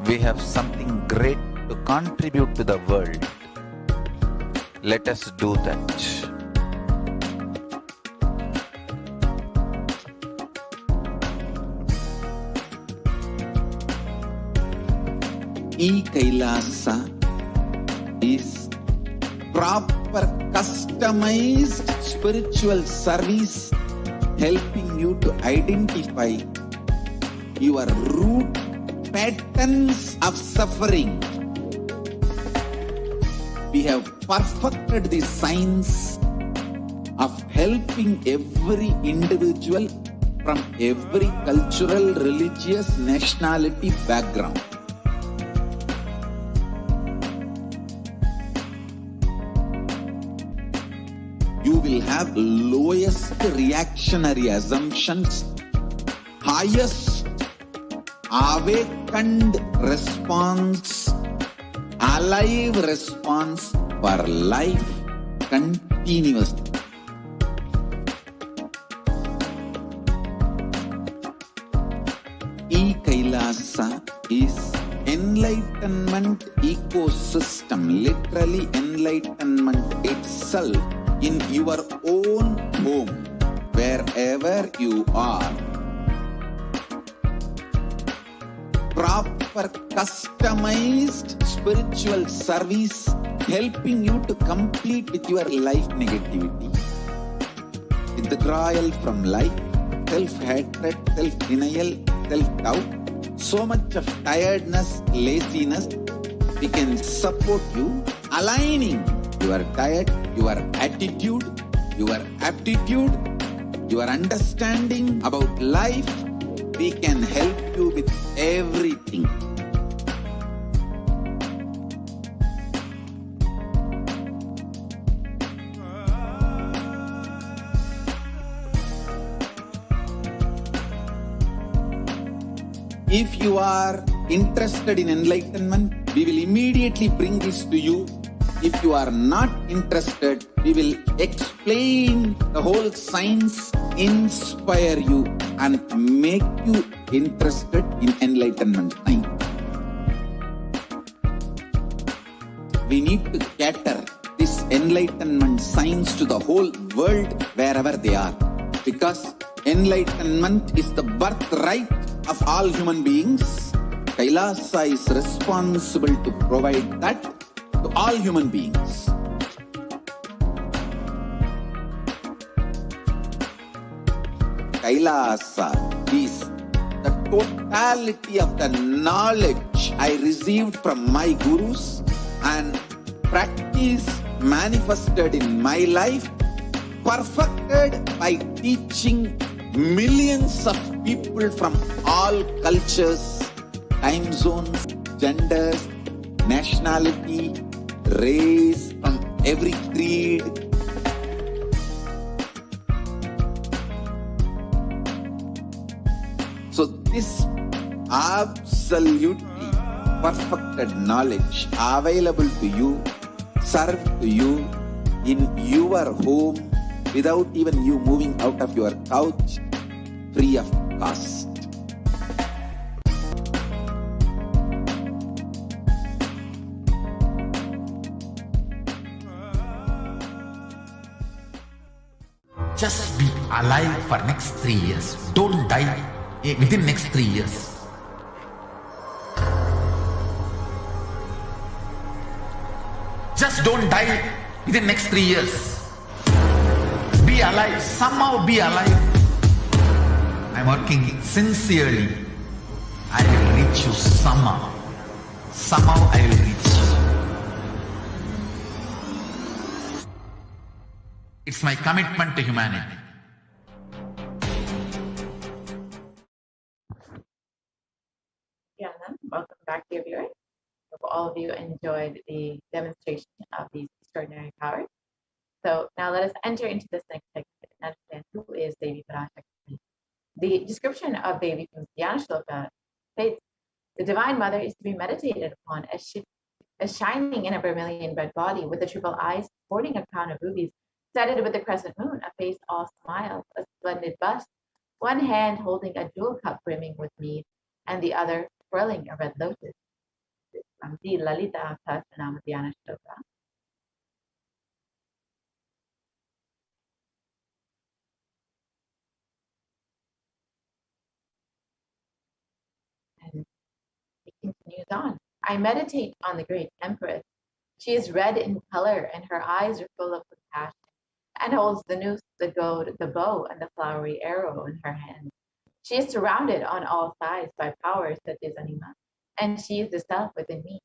We have something great to contribute to the world. Let us do that. E-Kailasa is proper customized spiritual service helping you to identify your root patterns of suffering. We have perfected the science of helping every individual from every cultural, religious, nationality background. You will have lowest reactionary assumptions, highest awakened response, alive response for life continuously. E-Kailasa is enlightenment ecosystem, literally enlightenment itself in your own home, wherever you are. Proper customized spiritual service helping you to complete with your life negativity, withdrawal from life, self-hatred, self-denial, self-doubt, so much of tiredness, laziness. We can support you aligning your diet, your attitude, your aptitude, your understanding about life. We can help you with everything. If you are interested in enlightenment, we will immediately bring this to you. If you are not interested, we will explain the whole science, inspire you and make you interested in enlightenment time. We need to cater this enlightenment science to the whole world wherever they are, because enlightenment is the birthright of all human beings. Kailasa is responsible to provide that to all human beings. Kailasa is the totality of the knowledge I received from my gurus and practice manifested in my life, perfected by teaching millions of people from all cultures, time zones, genders, nationality, race, from every creed. So this absolutely perfected knowledge available to you, served to you in your home without even you moving out of your couch, free of cost. Just be alive for next 3 years. Don't die within next 3 years. Just don't die within next 3 years. Be alive. Somehow be alive. I'm working sincerely. I will reach you somehow. Somehow I will reach you. It's my commitment to humanity. Yeah, welcome back, dear viewers. Hope all of you enjoyed the demonstration of these extraordinary powers. So now let us enter into this next segment and understand who is Devi Parashakti. The description of Devi from Dhyana Shloka states, the Divine Mother is to be meditated upon as shining in a vermilion red body with the triple eyes, sporting a crown of rubies, studded with the crescent moon, a face all smiles, a splendid bust, one hand holding a jewel cup brimming with mead, and the other twirling a red lotus. from the Lalita Sahasranama Dhyana Shloka. And it continues on. I meditate on the great Empress. She is red in color, and her eyes are full of compassion, and holds the noose, the goad, the bow, and the flowery arrow in her hand. She is surrounded on all sides by powers such as Anima, and she is the self within me.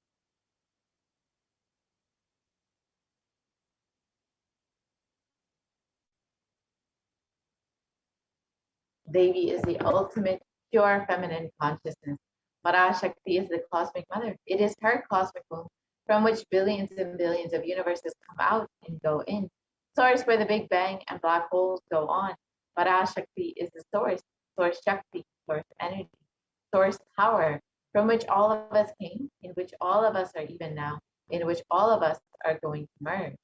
Devi is the ultimate pure feminine consciousness. Parashakti is the cosmic mother. It is her cosmic womb from which billions and billions of universes come out and go in. Source where the Big Bang and black holes go on. Parashakti is the source Shakti, source energy, source power, from which all of us came, in which all of us are even now, in which all of us are going to merge.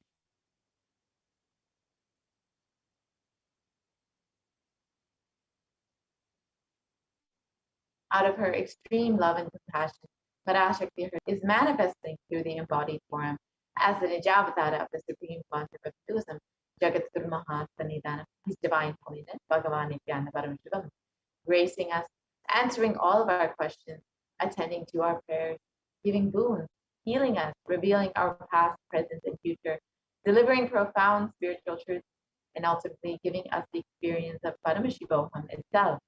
Out of her extreme love and compassion, Parashakti is manifesting through the embodied form as the Nijavatara of the Supreme Concept of Hinduism, Jagat Guru Mahasanidana, His Divine Holiness, Bhagavan Nithyananda Paramashivam, gracing us, answering all of our questions, attending to our prayers, giving boons, healing us, revealing our past, present, and future, delivering profound spiritual truths, and ultimately giving us the experience of Paramashivoham itself.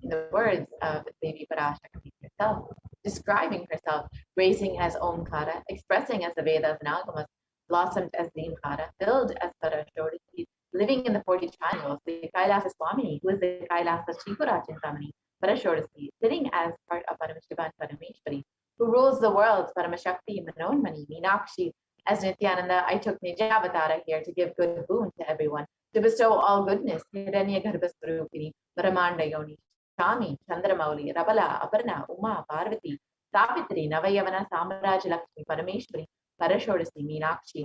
In the words of Devi Parashakti herself, describing herself, raising as Omkara, expressing as the Vedas and Agamas, blossomed as Limkara, filled as Parashakti, living in the 40 triangles, the Kailasa Swamini, who is the Kailasa Shikura Chintamani, Parashakti, sitting as part of Paramashiva and Parameshwari, who rules the worlds, Paramashakti, Manonmani, Meenakshi. As Nithyananda, I took Nijavatara here to give good boon to everyone, to bestow all goodness, Hiranya Garbhasvarupini, Paramanda Yoni, Shami, Chandramauli, Rabala, Aparna, Uma, Parvati, Savitri, Navayavana, Samraj Lakshmi, Parameshwari, Parashodasi, Meenakshi.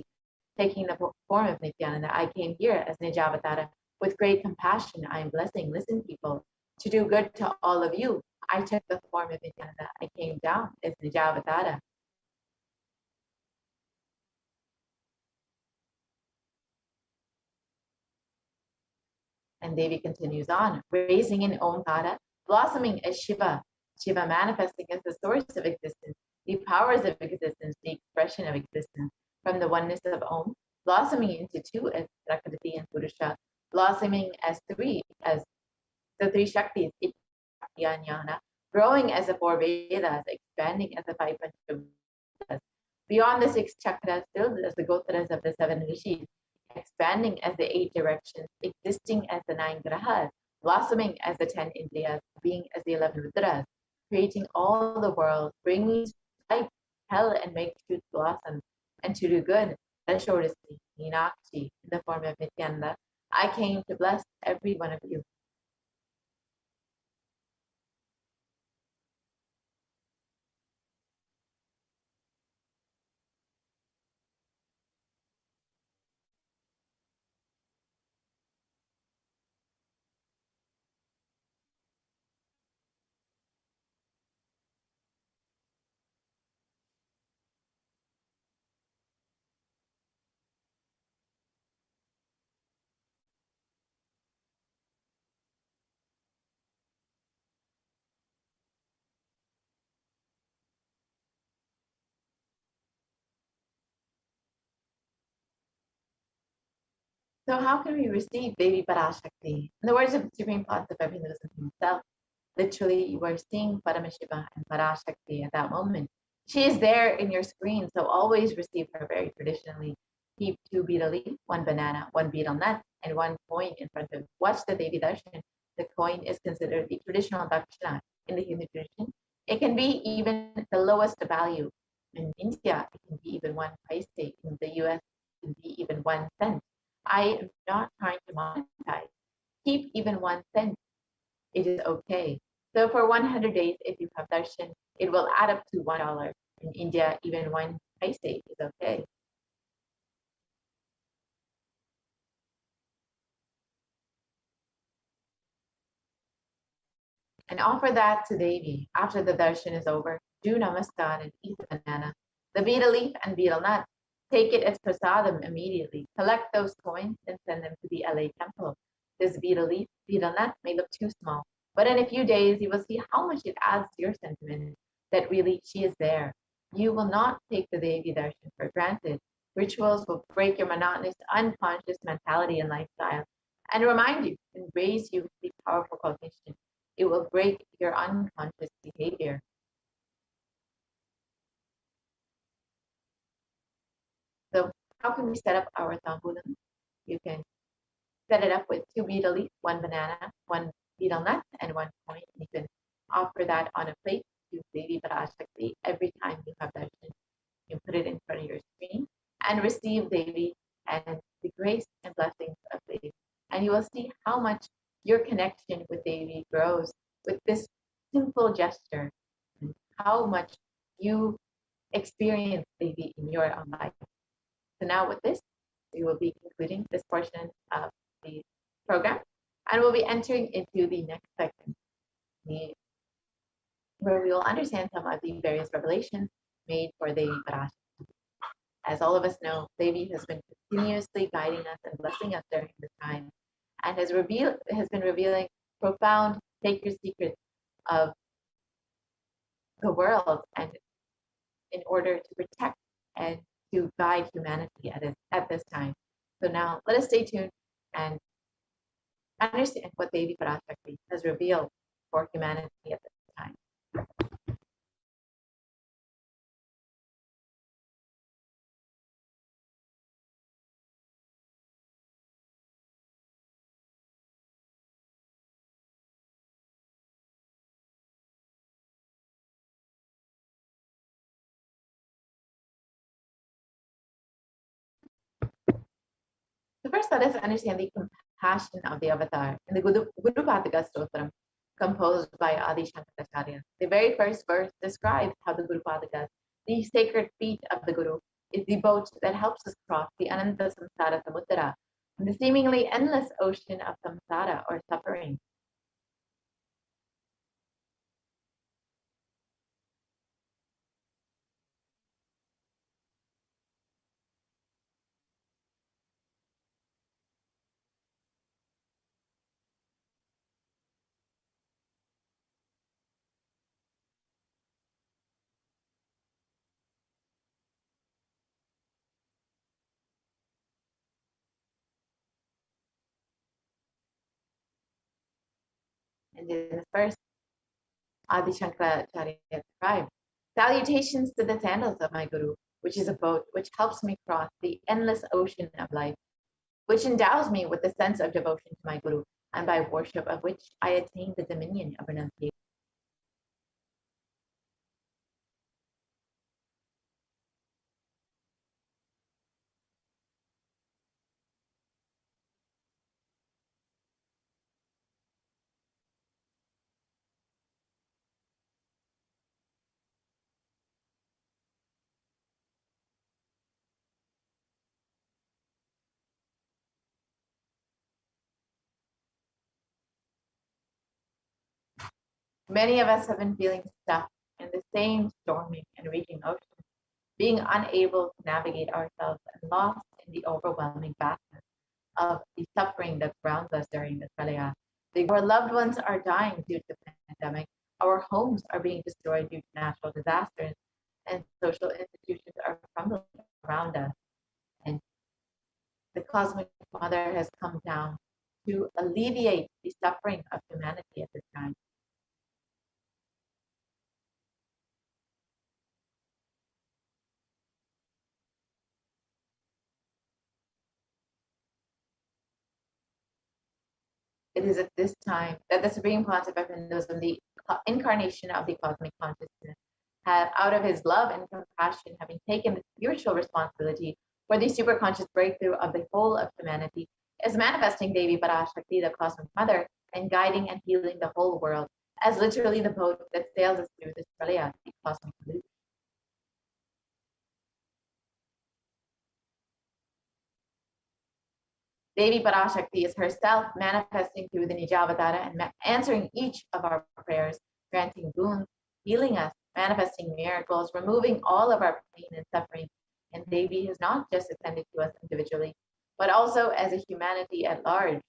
Taking the form of Nithyananda, I came here as Nijavatara. With great compassion, I am blessing, listen people, to do good to all of you. I took the form of Nithyananda. I came down as Nijavatara. And Devi continues on, raising in Omkara, blossoming as Shiva, Shiva manifesting as the source of existence, the powers of existence, the expression of existence, from the oneness of Om, blossoming into two as Prakriti and Purusha, blossoming as three as the three Shaktis, Jnana, growing as the four Vedas, expanding as the five Panchavadas, beyond the six chakras, filled as the Gotras of the seven Rishis, expanding as the 8 directions, existing as the 9 grahas, blossoming as the 10 indriyas, being as the 11 rudras, creating all the world, bringing to light hell and make truth blossom, and to do good, Parashodasi, Meenakshi, in the form of Nithyananda, I came to bless every one of you. So how can we receive Devi Parashakti? In the words of the Supreme Concept of Hinduism himself, literally you are seeing Paramashiva and Parashakti at that moment. She is there in your screen, so always receive her very traditionally. Keep 2 betel leaf, 1 banana, 1 betel nut, and 1 coin in front of you. Watch the Devi Darshan. The coin is considered the traditional dakshina in the Hindu tradition. It can be even the lowest value. In India, it can be even 1 paise. In the US, it can be even 1 cent. I am not trying to monetize. Keep even 1 cent. It is okay. So for 100 days, if you have darshan, it will add up to $1. In India, even 1 paise is okay. and offer that to Devi. After the darshan is over, do namaskar and eat the banana, the betel leaf and betel nut. Take it as prasadam immediately. Collect those coins and send them to the LA temple. This betel leaf, betel nut may look too small, but in a few days you will see how much it adds to your sentiment that really she is there. You will not take the Devi darshan for granted. Rituals will break your monotonous, unconscious mentality and lifestyle and remind you and raise you the powerful cognition. It will break your unconscious behavior. So how can we set up our tambulam? You can set it up with 2 betel leaf, 1 banana, 1 betel nut, and 1 coin. You can offer that on a plate to Devi Parashakti every time you have darshan. You put it in front of your screen and receive Devi and the grace and blessings of Devi. And you will see how much your connection with Devi grows with this simple gesture, and how much you experience Devi in your own life. So now with this, we will be concluding this portion of the program, and we'll be entering into the next section, where we will understand some of the various revelations made for Devi Parashakti. As all of us know, Devi has been continuously guiding us and blessing us during this time, and has been revealing profound sacred secrets of the world, and in order to protect and to guide humanity at this time. So now let us stay tuned and understand what Devi Parashakti has revealed for humanity at this time. So first, let us understand the compassion of the avatar in the Guru Padaka Stotram, composed by Adi Shankaracharya. The very first verse describes how the Guru Padakas, the sacred feet of the Guru, is the boat that helps us cross the Ananta Samsara Samudra, the seemingly endless ocean of samsara or suffering. And in the first, Adi Shankaracharya described, salutations to the sandals of my Guru, which is a boat which helps me cross the endless ocean of life, which endows me with the sense of devotion to my Guru, and by worship of which I attain the dominion of renunciation. Many of us have been feeling stuck in the same storming and raging ocean, being unable to navigate ourselves and lost in the overwhelming vastness of the suffering that surrounds us during this pralia. Our loved ones are dying due to the pandemic. Our homes are being destroyed due to natural disasters, and social institutions are crumbling around us. And the Cosmic Mother has come down to alleviate the suffering of humanity at this time. It is at this time that the Supreme Pontiff of Hinduism, the incarnation of the cosmic consciousness, out of his love and compassion, having taken the spiritual responsibility for the superconscious breakthrough of the whole of humanity, is manifesting Devi Parashakti, the cosmic mother, and guiding and healing the whole world, as literally the boat that sails us through this pralaya, the cosmic loop. Devi Parashakti is herself manifesting through the Nijavatara and answering each of our prayers, granting boons, healing us, manifesting miracles, removing all of our pain and suffering. And Devi has not just ascended to us individually, but also as a humanity at large.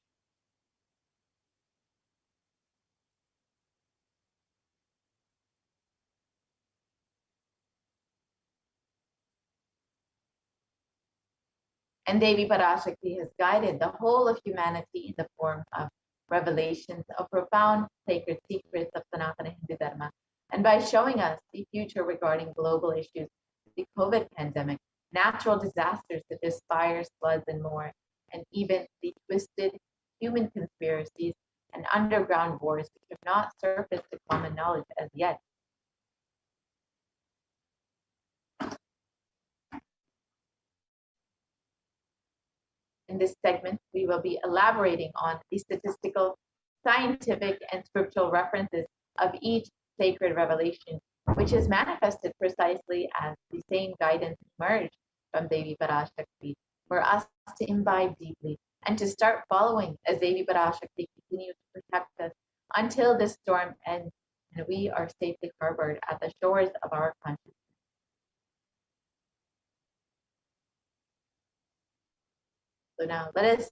And Devi Parashakti has guided the whole of humanity in the form of revelations of profound sacred secrets of Sanatana Hindu Dharma, and by showing us the future regarding global issues, the COVID pandemic, natural disasters such as fires, floods, and more, and even the twisted human conspiracies and underground wars which have not surfaced to common knowledge as yet. In this segment, we will be elaborating on the statistical, scientific, and scriptural references of each sacred revelation, which is manifested precisely as the same guidance emerged from Devi Parashakti for us to imbibe deeply and to start following as Devi Parashakti continues to protect us until this storm ends and we are safely harbored at the shores of our consciousness. So now let us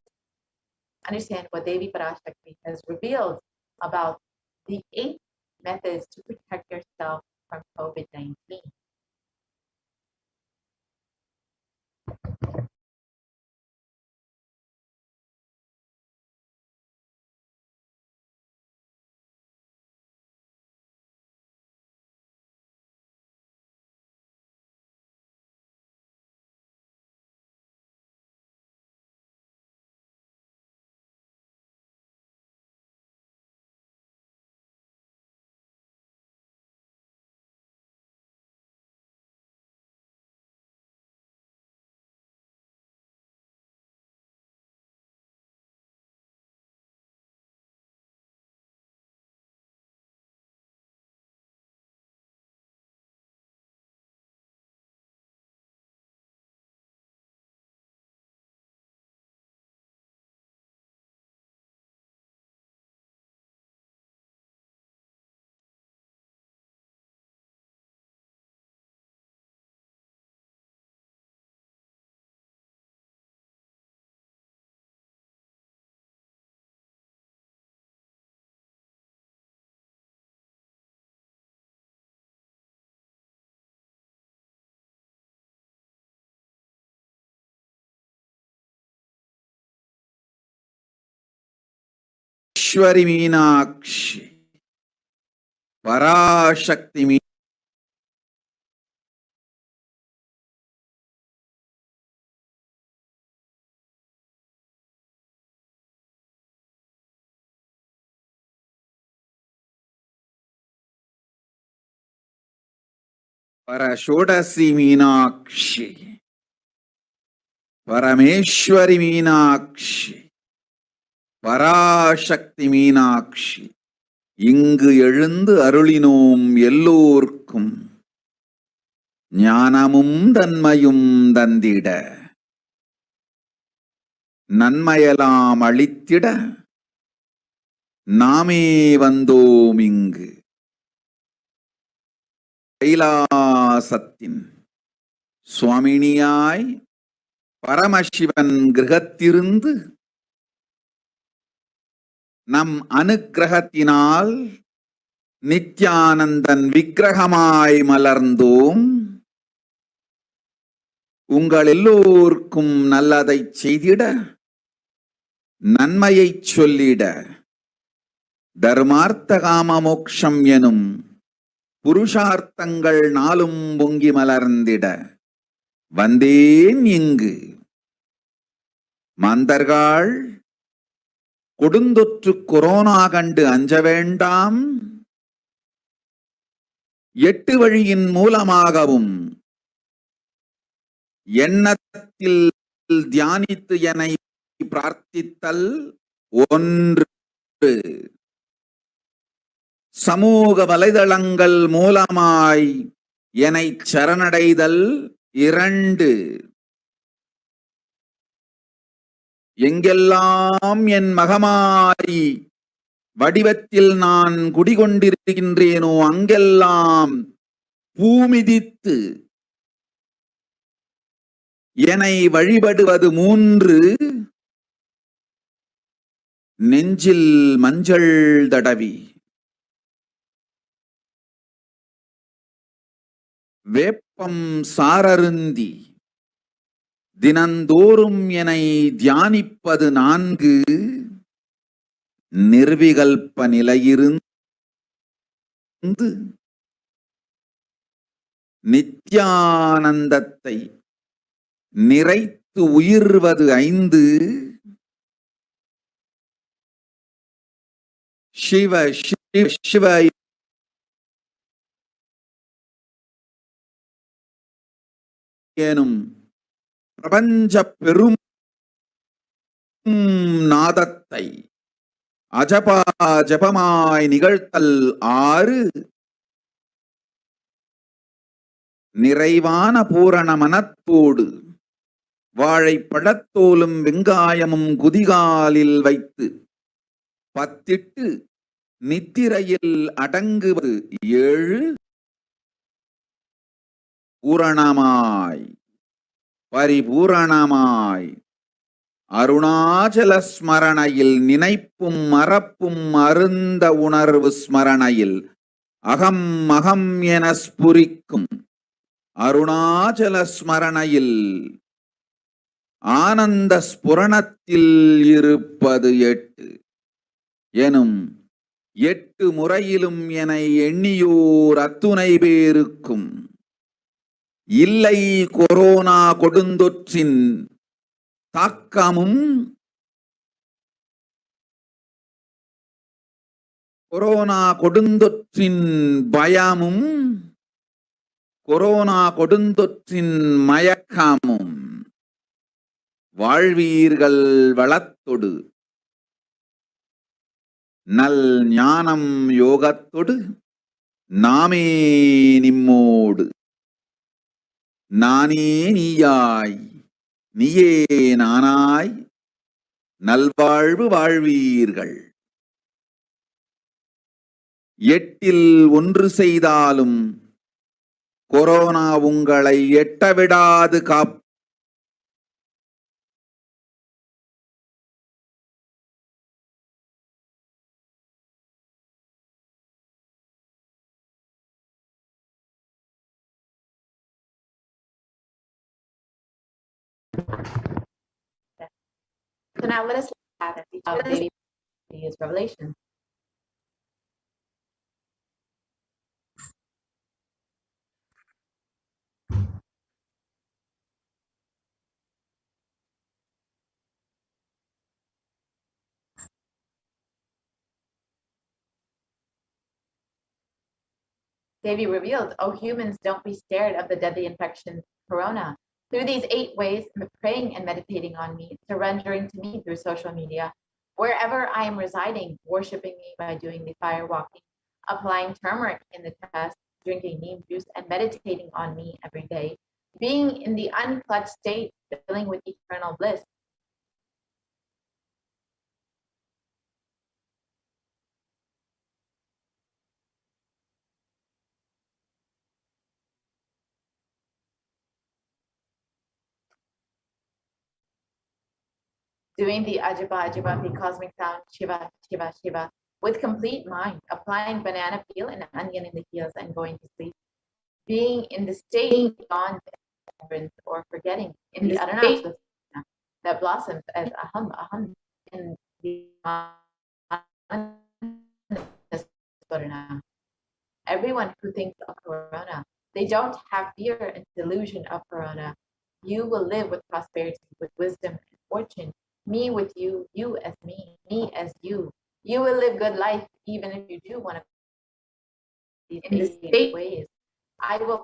understand what Devi Parashakti has revealed about the 8 methods to protect yourself from COVID-19. Ishwari Meenakshi, Parashakti Parashodasi Meenakshi, Parameshwari Meenakshi, Parashakti Meenakshi, இங்கு எழுந்து அருளினோம் எல்லோர்க்கும் ஞானமும் தன்மையும் தந்திட நன்மையெல்லாம் அளித்திட நாமே வந்தோம் இங்கு கைலாசத்தின் சுவாமினியாய் பரமசிவன் கிரகத்திருந்து நம் அனுக்கிரகத்தினால் நித்யானந்தன் விக்கிரகமாய் மலர்ந்தோம். உங்கள் எல்லோருக்கும் நல்லதை செய்திட, நன்மையை சொல்லிட, தர்மார்த்த காம மோக்ஷம் எனும் புருஷார்த்தங்கள் நாளும் பொங்கி மலர்ந்திட வந்தேன் இங்கு. மாந்தர்கள் கொடுந்தொற்று கொரோனா கண்டு அஞ்ச வேண்டாம். 8 வழியின் மூலமாகவும் எண்ணத்தில் தியானித்து என்னை பிரார்த்தித்தல் 1, சமூக வலைதளங்கள் மூலமாய் என்னை சரணடைதல் 2, எங்கெல்லாம் என் மகமாரி வடிவத்தில் நான் குடிகொண்டிருக்கின்றேனோ அங்கெல்லாம் பூமிதித்து என்னை வழிபடுவது 3, நெஞ்சில் மஞ்சள் தடவி வேப்பம் சாரருந்தி தினந்தோறும் என்னை தியானிப்பது 4, நிர்விகல்ப நிலையிருந்து நித்யானந்தத்தை நிறைத்து உயிர்வது 5, சிவ சிவ சிவ எனும் பிரபஞ்ச பெரும் நாதத்தை அஜபா ஜபமாய் நிகழ்த்தல் 6, நிறைவான பூரண மனத்தோடு வாழைப்பழத்தோலும் வெங்காயமும் குதிகாலில் வைத்து பத்திட்டு நித்திரையில் அடங்குவது 7, பூரணமாய் பரிபூரணமாய் அருணாச்சல ஸ்மரணையில் நினைப்பும் மறப்பும் அருந்த உணர்வு ஸ்மரணையில் அகம் அகம் என ஸ்புரிக்கும் அருணாச்சல ஸ்மரணையில் ஆனந்த ஸ்புரணத்தில் இருப்பது 8 எனும் 8 முறையிலும் என எண்ணியோர் அத்துணை பேருக்கும் இல்லை கொரோனா கொடுந்தொற்றின் தாக்கமும் கொரோனா கொடுந்தொற்றின் பயமும் கொரோனா கொடுந்தொற்றின் மயக்கமும் வாழ்வீர்கள் வளத்தொடு நல் ஞானம் யோகத்தொடு நாமே நிம்மோடு நானே நீயாய் நீயே நானாய் நல்வாழ்வு வாழ்வீர்கள். 8இல் 1 செய்தாலும் கொரோனா உங்களை எட்டவிடாது காப்பு. So now let us look at each of these revelations. Devi revealed, "O humans, don't be scared of the deadly infection, corona. Through these 8 ways, praying and meditating on me, surrendering to me through social media, wherever I am residing, worshiping me by doing the fire walking, applying turmeric in the test, drinking neem juice, and meditating on me every day, being in the unclutched state, filling with eternal bliss." Doing the Ajaba, the cosmic sound, Shiva, Shiva, Shiva, with complete mind, applying banana peel and onion in the heels and going to sleep, being in the state beyond remembrance or forgetting, in the Arunachal that blossoms as aham, in the everyone who thinks of corona, they don't have fear and delusion of corona. You will live with prosperity, with wisdom and fortune. Me with you, you as me as you. You will live good life, even if you do one of these in the 8 ways. I will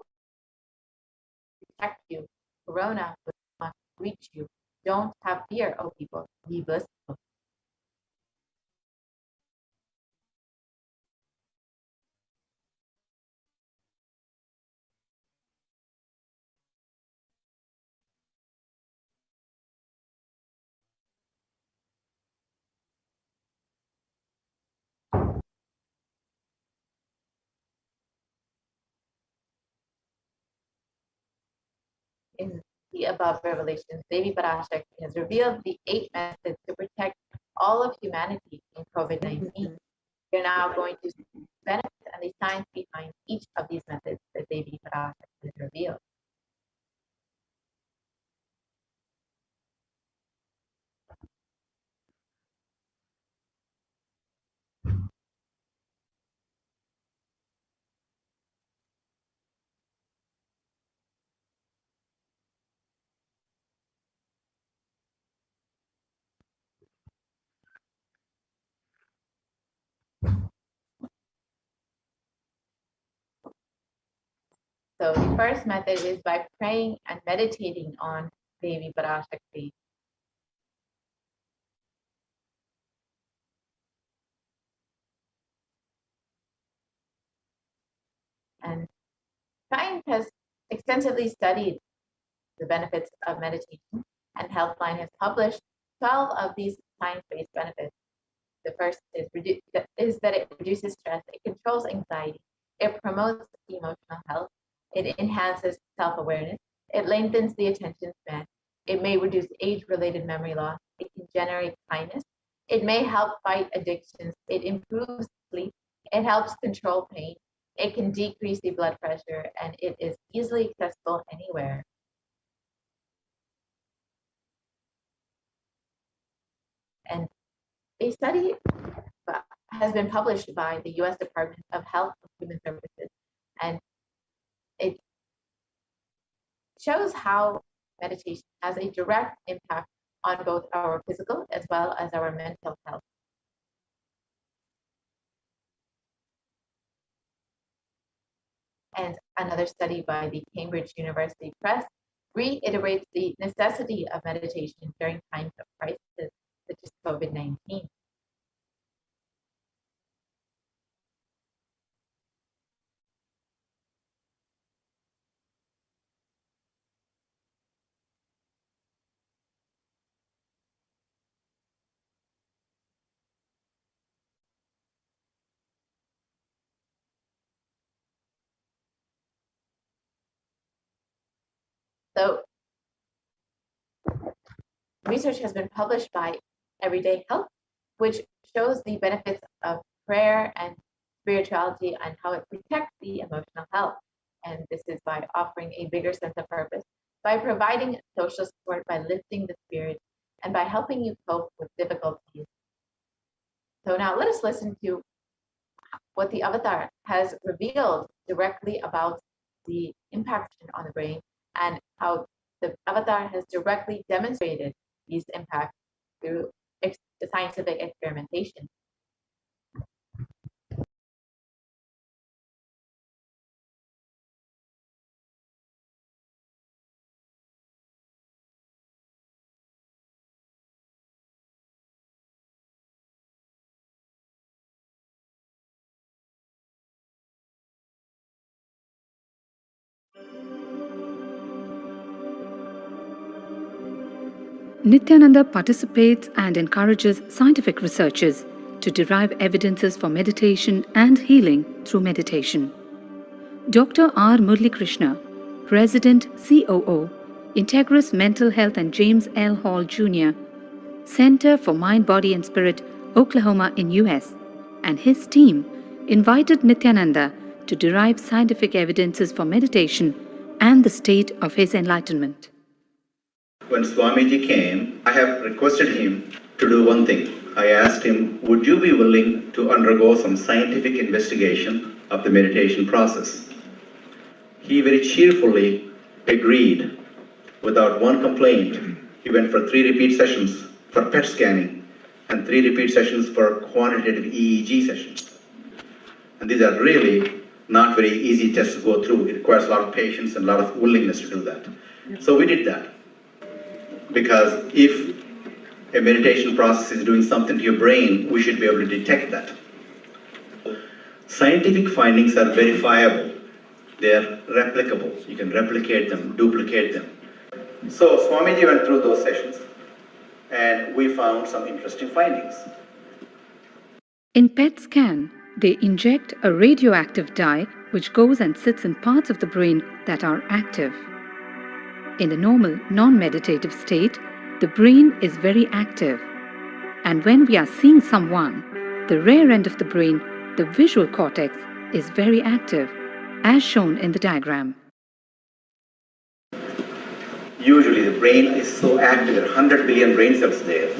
protect you. Corona will not reach you. Don't have fear, O people. Be blissful. the above revelations, Devi Parashakti has revealed the 8 methods to protect all of humanity from COVID-19. We're now going to see the benefits and the science behind each of these methods that Devi Parashakti has revealed. So the first method is by praying and meditating on Devi Parashakti. And science has extensively studied the benefits of meditation, and Healthline has published 12 of these science-based benefits. The first is that it reduces stress, it controls anxiety, it promotes emotional health, it enhances self-awareness, it lengthens the attention span, it may reduce age-related memory loss, it can generate kindness, it may help fight addictions, it improves sleep, it helps control pain, it can decrease the blood pressure, and it is easily accessible anywhere. And a study has been published by the U.S. Department of Health and Human Services, and it shows how meditation has a direct impact on both our physical as well as our mental health. And another study by the Cambridge University Press reiterates the necessity of meditation during times of crisis, such as COVID-19. So research has been published by Everyday Health, which shows the benefits of prayer and spirituality and how it protects the emotional health. And this is by offering a bigger sense of purpose, by providing social support, by lifting the spirit, and by helping you cope with difficulties. So now let us listen to what the avatar has revealed directly about the impact on the brain and how the avatar has directly demonstrated these impacts through scientific experimentation. Nithyananda participates and encourages scientific researchers to derive evidences for meditation and healing through meditation. Dr. R. Murli Krishna, President COO, Integris Mental Health and James L. Hall Jr., Center for Mind, Body and Spirit, Oklahoma in US, and his team invited Nithyananda to derive scientific evidences for meditation and the state of his enlightenment. When Swamiji came, I have requested him to do one thing. I asked him, would you be willing to undergo some scientific investigation of the meditation process? He very cheerfully agreed without one complaint. He went for 3 repeat sessions for PET scanning and 3 repeat sessions for quantitative EEG sessions. And these are really not very easy tests to go through. It requires a lot of patience and a lot of willingness to do that. So we did that. Because if a meditation process is doing something to your brain, we should be able to detect that. Scientific findings are verifiable. They are replicable. You can replicate them, duplicate them. So Swamiji went through those sessions and we found some interesting findings. In PET scan, they inject a radioactive dye which goes and sits in parts of the brain that are active. In the normal, non-meditative state, the brain is very active. And when we are seeing someone, the rear end of the brain, the visual cortex, is very active, as shown in the diagram. Usually the brain is so active, there are 100 billion brain cells there.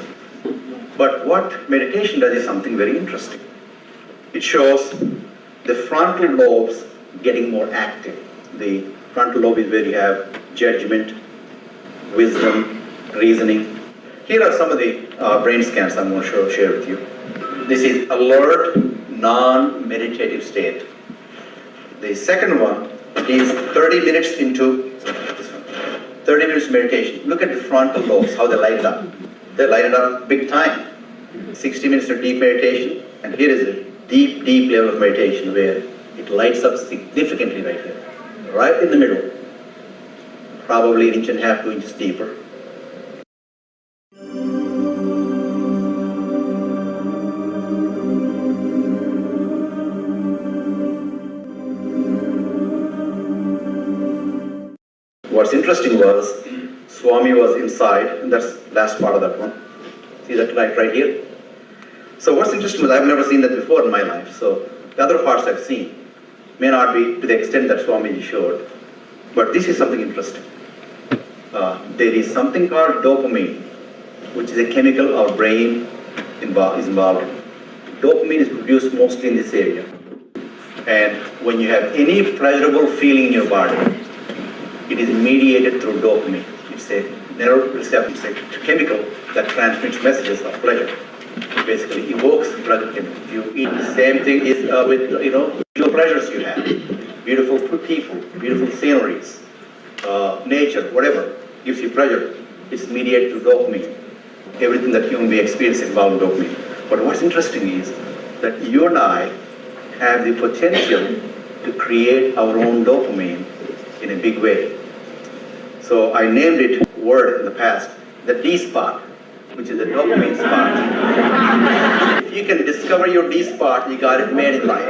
But what meditation does is something very interesting. It shows the frontal lobes getting more active. The frontal lobe is where you have judgment, wisdom, reasoning. Here are some of the brain scans I'm going to share with you. This is alert, non-meditative state. The second one is 30 minutes into 30 minutes meditation. Look at the frontal lobes, how they light it up. They light it up big time. 60 minutes of deep meditation, and here is a deep, deep level of meditation where it lights up significantly right here. Right in the middle. Probably 1.5 inches, 2 inches deeper. What's interesting was, Swami was inside, and that's the last part of that one. See that light right here? So what's interesting was, I've never seen that before in my life. So the other parts I've seen may not be to the extent that Swamiji showed. But this is something interesting. There is something called dopamine, which is a chemical our brain is involved in. Dopamine is produced mostly in this area. And when you have any pleasurable feeling in your body, it is mediated through dopamine. It's a neuroreceptor, it's a chemical that transmits messages of pleasure. It basically evokes pleasure chemical. You eat, the same thing is with visual pleasures you have. Beautiful people, beautiful sceneries, nature, whatever gives you pleasure. It's mediated through dopamine. Everything that human being experiences involves dopamine. But what's interesting is that you and I have the potential to create our own dopamine in a big way. So I named it word in the past, the D spot, which is the dopamine spot. If you can discover your D spot, you got it made in life.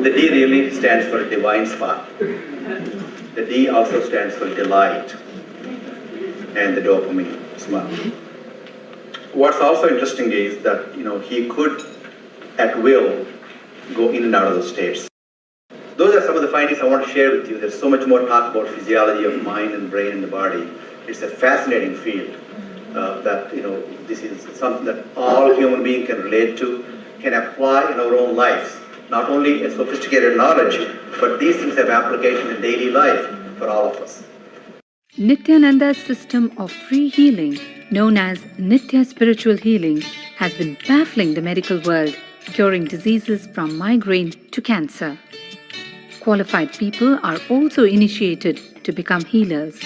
The D really stands for divine spot. The D also stands for delight and the dopamine spot. What's also interesting is that he could at will go in and out of those states. Those are some of the findings I want to share with you. There's so much more talk about physiology of mind and brain and the body. It's a fascinating field that this is something that all human beings can relate to, can apply in our own lives. Not only a sophisticated knowledge, but these things have application in daily life for all of us. Nithyananda's system of free healing, known as Nithya Spiritual Healing, has been baffling the medical world, curing diseases from migraine to cancer. Qualified people are also initiated to become healers.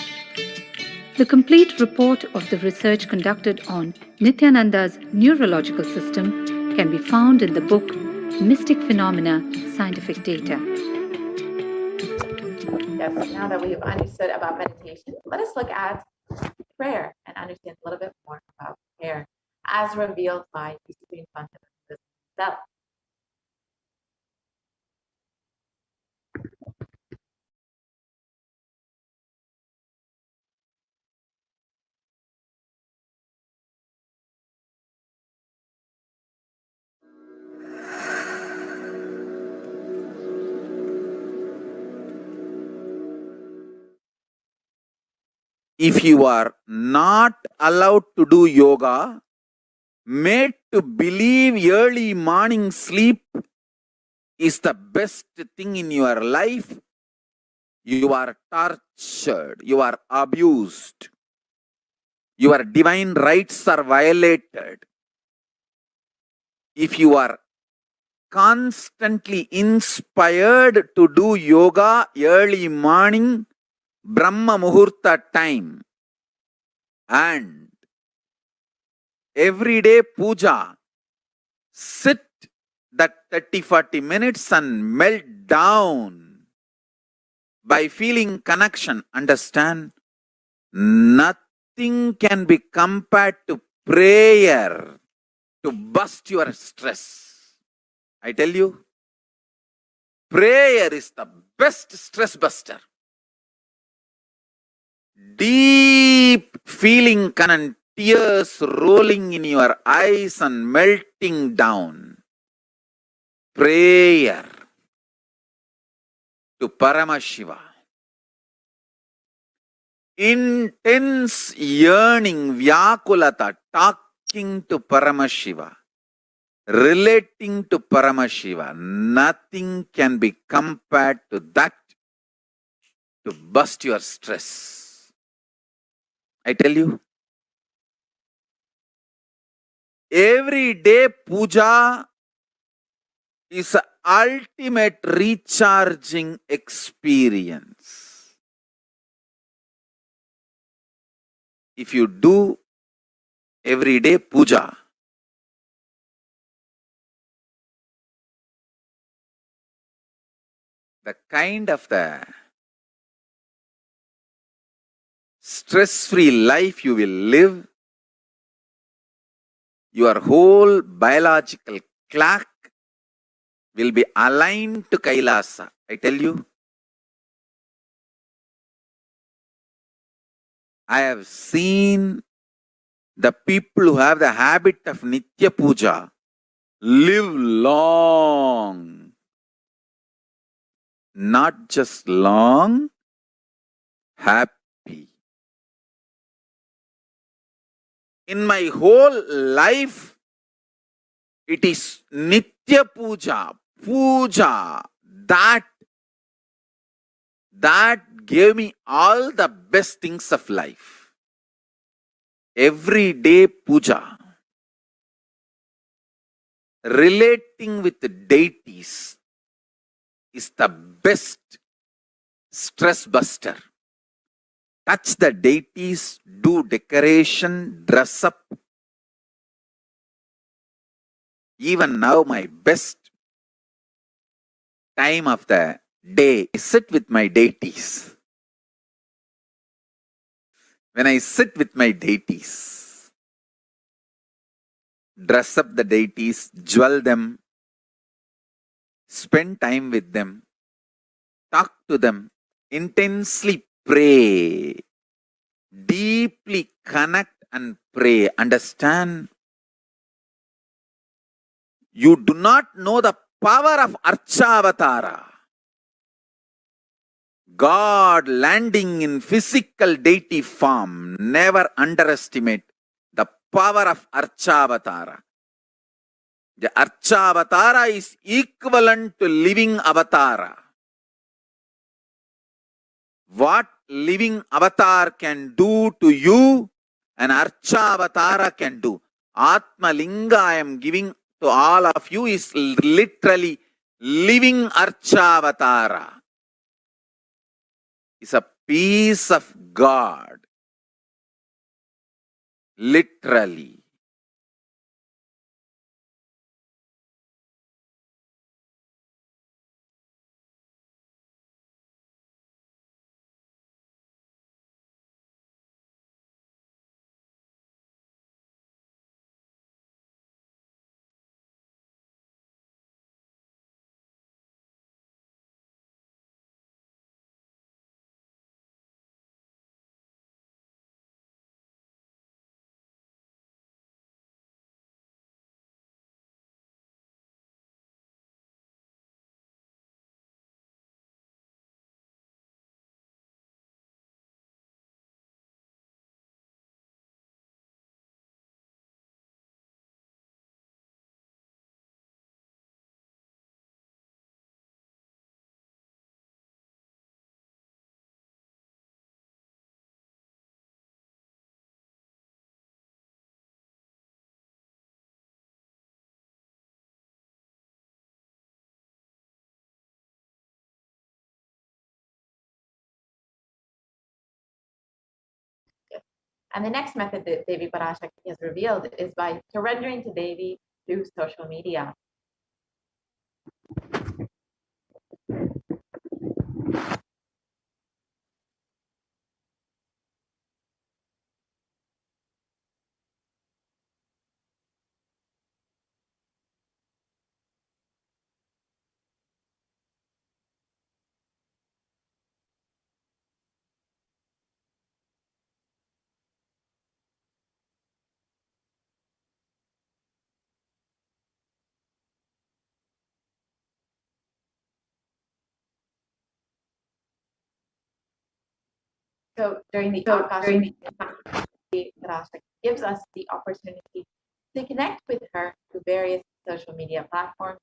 The complete report of the research conducted on Nithyananda's neurological system can be found in the book Mystic Phenomena, Scientific Data. Yes, now that we've understood about meditation, let us look at prayer and understand a little bit more about prayer as revealed by the Supreme Pontiff himself. If you are not allowed to do yoga, made to believe early morning sleep is the best thing in your life, you are tortured, you are abused, your divine rights are violated. If you are constantly inspired to do yoga early morning, Brahma Muhurta time, and everyday puja, sit that 30-40 minutes and melt down by feeling connection. Understand? Nothing can be compared to prayer to bust your stress. I tell you, prayer is the best stress buster. Deep feeling and tears rolling in your eyes and melting down. Prayer to Paramashiva. Intense yearning, Vyakulata, talking to Paramashiva, relating to Paramashiva. Nothing can be compared to that to bust your stress. I tell you, every day puja is an ultimate recharging experience. If you do every day puja, the kind of the stress-free life you will live, your whole biological clock will be aligned to Kailasa. I tell you, I have seen the people who have the habit of Nitya Puja live long. Not just long, happy. In my whole life, it is Nitya Puja, Puja, that gave me all the best things of life. Every day puja, relating with the deities is the best stress buster. Touch the deities, do decoration, dress up. Even now, my best time of the day is sit with my deities. When I sit with my deities, dress up the deities, jewel them, spend time with them, talk to them, intensely pray, deeply connect and pray. Understand? You do not know the power of Archavatara. God landing in physical deity form. Never underestimate the power of Archavatara. The Archavatara is equivalent to living avatara. What living avatar can do to you, an Archavatara can do. Atma Linga I am giving to all of you is literally living Archavatara. It's a piece of God. Literally. And the next method that Devi Parashakti has revealed is by surrendering to Devi through social media. So during the Akashic, Parashakti gives us the opportunity to connect with her through various social media platforms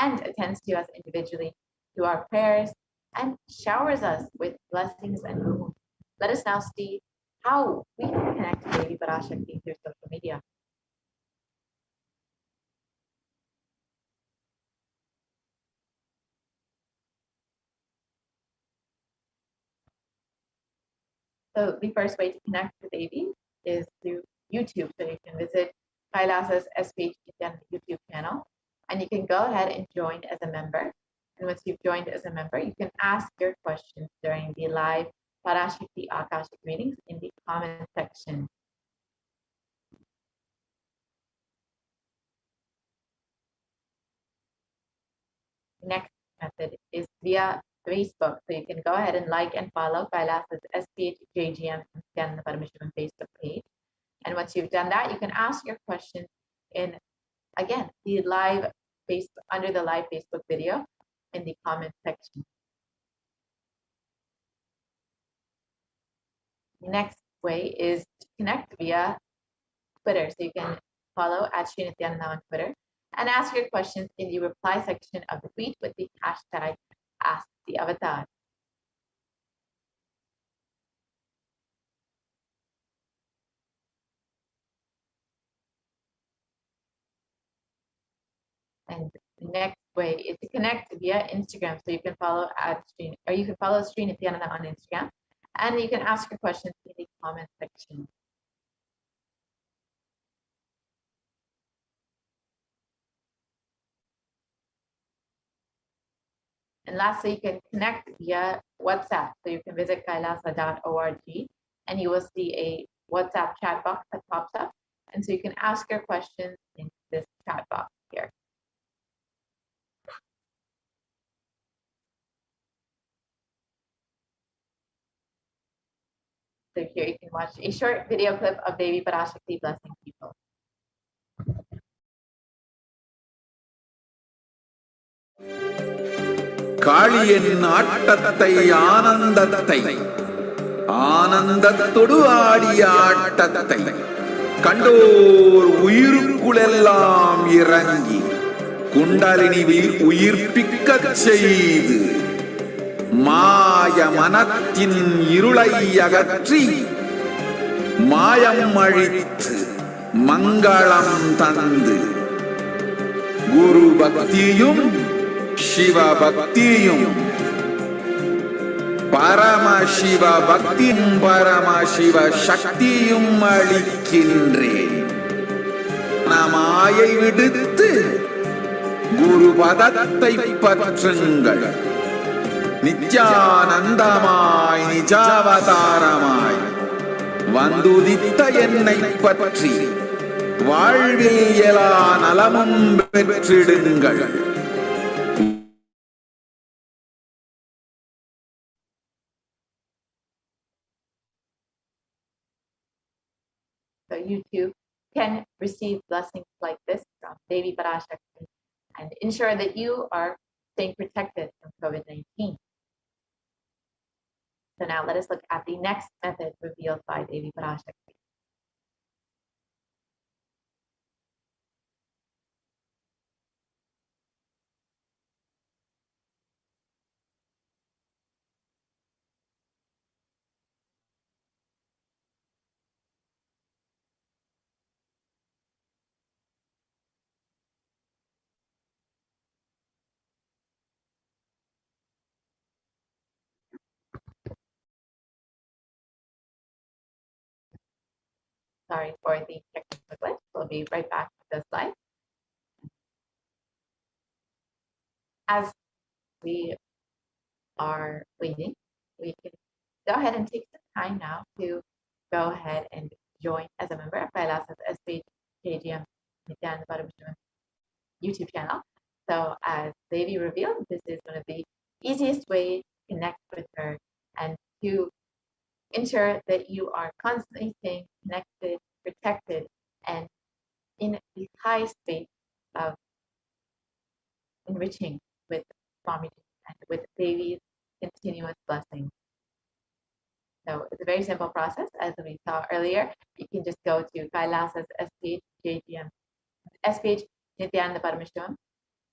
and attends to us individually through our prayers and showers us with blessings and boons. Let us now see how we can connect to Devi Parashakti through social media. So the first way to connect with Devi is through YouTube. So you can visit Kailasa's HDH Nithyananda YouTube channel, and you can go ahead and join as a member. And once you've joined as a member, you can ask your questions during the live Parashakti Akashic readings in the comment section. Next method is via Facebook. So you can go ahead and like and follow Kailasa's HDH Nithyananda Paramashivam Facebook page. And once you've done that, you can ask your questions in, again, the live Facebook, under the live Facebook video in the comment section. The next way is to connect via Twitter. So you can follow at Sri Nithyananda on Twitter and ask your questions in the reply section of the tweet with the hashtag #AskTheAvatar. And the next way is to connect via Instagram. So you can follow you can follow Sri Nithyananda on Instagram, and you can ask your questions in the comment section. And lastly, you can connect via WhatsApp. So you can visit kailasa.org and you will see a WhatsApp chat box that pops up. And so you can ask your questions in this chat box here. So here you can watch a short video clip of Devi Parashakti blessing people. காளியின் ஆட்டத்தை ஆனந்தத்தை ஆனந்தத்தொடு ஆடிய ஆட்டத்தை கண்டோர் உயிருக்குளெல்லாம் இறங்கி குண்டலினி உயிர்ப்பிக்கச் செய்து மாய மனத்தின் இருளை அகற்றி மாயம் அழித்து மங்களம் தந்து குரு பக்தியும் சிவ பக்தியும் பரமசிவ பக்தியும் பரமசிவ சக்தியும் அளிக்கின்றேன். மாயை விடுத்து குரு பதத்தை பற்றுங்கள். நித்யானந்தமாய் நிஜாவதாரமாய் வந்துதித்த என்னை பற்றி வாழ்வில் எல்லா நலமும் பெற்றிடுங்கள். So you too can receive blessings like this from Devi Parashakti and ensure that you are staying protected from COVID-19. So now let us look at the next method revealed by Devi Parashakti. Sorry for the technical glitch. We'll be right back with the slide. As we are waiting, we can go ahead and take some time now to go ahead and join as a member of Kailasa's HDH Nithyananda Paramashivam YouTube channel. So as Devi revealed, this is one of the easiest ways to connect with her and to ensure that you are constantly staying connected, protected, and in the high state of enriching with Swamiji and with Devi's continuous blessings. So it's a very simple process, as we saw earlier. You can just go to Kailasa's SPH Nithyananda Paramashivam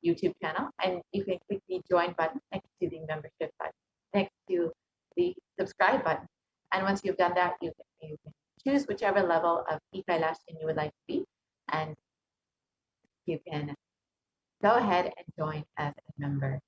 YouTube channel, and you can click the join button next to the membership button, next to the subscribe button. And once you've done that, you can choose whichever level of e-Kailash you would like to be, and you can go ahead and join as a member.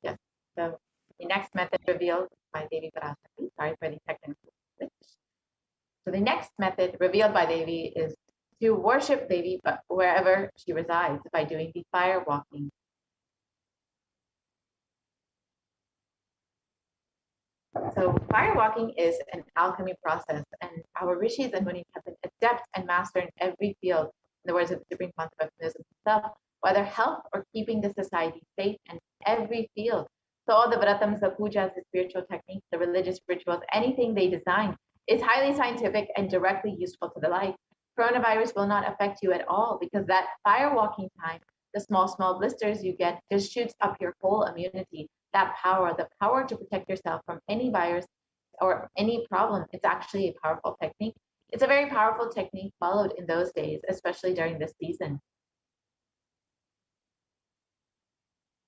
Yes. So the next method revealed by Devi Parashakti. Sorry for the technical glitch. So the next method revealed by Devi is to worship Devi but wherever she resides by doing the fire walking. So fire walking is an alchemy process, and our rishis and munis have been adept and master in every field, in the words of the Supreme Concept of Buddhism himself, whether health or keeping the society safe, in every field. So all the vratams, the pujas, the spiritual techniques, the religious rituals, anything they design It's highly scientific and directly useful to the life. Coronavirus will not affect you at all because that fire walking time, the small blisters you get, just shoots up your whole immunity. That power, the power to protect yourself from any virus or any problem, it's actually a powerful technique. It's a very powerful technique followed in those days, especially during this season.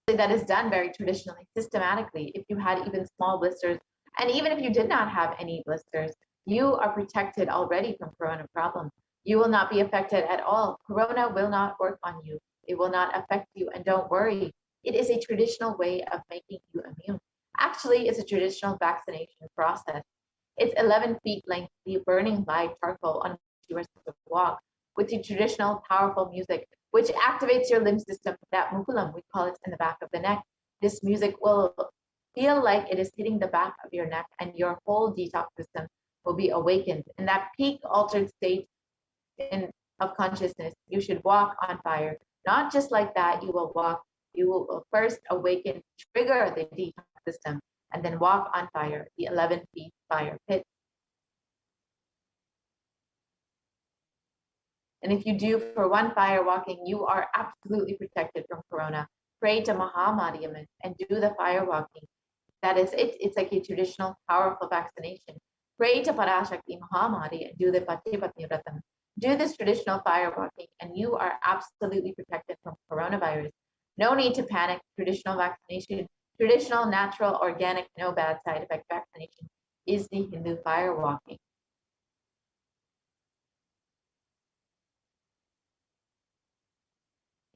That is done very traditionally, systematically. If you had even small blisters, and even if you did not have any blisters, you are protected already from corona problem. You will not be affected at all. Corona will not work on you. It will not affect you, and don't worry. It is a traditional way of making you immune. Actually, it's a traditional vaccination process. It's 11 feet lengthy, burning live charcoal on which you are supposed to walk with the traditional powerful music, which activates your limb system, that mukulam, we call it, in the back of the neck. This music will feel like it is hitting the back of your neck, and your whole detox system will be awakened. In that peak altered state of consciousness, you should walk on fire. Not just like that, you will walk, you will first awaken, trigger the detox system, and then walk on fire, the 11 feet fire pit. And if you do for one fire walking, you are absolutely protected from corona. Pray to Mahamariam and do the fire walking. That is it. It's like a traditional, powerful vaccination. Pray to Parashakti Mahamari and do the Patipatni Vratam. Do this traditional fire walking, and you are absolutely protected from coronavirus. No need to panic. Traditional vaccination, traditional, natural, organic, no bad side effect vaccination is the Hindu fire walking.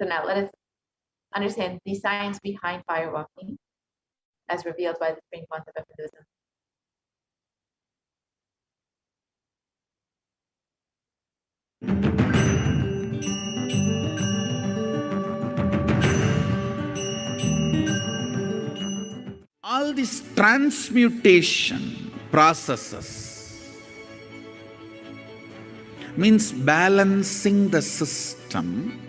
So now let us understand the science behind fire walking as revealed by the supreme concept of Hinduism. All these transmutation processes means balancing the system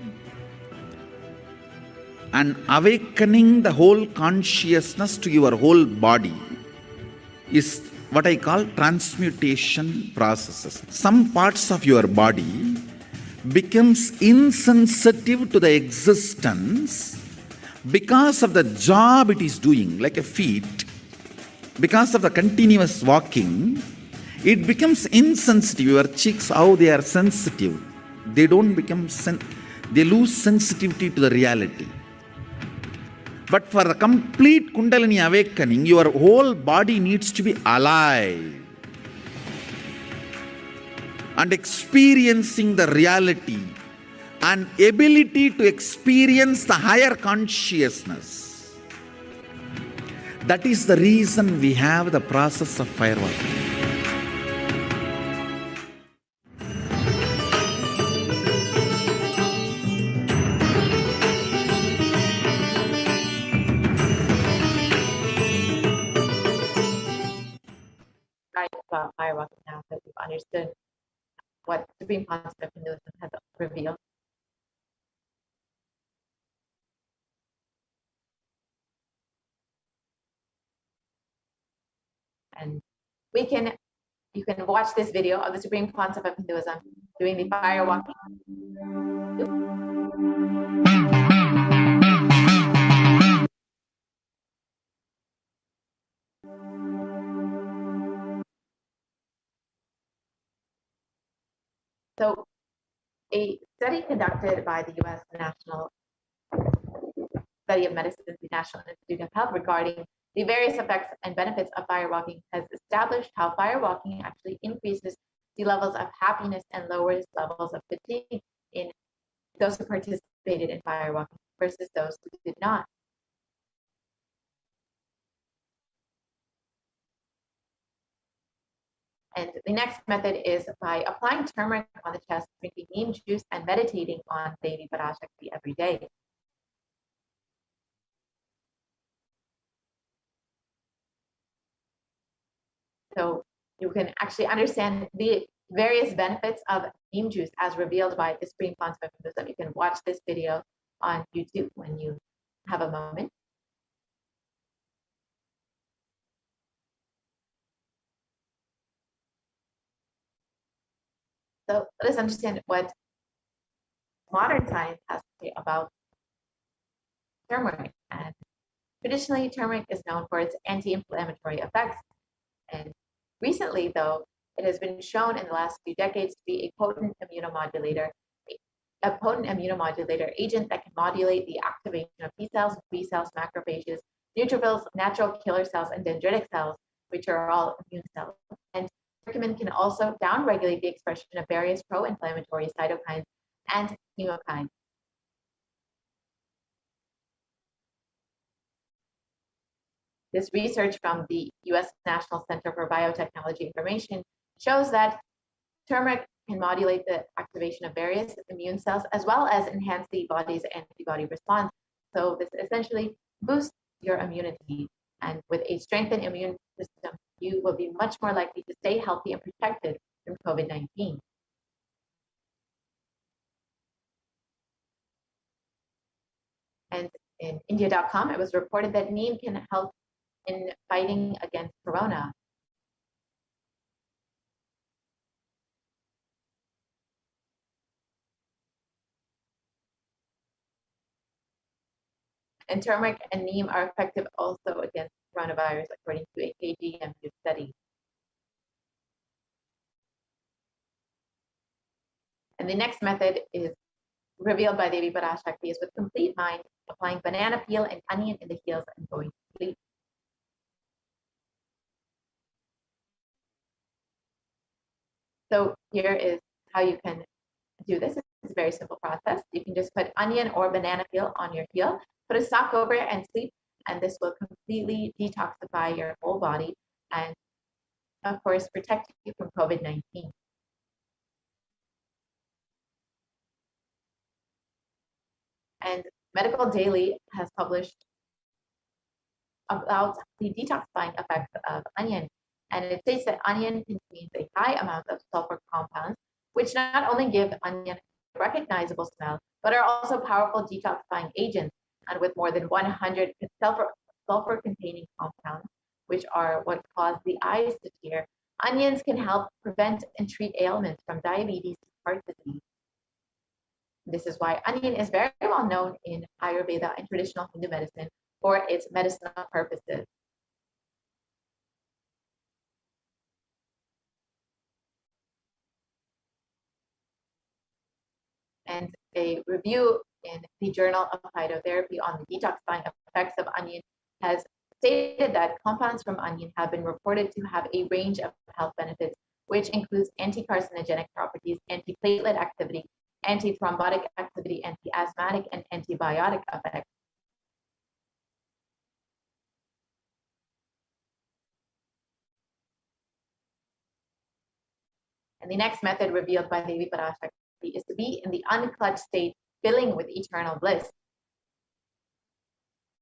and awakening the whole consciousness to your whole body is what I call transmutation processes. Some parts of your body becomes insensitive to the existence because of the job it is doing, like a feet, because of the continuous walking, it becomes insensitive. Your cheeks, how they are sensitive, they don't become, they lose sensitivity to the reality. But for a complete Kundalini awakening, your whole body needs to be alive and experiencing the reality and ability to experience the higher consciousness. That is the reason we have the process of fire walking. About fire walking now that you've understood what supreme concept of Hinduism has revealed. And you can watch this video of the supreme concept of Hinduism doing the fire walking. So a study conducted by the U.S. National Study of Medicine, the National Institute of Health, regarding the various effects and benefits of fire walking has established how fire walking actually increases the levels of happiness and lowers levels of fatigue in those who participated in fire walking versus those who did not. And the next method is by applying turmeric on the chest, drinking neem juice, and meditating on Devi Parashakti every day. So you can actually understand the various benefits of neem juice as revealed by the supreme concept of Hinduism. You can watch this video on YouTube when you have a moment. So let us understand what modern science has to say about turmeric. And traditionally, turmeric is known for its anti-inflammatory effects. And recently, though, it has been shown in the last few decades to be a potent immunomodulator agent that can modulate the activation of T cells, B cells, macrophages, neutrophils, natural killer cells, and dendritic cells, which are all immune cells. And curcumin can also downregulate the expression of various pro-inflammatory cytokines and chemokines. This research from the U.S. National Center for Biotechnology Information shows that turmeric can modulate the activation of various immune cells as well as enhance the body's antibody response. So this essentially boosts your immunity. And with a strengthened immune system, you will be much more likely to stay healthy and protected from COVID-19. And in India.com, it was reported that neem can help in fighting against corona. And turmeric and neem are effective also against coronavirus, according to a KGMU study. And the next method is revealed by Devi Parashakti is with complete mind, applying banana peel and onion in the heels and going to sleep. So here is how you can do this. It's a very simple process. You can just put onion or banana peel on your heel, put a sock over it and sleep, and this will completely detoxify your whole body and, of course, protect you from COVID-19. And Medical Daily has published about the detoxifying effects of onion. And it states that onion contains a high amount of sulfur compounds, which not only give onion a recognizable smell, but are also powerful detoxifying agents. And with more than 100 sulfur-containing compounds, which are what cause the eyes to tear, onions can help prevent and treat ailments from diabetes to heart disease. This is why onion is very well known in Ayurveda and traditional Hindu medicine for its medicinal purposes. And a review in the Journal of Phytotherapy on the detoxifying effects of onion has stated that compounds from onion have been reported to have a range of health benefits, which includes anti-carcinogenic properties, anti-platelet activity, anti-thrombotic activity, anti-asthmatic, and antibiotic effects. And the next method revealed by Devi Parashakti is to be in the unclutched state, filling with eternal bliss.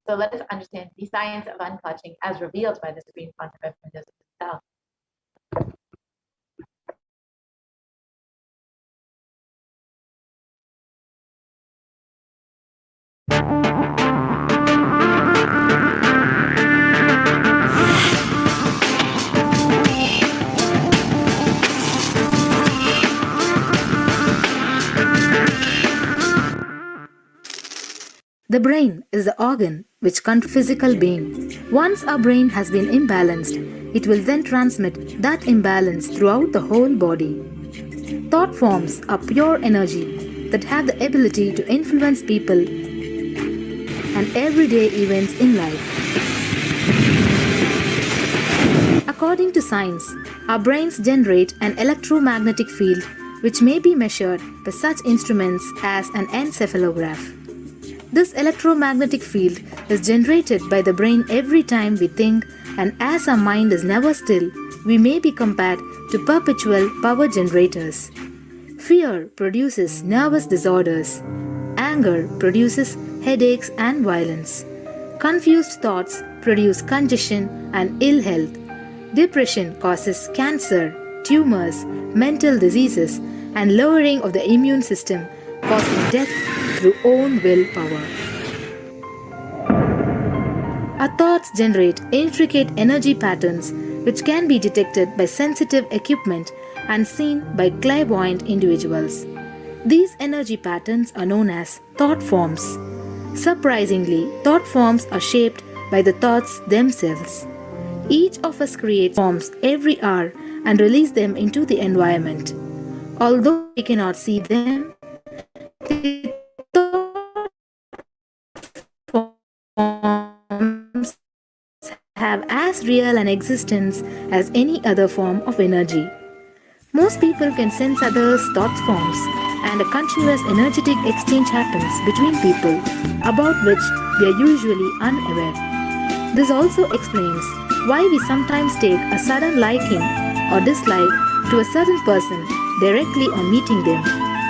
So let us understand the science of unclutching as revealed by the Supreme Pontiff himself. The brain is the organ which controls physical being. Once our brain has been imbalanced, it will then transmit that imbalance throughout the whole body. Thought forms are pure energy that have the ability to influence people and everyday events in life. According to science, our brains generate an electromagnetic field which may be measured by such instruments as an encephalograph. This electromagnetic field is generated by the brain every time we think, and as our mind is never still, we may be compared to perpetual power generators. Fear produces nervous disorders. Anger produces headaches and violence. Confused thoughts produce congestion and ill health. Depression causes cancer, tumors, mental diseases, and lowering of the immune system, causing death through own willpower. Our thoughts generate intricate energy patterns which can be detected by sensitive equipment and seen by clairvoyant individuals. These energy patterns are known as thought forms. Surprisingly, thought forms are shaped by the thoughts themselves. Each of us creates forms every hour and release them into the environment. Although we cannot see them, the thought forms have as real an existence as any other form of energy. Most people can sense others' thought forms, and a continuous energetic exchange happens between people about which we are usually unaware. This also explains why we sometimes take a sudden liking or dislike to a certain person directly on meeting them.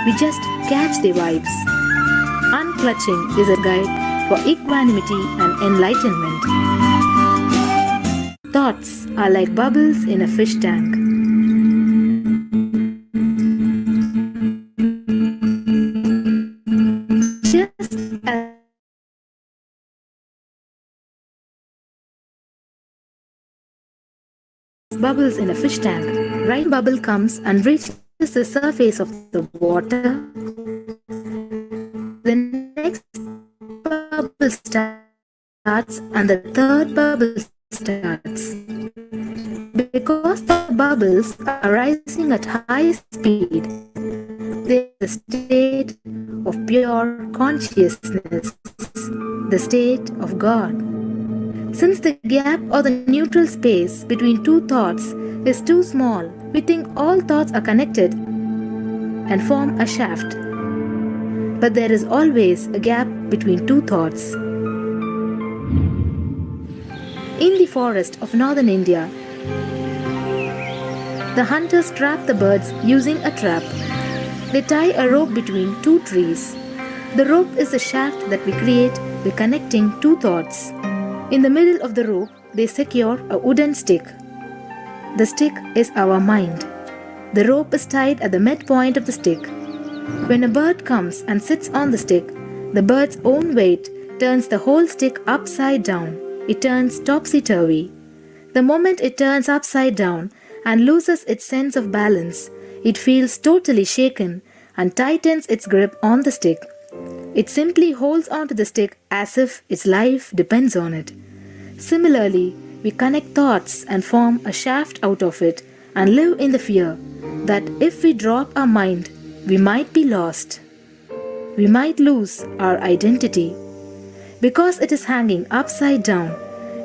We just catch their vibes. Unclutching is a guide for equanimity and enlightenment. Thoughts are like bubbles in a fish tank. Just as bubbles in a fish tank, right bubble comes and reaches the surface of the water. The next bubble starts and the third bubble starts. Because the bubbles are rising at high speed, there is a state of pure consciousness, the state of God. Since the gap or the neutral space between two thoughts is too small, we think all thoughts are connected and form a shaft. But there is always a gap between two thoughts. In the forest of northern India, the hunters trap the birds using a trap. They tie a rope between two trees. The rope is the shaft that we create by connecting two thoughts. In the middle of the rope, they secure a wooden stick. The stick is our mind. The rope is tied at the midpoint of the stick. When a bird comes and sits on the stick, the bird's own weight turns the whole stick upside down. It turns topsy-turvy. The moment it turns upside down and loses its sense of balance, it feels totally shaken and tightens its grip on the stick. It simply holds onto the stick as if its life depends on it. Similarly, we connect thoughts and form a shaft out of it and live in the fear that if we drop our mind, we might be lost. We might lose our identity. Because it is hanging upside down,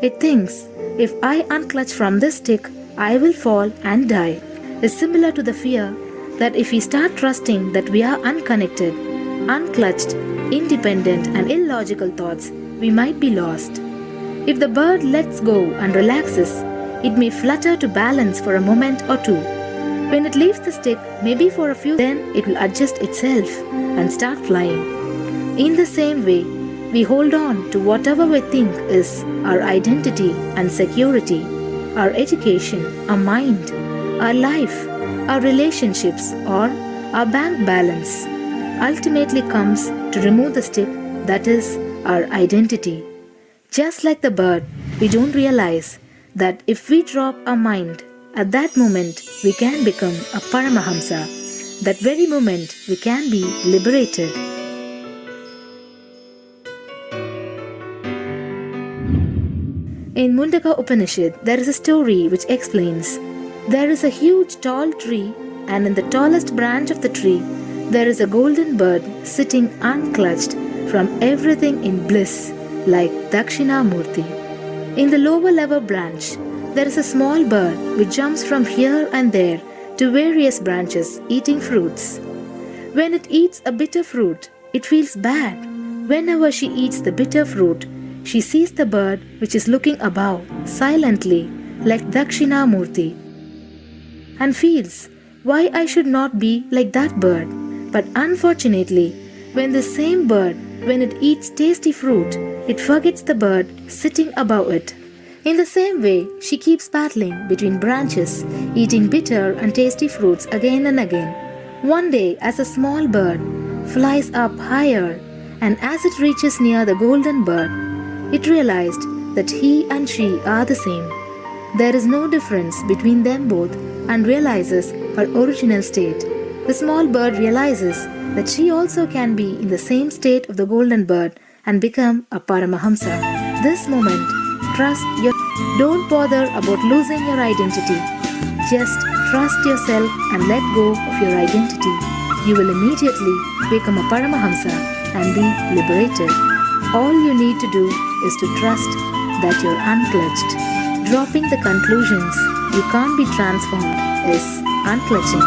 it thinks, if I unclutch from this stick, I will fall and die. Is similar to the fear that if we start trusting that we are unconnected, unclutched, independent and illogical thoughts, we might be lost. If the bird lets go and relaxes, it may flutter to balance for a moment or two. When it leaves the stick, maybe for a few, then it will adjust itself and start flying. In the same way, we hold on to whatever we think is our identity and security, our education, our mind, our life, our relationships, or our bank balance. Ultimately comes to remove the stick that is our identity. Just like the bird, we don't realize that if we drop our mind, at that moment we can become a Paramahamsa. That very moment we can be liberated. In Mundaka Upanishad, there is a story which explains, there is a huge tall tree, and in the tallest branch of the tree, there is a golden bird sitting unclutched from everything in bliss, like Dakshinamurti. In the lower level branch, there is a small bird which jumps from here and there to various branches eating fruits. When it eats a bitter fruit, it feels bad. Whenever she eats the bitter fruit, she sees the bird which is looking above, silently, like Dakshinamurti, and feels, why I should not be like that bird. But unfortunately, when the same bird, when it eats tasty fruit, it forgets the bird sitting above it. In the same way, she keeps battling between branches, eating bitter and tasty fruits again and again. One day, as a small bird flies up higher, and as it reaches near the golden bird, it realized that he and she are the same. There is no difference between them both, and realizes her original state. The small bird realizes that she also can be in the same state of the golden bird and become a Paramahamsa. This moment, trust your. Don't bother about losing your identity. Just trust yourself and let go of your identity. You will immediately become a Paramahamsa and be liberated. All you need to do is to trust that you're unclutched. Dropping the conclusions you can't be transformed is unclutching.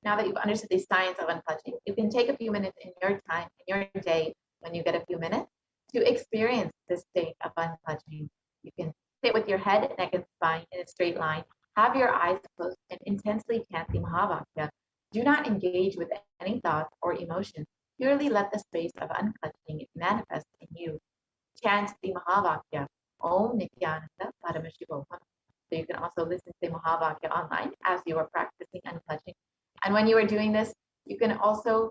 Now that you've understood the science of unclutching, you can take a few minutes in your time, in your day, when you get a few minutes, to experience this state of unclutching. You can sit with your head, neck, and spine in a straight line, have your eyes closed, and intensely chant the Mahavakya. Do not engage with any thoughts or emotions. Purely let the space of unclutching manifest in you. Chant the Mahavakya, Om Nithyananda Paramashivoham. So you can also listen to the Mahavakya online as you are practicing unclutching. And when you are doing this, you can also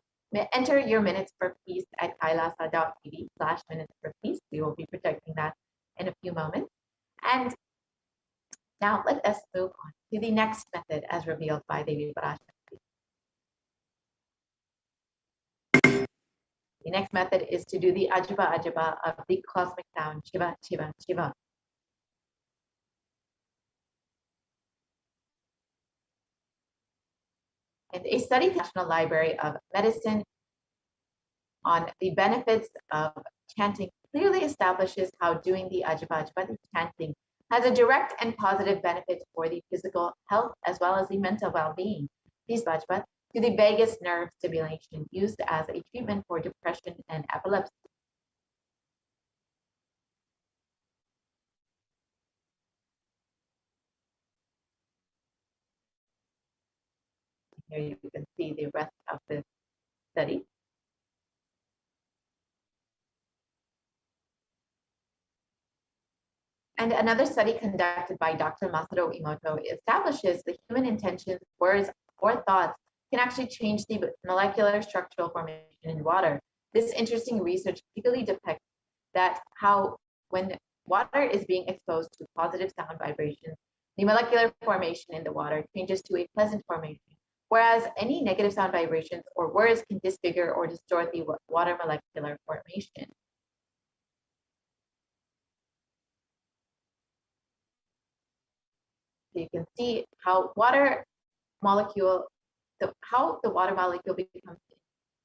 enter your minutes for peace at kailasa.tv/minutes for peace. We will be projecting that in a few moments. And now let us move on to the next method as revealed by Devi Parashakti. The next method is to do the Ajaba Ajaba of the cosmic sound, Shiva, Shiva, Shiva. And a study at the National Library of Medicine on the benefits of chanting clearly establishes how doing the Ajaba Ajaba, the chanting, has a direct and positive benefit for the physical health as well as the mental well-being. These Ajaba to the vagus nerve stimulation used as a treatment for depression and epilepsy. Here you can see the rest of the study. And another study conducted by Dr. Masaru Emoto establishes the human intentions, words, or thoughts can actually change the molecular structural formation in water. This interesting research particularly depicts that how when water is being exposed to positive sound vibrations, the molecular formation in the water changes to a pleasant formation, whereas any negative sound vibrations or words can disfigure or distort the water molecular formation. So you can see how water molecule, how the water molecule becomes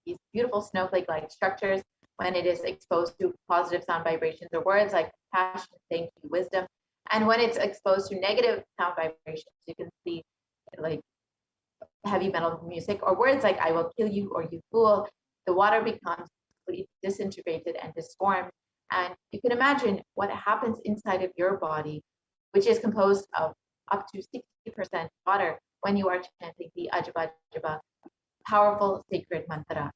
these beautiful snowflake-like structures when it is exposed to positive sound vibrations or words like passion, thank you, wisdom. And when it's exposed to negative sound vibrations, you can see like heavy metal music or words like I will kill you or you fool. The water becomes disintegrated and disformed. And you can imagine what happens inside of your body, which is composed of up to 60% water when you are chanting the Ajaba Ajaba, powerful sacred mantra.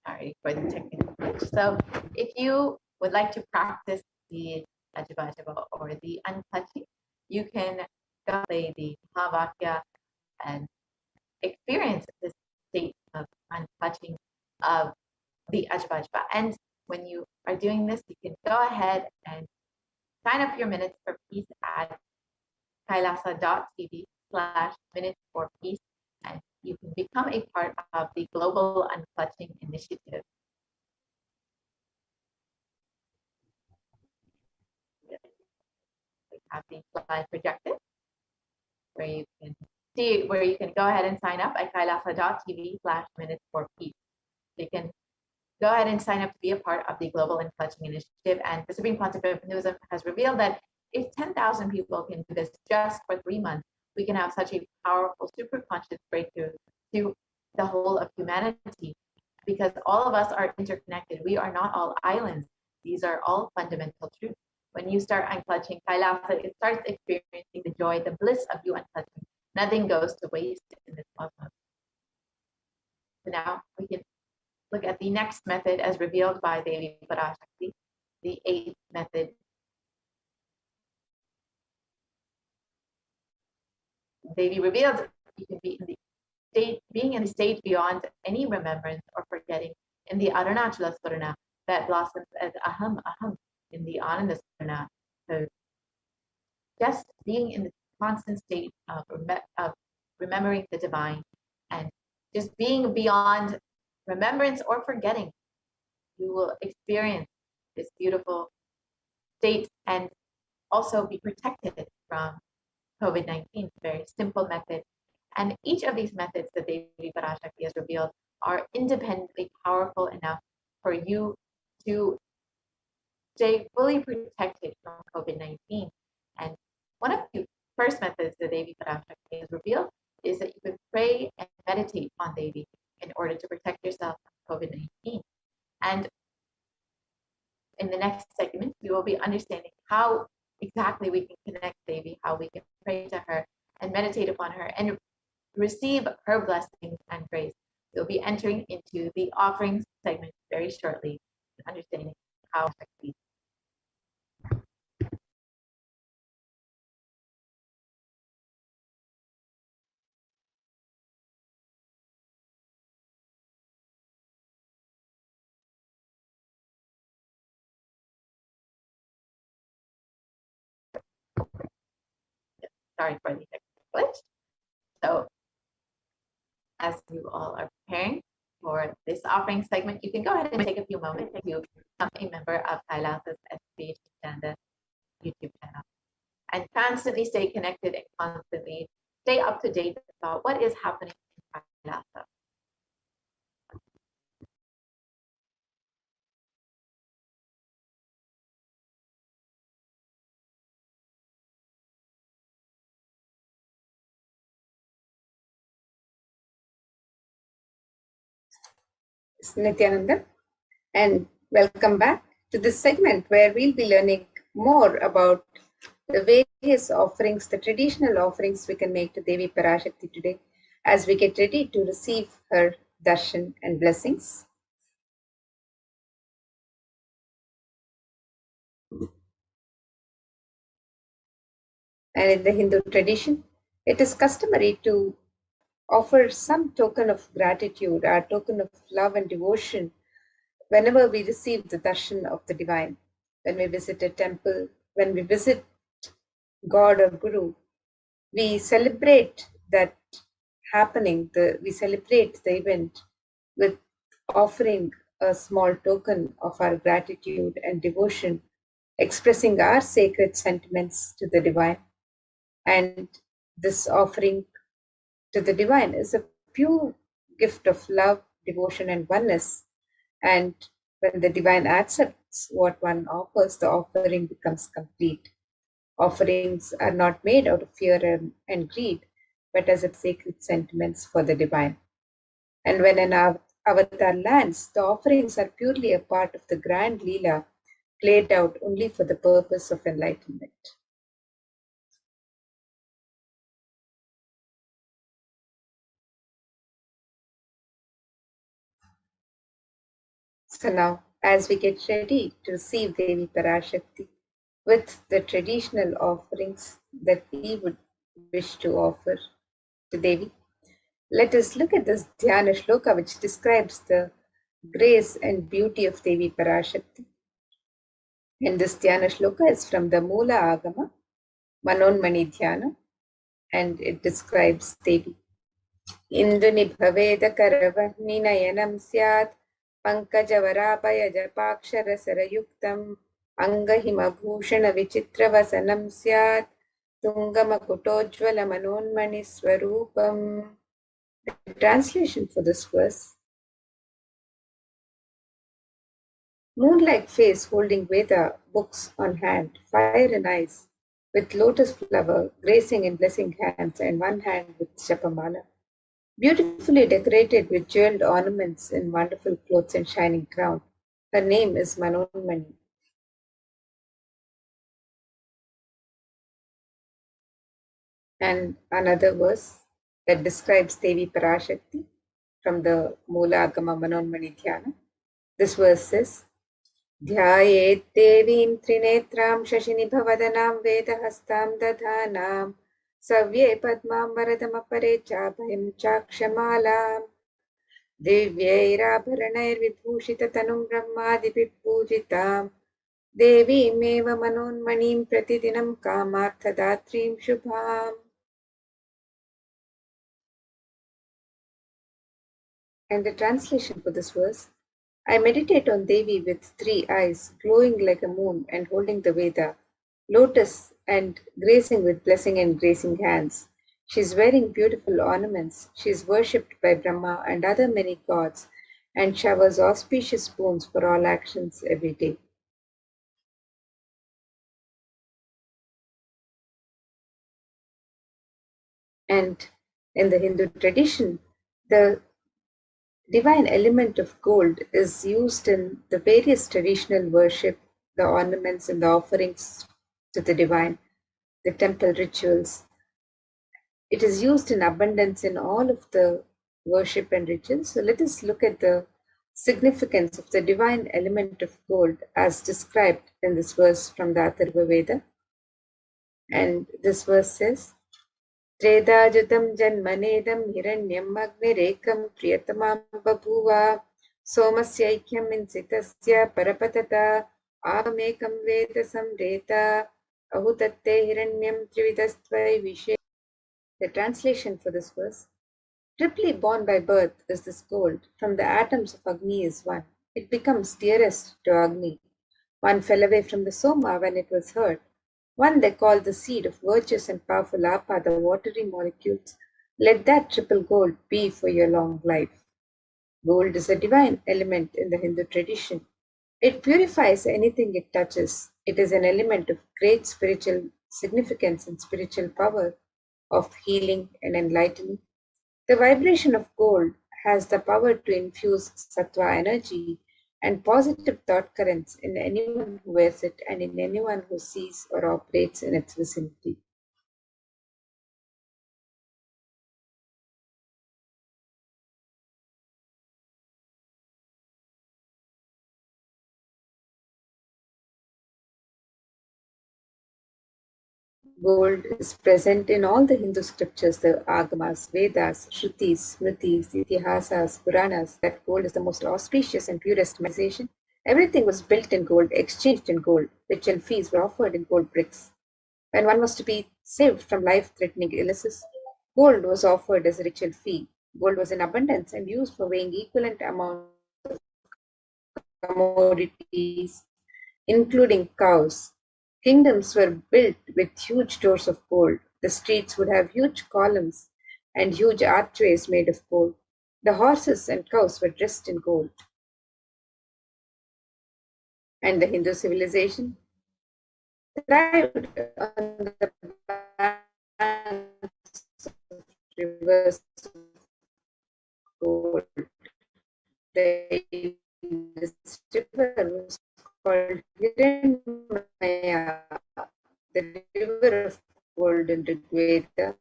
Sorry for the technical glitch. So if you would like to practice the Ajaba Ajaba or the unclutching, you can go play the Mahavakya and experience this state of unclutching of the Ajaba Ajaba. And when you are doing this, you can go ahead and sign up your minutes for peace at kailasa.tv/minutes for peace, and you can become a part of the Global Unclutching Initiative. We have the slide projected where you can see where you can go ahead and sign up at kailasa.tv/minutes for peace. You can go ahead and sign up to be a part of the Global Unclutching Initiative. And the Supreme Pontiff of Hinduism has revealed that if 10,000 people can do this just for 3 months, we can have such a powerful superconscious breakthrough to the whole of humanity, because all of us are interconnected. We are not all islands. These are all fundamental truths. When you start unclutching Kailasa, it starts experiencing the joy, the bliss of you unclutching. Nothing goes to waste in this cosmos. So now we can look at the next method as revealed by Devi Parashakti, the 8th method. Devi revealed you can be in the state, being in the state beyond any remembrance or forgetting, in the Arunachala Swarana that blossoms as Aham Aham in the Ananda Swarana. So just being in the constant state of remembering the divine and just being beyond remembrance or forgetting, you will experience this beautiful state and also be protected from COVID-19. Very simple method. And each of these methods that Devi Parashakti has revealed are independently powerful enough for you to stay fully protected from COVID-19. And one of the first methods that Devi Parashakti has revealed is that you can pray and meditate on Devi in order to protect yourself from COVID-19. And in the next segment, we will be understanding how exactly we can connect Devi, how we can pray to her and meditate upon her and receive her blessings and grace. We'll be entering into the offerings segment very shortly, understanding how Shakti. Sorry for the technical glitch. So, as you all are preparing for this offering segment, you can go ahead and take a few moments to become a member of Kailasa's HDH Nithyananda YouTube channel and constantly stay connected and constantly stay up to date about what is happening in Kailasa. Nithyananda, and welcome back to this segment where we'll be learning more about the various offerings, the traditional offerings we can make to Devi Parashakti today as we get ready to receive her darshan and blessings. And in the Hindu tradition, it is customary to offer some token of gratitude, our token of love and devotion whenever we receive the darshan of the divine, when we visit a temple, when we visit God or Guru, we celebrate that happening, we celebrate the event with offering a small token of our gratitude and devotion, expressing our sacred sentiments to the divine. And this offering to the divine is a pure gift of love, devotion, and oneness. And when the divine accepts what one offers, the offering becomes complete. Offerings are not made out of fear and greed, but as a sacred sentiments for the divine. And when an avatar lands, the offerings are purely a part of the grand Leela played out only for the purpose of enlightenment. So now, as we get ready to receive Devi Parashakti with the traditional offerings that we would wish to offer to Devi, let us look at this Dhyana Shloka which describes the grace and beauty of Devi Parashakti. And this Dhyana Shloka is from the Moola Agama, Manonmani Dhyana, and it describes Devi. Induni bhaveda karavahni nayanam syat pankajavarapayaja sarayuktam angahimabhushana vichitravasanam syat tungamakutojvala manonmani swarupam. The translation for this verse: moon-like face holding Veda books on hand, fire in eyes, with lotus flower gracing in blessing hands and one hand with japamala, beautifully decorated with jeweled ornaments in wonderful clothes and shining crown. Her name is Manonmani. And another verse that describes Devi Parashakti from the Mula Agama Manonmani Dhyana. This verse says, ध्यायेत् देवीं त्रिनेत्रां शशिनिभवदनां वेदहस्तां दधानां सव्ये पद्मां वरदमपरे चाभयं चाक्षमालाम् दिव्यैराभरणैर्विभूषिततनुं ब्रह्मादिभिः पूजितां देवीमेव मनोन्मणिं प्रतिदिनं कामार्थदात्रीं शुभाम्. And the translation for this verse, I meditate on Devi with 3 eyes, glowing like a moon and holding the Veda, lotus and gracing with blessing and gracing hands. She is wearing beautiful ornaments. She is worshipped by Brahma and other many gods and showers auspicious boons for all actions every day. And in the Hindu tradition, the divine element of gold is used in the various traditional worship, the ornaments and the offerings to the divine, the temple rituals. It is used in abundance in all of the worship and rituals. So let us look at the significance of the divine element of gold as described in this verse from the Atharva Veda. And this verse says, त्रेधाजुतं जन्मनेदं हिरण्यम् अग्निरेकं प्रियतमां बभूव सोमस्यैक्यम् इंसितस्य परपतता आगमेकं वेद संरेता अहुतत्ते हिरण्यं त्रिविधस्त्वै विशे. The translation for this verse, triply born by birth is this gold. From the atoms of Agni is one. It becomes dearest to Agni. One fell away from the Soma when it was heard. One they call the seed of virtuous and powerful Apa, the watery molecules. Let that triple gold be for your long life. Gold is a divine element in the Hindu tradition. It purifies anything it touches. It is an element of great spiritual significance and spiritual power, of healing and enlightening. The vibration of gold has the power to infuse sattva energy and positive thought currents in anyone who wears it and in anyone who sees or operates in its vicinity. Gold is present in all the Hindu scriptures, the Agamas, Vedas, Shrutis, Smritis, Itihasas, Puranas, that gold is the most auspicious and purest manifestation. Everything was built in gold, exchanged in gold. Ritual fees were offered in gold bricks. When one was to be saved from life-threatening illnesses, gold was offered as a ritual fee. Gold was in abundance and used for weighing equivalent amounts of commodities, including cows. Kingdoms were built with huge doors of gold. The streets would have huge columns and huge archways made of gold. The horses and cows were dressed in gold. And the Hindu civilization thrived on the banks of rivers of gold. The river was called Hiranmaya, the river of gold in Rigveda.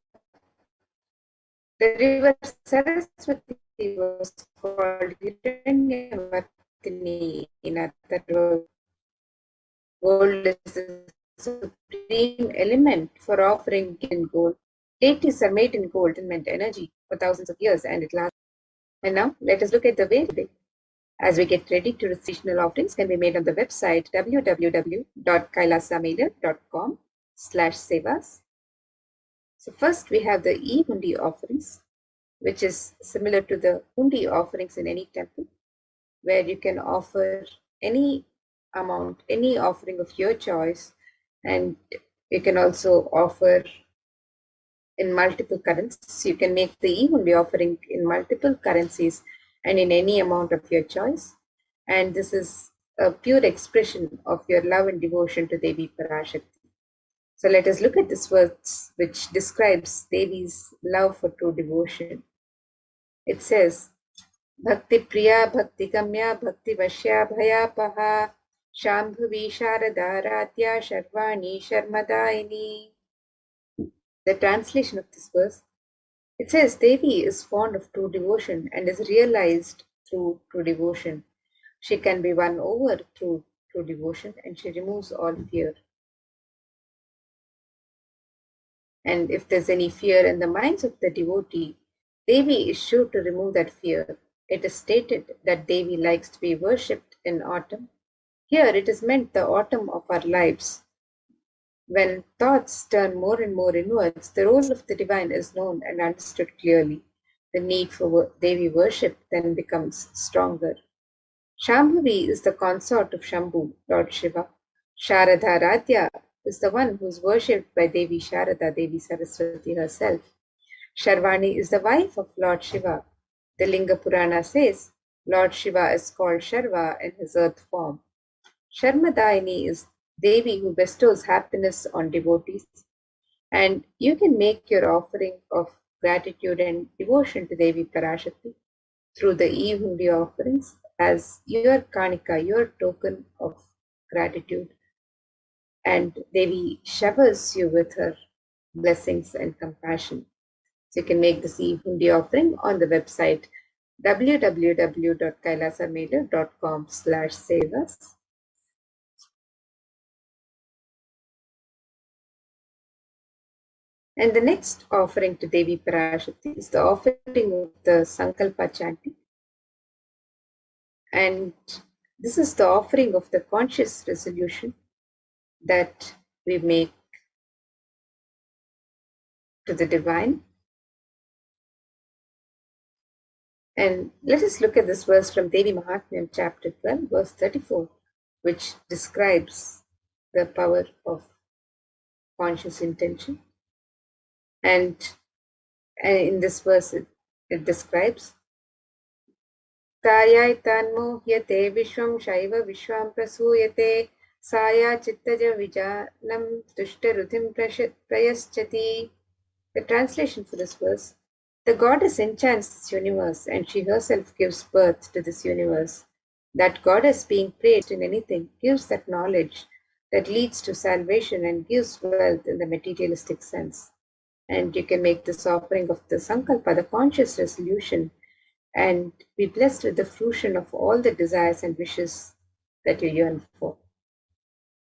The river Saraswati was called Hiranyavartini in Atharva. Gold is the supreme element for offering in gold. Deities are made in gold and meant energy for thousands of years and it lasts. And now let us look at the way today. As we get ready to receive seasonal offerings can be made on the website www.kailasamela.com/sevas. So first we have the e-hundi offerings, which is similar to the hundi offerings in any temple, where you can offer any amount, any offering of your choice, and you can also offer in multiple currencies. You can make the e-hundi offering in multiple currencies and in any amount of your choice. And this is a pure expression of your love and devotion to Devi Parashakti. So let us look at this verse which describes Devi's love for true devotion. It says, Bhakti Priya Bhakti Gamya Bhakti Vashya Bhayapaha Shambhavi Sharadaratya Sharvani Sharmadaini. The translation of this verse, it says Devi is fond of true devotion and is realized through true devotion. She can be won over through true devotion and she removes all fear. And if there's any fear in the minds of the devotee, Devi is sure to remove that fear. It is stated that Devi likes to be worshipped in autumn. Here it is meant the autumn of our lives. When thoughts turn more and more inwards, the role of the divine is known and understood clearly. The need for Devi worship then becomes stronger. Shambhavi is the consort of Shambhu, Lord Shiva. Sharadharatya is the one who is worshipped by Devi Sharada, Devi Saraswati herself. Sharvani is the wife of Lord Shiva. The Linga Purana says Lord Shiva is called Sharva in his earth form. Sharmadaini is Devi who bestows happiness on devotees. And you can make your offering of gratitude and devotion to Devi Parashakti through the Evehundi offerings as your kanika, your token of gratitude. And Devi showers you with her blessings and compassion. So you can make this Evehundi offering on the website www.kailasamela.com/save-us. And the next offering to Devi Parashakti is the offering of the Sankalpa chanting. And this is the offering of the conscious resolution that we make to the divine. And let us look at this verse from Devi Mahatmyam, chapter 12, verse 34, which describes the power of conscious intention. And in this verse, it describes Tayai tanmohyate vishwam shaiva vishwam prasuyate saya chittaja vijanam tushtaruthim prayaschati. The translation for this verse, the goddess enchants this universe and she herself gives birth to this universe. That goddess being praised in anything gives that knowledge that leads to salvation and gives wealth in the materialistic sense. And you can make this offering of the Sankalpa, the conscious resolution, and be blessed with the fruition of all the desires and wishes that you yearn for.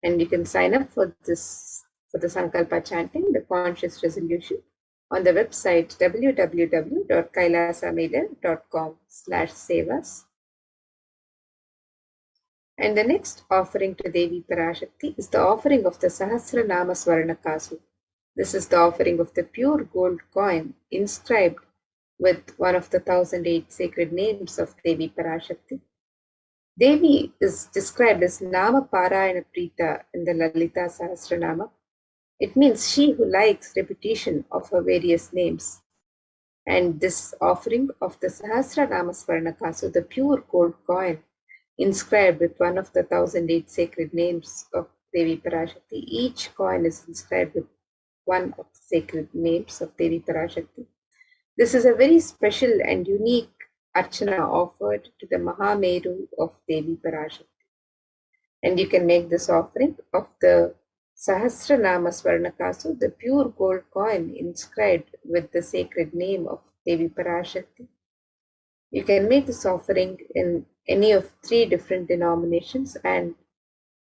And you can sign up for this, for the Sankalpa chanting, the conscious resolution, on the website www.kailasamela.com/save-us. And the next offering to Devi Parashakti is the offering of the Sahasranama Swarnakasu. This is the offering of the pure gold coin inscribed with one of the 1008 sacred names of Devi Parashakti. Devi is described as Nama Parayana Prita in the Lalita Sahasranama. It means she who likes repetition of her various names. And this offering of the Sahasranama Swarnakasu, the pure gold coin inscribed with one of the 1008 sacred names of Devi Parashakti. Each coin is inscribed with one of the sacred names of Devi Parashakti. This is a very special and unique archana offered to the Mahameru of Devi Parashakti. And you can make this offering of the Sahasranama Swarnakasu, the pure gold coin inscribed with the sacred name of Devi Parashakti. You can make this offering in any of 3 different denominations, and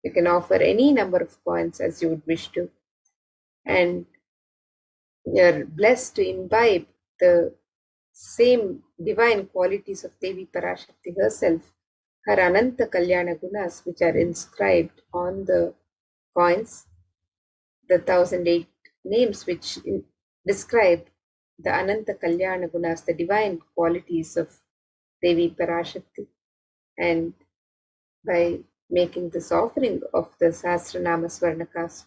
you can offer any number of coins as you would wish to. And you're blessed to imbibe the same divine qualities of Devi Parashakti herself, her Ananta Kalyana Gunas, which are inscribed on the coins, the 1008 names which describe the Ananta Kalyana Gunas, the divine qualities of Devi Parashakti. And by making this offering of the Sahasranama Swarnakasu,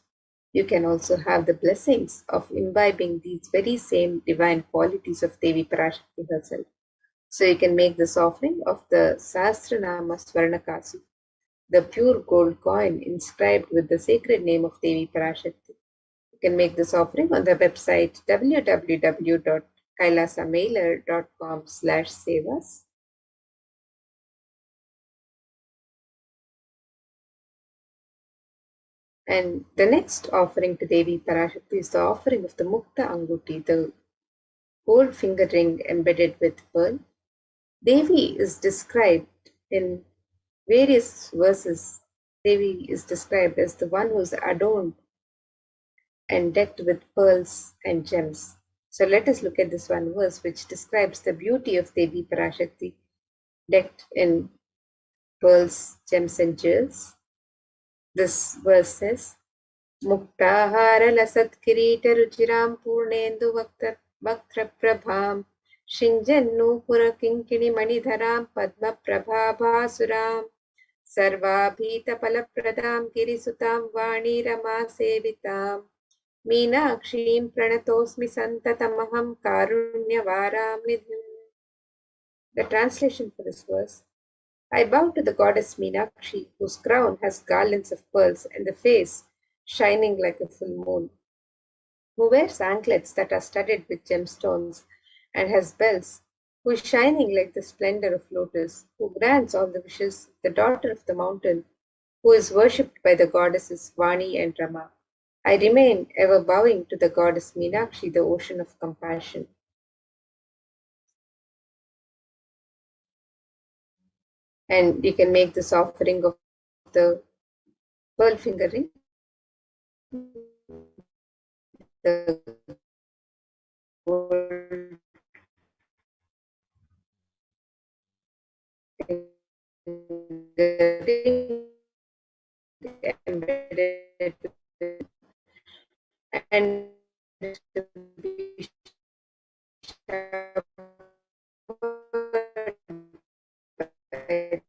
you can also have the blessings of imbibing these very same divine qualities of Devi Parashakti herself. So you can make this offering of the Sahasranama Swarnakasu, the pure gold coin inscribed with the sacred name of Devi Parashakti. You can make this offering on the website www.kailasamailer.com/sevas. And the next offering to Devi Parashakti is the offering of the Mukta Anguti, the gold finger ring embedded with pearl. Devi is described in various verses. Devi is described as the one who is adorned and decked with pearls and gems. So let us look at this one verse which describes the beauty of Devi Parashakti, decked in pearls, gems, and jewels. This verse says, Muktahara lasat kirita ruchiram purnendu vaktra prabham Shingjannu pura kinkini manidharam padma prabhabhasuram Sarvabhita palapradam girisutam vani rama sevitam Meenakshim pranatosmi santatamaham karunyavaram nidhim. The translation for this verse: I bow to the goddess Meenakshi, whose crown has garlands of pearls and the face shining like a full moon, who wears anklets that are studded with gemstones and has bells, who is shining like the splendor of lotus, who grants all the wishes, the daughter of the mountain, who is worshipped by the goddesses Vani and Rama. I remain ever bowing to the goddess Meenakshi, the ocean of compassion. And you can make this offering of the pearl finger ring, the gold finger ring embedded and be showered by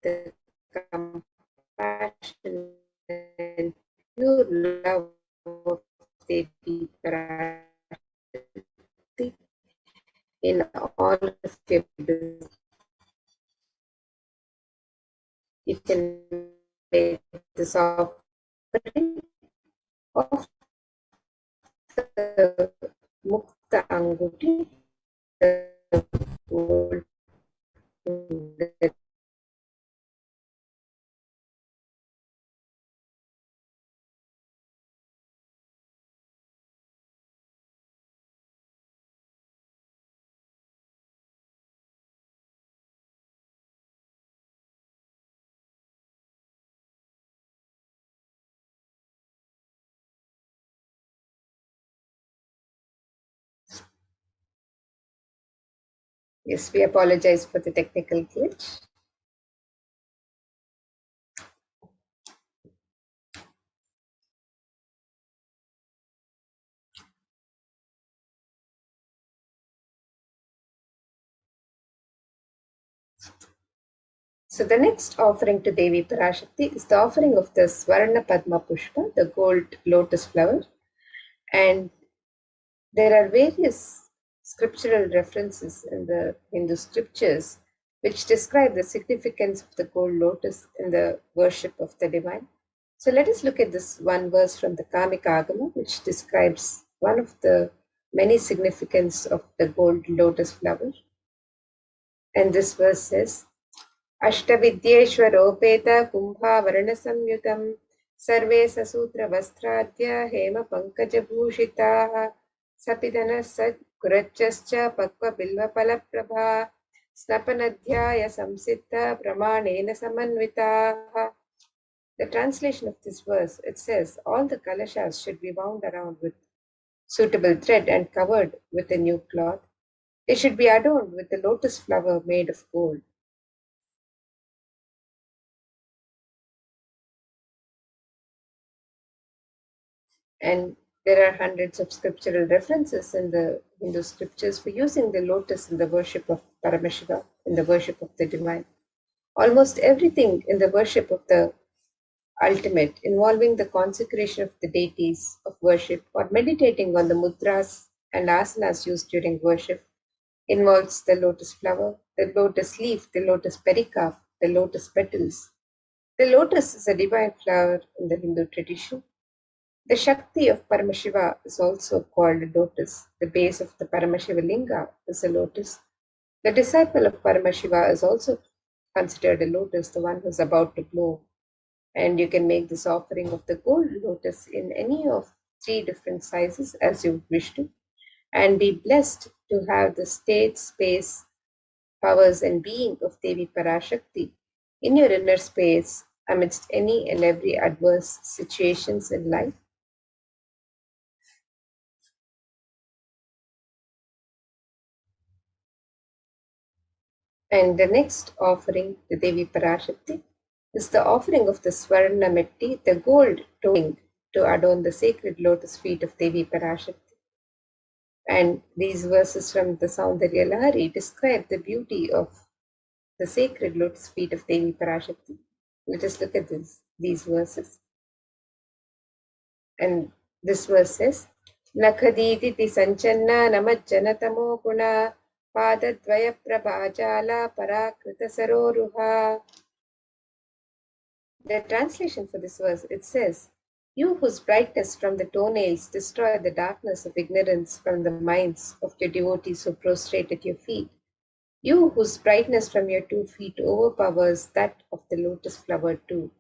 the compassion and pure love of Devi Parashakti in all of your business. You can make this offering of the Mukta Anguti, the gold Yes, we apologize for the technical glitch. So the next offering to Devi Parashakti is the offering of the Swarna Padma Pushpa, the gold lotus flower. And there are various scriptural references in the Hindu scriptures which describe the significance of the gold lotus in the worship of the divine. So let us look at this one verse from the Kamika Agama, which describes one of the many significance of the gold lotus flower. And this verse says, अष्टविद्येष्वरोपेत कुम्भावरणसंयुतं सर्वे ससूत्रवस्त्राद्य हेमपङ्कजभूषिताः सपिधनः सत्कुरच्चश्च पक्वबिल्वफलप्रभा स्नपनध्याय संसिद्ध प्रमाणेन समन्विताः. The translation of this verse, it says, all the kalashas should be wound around with suitable thread and covered with a new cloth. They should be adorned with the lotus flower made of gold. And there are hundreds of scriptural references in the Hindu scriptures for using the lotus in the worship of Paramashiva, in the worship of the divine. Almost everything in the worship of the ultimate, involving the consecration of the deities of worship or meditating on the mudras and asanas used during worship, involves the lotus flower, the lotus leaf, the lotus pericarp, the lotus petals. The lotus is a divine flower in the Hindu tradition. The Shakti of Paramashiva is also called a lotus. The base of the Paramashiva Linga is a lotus. The disciple of Paramashiva is also considered a lotus, the one who is about to bloom. And you can make this offering of the gold lotus in any of 3 different sizes as you wish to, and be blessed to have the state, space, powers, and being of Devi Parashakti in your inner space amidst any and every adverse situations in life. And the next offering to Devi Parashakti is the offering of the Swarna Metti, the gold toning to adorn the sacred lotus feet of Devi Parashakti. And these verses from the Saundarya Lahari describe the beauty of the sacred lotus feet of Devi Parashakti. Let us look at these verses. And this verse says, Nakhaditi Sanchanna Namajjanatamo Guna Padadvaya Prabhajala Parakrita Saroruha. The translation for this verse, it says, You whose brightness from the toenails destroy the darkness of ignorance from the minds of your devotees who prostrate at your feet. You whose brightness from your 2 feet overpowers that of the lotus flower too.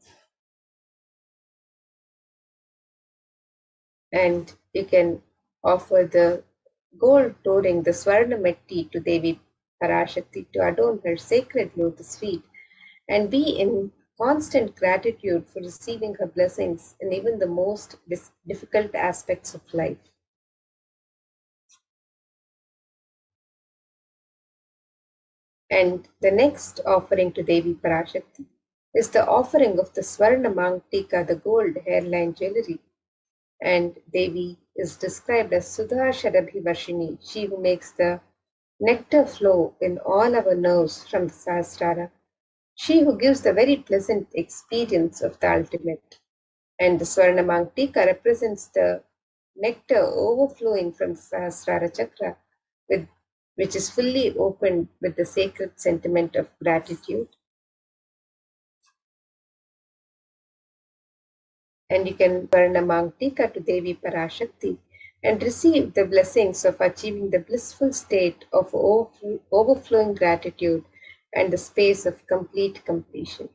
And you can offer the gold toning, the Swarna Metti, to Devi Parashakti to adorn her sacred lotus feet and be in constant gratitude for receiving her blessings in even the most difficult aspects of life. And the next offering to Devi Parashakti is the offering of the Swarna Mangtika, the gold hairline jewelry. And Devi is described as Sudha Sharabhivashini, she who makes the nectar flow in all our nerves from the Sahasrara, she who gives the very pleasant experience of the ultimate. And the Swarna Mangtika represents the nectar overflowing from the Sahasrara Chakra, which is fully opened with the sacred sentiment of gratitude. And you can burn a Mangtika to Devi Parashakti and receive the blessings of achieving the blissful state of overflowing gratitude and the space of complete completion.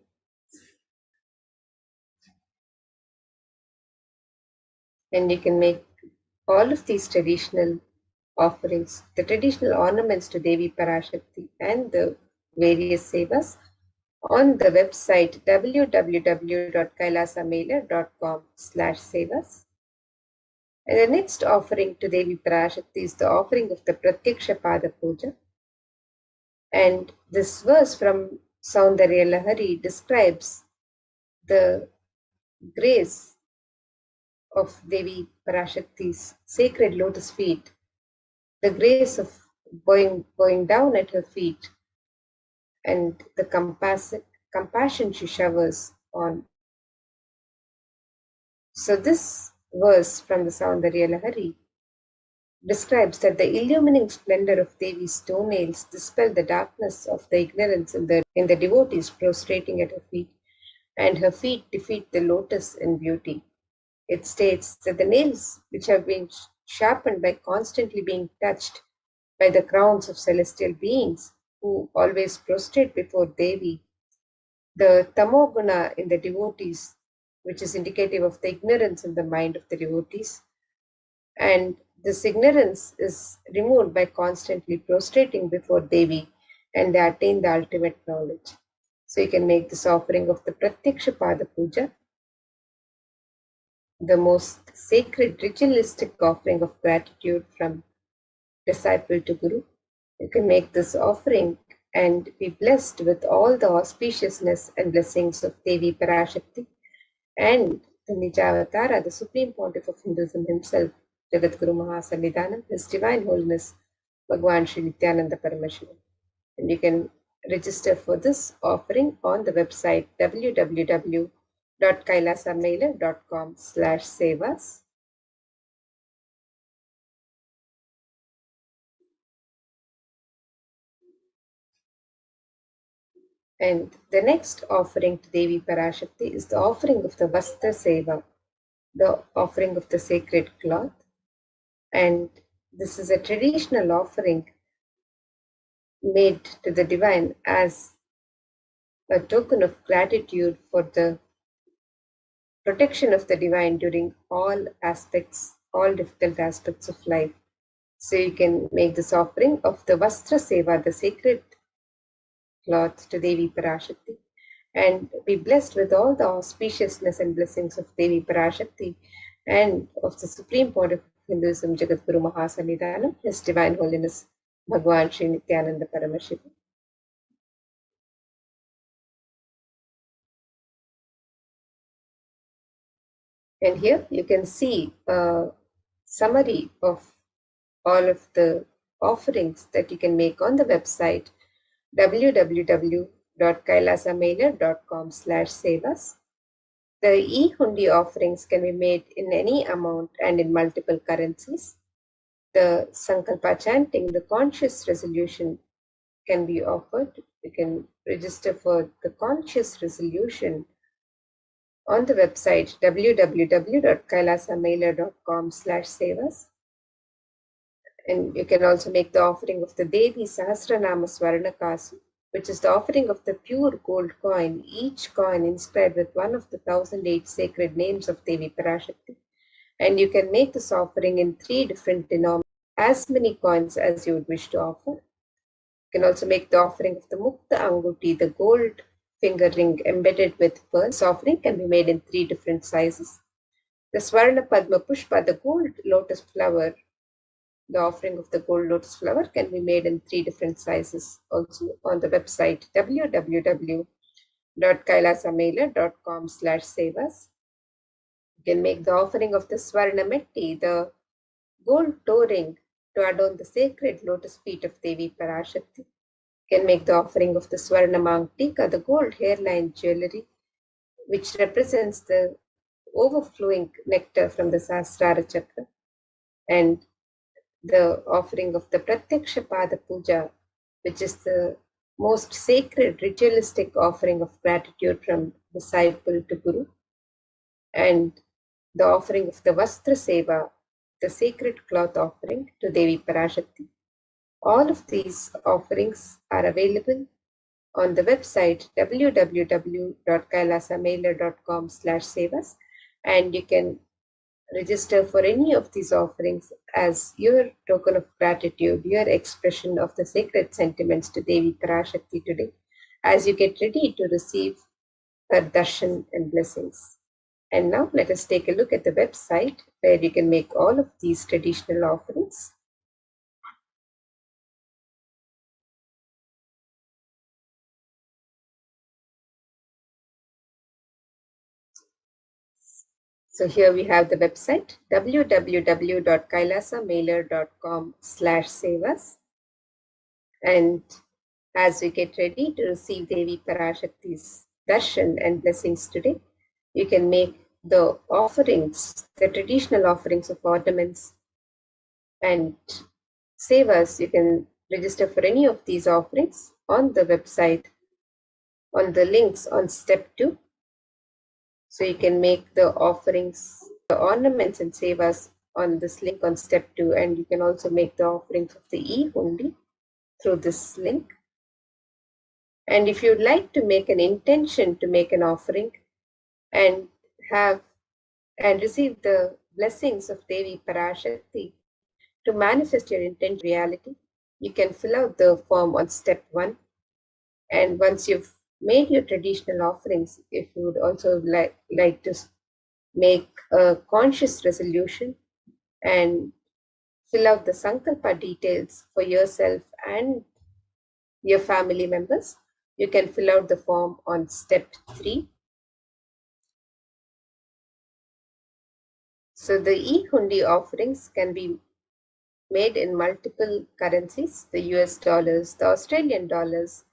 And you can make all of these traditional offerings, the traditional ornaments to Devi Parashakti and the various sevas on the website www.kailasamailer.com/sevas. And the next offering to Devi Parashakti is the offering of the Pratyaksha Pada Puja. And this verse from Saundarya Lahari describes the grace of Devi Parashakti's sacred lotus feet, the grace of bowing down at her feet, and the compassion she showers on. So this verse from the Saundarya Lahari describes that the illumining splendor of Devi's toenails dispel the darkness of the ignorance in the devotees prostrating at her feet, and her feet defeat the lotus in beauty. It states that the nails, which have been sharpened by constantly being touched by the crowns of celestial beings who always prostrate before Devi, the tamoguna in the devotees, which is indicative of the ignorance in the mind of the devotees, and this ignorance is removed by constantly prostrating before Devi, and they attain the ultimate knowledge. So you can make this offering of the Pratyaksha Pada Puja, the most sacred ritualistic offering of gratitude from disciple to Guru. You can make this offering and be blessed with all the auspiciousness and blessings of Devi Parashakti and the Nijavatara, the Supreme Pontiff of Hinduism himself, Jagat Guru Mahasanidhanam, His Divine Holiness, Bhagwan Sri Nithyananda Paramashivam. And you can register for this offering on the website www.kailasamailer.com/sevas. And the next offering to Devi Parashakti is the offering of the Vastra Seva, the offering of the sacred cloth. And this is a traditional offering made to the divine as a token of gratitude for the protection of the divine during all difficult aspects of life. So you can make this offering of the Vastra Seva, the sacred cloth, to Devi Parashakti, and be blessed with all the auspiciousness and blessings of Devi Parashakti and of the Supreme Pontiff of Hinduism, Jagadguru Mahasannidhanam, His Divine Holiness Bhagwan Sri Nithyananda Paramashivam. And here you can see a summary of all of the offerings that you can make on the website www.kailasamailer.com/sevas. The e-hundi offerings can be made in any amount and in multiple currencies. The Sankalpa chanting, the conscious resolution, can be offered. You can register for the conscious resolution on the website www.kailasamailer.com/sevas. And you can also make the offering of the Devi Sahasranama Swarnakasu, which is the offering of the pure gold coin, each coin inscribed with one of the 1008 sacred names of Devi Parashakti. And you can make this offering in 3 different denominations, as many coins as you would wish to offer. You can also make the offering of the Mukta Anguti, the gold finger ring embedded with pearls. This offering can be made in 3 different sizes. The Swarna Padma Pushpa, the gold lotus flower, the offering of the gold lotus flower can be made in 3 different sizes also on the website www.kailasamailer.com/sevas. You can make the offering of the Swarna Metti, the gold toe ring to adorn the sacred lotus feet of Devi Parashakti. You can make the offering of the Swarna Mangtika, the gold hairline jewelry, which represents the overflowing nectar from the Sahasrara Chakra, and the offering of the Pratyaksha Pada Puja, which is the most sacred ritualistic offering of gratitude from disciple to Guru, and the offering of the Vastra Seva, the sacred cloth offering to Devi Parashakti. All of these offerings are available on the website www.kailasamailer.com/sevas, and you can register for any of these offerings as your token of gratitude, your expression of the sacred sentiments to Devi Parashakti today, as you get ready to receive her darshan and blessings. And now let us take a look at the website where you can make all of these traditional offerings. So here we have the website www.kailasamailer.com/sevas. And as we get ready to receive Devi Parashakti's darshan and blessings today, you can make the offerings, the traditional offerings of ornaments and sevas. You can register for any of these offerings on the website on the links on step 2. So you can make the offerings, the ornaments and sevas on this link on step 2, and you can also make the offerings of the e-hundi through this link. And if you'd like to make an intention to make an offering and receive the blessings of Devi Parashakti to manifest your intention reality, you can fill out the form on step 1. And once you've made your traditional offerings, if you would also like to make a conscious resolution and fill out the Sankalpa details for yourself and your family members, you can fill out the form on step 3. So the e-hundi offerings can be made in multiple currencies: the US dollars, the Australian dollars,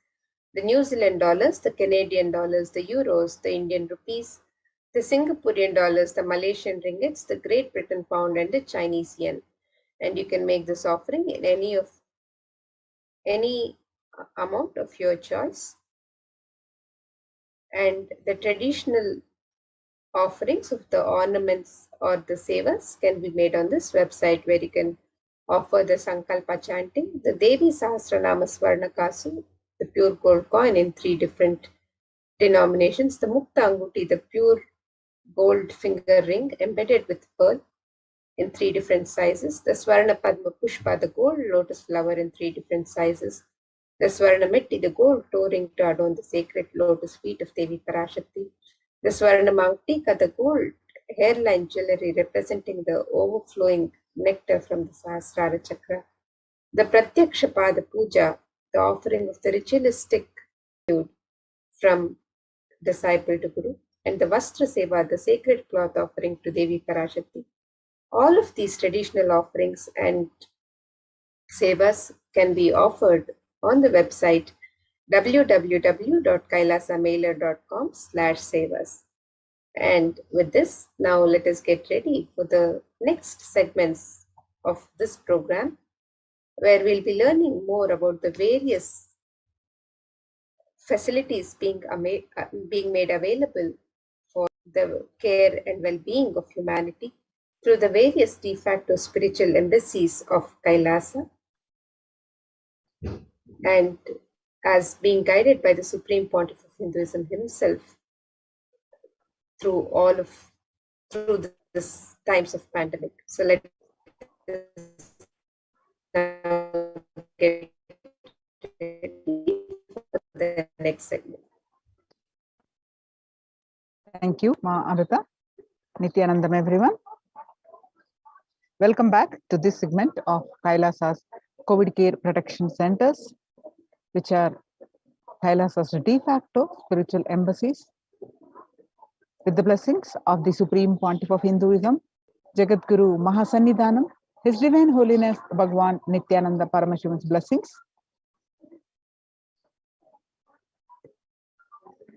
the New Zealand dollars, the Canadian dollars, the euros, the Indian rupees, the Singaporean dollars, the Malaysian ringgits, the Great Britain pound, and the Chinese yen. And you can make this offering in any amount of your choice. And the traditional offerings of the ornaments or the sevas can be made on this website, where you can offer the Sankalpa chanting, the Devi Sahasranama Swarnakasu, the pure gold coin in 3 different denominations, the Mukta Anguti, the pure gold finger ring embedded with pearl in 3 different sizes, the Swarna Padma Pushpa, the gold lotus flower in 3 different sizes, the Swarna Mitti, the gold toe ring to adorn the sacred lotus feet of Devi Parashakti, the Swarna Mangtika, the gold hairline jewelry representing the overflowing nectar from the Sahasrara Chakra, the Pratyaksha Puja, the offering of the ritualistic food from disciple to Guru, and the Vastra Seva, the sacred cloth offering to Devi Parashakti. All of these traditional offerings and sevas can be offered on the website www.kailasamailer.com/sevas. And with this, now let us get ready for the next segments of this program, where we'll be learning more about the various facilities being made available for the care and well-being of humanity through the various de facto spiritual embassies of Kailasa, and as being guided by the Supreme Pontiff of Hinduism himself through this times of pandemic. So let us now get ready for the next segment. Thank you, Ma Amrita. Nithyanandam, everyone. Welcome back to this segment of Kailasa's COVID Care Protection Centers, which are Kailasa's de facto spiritual embassies. With the blessings of the Supreme Pontiff of Hinduism, Jagat Guru Mahasannidhanam, His Divine Holiness Bhagwan Nithyananda Paramashivan's blessings.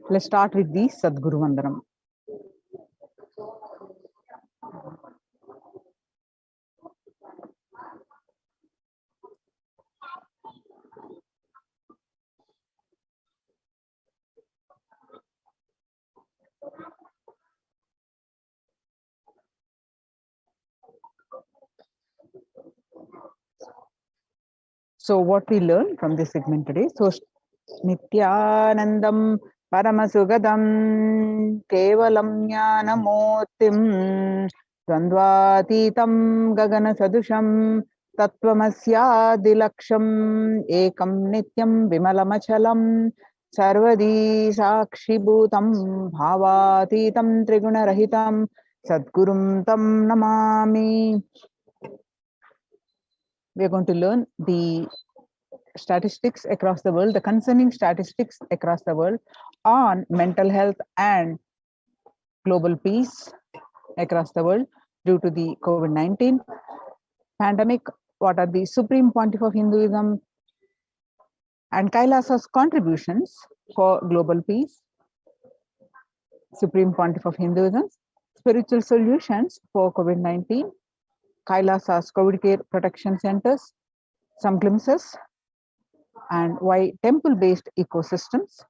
Let's start with the Sadguru Vandanam. So what we learn from this segment today, so Nithyanandam Paramasugadam Kevalam Jnanamurtim Dvandvatitam Gagana Sadusham Tattvamasya Ekam Nityam Vimalamachalam Sarvadi Sakshibhutam Bhavatitam Triguna Sadgurum Tam Namami. We are going to learn the statistics across the world, the concerning statistics across the world on mental health and global peace across the world due to the COVID-19 pandemic. What are the Supreme Pontiff of Hinduism and Kailasa's contributions for global peace? Supreme Pontiff of Hinduism, spiritual solutions for COVID-19, Kailasa's COVID Care Protection Centers, some glimpses, and why temple-based ecosystems.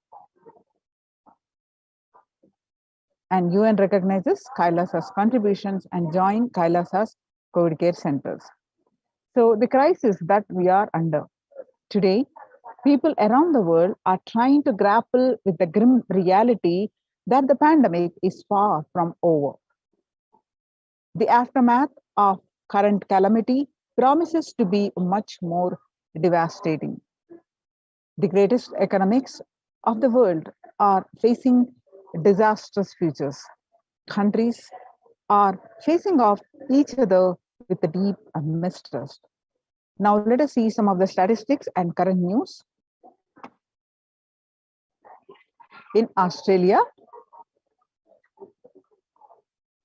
And UN recognizes Kailasa's contributions and join Kailasa's COVID Care Centers. So the crisis that we are under today, people around the world are trying to grapple with the grim reality that the pandemic is far from over. The aftermath of current calamity promises to be much more devastating. The greatest economics of the world are facing disastrous futures. Countries are facing off each other with a deep mistrust. Now let us see some of the statistics and current news. In Australia,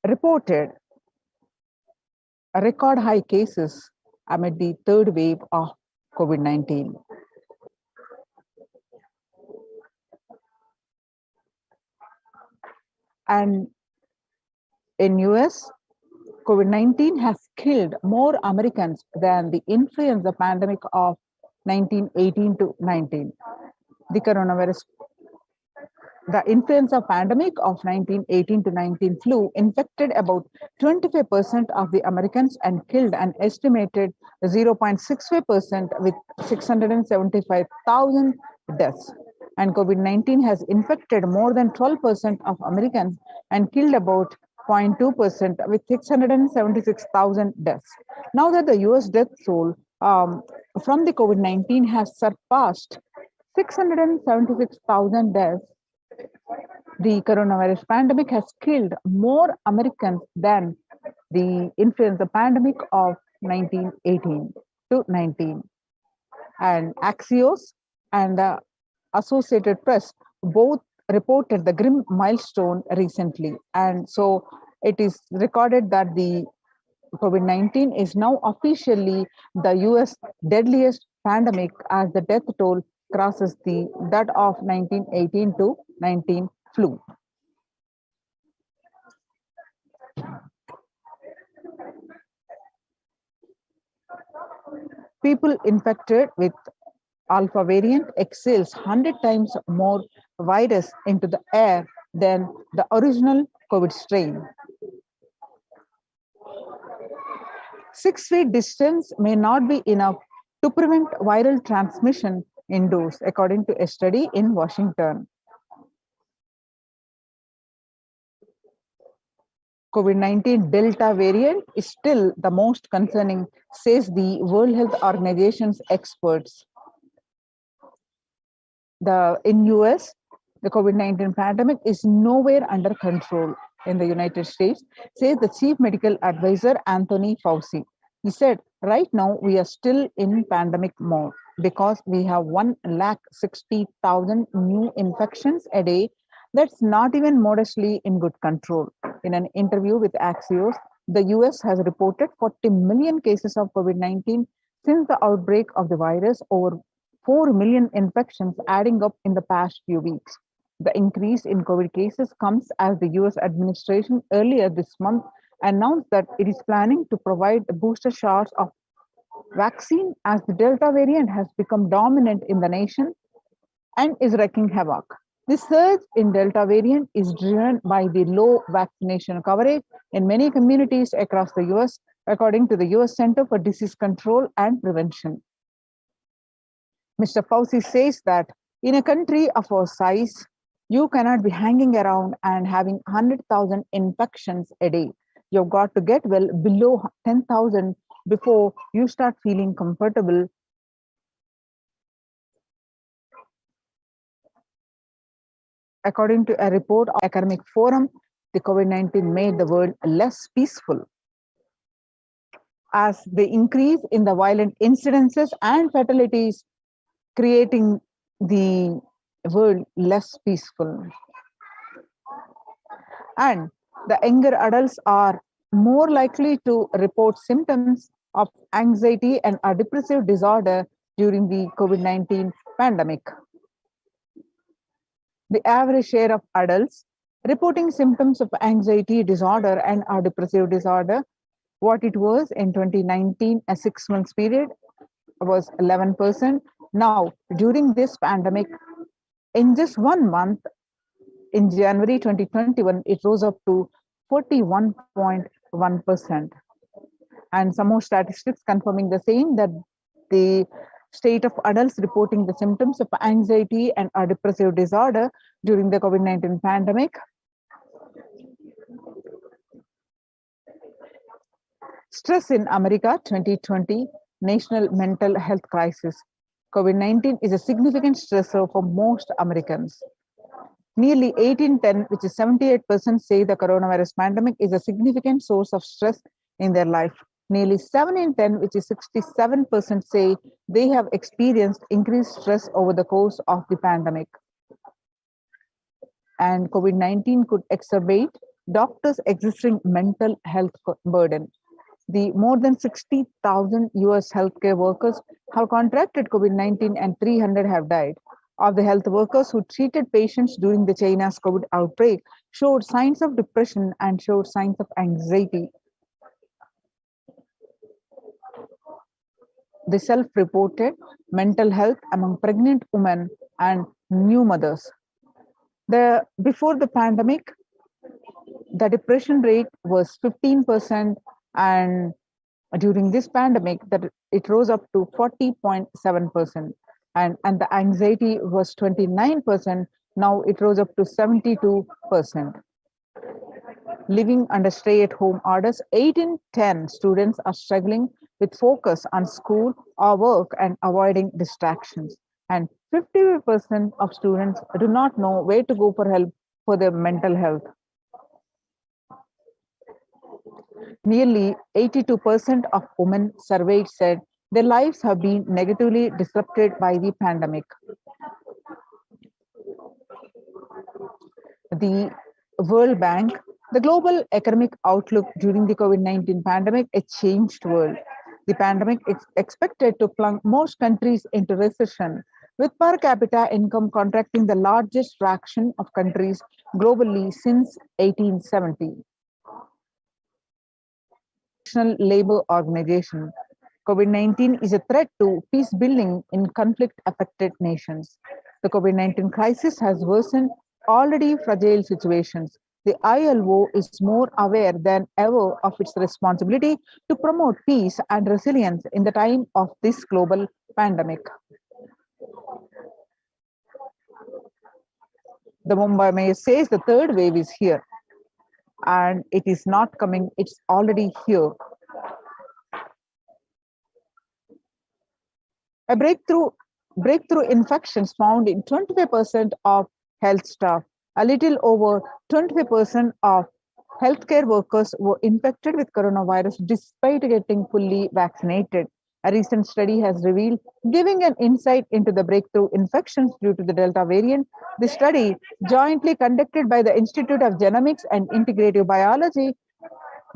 reported a record high cases amid the third wave of COVID-19. And in US, COVID-19 has killed more Americans than the influenza pandemic of 1918 to 19. The coronavirus The influenza pandemic of 1918 to 19 flu infected about 25% of the Americans and killed an estimated 0.65% with 675,000 deaths. And COVID-19 has infected more than 12% of Americans and killed about 0.2% with 676,000 deaths. Now that the US death toll from the COVID-19 has surpassed 676,000 deaths, the coronavirus pandemic has killed more Americans than the influenza pandemic of 1918 to 19. And Axios and the Associated Press both reported the grim milestone recently. And so it is recorded that the COVID-19 is now officially the US deadliest pandemic as the death toll crosses that of 1918 to 19 flu. People infected with alpha variant exhales 100 times more virus into the air than the original COVID strain. 6 feet distance may not be enough to prevent viral transmission indoors, according to a study in Washington. COVID-19 Delta variant is still the most concerning, says the World Health Organization's experts. In US, the COVID-19 pandemic is nowhere under control in the United States, says the Chief Medical Advisor Anthony Fauci. He said, right now we are still in pandemic mode because we have 160,000 new infections a day. That's not even modestly in good control. In an interview with Axios, the US has reported 40 million cases of COVID-19 since the outbreak of the virus, over 4 million infections adding up in the past few weeks. The increase in COVID cases comes as the US administration earlier this month announced that it is planning to provide booster shots of vaccine as the Delta variant has become dominant in the nation and is wreaking havoc. The surge in Delta variant is driven by the low vaccination coverage in many communities across the US, according to the US Center for Disease Control and Prevention. Mr. Fauci says that in a country of our size, you cannot be hanging around and having 100,000 infections a day. You've got to get well below 10,000 before you start feeling comfortable. According to a report of Academic Forum, the COVID-19 made the world less peaceful, as the increase in the violent incidences and fatalities creating the world less peaceful. And the younger adults are more likely to report symptoms of anxiety and a depressive disorder during the COVID-19 pandemic. The average share of adults reporting symptoms of anxiety disorder and a depressive disorder, what it was in 2019, a 6 months period, was 11%. Now, during this pandemic, in just 1 month, in January 2021, it rose up to 41.1%. And some more statistics confirming the same, that the state of adults reporting the symptoms of anxiety and a depressive disorder during the COVID-19 pandemic. Stress in America 2020, National Mental Health Crisis. COVID-19 is a significant stressor for most Americans. Nearly 8 in 10, which is 78%, say the coronavirus pandemic is a significant source of stress in their life. Nearly 7 in 10, which is 67%, say they have experienced increased stress over the course of the pandemic. And COVID-19 could exacerbate doctors' existing mental health burden. The more than 60,000 US healthcare workers have contracted COVID-19 and 300 have died. Of the health workers who treated patients during the China's COVID outbreak showed signs of depression and showed signs of anxiety. The self-reported mental health among pregnant women and new mothers. Before the pandemic, the depression rate was 15%, and during this pandemic, that it rose up to 40.7%, and the anxiety was 29%. Now it rose up to 72%. Living under stay-at-home orders, 8 in 10 students are struggling with focus on school or work and avoiding distractions. And 50% of students do not know where to go for help for their mental health. Nearly 82% of women surveyed said their lives have been negatively disrupted by the pandemic. The World Bank, the global economic outlook during the COVID-19 pandemic, a changed world. The pandemic is expected to plunge most countries into recession, with per capita income contracting the largest fraction of countries globally since 1870. International Labour Organization. COVID-19 is a threat to peace building in conflict-affected nations. The COVID-19 crisis has worsened already fragile situations. The ILO is more aware than ever of its responsibility to promote peace and resilience in the time of this global pandemic. The Mumbai Mayor says the third wave is here, and it is not coming, it's already here. A breakthrough infections found in 25% of health staff. A little over 25% of healthcare workers were infected with coronavirus despite getting fully vaccinated. A recent study has revealed, giving an insight into the breakthrough infections due to the Delta variant. The study, jointly conducted by the Institute of Genomics and Integrative Biology,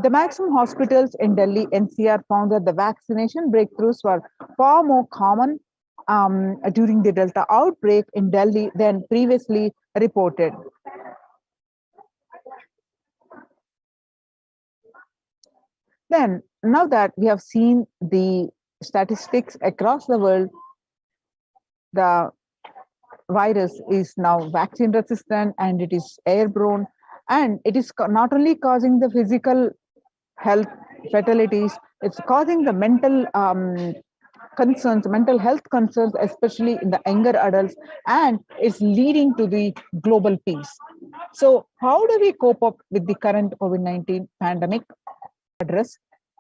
the maximum hospitals in Delhi NCR found that the vaccination breakthroughs were far more common during the Delta outbreak in Delhi than previously reported. Then, now that we have seen the statistics across the world, the virus is now vaccine resistant and it is airborne, and it is not only causing the physical health fatalities, it's causing the mental concerns, mental health concerns, especially in the younger adults, and it's leading to the global peace. So how do we cope up with the current COVID-19 pandemic? Address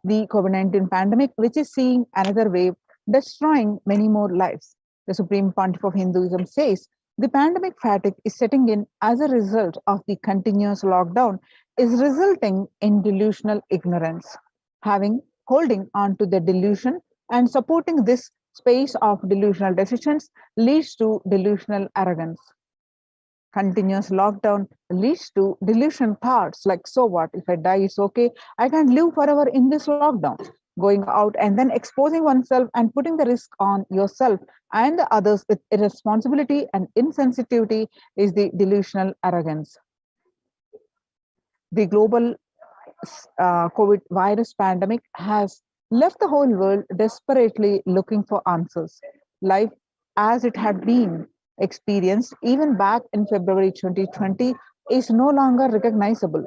the COVID-19 pandemic, which is seeing another wave, destroying many more lives. The Supreme Pontiff of Hinduism says the pandemic fatigue is setting in as a result of the continuous lockdown, is resulting in delusional ignorance. Holding on to the delusion and supporting this space of delusional decisions leads to delusional arrogance. Continuous lockdown leads to delusion thoughts like, so what, if I die, it's okay. I can live forever in this lockdown. Going out and then exposing oneself and putting the risk on yourself and the others with irresponsibility and insensitivity is the delusional arrogance. The global COVID virus pandemic has left the whole world desperately looking for answers. Life as it had been experienced even back in February 2020 is no longer recognizable.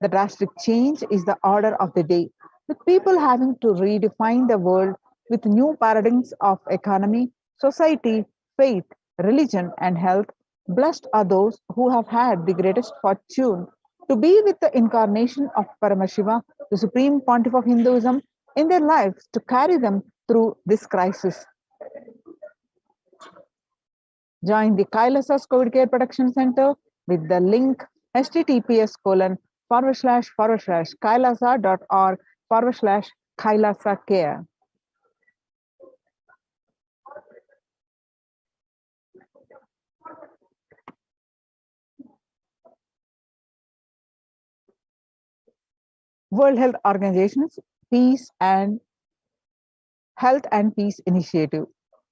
The drastic change is the order of the day, with people having to redefine the world with new paradigms of economy, society, faith, religion, and health. Blessed are those who have had the greatest fortune to be with the incarnation of Paramashiva, the Supreme Pontiff of Hinduism, in their lives to carry them through this crisis. Join the Kailasa's COVID Care Production Center with the link https://kailasa.org/Kailasa Care. World Health Organization's Peace and Health and Peace Initiative.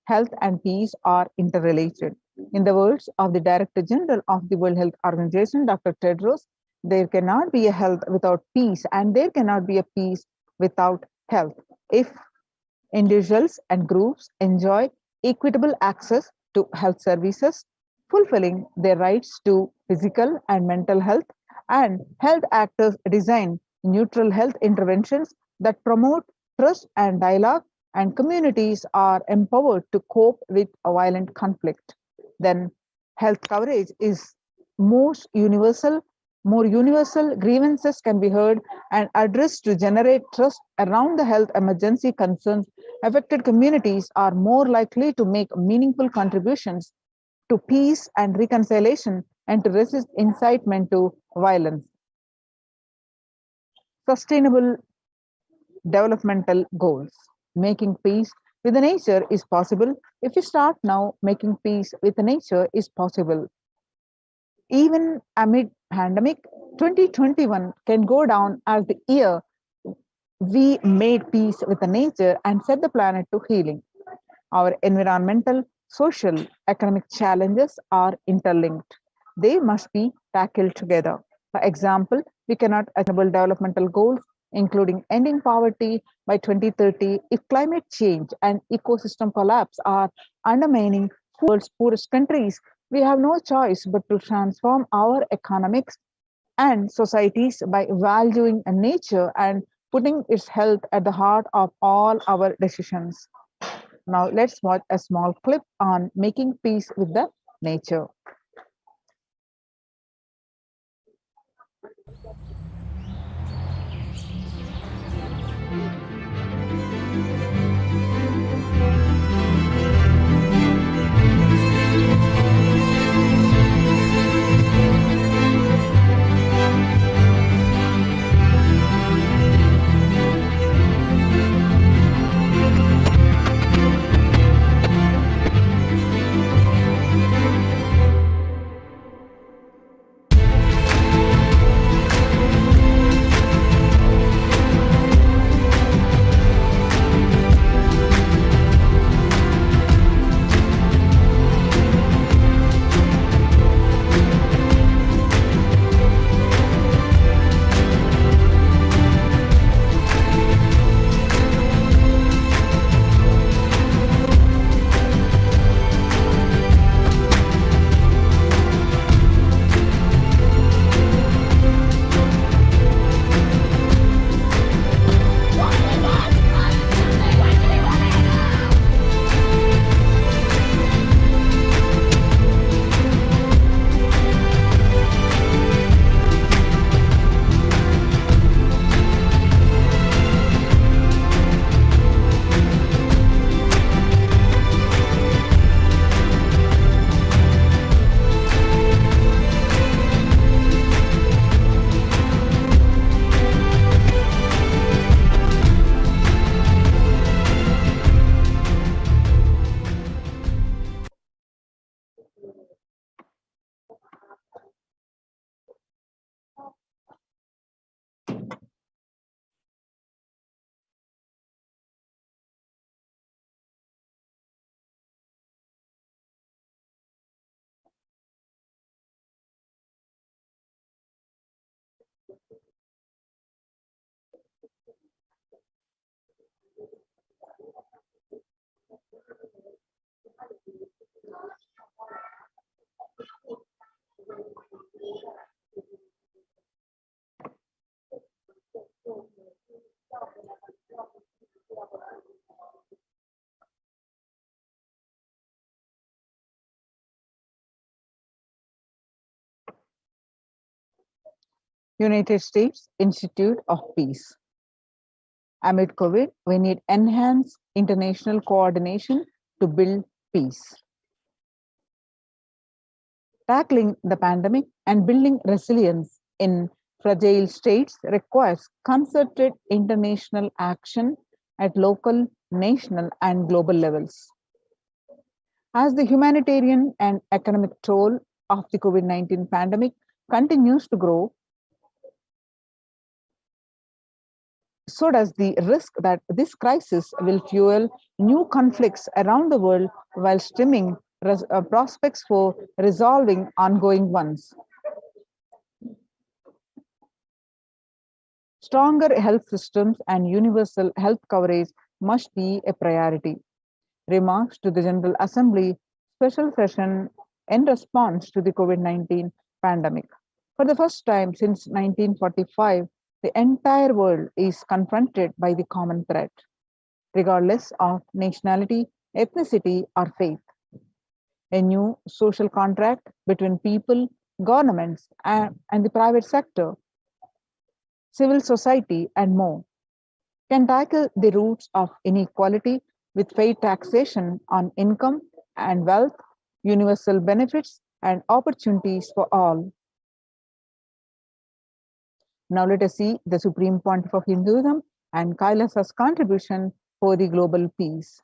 Health and peace are interrelated. In the words of the Director General of the World Health Organization, Dr. Tedros, there cannot be a health without peace, and there cannot be a peace without health. If individuals and groups enjoy equitable access to health services, fulfilling their rights to physical and mental health, and health actors design neutral health interventions that promote trust and dialogue, and communities are empowered to cope with a violent conflict. Then health coverage is most universal, more universal, grievances can be heard and addressed to generate trust around the health emergency concerns. Affected communities are more likely to make meaningful contributions to peace and reconciliation and to resist incitement to violence. Sustainable developmental goals. Making peace with the nature is possible. If you start now, making peace with nature is possible. Even amid pandemic, 2021 can go down as the year we made peace with the nature and set the planet to healing. Our environmental, social, economic challenges are interlinked. They must be tackled together. For example, we cannot achieve developmental goals, including ending poverty by 2030, if climate change and ecosystem collapse are undermining the world's poorest countries. We have no choice but to transform our economics and societies by valuing nature and putting its health at the heart of all our decisions. Now let's watch a small clip on making peace with the nature. United States Institute of Peace. Amid COVID, we need enhanced international coordination to build peace. Tackling the pandemic and building resilience in fragile states requires concerted international action at local, national, and global levels. As the humanitarian and economic toll of the COVID-19 pandemic continues to grow, so does the risk that this crisis will fuel new conflicts around the world while stemming prospects for resolving ongoing ones. Stronger health systems and universal health coverage must be a priority. Remarks to the General Assembly, special session in response to the COVID-19 pandemic. For the first time since 1945, the entire world is confronted by the common threat, regardless of nationality, ethnicity, or faith. A new social contract between people, governments, and the private sector, civil society, and more can tackle the roots of inequality with fair taxation on income and wealth, universal benefits, and opportunities for all. Now let us see the Supreme Pontiff of Hinduism and Kailasa's contribution for the global peace.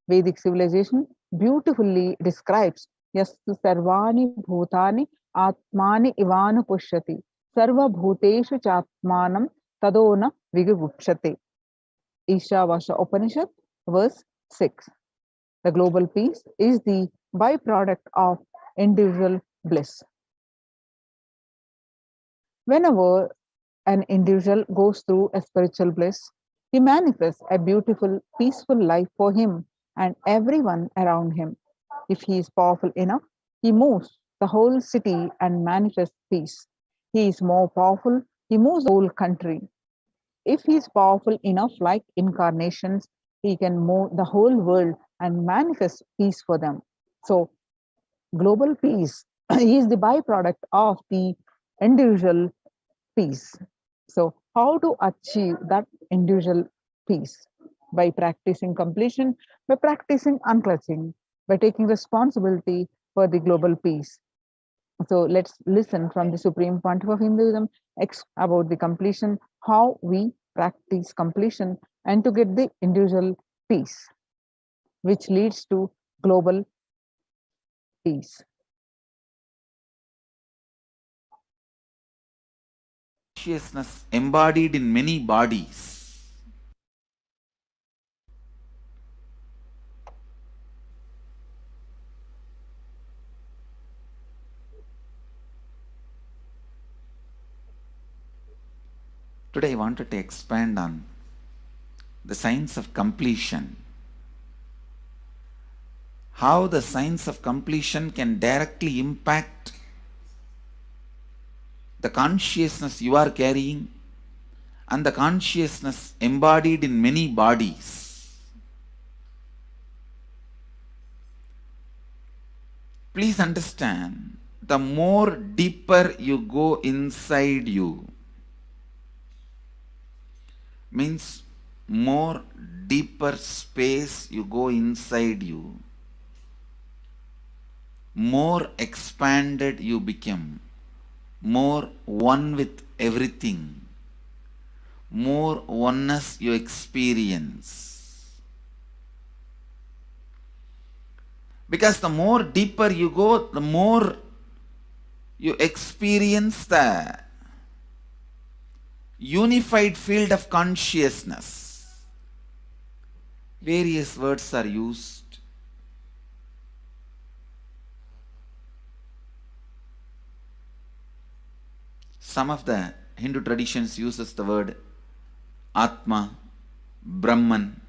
Vedic civilization beautifully describes Yastu Sarvani Bhutani Atmani Ivanu Pushyati Sarva Bhuteshu Chatmanam Tadona Vigavupshate. Ishavasya Upanishad, verse 6. The global peace is the byproduct of individual bliss. Whenever an individual goes through a spiritual bliss, he manifests a beautiful, peaceful life for him and everyone around him. If he is powerful enough, he moves the whole city and manifests peace. He is more powerful, he moves the whole country. If he is powerful enough, like incarnations, he can move the whole world and manifest peace for them. So, global peace is the byproduct of the individual peace. So, how to achieve that individual peace? By practicing completion, by practicing unclutching, by taking responsibility for the global peace. So, let's listen from the Supreme Pontiff of Hinduism about the completion, how we practice completion, and to get the individual peace, which leads to global peace. Consciousness embodied in many bodies. Today I wanted to expand on the science of completion. How the science of completion can directly impact the consciousness you are carrying and the consciousness embodied in many bodies. Please understand, the more deeper you go inside you, means more deeper space you go inside you, more expanded you become, more one with everything, more oneness you experience. Because the more deeper you go, the more you experience the unified field of consciousness. Various words are used. Some of the Hindu traditions uses the word Atma, Brahman.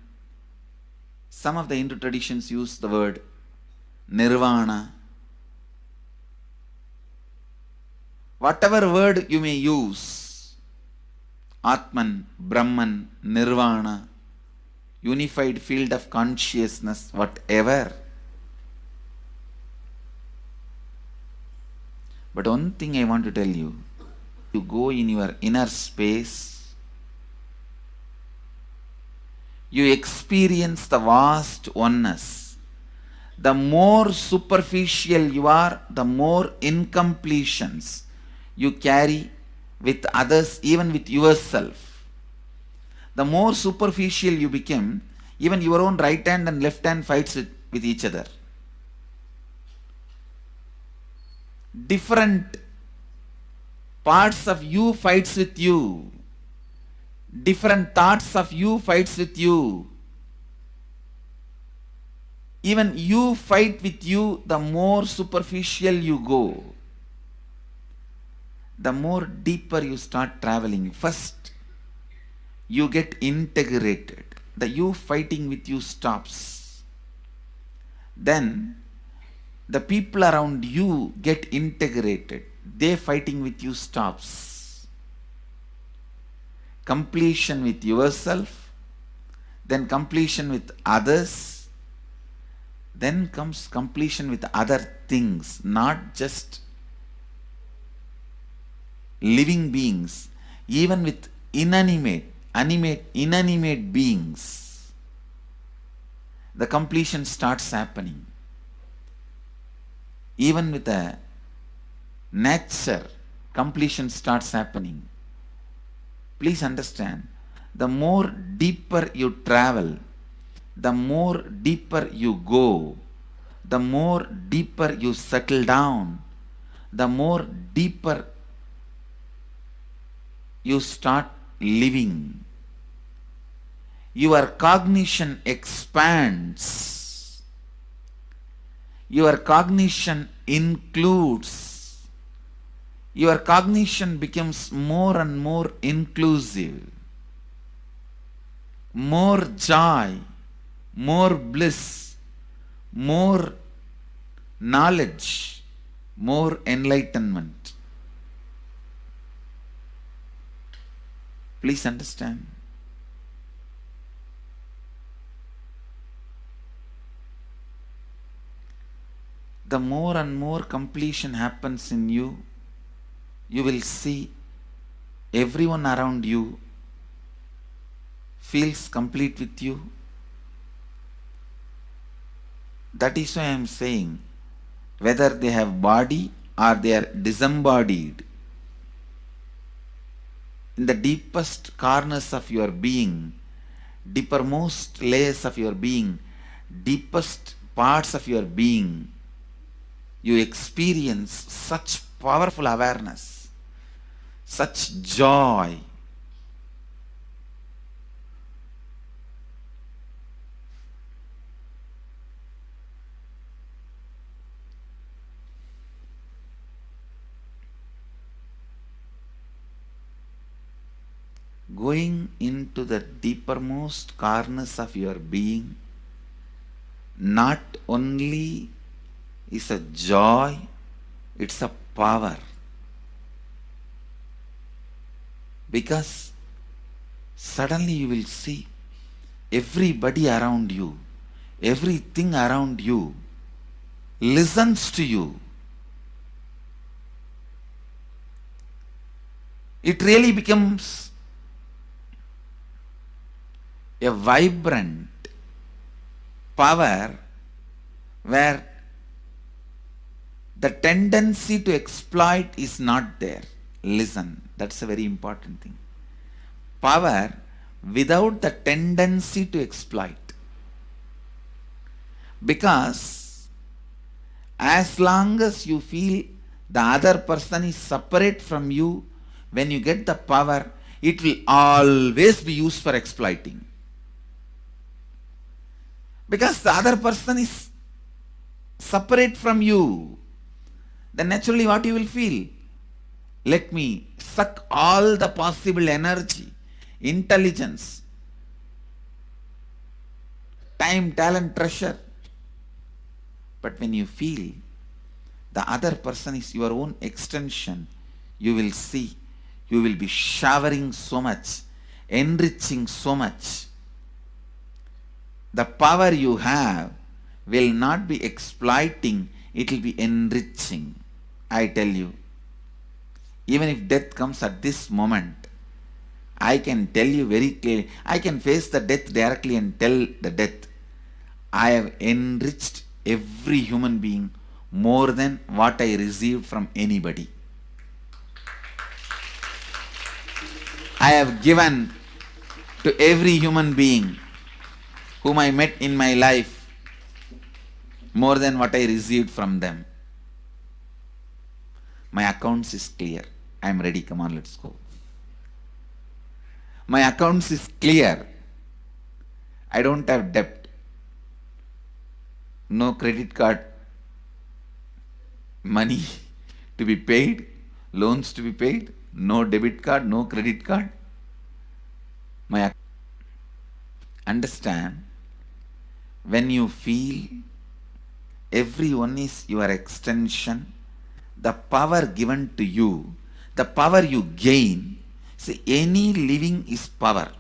Some of the Hindu traditions use the word Nirvana. Whatever word you may use, Atman, Brahman, Nirvana, unified field of consciousness, whatever. But one thing I want to tell you, you go in your inner space, you experience the vast oneness. The more superficial you are, the more incompletions you carry with others, even with yourself. The more superficial you become, even your own right hand and left hand fights with each other. Different parts of you fights with you. Different thoughts of you fights with you. Even you fight with you, the more superficial you go, the more deeper you start traveling. First, you get integrated. The you fighting with you stops. Then, the people around you get integrated. They fighting with you stops. Completion with yourself, then completion with others, then comes completion with other things, not just living beings, even with inanimate beings. The completion starts happening. Even with a nature, completion starts happening. Please understand, the more deeper you travel, the more deeper you go, the more deeper you settle down, the more deeper you start living. Your cognition expands. Your cognition includes. Your cognition becomes more and more inclusive. More joy, more bliss, more knowledge, more enlightenment. Please understand. The more and more completion happens in you, you will see everyone around you feels complete with you. That is why I am saying, whether they have body or they are disembodied, in the deepest corners of your being, deepermost layers of your being, deepest parts of your being, you experience such powerful awareness, such joy. Going into the deepermost corners of your being not only is a joy, it's a power. Because suddenly you will see everybody around you, everything around you listens to you. It really becomes a vibrant power where the tendency to exploit is not there. Listen, that's a very important thing. Power without the tendency to exploit. Because as long as you feel the other person is separate from you, when you get the power, it will always be used for exploiting. Because the other person is separate from you, then naturally what you will feel? Let me suck all the possible energy, intelligence, time, talent, treasure. But when you feel the other person is your own extension, you will see, you will be showering so much, enriching so much. The power you have will not be exploiting, it will be enriching. I tell you, even if death comes at this moment, I can tell you very clearly, I can face the death directly and tell the death, I have enriched every human being more than what I received from anybody. I have given to every human being whom I met in my life more than what I received from them. My accounts is clear. I am ready. Come on, let's go. My accounts is clear. I don't have debt. No credit card money to be paid, loans to be paid, no debit card, no credit card. Understand, when you feel Everyone is your extension. The power given to you, the power you gain, see, any living is power.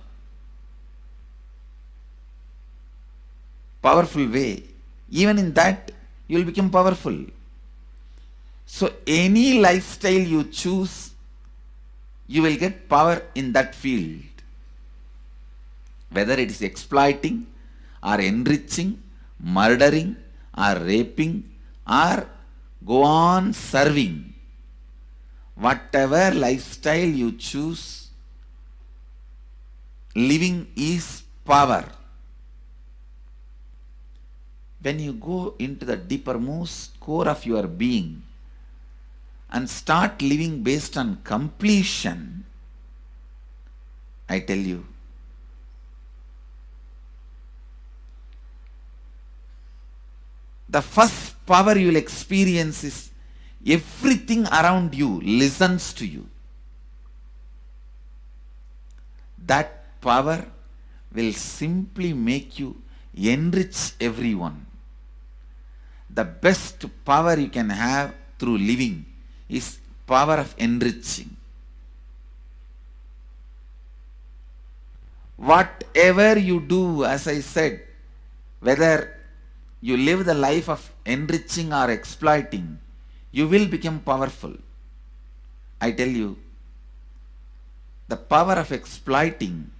Powerful way. Even in that, you will become powerful. So any lifestyle you choose, you will get power in that field. Whether it is exploiting or enriching, murdering or raping or go on serving. Whatever lifestyle you choose, living is power. When you go into the deepermost core of your being and start living based on completion, I tell you, the first power you will experience is everything around you listens to you. That power will simply make you enrich everyone. The best power you can have through living is power of enriching. Whatever you do, as I said, whether you live the life of enriching or exploiting, you will become powerful. I tell you, the power of exploiting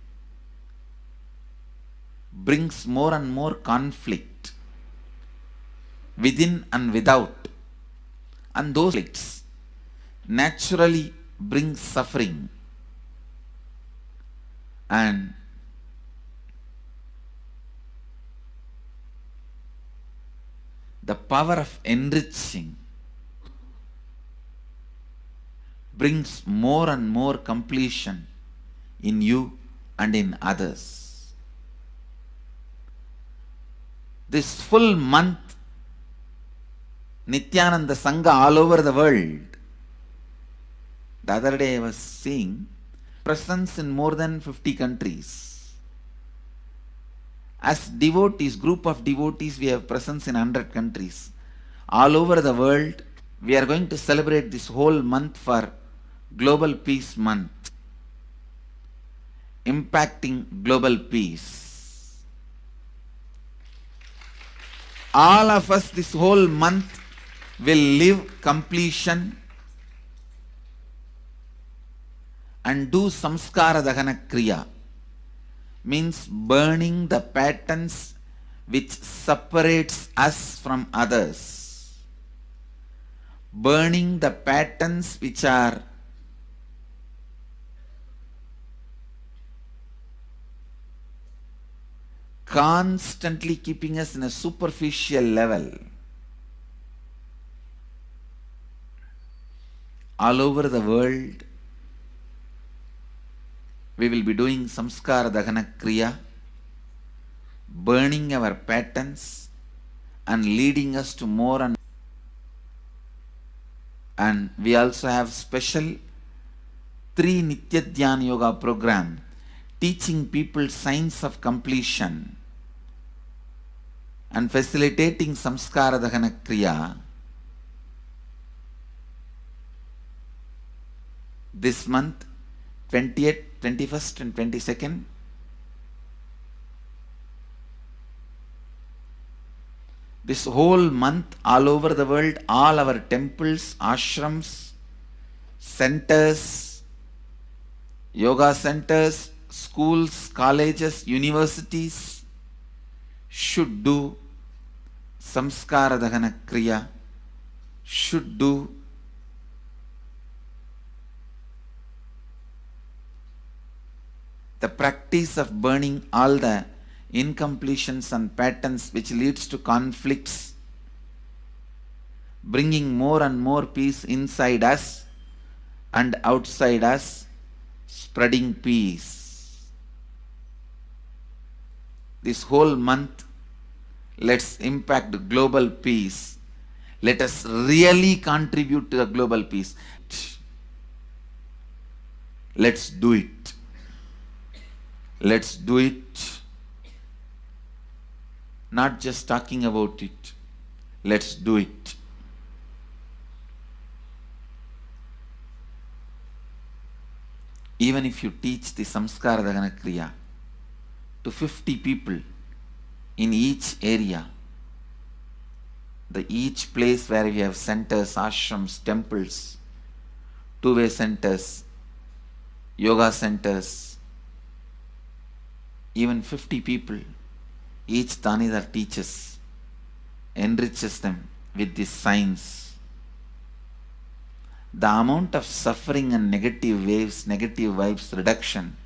brings more and more conflict within and without, and those conflicts naturally bring suffering. And the power of enriching brings more and more completion in you and in others. This full month, Nithyananda Sangha all over the world. The other day I was seeing presence in more than 50 countries. As devotees, group of devotees, we have presence in 100 countries. All over the world, we are going to celebrate this whole month for Global Peace Month, impacting global peace. All of us this whole month will live completion and do samskara dahana kriya, means burning the patterns which separates us from others, burning the patterns which are constantly keeping us in a superficial level. All over the world, we will be doing samskara dahana kriya, burning our patterns and leading us to more and we also have special 3 Nitya Dhyana Yoga program teaching people signs of completion and facilitating samskara dahana kriya. This month, 20th, 21st and 22nd, this whole month all over the world, all our temples, ashrams, centers, yoga centers, schools, colleges, universities should do samskara dahana kriya, should do the practice of burning all the incompletions and patterns which leads to conflicts, bringing more and more peace inside us and outside us, spreading peace. This whole month, let's impact global peace. Let us really contribute to the global peace. Let's do it. Let's do it. Not just talking about it. Let's do it. Even if you teach the Samskara Dahana Kriya to 50 people in each area, each place where we have centers, ashrams, temples, two-way centers, yoga centers, even 50 people, each Tanidar teaches, enriches them with this science. The amount of suffering and negative waves, negative vibes reduction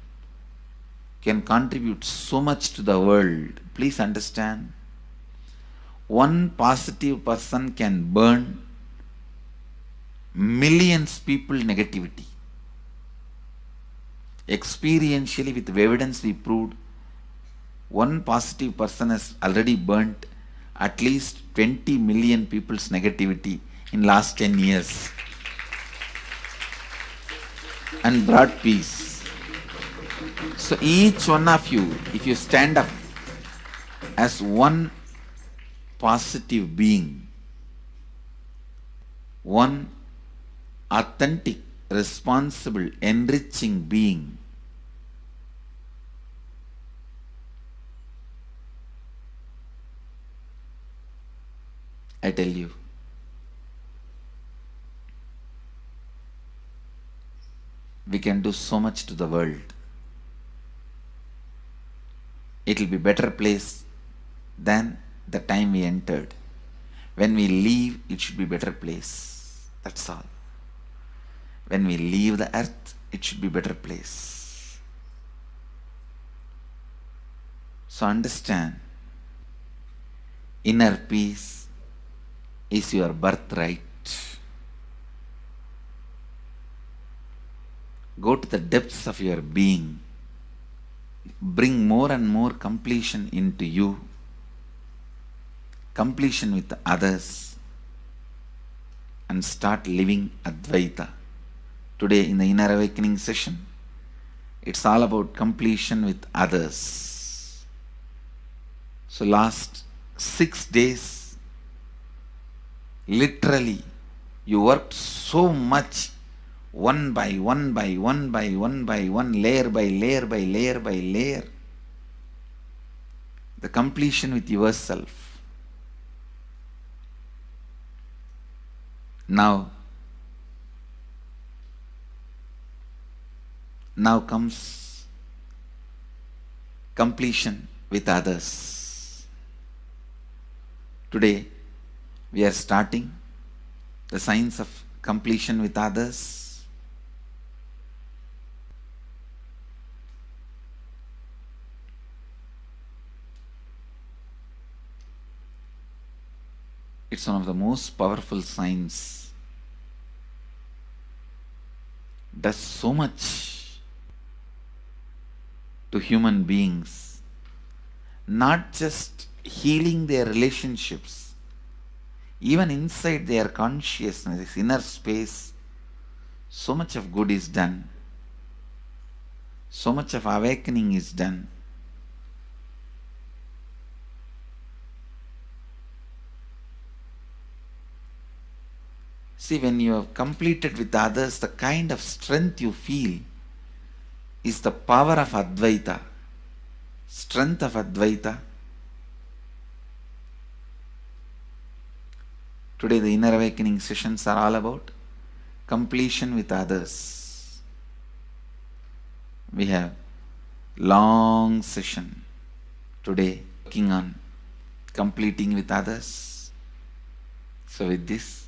can contribute so much to the world. Please understand. One positive person can burn millions people negativity. Experientially, with evidence we proved, one positive person has already burnt at least 20 million people's negativity in last 10 years and brought peace. So each one of you, if you stand up as one positive being, one authentic, responsible, enriching being, I tell you, we can do so much to the world. It will be a better place than the time we entered. When we leave, it should be a better place. That's all. When we leave the earth, it should be a better place. So understand, inner peace is your birthright. Go to the depths of your being. Bring more and more completion into you. Completion with others. And start living Advaita. Today in the Inner Awakening session, it's all about completion with others. So last 6 days, literally, you worked so much, one by one by one by one by one, layer by layer by layer by layer. The completion with yourself. Now comes completion with others. Today, we are starting the science of completion with others. It's one of the most powerful science. Does so much to human beings, not just healing their relationships, even inside their consciousness, this inner space, so much of good is done. So much of awakening is done. See, when you have completed with others, the kind of strength you feel is the power of Advaita. Strength of Advaita. Today the Inner Awakening sessions are all about completion with others. We have long session today working on completing with others. So with this,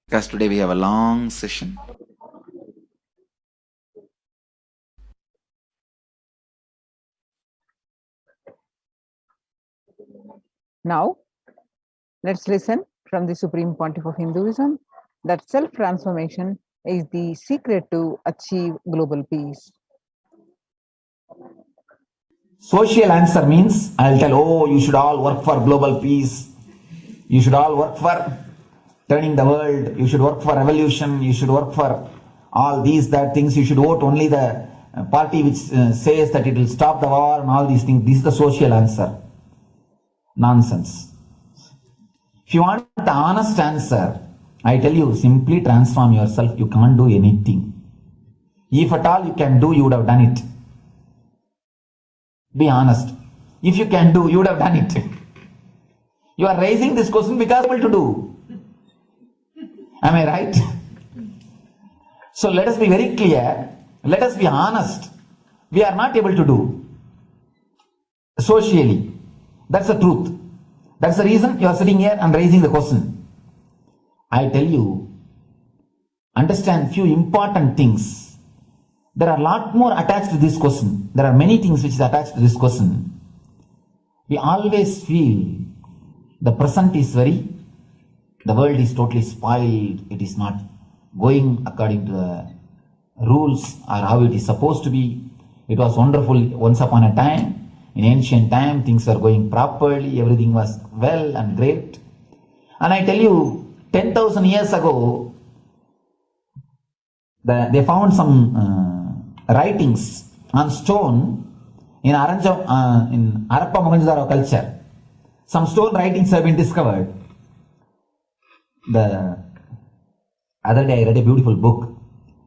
because today we have a long session. Now, let's listen from the Supreme Pontiff of Hinduism that self-transformation is the secret to achieve global peace. Social answer means I'll tell, oh, you should all work for global peace. You should all work for turning the world. You should work for revolution. You should work for all these, that things. You should vote only the party which says that it will stop the war and all these things. This is the social answer. Nonsense. If you want the honest answer, I tell you, simply transform yourself. You can't do anything. If at all you can do, you would have done it. Be honest. If you can do, you would have done it. You are raising this question because you are able to do. Am I right? So let us be very clear. Let us be honest. We are not able to do socially. That's the truth. That's the reason you are sitting here and raising the question. I tell you, understand few important things. There are a lot more attached to this question. There are many things which is attached to this question. We always feel the present is the world is totally spoiled. It is not going according to the rules or how it is supposed to be. It was wonderful once upon a time. In ancient time, things were going properly. Everything was well and great. And I tell you, 10,000 years ago, they found some writings on stone in Harappa Mohenjo-daro culture. Some stone writings have been discovered. The other day I read a beautiful book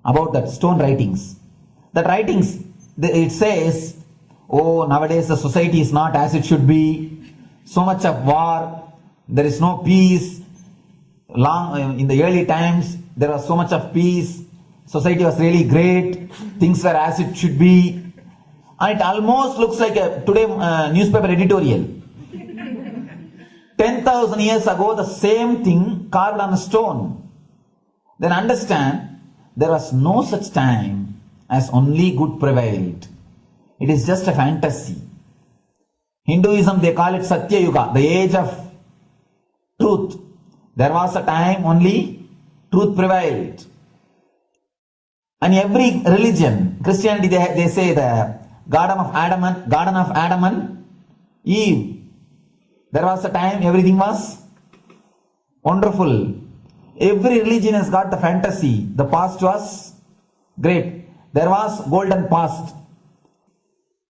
about that stone writings. That writings, it says, oh, nowadays the society is not as it should be. So much of war. There is no peace. In the early times, there was so much of peace. Society was really great. Things were as it should be. And it almost looks like a today newspaper editorial. 10,000 years ago, the same thing carved on a stone. Then understand, there was no such time as only good prevailed. It is just a fantasy. Hinduism, they call it Satya Yuga, the age of truth. There was a time only truth prevailed. And every religion, Christianity, they say the Garden of Adam and Eve. There was a time everything was wonderful. Every religion has got the fantasy. The past was great. There was golden past.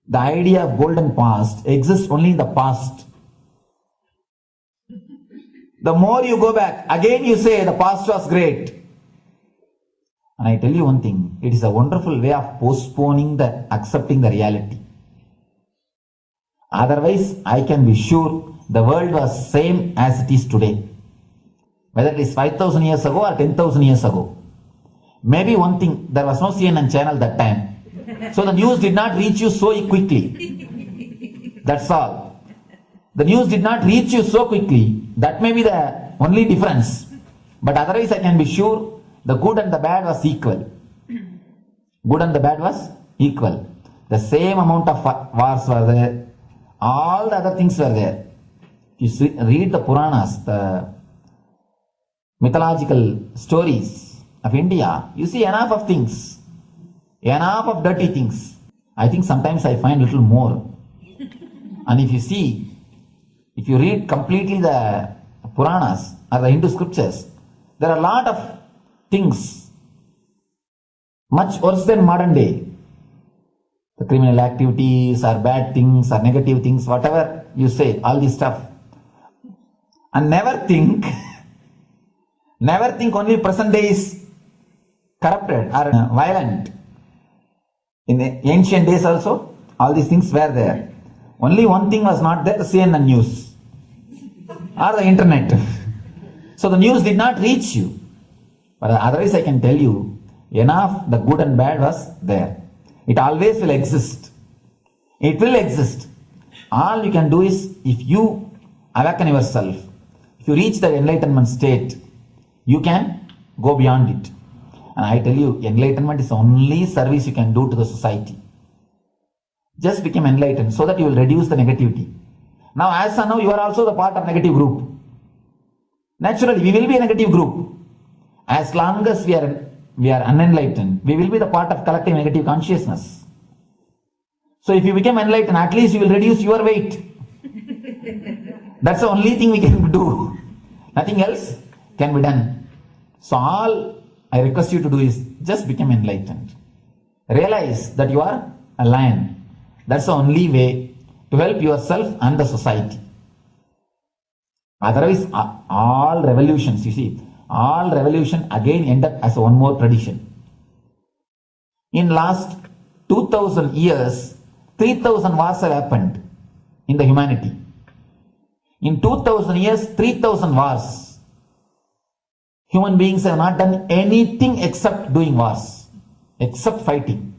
The idea of golden past exists only in the past. The more you go back, again you say the past was great. And I tell you one thing, it is a wonderful way of postponing accepting the reality. Otherwise, I can be sure the world was same as it is today. Whether it is 5,000 years ago or 10,000 years ago. Maybe one thing, there was no CNN channel that time. So the news did not reach you so quickly. That's all. The news did not reach you so quickly. That may be the only difference. But otherwise I can be sure the good and the bad was equal. Good and the bad was equal. The same amount of wars were there. All the other things were there. If you read the Puranas, the mythological stories of India, you see enough of things. Enough of dirty things. I think sometimes I find little more. And if you read completely the Puranas or the Hindu scriptures, there are a lot of things much worse than modern day. The criminal activities or bad things or negative things, whatever you say, all this stuff. And never think only present day is corrupted or violent. In the ancient days also, all these things were there. Only one thing was not there, the CNN news or the internet. So the news did not reach you. But otherwise I can tell you, enough the good and bad was there. It always will exist. It will exist. All you can do is, if you awaken yourself, if you reach the enlightenment state, you can go beyond it. And I tell you, enlightenment is the only service you can do to the society. Just become enlightened so that you will reduce the negativity. Now, as of now, you are also the part of negative group. Naturally, we will be a negative group. As long as we are unenlightened, we will be the part of collective negative consciousness. So if you become enlightened, at least you will reduce your weight. That's the only thing we can do. Nothing else can be done. So all I request you to do is just become enlightened. Realize that you are a lion. That's the only way to help yourself and the society. Otherwise, all revolutions, you see, all revolution again end up as one more tradition. In last 2000 years, 3000 wars have happened in the humanity. In 2000 years, 3000 wars. Human beings have not done anything except doing wars, except fighting.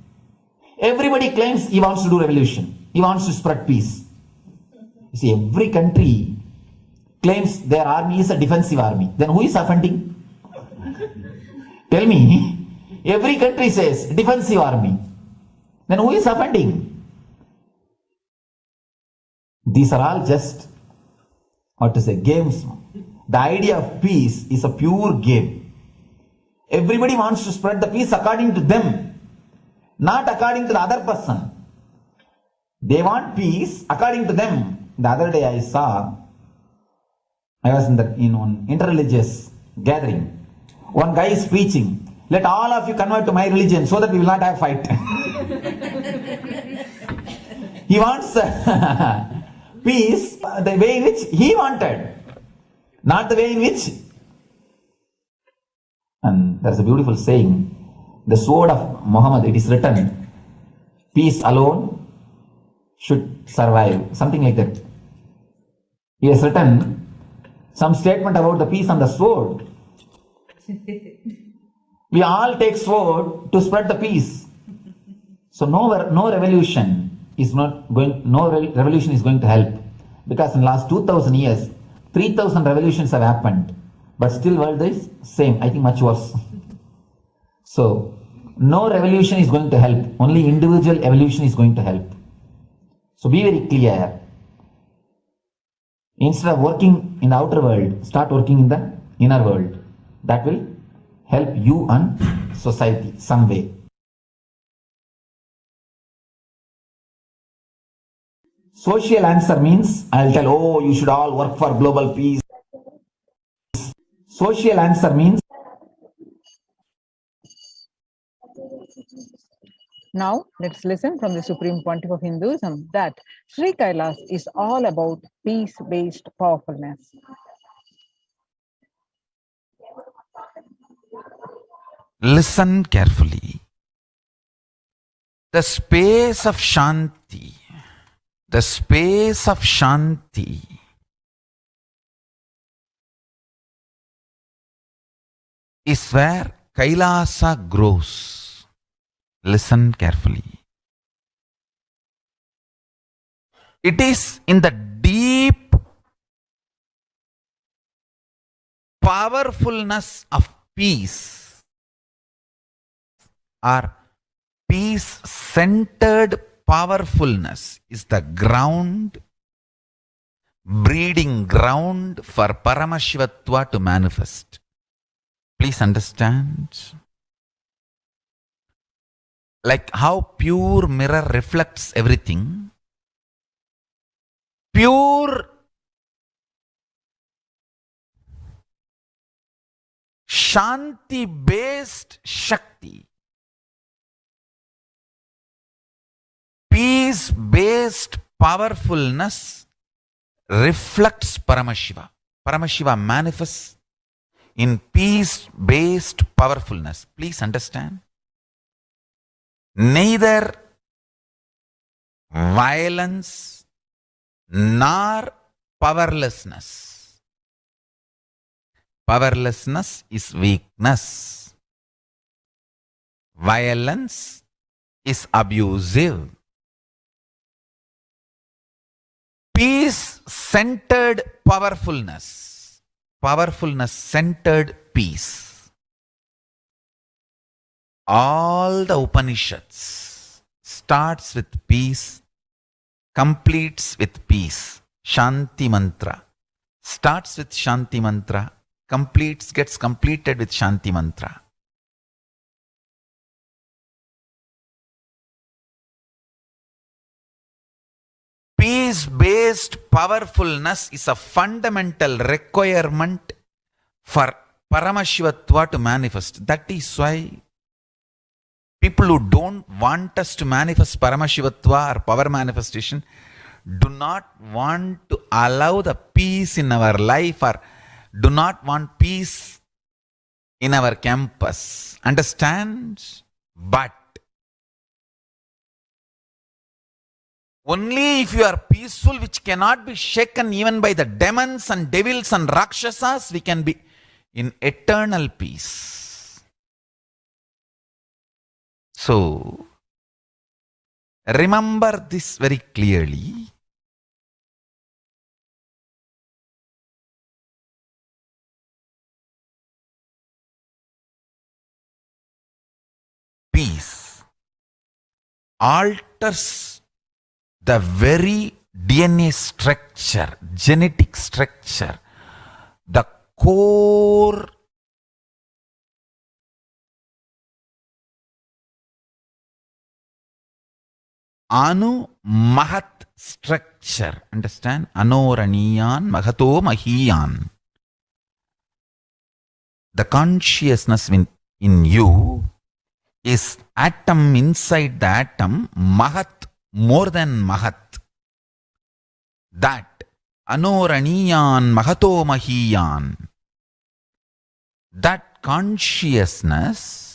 Everybody claims he wants to do revolution. He wants to spread peace. You see, every country claims their army is a defensive army. Then who is offending? Tell me. Every country says defensive army. Then who is offending? These are all just, games. The idea of peace is a pure game. Everybody wants to spread the peace according to them, not according to the other person. They want peace according to them. The other day I was in one interreligious gathering. One guy is preaching, let all of you convert to my religion so that we will not have fight. He wants peace the way in which he wanted, not the way in which. And there's a beautiful saying, the sword of Muhammad, it is written, peace alone should survive, something like that. He has written some statement about the peace on the sword. We all take sword to spread the peace. So no revolution is going to help, because in last 2000 years 3000 revolutions have happened, but still world is same, I think much worse. So no revolution is going to help, only individual evolution is going to help. So be very clear. Instead of working in the outer world, start working in the inner world. That will help you and society some way. Social answer means, I'll tell, oh, you should all work for global peace. Social answer means, Now, let's listen from the Supreme Pontiff of Hinduism that Sri Kailas is all about peace-based powerfulness. Listen carefully. The space of Shanti, is where Kailasa grows. Listen carefully. It is in the deep powerfulness of peace, or peace-centered powerfulness is the ground, breeding ground for Paramashivatva to manifest. Please understand. Like how pure mirror reflects everything, pure Shanti-based Shakti, peace-based powerfulness reflects Paramashiva. Paramashiva manifests in peace-based powerfulness. Please understand. Neither violence nor powerlessness. Powerlessness is weakness. Violence is abusive. Peace-centered powerfulness. Powerfulness-centered peace. All the Upanishads starts with peace, completes with peace. Shanti mantra starts with Shanti mantra, gets completed with Shanti mantra. Peace-based powerfulness is a fundamental requirement for Paramashivatva to manifest. That is why People who don't want us to manifest Paramashivatva or power manifestation do not want to allow the peace in our life or do not want peace in our campus. Understand? But only if you are peaceful, which cannot be shaken even by the demons and devils and rakshasas, we can be in eternal peace. So, remember this very clearly. Peace alters the very DNA structure, genetic structure, the core Anu Mahat structure. Understand? Anoraniyan Mahato Mahiyan. The consciousness in you is atom inside the atom, Mahat, more than Mahat. That Anoraniyan Mahato Mahiyan. That consciousness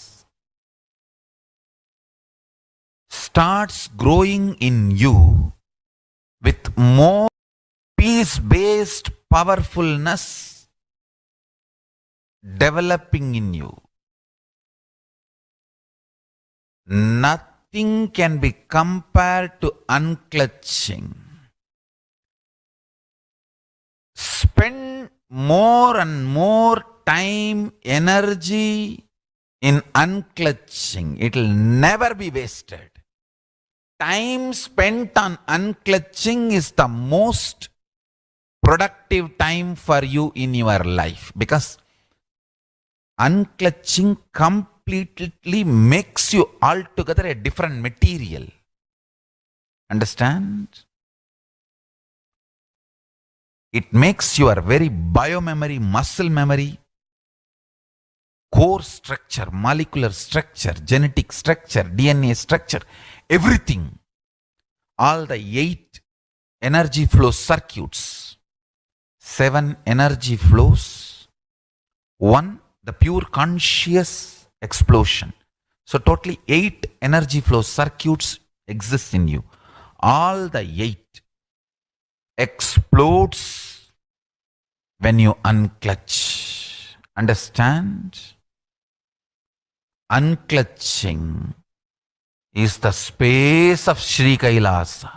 starts growing in you with more peace-based powerfulness developing in you. Nothing can be compared to unclutching. Spend more and more time, energy in unclutching. It will never be wasted. Time spent on unclutching is the most productive time for you in your life, because unclutching completely makes you altogether a different material. Understand? It makes your very biomemory, muscle memory, core structure, molecular structure, genetic structure, DNA structure, everything, all the 8 energy flow circuits, 7 energy flows, 1 the pure conscious explosion. So totally 8 energy flow circuits exist in you. All the 8 explodes when you unclutch. Understand? Unclutching is the space of Sri Kailasa.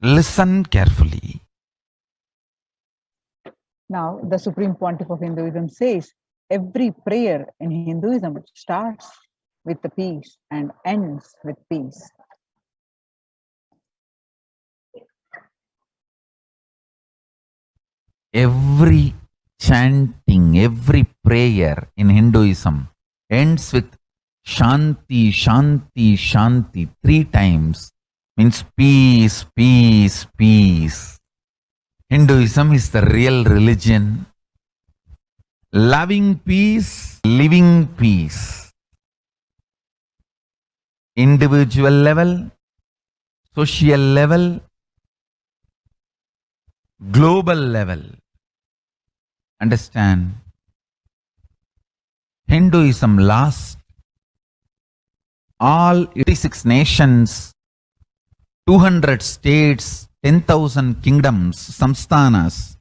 Listen carefully. Now, the Supreme Pontiff of Hinduism says every prayer in Hinduism starts with the peace and ends with peace. Every chanting, every prayer in Hinduism ends with Shanti, Shanti, Shanti 3 times. Means peace, peace, peace. Hinduism is the real religion. Loving peace, living peace. Individual level, social level, global level. Understand? Hinduism lasts all 86 nations, 200 states, 10,000 kingdoms, samsthanas,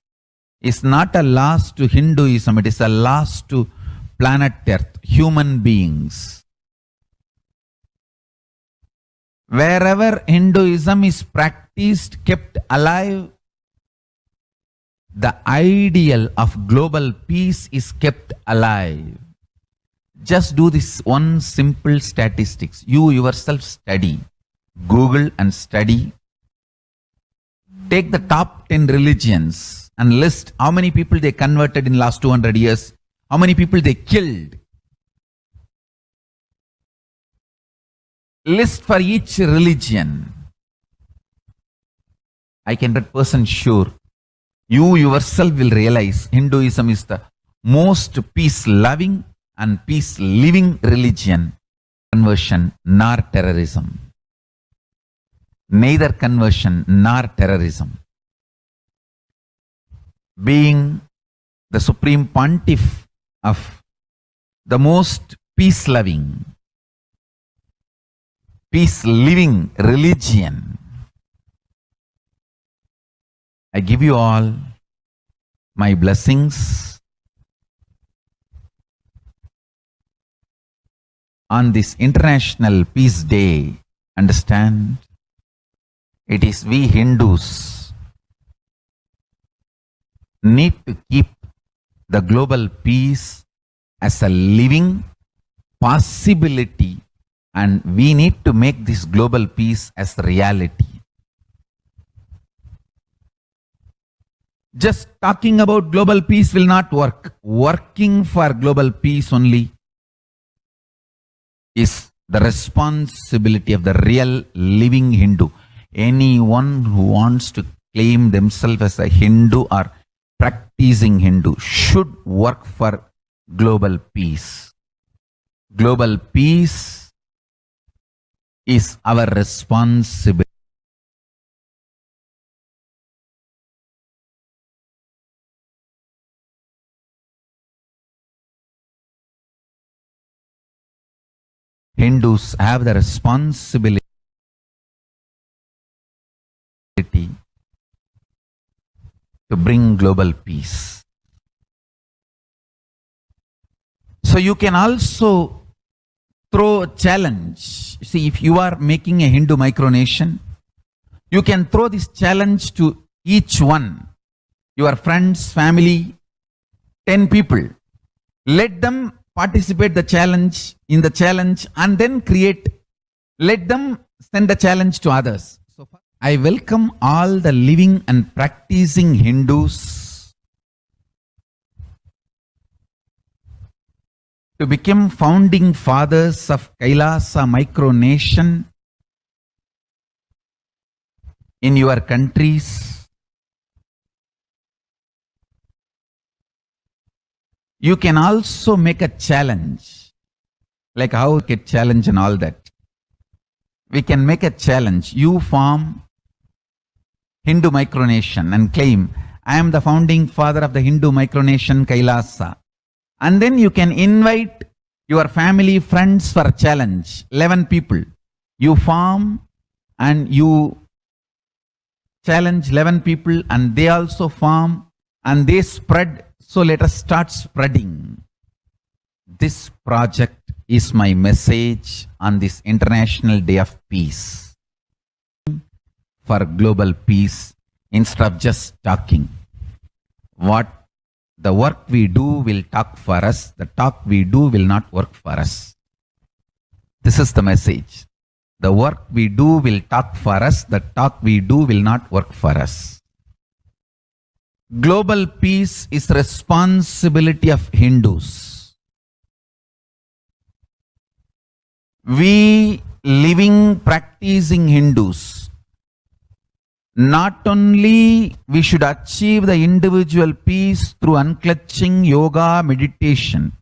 is not a loss to Hinduism, it is a loss to planet Earth, human beings. Wherever Hinduism is practiced, kept alive, the ideal of global peace is kept alive. Just do this one simple statistics. You yourself study. Google and study. Take the top 10 religions and list how many people they converted in last 200 years, how many people they killed. List for each religion. I can be 100% sure You yourself will realize Hinduism is the most peace-loving and peace-living religion. Conversion nor terrorism. Neither conversion nor terrorism. Being the supreme pontiff of the most peace-loving, peace-living religion, I give you all my blessings on this International Peace Day. Understand? It is we Hindus need to keep the global peace as a living possibility, and we need to make this global peace as reality. Just talking about global peace will not work. Working for global peace only is the responsibility of the real living Hindu. Anyone who wants to claim themselves as a Hindu or practicing Hindu should work for global peace. Global peace is our responsibility. Hindus have the responsibility to bring global peace. So you can also throw a challenge. See, if you are making a Hindu micronation, you can throw this challenge to each one, your friends, family, 10 people. Let them participate in the challenge and then let them send the challenge to others. So I welcome all the living and practicing Hindus to become founding fathers of Kailasa micronation in your countries. You can also make a challenge, like how get challenge and all that. We can make a challenge. You form Hindu micronation and claim, I am the founding father of the Hindu micronation Kailasa. And then you can invite your family, friends for a challenge. 11 people. You form and you challenge 11 people and they also form and they spread. So let us start spreading. This project is my message on this International Day of Peace. For global peace, instead of just talking. What the work we do will talk for us, the talk we do will not work for us. This is the message. The work we do will talk for us, the talk we do will not work for us. Global peace is responsibility of Hindus. We living, practicing Hindus, not only we should achieve the individual peace through unclutching yoga, meditation,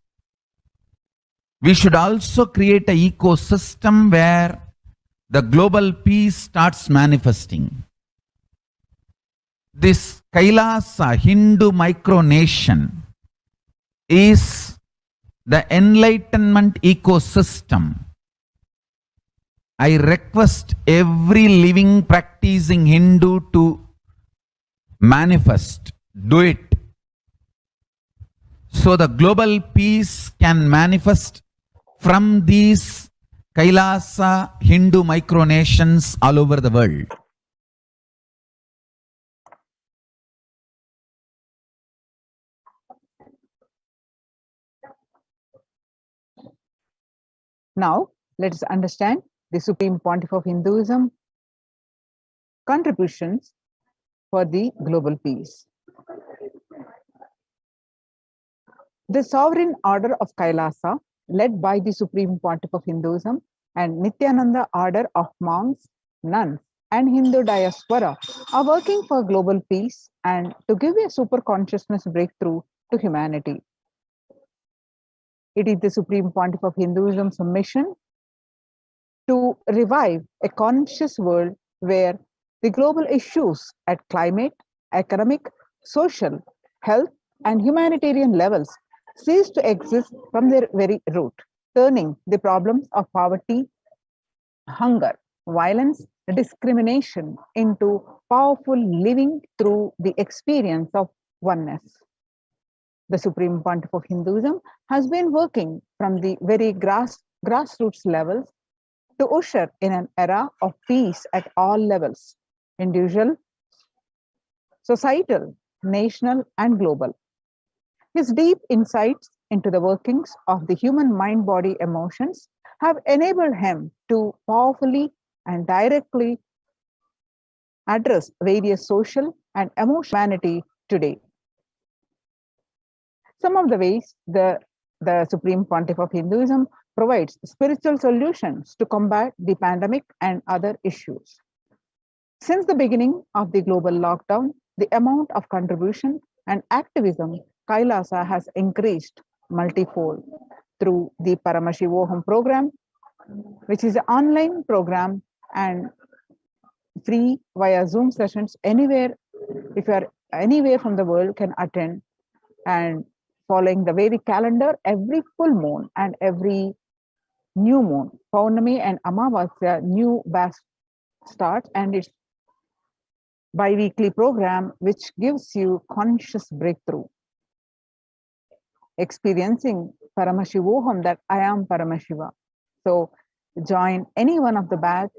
we should also create an ecosystem where the global peace starts manifesting. This Kailasa Hindu micronation is the enlightenment ecosystem. I request every living practicing Hindu to manifest, do it. So the global peace can manifest from these Kailasa Hindu micronations all over the world. Now, let us understand the Supreme Pontiff of Hinduism contributions for the global peace. The sovereign order of Kailasa, led by the Supreme Pontiff of Hinduism and Nithyananda order of monks, nuns, and Hindu diaspora, are working for global peace and to give a super consciousness breakthrough to humanity. It is the Supreme Pontiff of Hinduism's mission to revive a conscious world where the global issues at climate, economic, social, health, and humanitarian levels cease to exist from their very root, turning the problems of poverty, hunger, violence, discrimination into powerful living through the experience of oneness. The Supreme Pontiff of Hinduism has been working from the very grassroots levels to usher in an era of peace at all levels, individual, societal, national, and global. His deep insights into the workings of the human mind, body, emotions have enabled him to powerfully and directly address various social and emotional humanity today. Some of the ways the Supreme Pontiff of Hinduism provides spiritual solutions to combat the pandemic and other issues. Since the beginning of the global lockdown, the amount of contribution and activism Kailasa has increased multifold through the Paramashivoham program, which is an online program and free via Zoom sessions anywhere. If you are anywhere from the world, can attend, and following the Vedic calendar, every full moon and every new moon, Paurnami and Amavasya, new batch starts, and it's bi-weekly program which gives you conscious breakthrough, experiencing Paramashivoham, that I am Paramashiva. So join any one of the batch,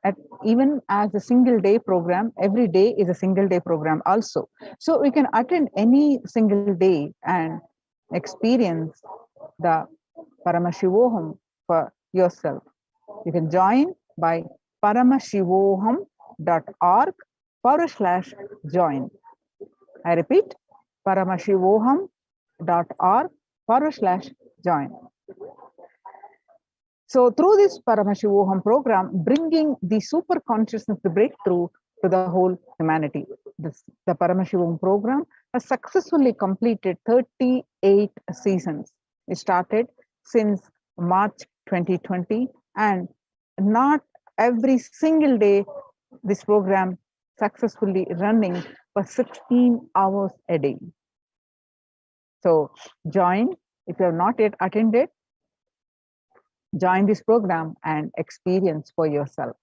at even as a single day program. Every day is a single day program also. So we can attend any single day and experience the Paramashivoham for yourself. You can join by paramashivoham.org/join. I repeat, paramashivoham.org/join. So through this Paramashivoham program, bringing the super consciousness, the breakthrough to the whole humanity. The Paramashivoham program has successfully completed 38 seasons. It started since March 2020, and not every single day this program successfully running for 16 hours a day. So join, if you have not yet attended, join this program and experience for yourself.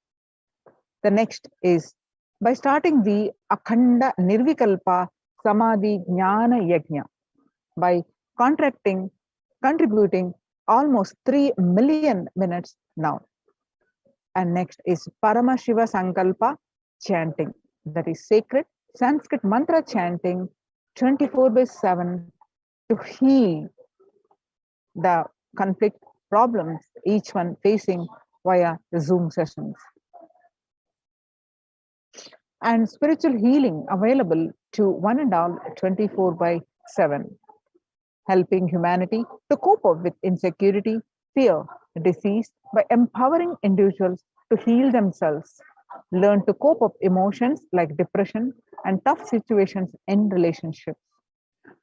The next is by starting the Akhanda Nirvikalpa Samadhi Jnana Yajna by contributing almost 3 million minutes now. And next is Paramashiva Sankalpa chanting, that is sacred Sanskrit mantra chanting 24/7 to heal the conflict problems each one facing via the Zoom sessions. And spiritual healing available to one and all 24/7, helping humanity to cope up with insecurity, fear, disease by empowering individuals to heal themselves, learn to cope up emotions like depression and tough situations in relationships,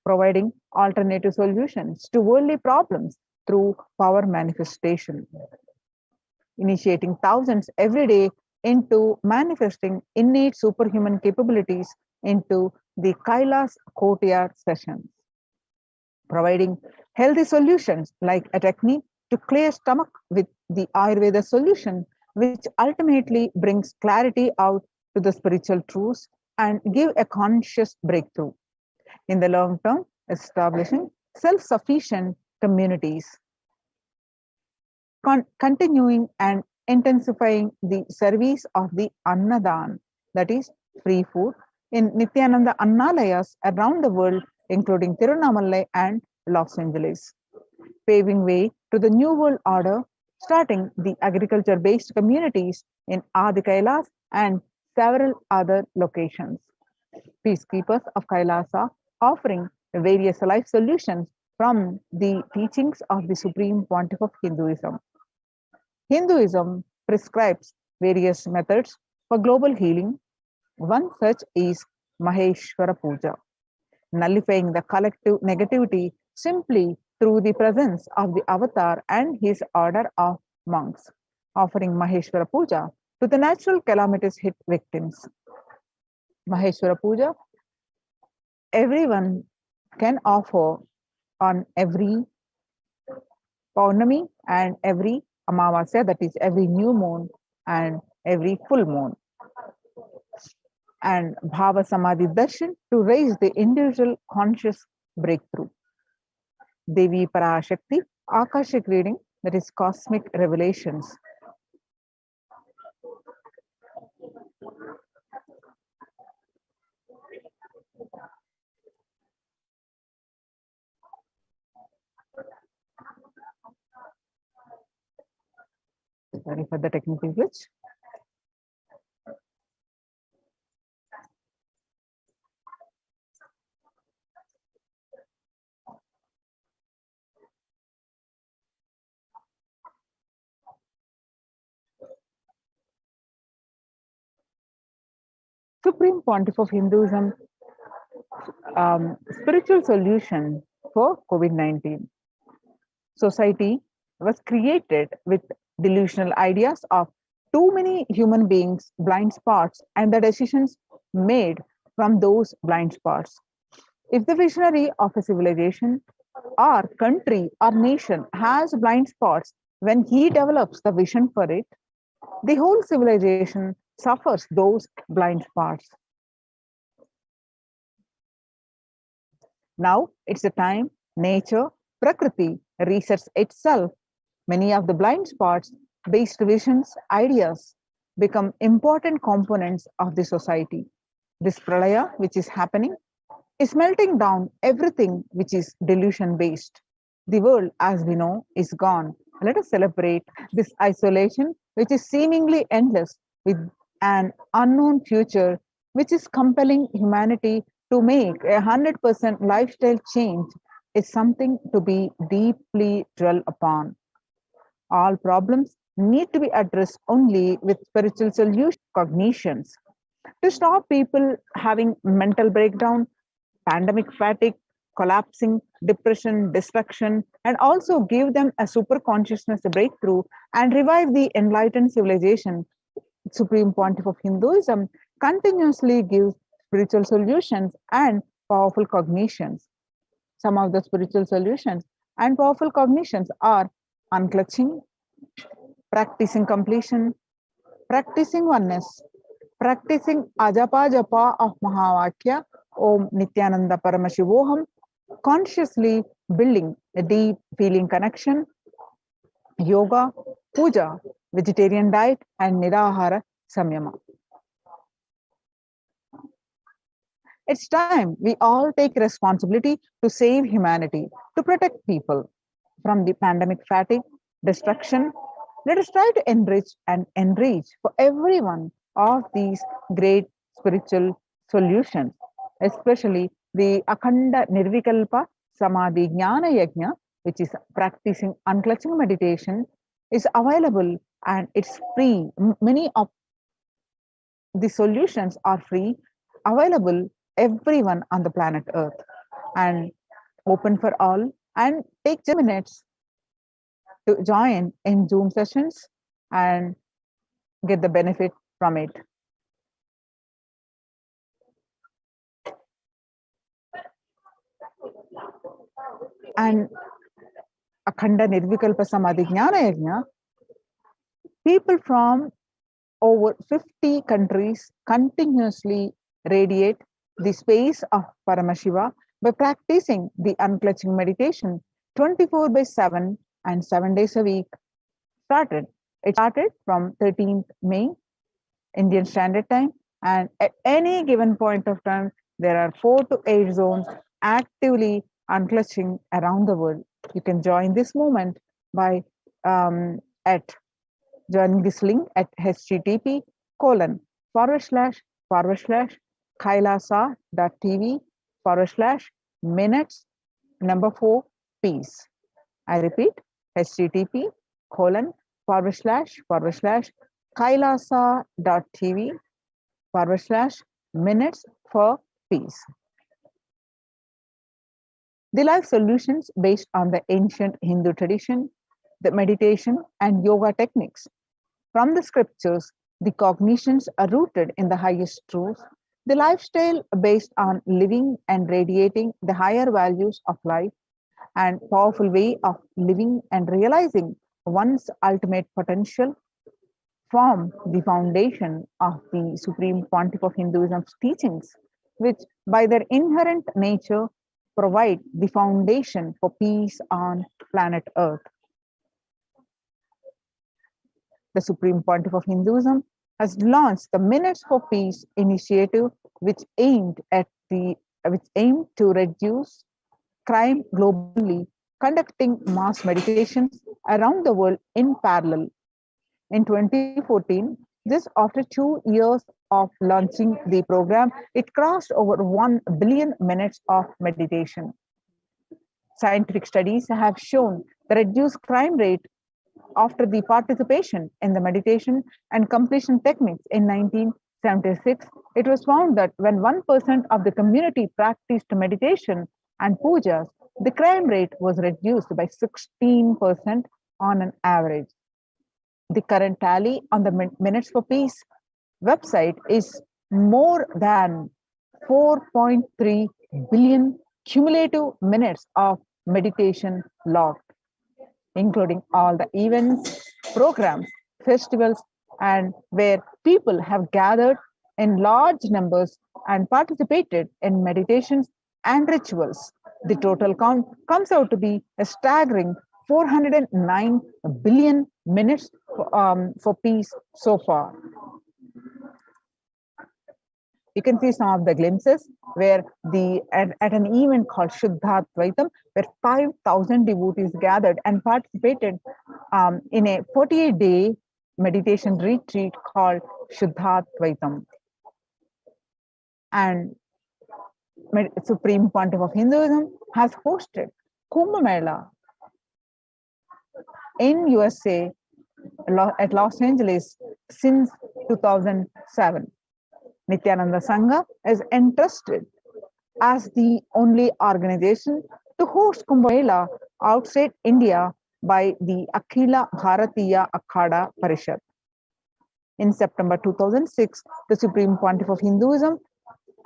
providing alternative solutions to worldly problems through power manifestation, initiating thousands every day into manifesting innate superhuman capabilities into the Kailas Courtyard sessions, providing healthy solutions like a technique to clear stomach with the Ayurveda solution, which ultimately brings clarity out to the spiritual truths and give a conscious breakthrough. In the long term, establishing self-sufficient communities, continuing and intensifying the service of the Annadan, that is free food, in Nithyananda Annalayas around the world, including Tirunamalai and Los Angeles, paving way to the New World Order, starting the agriculture-based communities in Adi Kailas and several other locations. Peacekeepers of Kailasa offering various life solutions from the teachings of the Supreme Pontiff of Hinduism. Hinduism prescribes various methods for global healing. One such is Maheshwara Puja, nullifying the collective negativity simply through the presence of the avatar and his order of monks, offering Maheshwara Puja to the natural calamities hit victims. Maheshwara Puja, everyone can offer on every Paurnami and every Amavasya, that is every new moon and every full moon. And Bhava Samadhi Darshan to raise the individual conscious breakthrough. Devi Parashakti, Akashic reading, that is cosmic revelations. Sorry for the technical glitch. Supreme Pontiff of Hinduism, spiritual solution for COVID-19. Society was created with delusional ideas of too many human beings, blind spots, and the decisions made from those blind spots. If the visionary of a civilization or country or nation has blind spots, when he develops the vision for it, the whole civilization suffers those blind spots. Now it's the time nature, Prakriti, resets itself. Many of the blind spots based visions, ideas become important components of the society. This pralaya, which is happening, is melting down everything which is delusion based. The world, as we know, is gone. Let us celebrate this isolation, which is seemingly endless, with an unknown future, which is compelling humanity to make 100% lifestyle change, is something to be deeply dwell upon. All problems need to be addressed only with spiritual solution cognitions. To stop people having mental breakdown, pandemic fatigue, collapsing, depression, destruction, and also give them a super consciousness breakthrough and revive the enlightened civilization. Supreme Pontiff of Hinduism continuously gives spiritual solutions and powerful cognitions. Some of the spiritual solutions and powerful cognitions are unclutching, practicing completion, practicing oneness, practicing Ajapa Japa of Mahavakya, Om Nithyananda Paramashivoham, consciously building a deep feeling connection, yoga, puja, vegetarian diet, and nirahara samyama. It's time we all take responsibility to save humanity, to protect people from the pandemic fatigue, destruction. Let us try to enrich and enrich for everyone of these great spiritual solutions, especially the Akhanda Nirvikalpa Samadhi Jnana Yajna, which is practicing unclutching meditation, is available and it's free. Many of the solutions are free, available everyone on the planet Earth, and open for all. And take 10 minutes to join in Zoom sessions and get the benefit from it. And Akhanda Nirvikalpa Samadhi Jnana Yajna, people from over 50 countries continuously radiate the space of Paramashiva by practicing the unclutching meditation 24/7 and 7 days a week. It started from 13th May, Indian Standard Time, and at any given point of time, there are 4 to 8 zones actively unclutching around the world. You can join this movement by joining this link at http://kailasa.tv/minutes4peace. I repeat, http://kailasa.tv/minutes for peace. The life solutions based on the ancient Hindu tradition, the meditation and yoga techniques. From the scriptures, the cognitions are rooted in the highest truths, the lifestyle based on living and radiating the higher values of life, and powerful way of living and realizing one's ultimate potential form the foundation of the Supreme Pontiff of Hinduism's teachings, which by their inherent nature provide the foundation for peace on planet Earth. The Supreme Pontiff of Hinduism has launched the Minutes for Peace initiative, which aimed to reduce crime globally, conducting mass meditations around the world in parallel. In 2014, just after 2 years of launching the program, it crossed over 1 billion minutes of meditation. Scientific studies have shown the reduced crime rate after the participation in the meditation and completion techniques in 1976. It was found that when 1% of the community practiced meditation and pujas, the crime rate was reduced by 16% on an average. The current tally on the Minutes for Peace website is more than 4.3 billion cumulative minutes of meditation logged, including all the events, programs, festivals, and where people have gathered in large numbers and participated in meditations and rituals. The total count comes out to be a staggering 409 billion minutes for peace so far. You can see some of the glimpses where at an event called Shuddhatvaitam, where 5,000 devotees gathered and participated in a 48-day meditation retreat called Shuddhatvaitam. And Supreme Pontiff of Hinduism has hosted Kumbh Mela in USA at Los Angeles since 2007. Nithyananda Sangha is entrusted as the only organization to host Kumbh Mela outside India by the Akhila Bharatiya Akhada Parishad. In September 2006, the Supreme Pontiff of Hinduism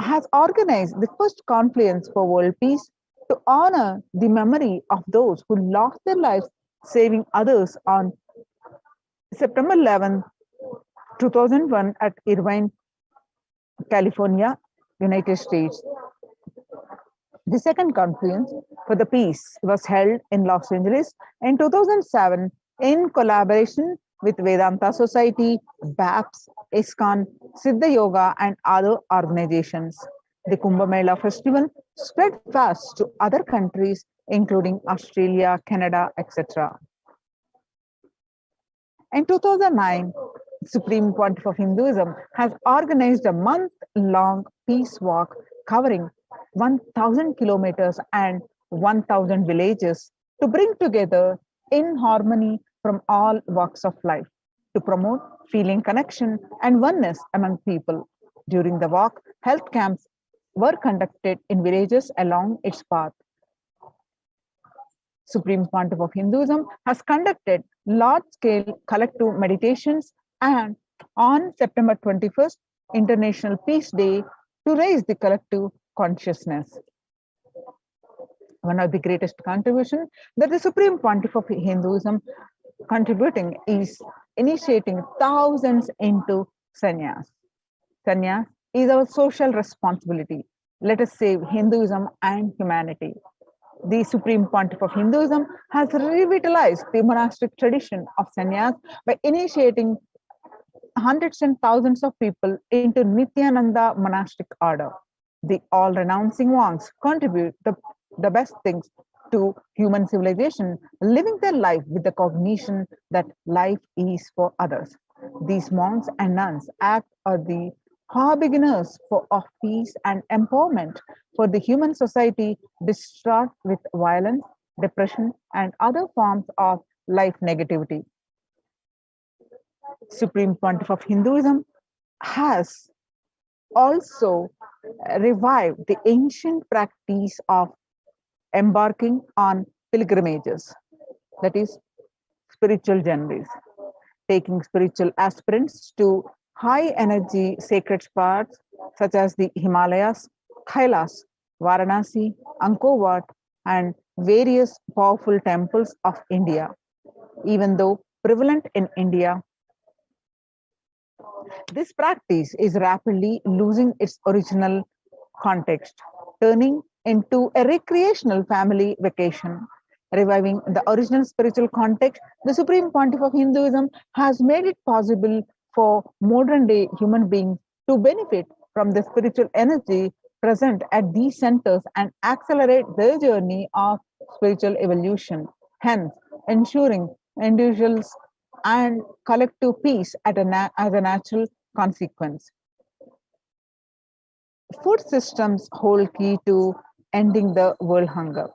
has organized the first confluence for world peace to honor the memory of those who lost their lives saving others on September 11, 2001 at Irvine, California, United States. The second confluence for the peace was held in Los Angeles in 2007 in collaboration with Vedanta Society, BAPS, ISKCON, Siddha Yoga, and other organizations. The Kumbh Mela festival spread fast to other countries, including Australia, Canada, etc. In 2009, Supreme Pontiff of Hinduism has organized a month-long peace walk covering 1,000 kilometers and 1,000 villages to bring together in harmony from all walks of life, to promote feeling connection and oneness among people. During the walk, health camps were conducted in villages along its path. Supreme Pontiff of Hinduism has conducted large-scale collective meditations and on September 21st, International Peace Day, to raise the collective consciousness. One of the greatest contributions that the Supreme Pontiff of Hinduism contributing is initiating thousands into sannyas. Sannyas is our social responsibility. Let us save Hinduism and humanity. The Supreme Pontiff of Hinduism has revitalized the monastic tradition of sannyas by initiating hundreds and thousands of people into Nithyananda monastic order. The all-renouncing monks contribute the best things to human civilization, living their life with the cognition that life is for others. These monks and nuns act as the harbingers of peace and empowerment for the human society distraught with violence, depression, and other forms of life negativity. Supreme Pontiff of Hinduism has also revive the ancient practice of embarking on pilgrimages, that is, spiritual journeys, taking spiritual aspirants to high energy sacred spots such as the Himalayas, Kailas, Varanasi, Angkor Wat, and various powerful temples of India. Even though prevalent in India, this practice is rapidly losing its original context, turning into a recreational family vacation. Reviving the original spiritual context, the Supreme Pontiff of Hinduism has made it possible for modern day human beings to benefit from the spiritual energy present at these centers and accelerate their journey of spiritual evolution, hence ensuring individuals and collective peace as a natural consequence. Food systems hold key to ending the world hunger.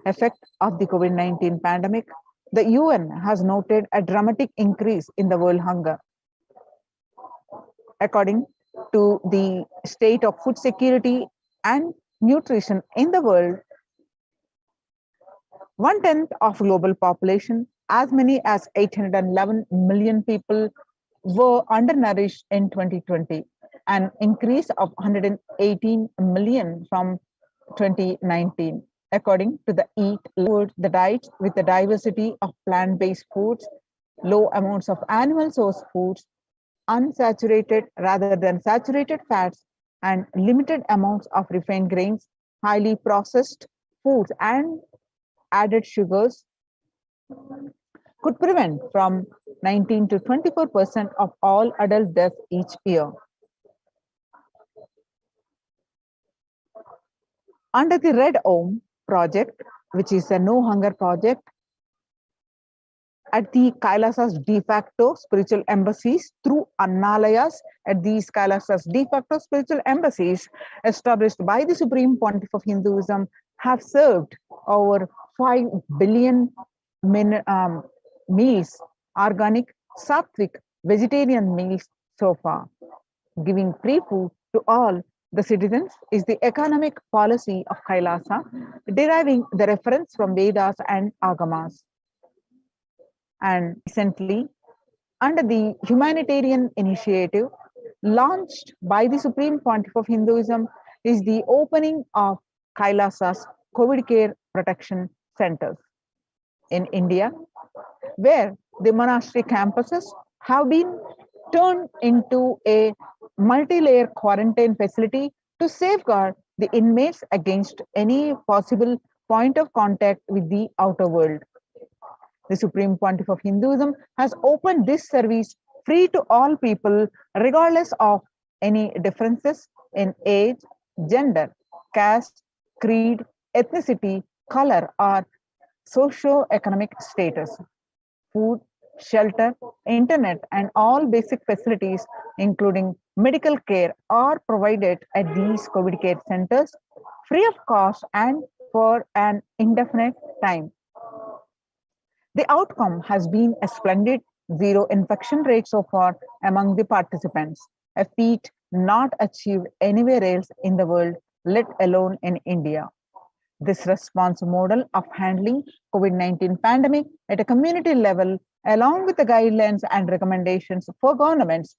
Effect of the COVID-19 pandemic, the UN has noted a dramatic increase in the world hunger. According to the state of food security and nutrition in the world, 1/10 of global population, as many as 811 million people, were undernourished in 2020, an increase of 118 million from 2019. According to the Eat Food, the diet with the diversity of plant-based foods, low amounts of animal source foods, unsaturated rather than saturated fats, and limited amounts of refined grains, highly processed foods, and added sugars could prevent from 19 to 24% of all adult deaths each year. Under the Red Home project, which is a no hunger project, at the Kailasas de facto spiritual embassies through Annalayas at these Kailasas de facto spiritual embassies established by the Supreme Pontiff of Hinduism have served over 5 billion meals, organic, sattvic, vegetarian meals so far. Giving free food to all the citizens is the economic policy of Kailasa, deriving the reference from Vedas and Agamas. And recently, under the humanitarian initiative launched by the Supreme Pontiff of Hinduism, is the opening of Kailasa's COVID care protection centers in India, where the monastery campuses have been turned into a multi-layer quarantine facility to safeguard the inmates against any possible point of contact with the outer world. The Supreme Pontiff of Hinduism has opened this service free to all people, regardless of any differences in age, gender, caste, creed, ethnicity, color, or socio-economic status. Food, shelter, internet, and all basic facilities, including medical care, are provided at these COVID care centers free of cost and for an indefinite time. The outcome has been a splendid zero infection rate so far among the participants, a feat not achieved anywhere else in the world, let alone in India. This response model of handling COVID-19 pandemic at a community level, along with the guidelines and recommendations for governments,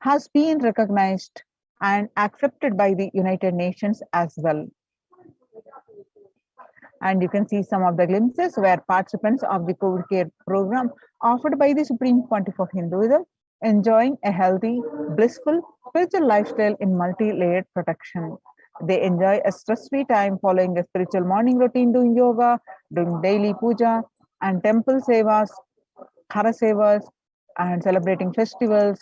has been recognized and accepted by the United Nations as well. And you can see some of the glimpses where participants of the COVID care program offered by the Supreme Pontiff of Hinduism enjoying a healthy, blissful, spiritual lifestyle in multi-layered protection. They enjoy a stress-free time following a spiritual morning routine, doing yoga, doing daily puja, and temple sevas, khara sevas, and celebrating festivals.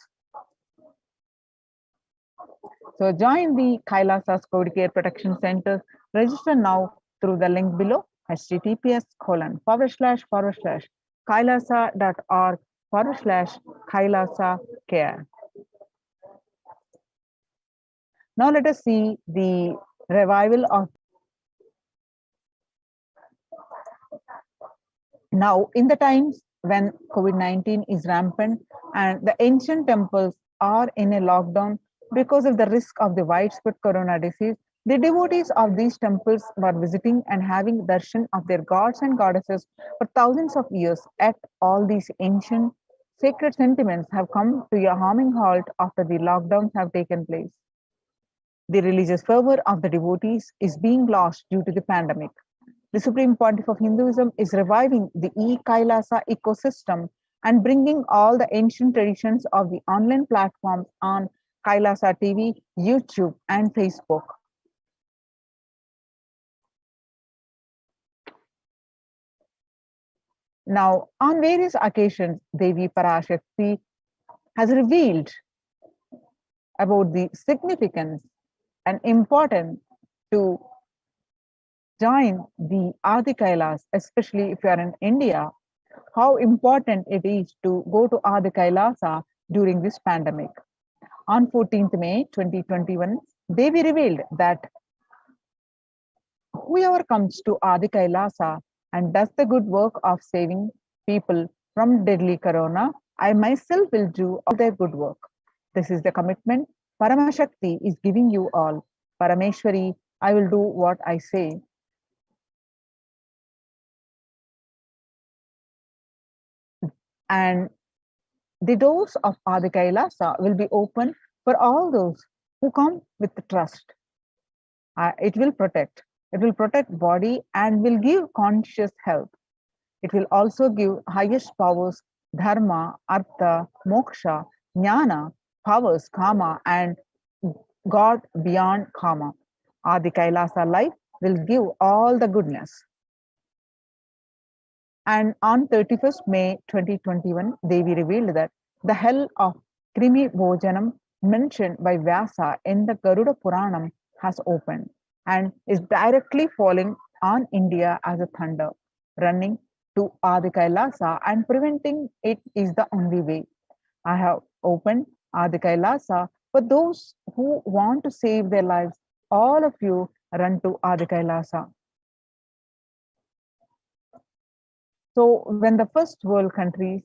So join the Kailasas COVID Care Protection Centers. Register now through the link below, https://kailasa.org/kailasa care. Now let us see the revival of. Now, in the times when COVID-19 is rampant and the ancient temples are in a lockdown Because of the risk of the widespread corona disease, the devotees of these temples were visiting and having darshan of their gods and goddesses for thousands of years. Yet all these ancient sacred sentiments have come to a harming halt after the lockdowns have taken place. The religious fervor of the devotees is being lost due to the pandemic. The Supreme Pontiff of Hinduism is reviving the e-Kailasa ecosystem and bringing all the ancient traditions of the online platforms on Kailasa TV, YouTube, and Facebook. Now, on various occasions, Devi Parashakti has revealed about the significance and importance to join the Adi Kailas, especially if you are in India, how important it is to go to Adi Kailasa during this pandemic. On 14th May 2021, Devi revealed that whoever comes to Adi Kailasa and does the good work of saving people from deadly corona, I myself will do all their good work. This is the commitment Paramashakti is giving you all. Parameshwari, I will do what I say. And the doors of Adi Kailasa will be open for all those who come with the trust. It will protect. It will protect body and will give conscious health. It will also give highest powers, dharma, artha, moksha, jnana, powers, kama, and God beyond kama. Adi Kailasa life will give all the goodness. And on 31st May 2021, Devi revealed that the hell of Krimi Bhojanam mentioned by Vyasa in the Garuda Puranam has opened and is directly falling on India as a thunder. Running to Adi Kailasa and preventing it is the only way. I have opened Adi Kailasa for those who want to save their lives. All of you run to Adi Kailasa. So when the first world countries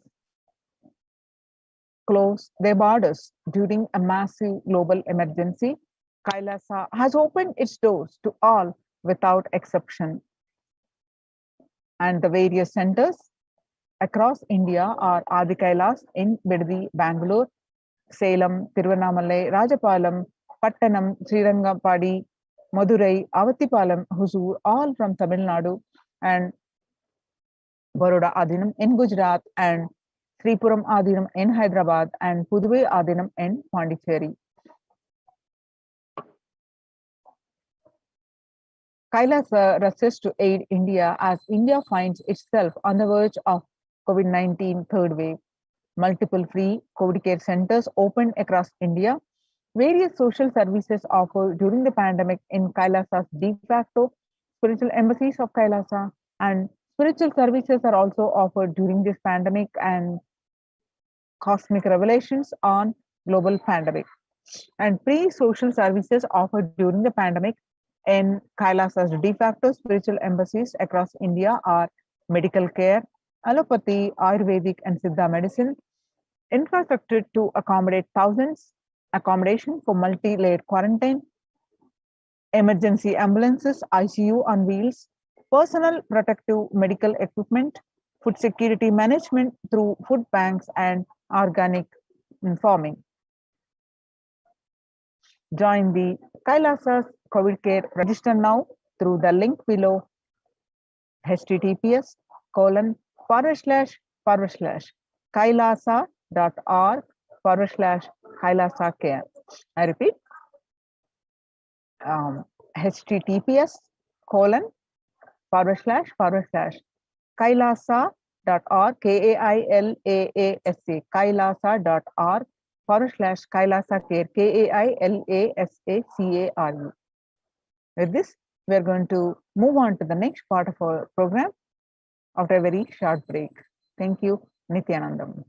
closed their borders during a massive global emergency, Kailasa has opened its doors to all without exception. And the various centers across India are Adi Kailas in Bidadi, Bangalore, Salem, Tiruvannamalai, Rajapalam, Pattanam, Srirangapadi, Madurai, Avatipalam, Huzur, all from Tamil Nadu, and Baroda Adinam in Gujarat, and Sripuram Adinam in Hyderabad, and Puduvai Adinam in Pondicherry. Kailasa rushes to aid India as India finds itself on the verge of COVID-19 third wave. Multiple free COVID care centers opened across India. Various social services offered during the pandemic in Kailasa's de facto spiritual embassies of Kailasa, and spiritual services are also offered during this pandemic and cosmic revelations on global pandemic. And pre-social services offered during the pandemic in Kailasa's de facto spiritual embassies across India are medical care, allopathy, Ayurvedic, and Siddha medicine, infrastructure to accommodate thousands, accommodation for multi-layered quarantine, emergency ambulances, ICU on wheels, personal protective medical equipment, food security management through food banks, and organic farming. Join the Kailasa's COVID care. Register now through the link below, https://kailasa.org/Kailasa care. I repeat, https://kailasa.org, kailasa.org/Kailasa care, KAILASACARE. With this, we are going to move on to the next part of our program after a very short break. Thank you, Nithyanandam.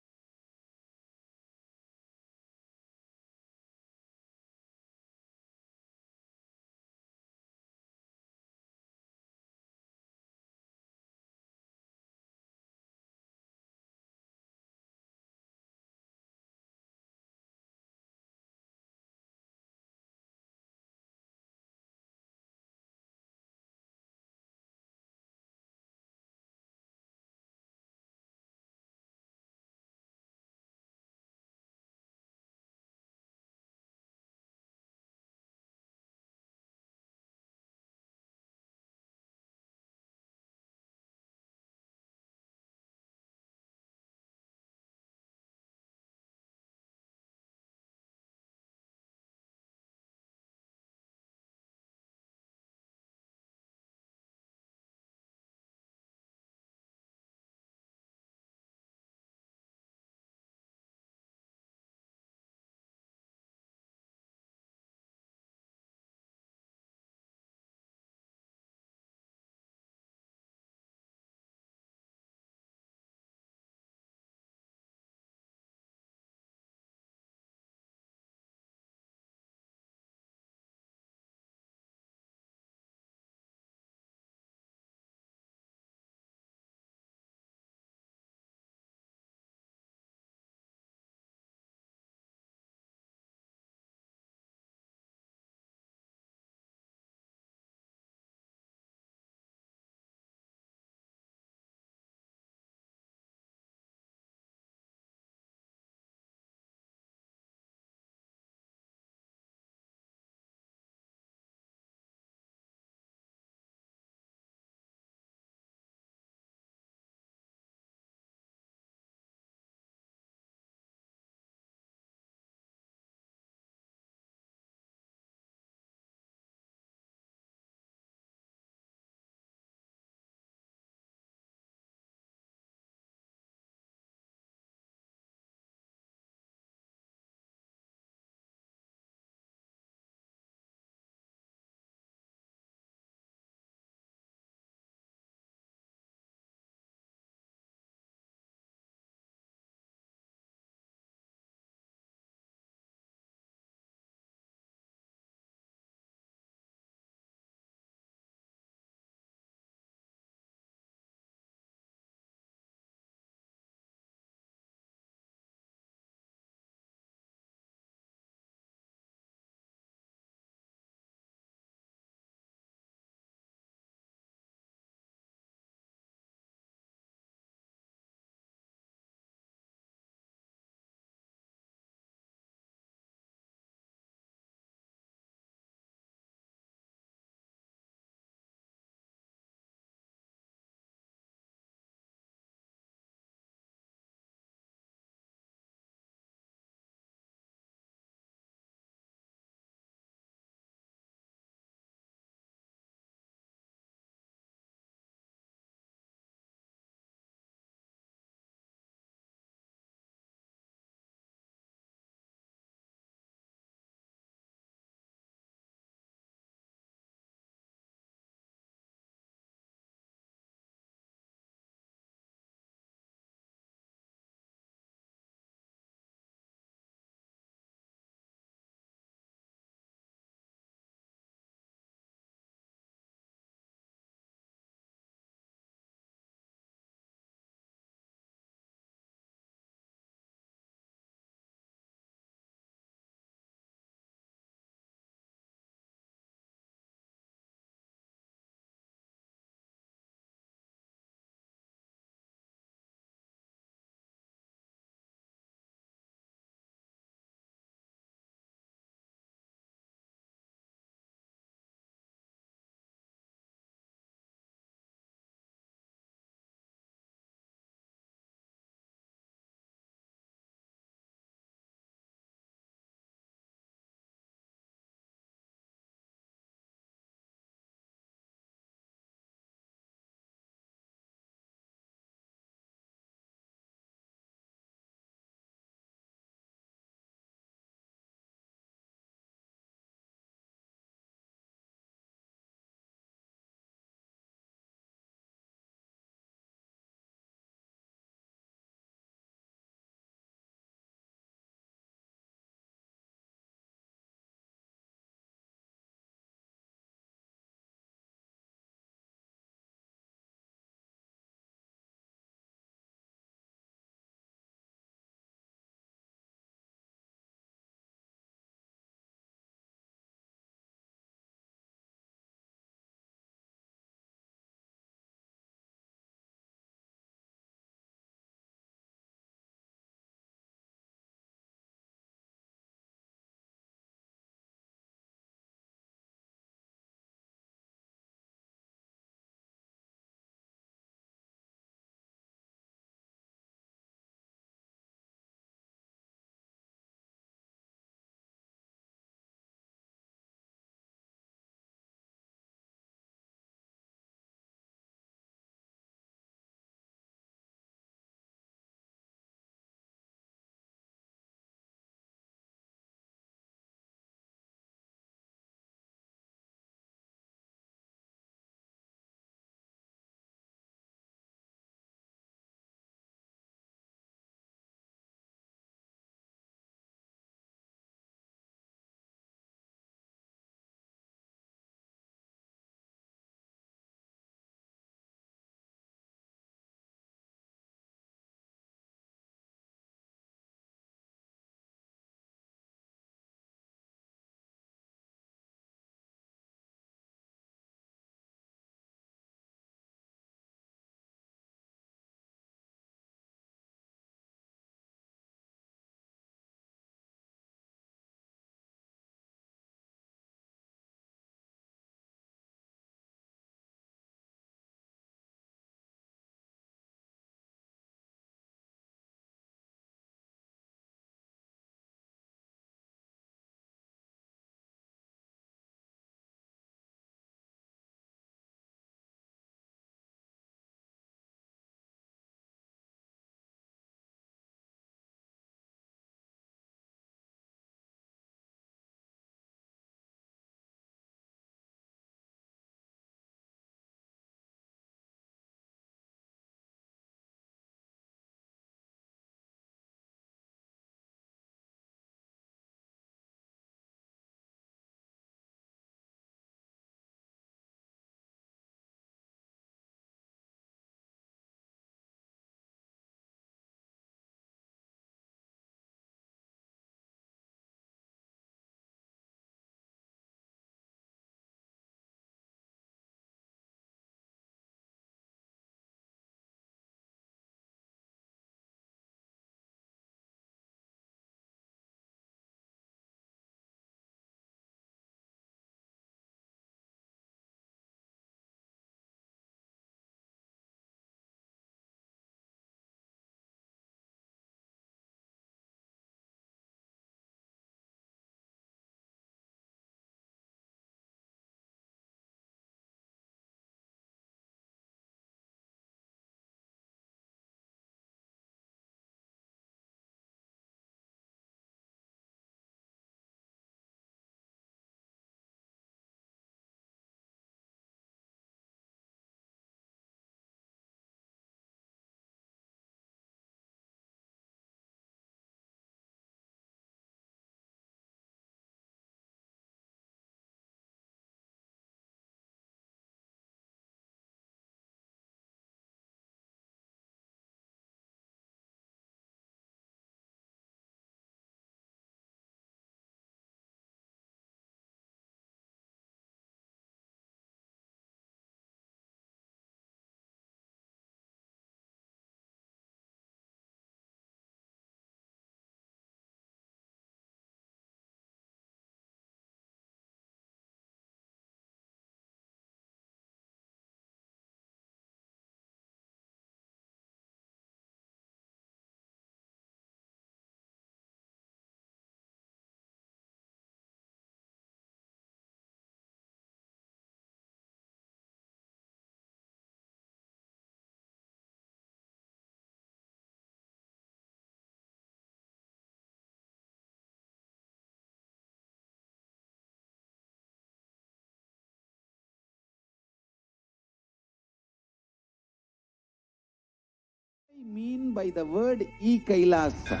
I mean by the word e-Kailasa?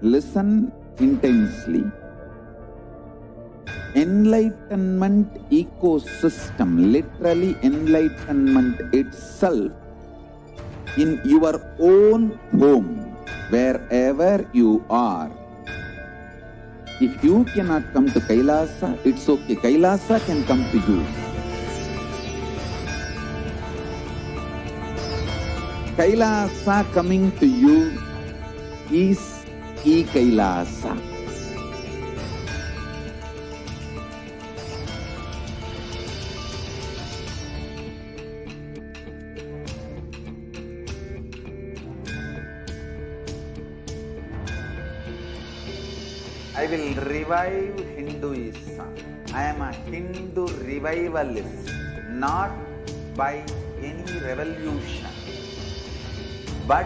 Listen intensely. Enlightenment ecosystem, literally enlightenment itself, in your own home, wherever you are. If you cannot come to Kailasa, it's okay. Kailasa can come to you. Kailasa coming to you is e-Kailasa. I will revive Hinduism. I am a Hindu revivalist, not by any revolution, but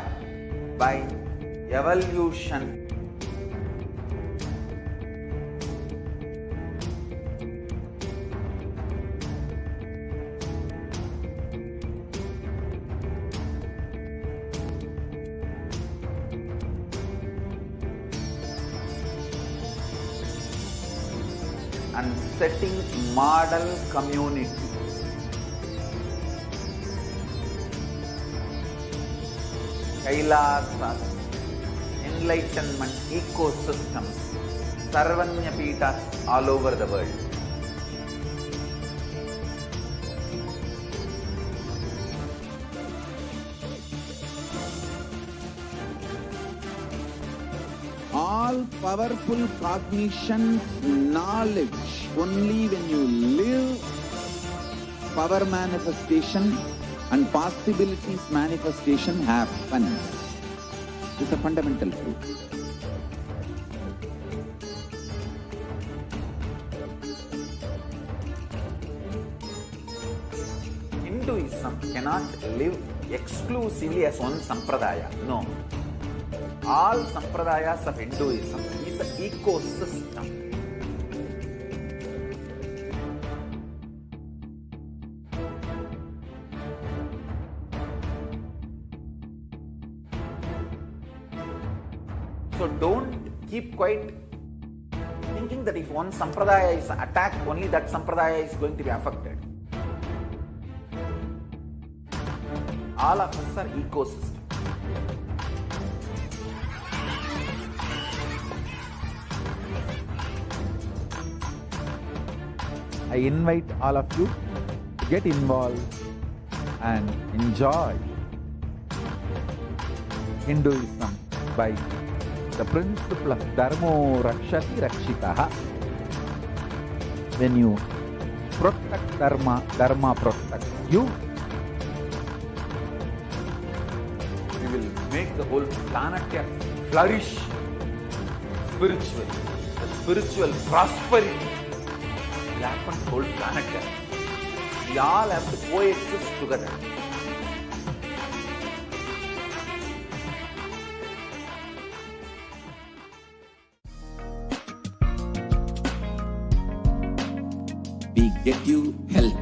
by evolution. And setting model community. Kailasas, enlightenment ecosystems, Sarvanya Pitas all over the world. All powerful cognition, knowledge, only when you live, power manifestation and possibilities manifestation happens. It's a fundamental truth. Hinduism cannot live exclusively as one sampradaya. No. All sampradayas of Hinduism is an ecosystem. So don't keep quiet thinking that if one sampradaya is attacked, only that sampradaya is going to be affected. All of us are ecosystems. I invite all of you to get involved and enjoy Hinduism by the principle of Dharmo Rakshati Rakshitaha. When you protect Dharma, Dharma protects you. We will make the whole planet flourish spiritually. The spiritual prosperity will happen to the whole planet. We all have to coexist together. We get you health.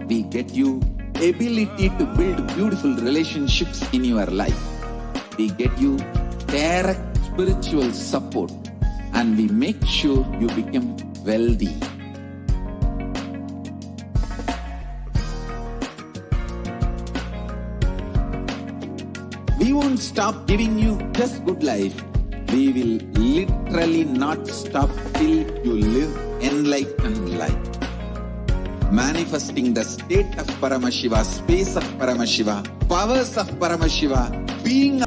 We get you ability to build beautiful relationships in your life. We get you direct spiritual support, and we make sure you become wealthy. We won't stop giving you just good life. We will literally not stop till you live enlightened life. Manifesting the state of Paramashiva, space of Paramashiva, powers of Paramashiva, being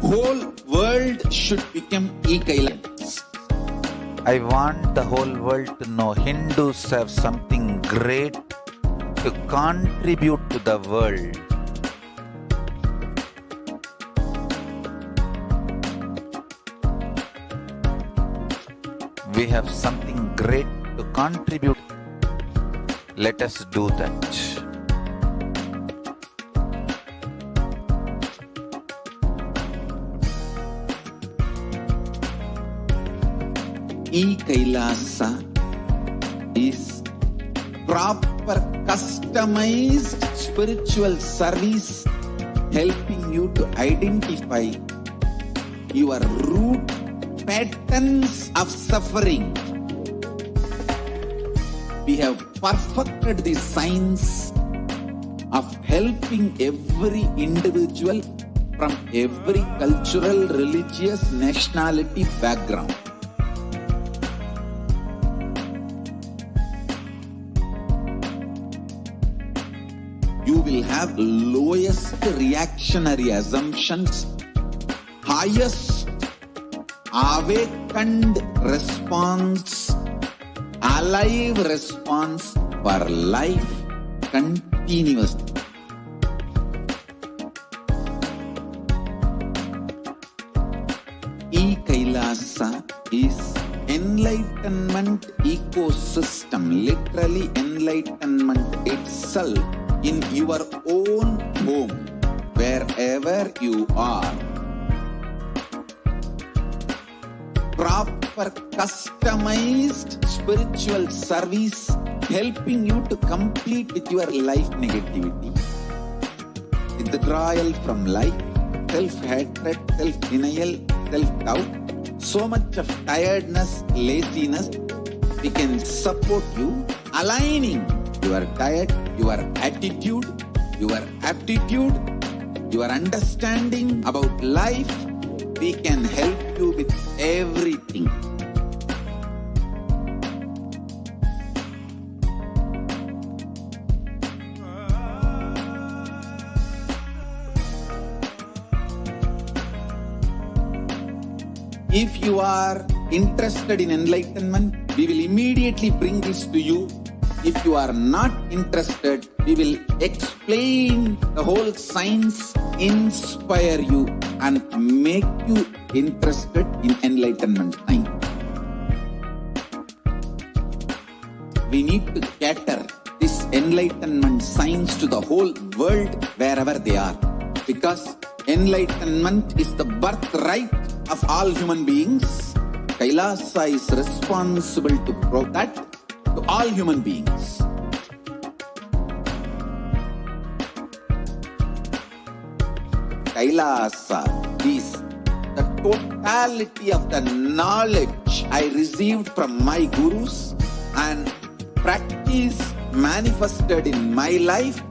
whole world should become e-Kailasa. I want the whole world to know Hindus have something great to contribute to the world. We have something great to contribute. Let us do that. E-Kailasa is proper customized spiritual service helping you to identify your root patterns of suffering. We have perfected the science of helping every individual from every cultural, religious, nationality background. You will have lowest reactionary assumptions, highest awakened response, alive response for life continuously. E-Kailasa is enlightenment ecosystem, literally enlightenment itself in your own home, wherever you are. Proper customized spiritual service helping you to complete with your life negativity, withdrawal from life, self-hatred, self-denial, self-doubt, so much of tiredness, laziness. We can support you aligning your diet, your attitude, your aptitude, your understanding about life. We can help you with everything. If you are interested in enlightenment, we will immediately bring this to you. If you are not interested, we will explain the whole science, inspire you and make you interested in enlightenment science. We need to cater this enlightenment science to the whole world wherever they are, because enlightenment is the birthright of all human beings. Kailasa is responsible to prove that to all human beings. Kailasa is the totality of the knowledge I received from my gurus and practice manifested in my life,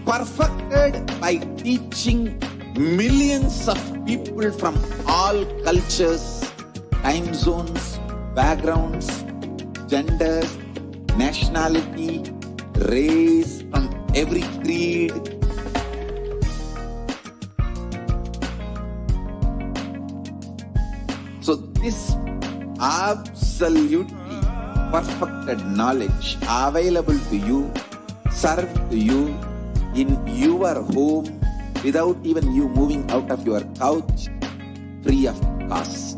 perfected by teaching millions of people from all cultures, time zones, backgrounds, genders, nationality, race, from every creed. So this absolutely perfected knowledge available to you, served to you in your home without even you moving out of your couch, free of cost.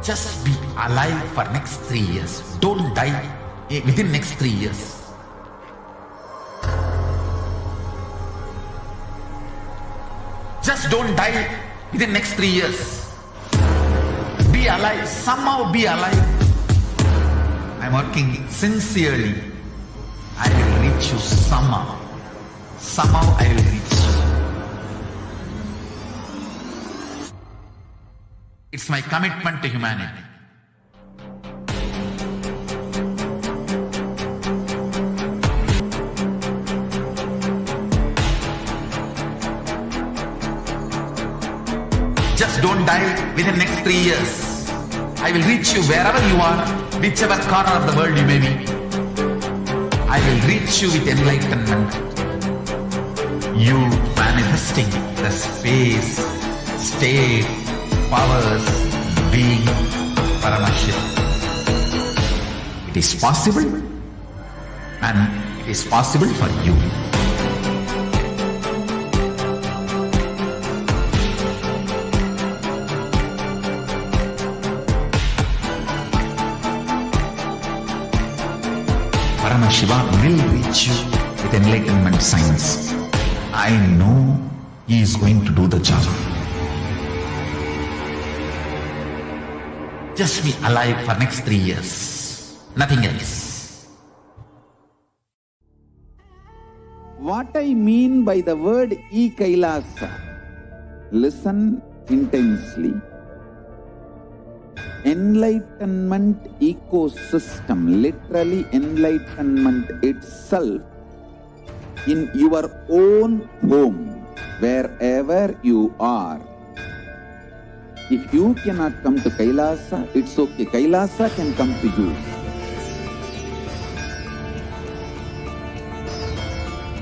Just be alive for next 3 years. Don't die within next 3 years. Just don't die within next 3 years. Be alive. Somehow be alive. I'm working sincerely. I will reach you somehow. Somehow I will reach you. It's my commitment to humanity. Just don't die within next 3 years. I will reach you wherever you are, whichever corner of the world you may be. I will reach you with enlightenment. You manifesting the space, state, powers, being Paramashivoham. It is possible, and it is possible for you. Paramashivoham will reach you with enlightenment science. I know he is going to do the job. Just be alive for next 3 years. Nothing else. What I mean by the word e-Kailasa, listen intensely. Enlightenment ecosystem, literally enlightenment itself, in your own home, wherever you are. If you cannot come to Kailasa, it's okay. Kailasa can come to you.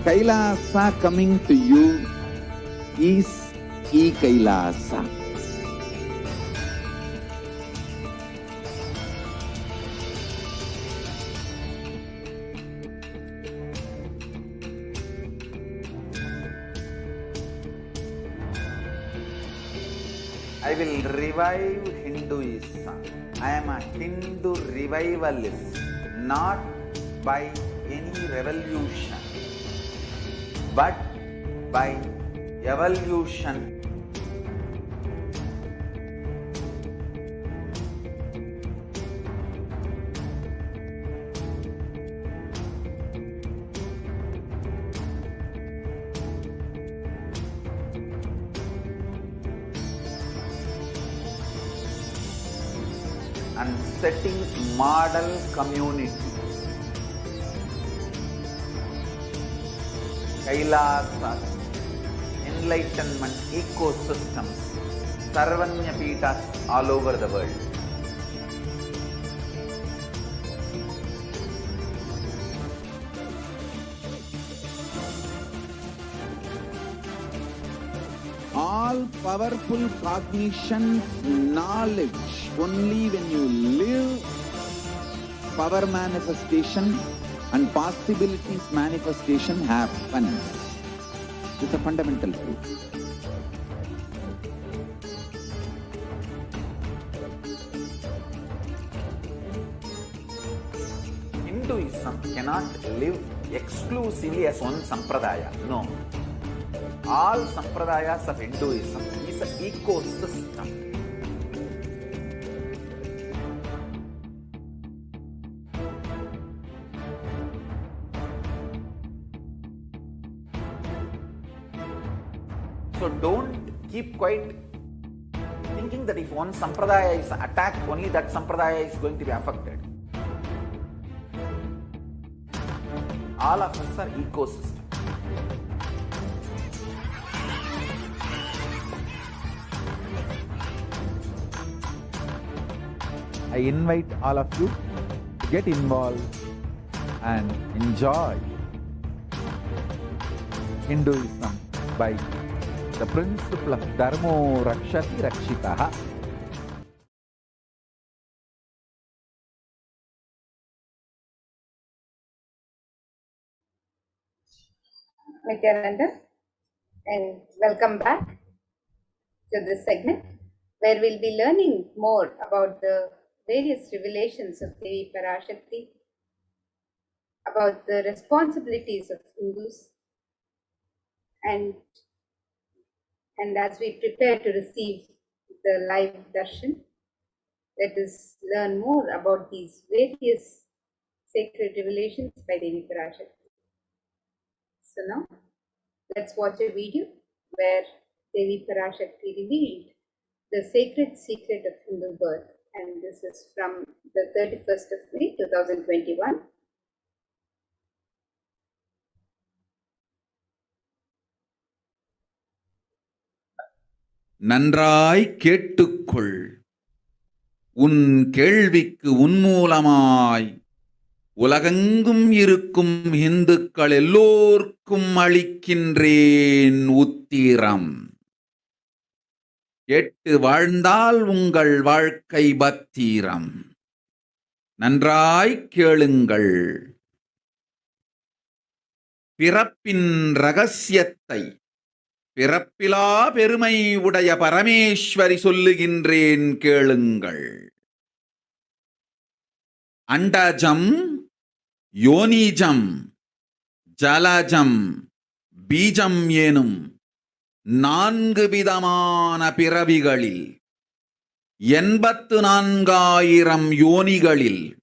Kailasa coming to you is e-Kailasa. I will revive Hinduism. I am a Hindu revivalist, not by any revolution, but by evolution. And setting model community. Kailasas, enlightenment ecosystems, Sarvanya Peethas all over the world. All powerful cognition, knowledge, only when you live, power manifestation and possibilities manifestation happens. It's a fundamental truth. Hinduism cannot live exclusively as one sampradaya. No. All sampradayas of Hinduism is an ecosystem. So don't keep quiet thinking that if one sampradaya is attacked, only that sampradaya is going to be affected. All of us are ecosystem. I invite all of you to get involved and enjoy Hinduism by the principle of Dharmo Rakshati Rakshitaha. Nithyananda, and welcome back to this segment where we'll be learning more about the various revelations of Devi Parashakti, about the responsibilities of Hindus, and as we prepare to receive the live darshan, let us learn more about these various sacred revelations by Devi Parashakti. So now, let's watch a video where Devi Parashakti revealed the sacred secret of Hindu birth, and this is from the 31st of May 2021. நன்றாய் கேட்டுக்கொள். உன் கேள்விக்கு உன்மூலமாய் உலகெங்கும் இருக்கும் இந்துக்கள் எல்லோர்க்கும் அளிக்கின்றேன் உத்திரம். கேட்டு வாழ்ந்தால் உங்கள் வாழ்க்கை பத்திரம். நன்றாய் கேளுங்கள். பிறப்பின் ரகசியத்தை பிறப்பிலா பெருமை உடைய பரமேஸ்வரி சொல்லுகின்றேன் கேளுங்கள். அண்டஜம், யோனிஜம், ஜலஜம், பீஜம் எனும் 4 விதமான பிறவிகளில் 84,000 யோனிகளில்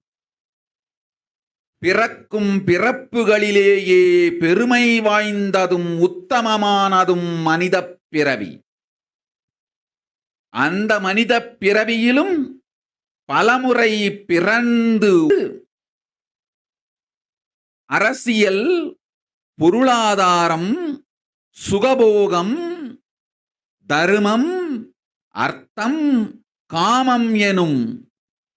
பிறக்கும் பிறப்புகளிலேயே பெருமை வாய்ந்ததும் உத்தமமானதும் மனிதப் பிறவி. அந்த மனிதப் பிறவியிலும் பலமுறை பிறந்து அரசியல், பொருளாதாரம், சுகபோகம், தர்மம், அர்த்தம், காமம் எனும்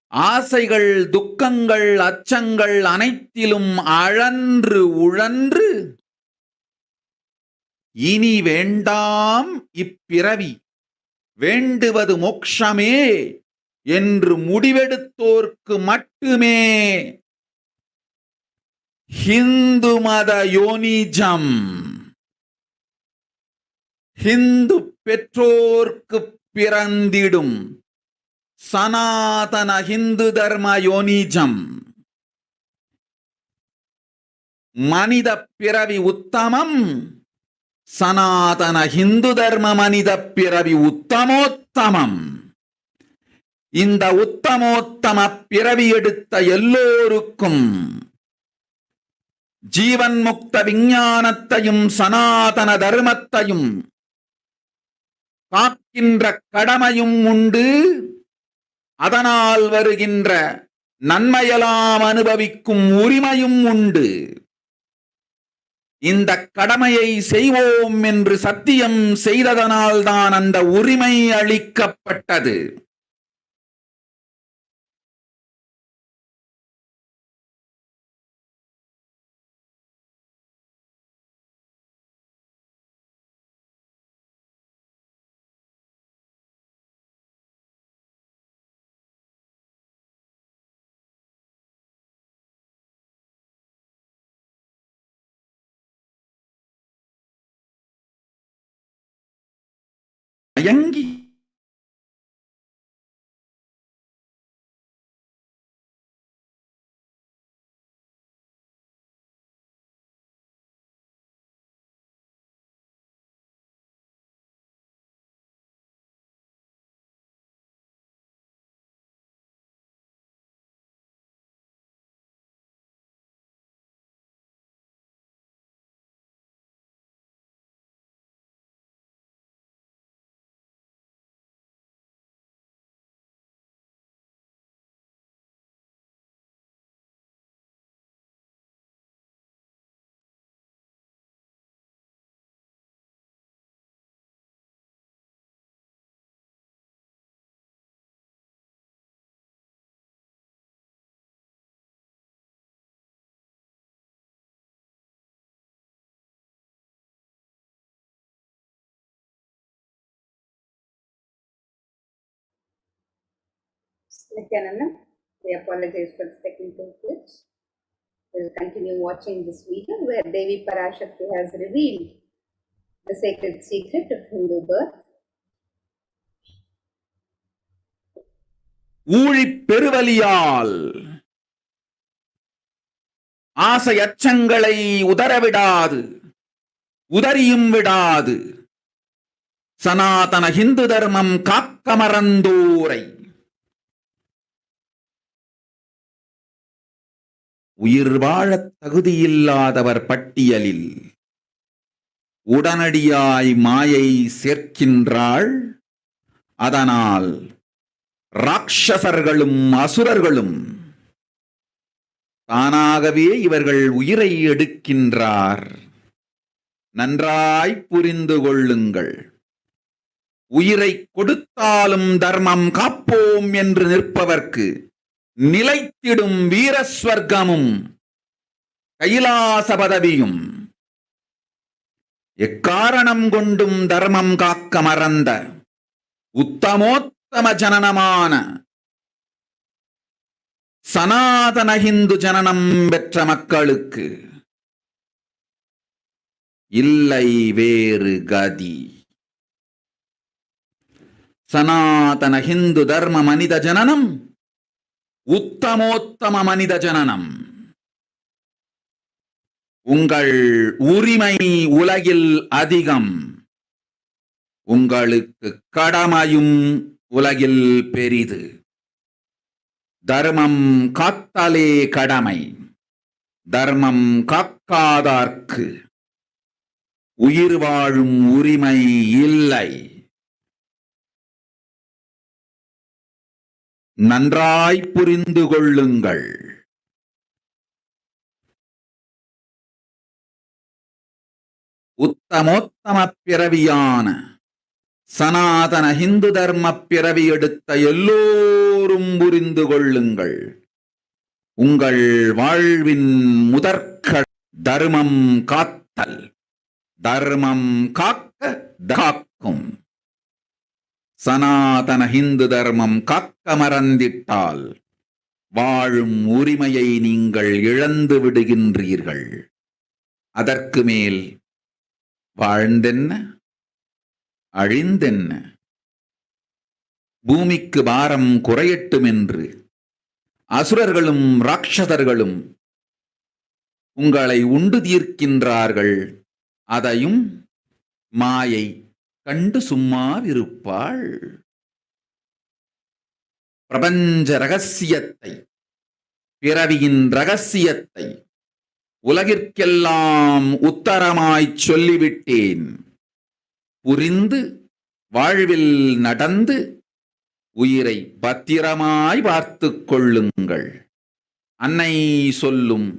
ஆசைகள், துக்கங்கள், அச்சங்கள் அனைத்திலும் அழன்று உழன்று இனி வேண்டாம் இப்பிறவி, வேண்டுவது மோட்சமே என்று முடிவெடுத்தோர்க்கு மட்டுமே ஹிந்து மத யோனிஜம், ஹிந்து பெற்றோர்க்கு பிறந்திடும் சனாதன ஹிந்து தர்ம யோனிஜம். மனித பிறவி உத்தமம், சனாதன ஹிந்து தர்ம மனித பிறவி உத்தமோத்தமம். இந்த உத்தமோத்தம பிறவி எடுத்த எல்லோருக்கும் ஜீவன் முக்த விஞ்ஞானத்தையும் சனாதன தர்மத்தையும் காக்கின்ற கடமையும் உண்டு. அதனால் வருகின்ற நன்மையெல்லாம் அனுபவிக்கும் உரிமையும் உண்டு. இந்த கடமையை செய்வோம் என்று சத்தியம் செய்ததனால்தான் அந்த உரிமை அளிக்கப்பட்டது. மயங்கி Nithyananda, we apologize for the technical glitch. We will continue watching this video where Devi Parashakti has revealed the sacred secret of Hindu birth. ஊழிப் பெருவலியால் ஆசை அச்சங்களை உதறவிடாது, உதறியும் விடாது சனாதன ஹிந்து தர்மம் காக்க மறந்தோரை உயிர் வாழத் தகுதியில்லாதவர் பட்டியலில் உடனடியாய் மாயை சேர்க்கின்றாள். அதனால் ராட்சசர்களும் அசுரர்களும் தானாகவே இவர்கள் உயிரை எடுக்கின்றார். நன்றாய் புரிந்து கொள்ளுங்கள். உயிரை கொடுத்தாலும் தர்மம் காப்போம் என்று நிற்பவர்க்கு நிலைத்திடும் வீரஸ்வர்க்கமும் கைலாச பதவியும், எக்காரணம் கொண்டும் தர்மம் காக்க மறந்த உத்தமோத்தம ஜனனமான சனாதன ஹிந்து ஜனனம் பெற்ற மக்களுக்கு இல்லை வேறு கதி. சனாதன ஹிந்து தர்ம மனித ஜனனம் உத்தமோத்தம மனித ஜனனம். உங்கள் உரிமை உலகில் அதிகம். உங்களுக்கு கடமையும் உலகில் பெரிது. தர்மம் காத்தாலே கடமை. தர்மம் காக்காதார்க்கு உயிர் வாழும் உரிமை இல்லை. நன்றாய் புரிந்து கொள்ளுங்கள். உத்தமோத்தம பிறவியான சனாதன ஹிந்து தர்ம பிறவி எடுத்த எல்லோரும் புரிந்து கொள்ளுங்கள். உங்கள் வாழ்வின் முதற்க தர்மம் காத்தல். தர்மம் காக்க காக்கும். சனாதன ஹிந்து தர்மம் காக்க மறந்திட்டால் வாழும் உரிமையை நீங்கள் இழந்து விடுகின்றீர்கள். அதற்கு மேல் வாழ்ந்தென்ன அழிந்தென்ன? பூமிக்கு பாரம் குறையட்டும் என்று அசுரர்களும் ராட்சதர்களும் உங்களை உண்டு தீர்க்கின்றார்கள். அதையும் மாயை கண்டு சும்மாவிருப்பாள். பிரபஞ்ச ரகசியத்தை, பிறவியின் ரகசியத்தை உலகிற்கெல்லாம் உத்தரமாய்ச் சொல்லிவிட்டேன். புரிந்து வாழ்வில் நடந்து உயிரை பத்திரமாய் பார்த்துக் கொள்ளுங்கள். அன்னை சொல்லும்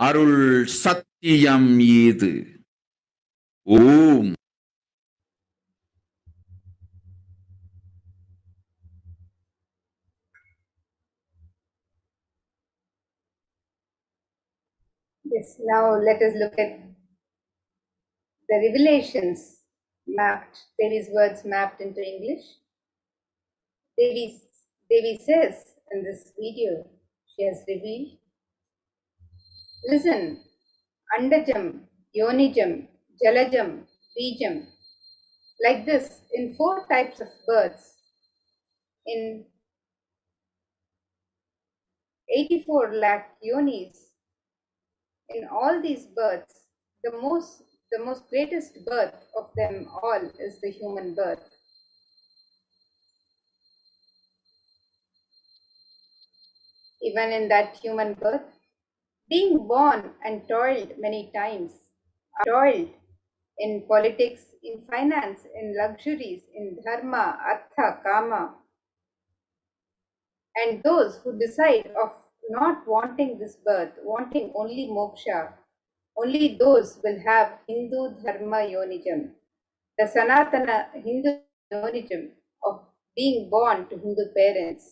அருள் சத்தியம் இது. ஓம். Yes, now let us look at the revelations mapped, Devi's words mapped into English. Devi says in this video, she has revealed, listen, Andajam, Yonijam, Jalajam, Bijam, like this in 4 types of birds, in 84 lakh yonis. In all these births, the most greatest birth of them all is the human birth. Even in that human birth, being born and toiled many times, toiled in politics, in finance, in luxuries, in dharma, artha, kama, and those who decide of not wanting this birth, wanting only moksha, only those will have Hindu dharma yonijam, the Sanatana Hindu yonijam of being born to Hindu parents.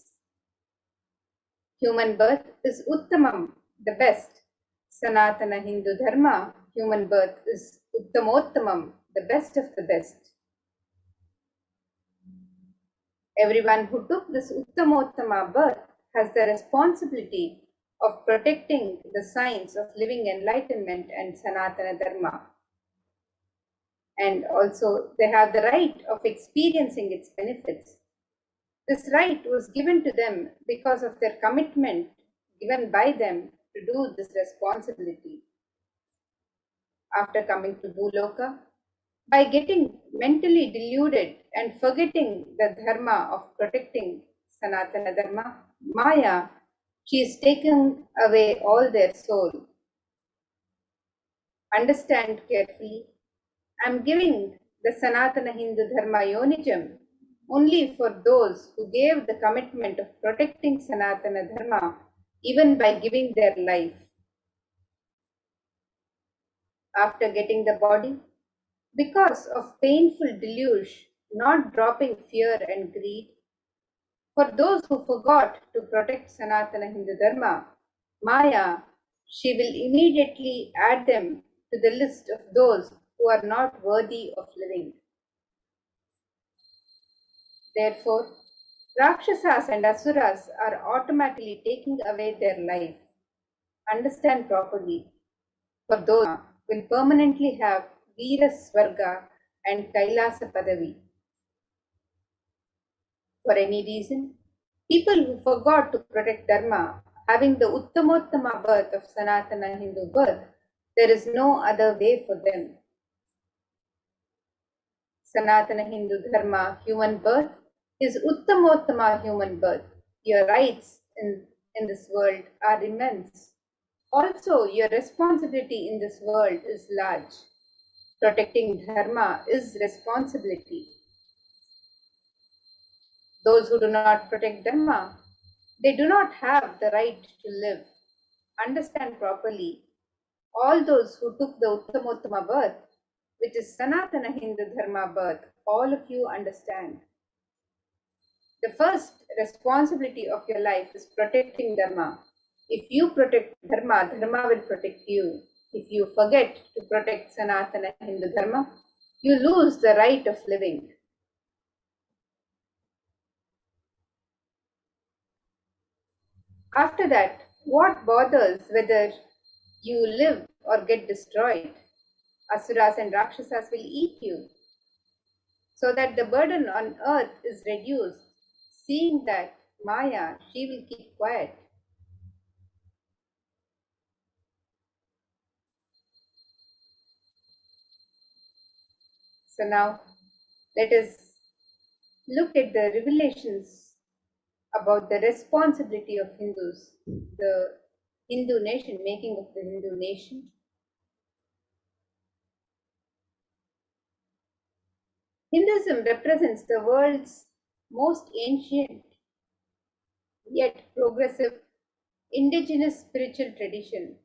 Human birth is Uttamam, the best. Sanatana Hindu dharma, human birth is Uttamottamam, the best of the best. Everyone who took this Uttamottama birth has the responsibility of protecting the signs of living enlightenment and Sanatana Dharma. And also they have the right of experiencing its benefits. This right was given to them because of their commitment given by them to do this responsibility. After coming to Bhuloka, by getting mentally deluded and forgetting the dharma of protecting Sanatana Dharma, Maya, she is taking away all their soul. Understand carefully, I am giving the Sanatana Hindu Dharma Yonijam only for those who gave the commitment of protecting Sanatana Dharma even by giving their life. After getting the body, because of painful deluge, not dropping fear and greed, for those who forgot to protect Sanatana Hindu Dharma, Maya, she will immediately add them to the list of those who are not worthy of living. Therefore, Rakshasas and Asuras are automatically taking away their life. Understand properly, for those will permanently have Veera Swarga and Kailasa Padavi. For any reason, people who forgot to protect Dharma, having the Uttamottama birth of Sanatana Hindu birth, there is no other way for them. Sanatana Hindu Dharma human birth is Uttamottama human birth. Your rights in this world are immense. Also, your responsibility in this world is large. Protecting dharma is responsibility. Those who do not protect dharma, they do not have the right to live. Understand properly. All those who took the Uttamottama birth, which is Sanatana Hindu Dharma birth, all of you understand. The first responsibility of your life is protecting Dharma. If you protect Dharma, Dharma will protect you. If you forget to protect Sanatana Hindu Dharma, you lose the right of living. After that, what bothers whether you live or get destroyed? Asuras and Rakshasas will eat you, so that the burden on earth is reduced. Seeing that Maya, she will keep quiet. So now let us look at the revelations about the responsibility of Hindus, the Hindu nation, making of the Hindu nation. Hinduism represents the world's most ancient yet progressive indigenous spiritual tradition.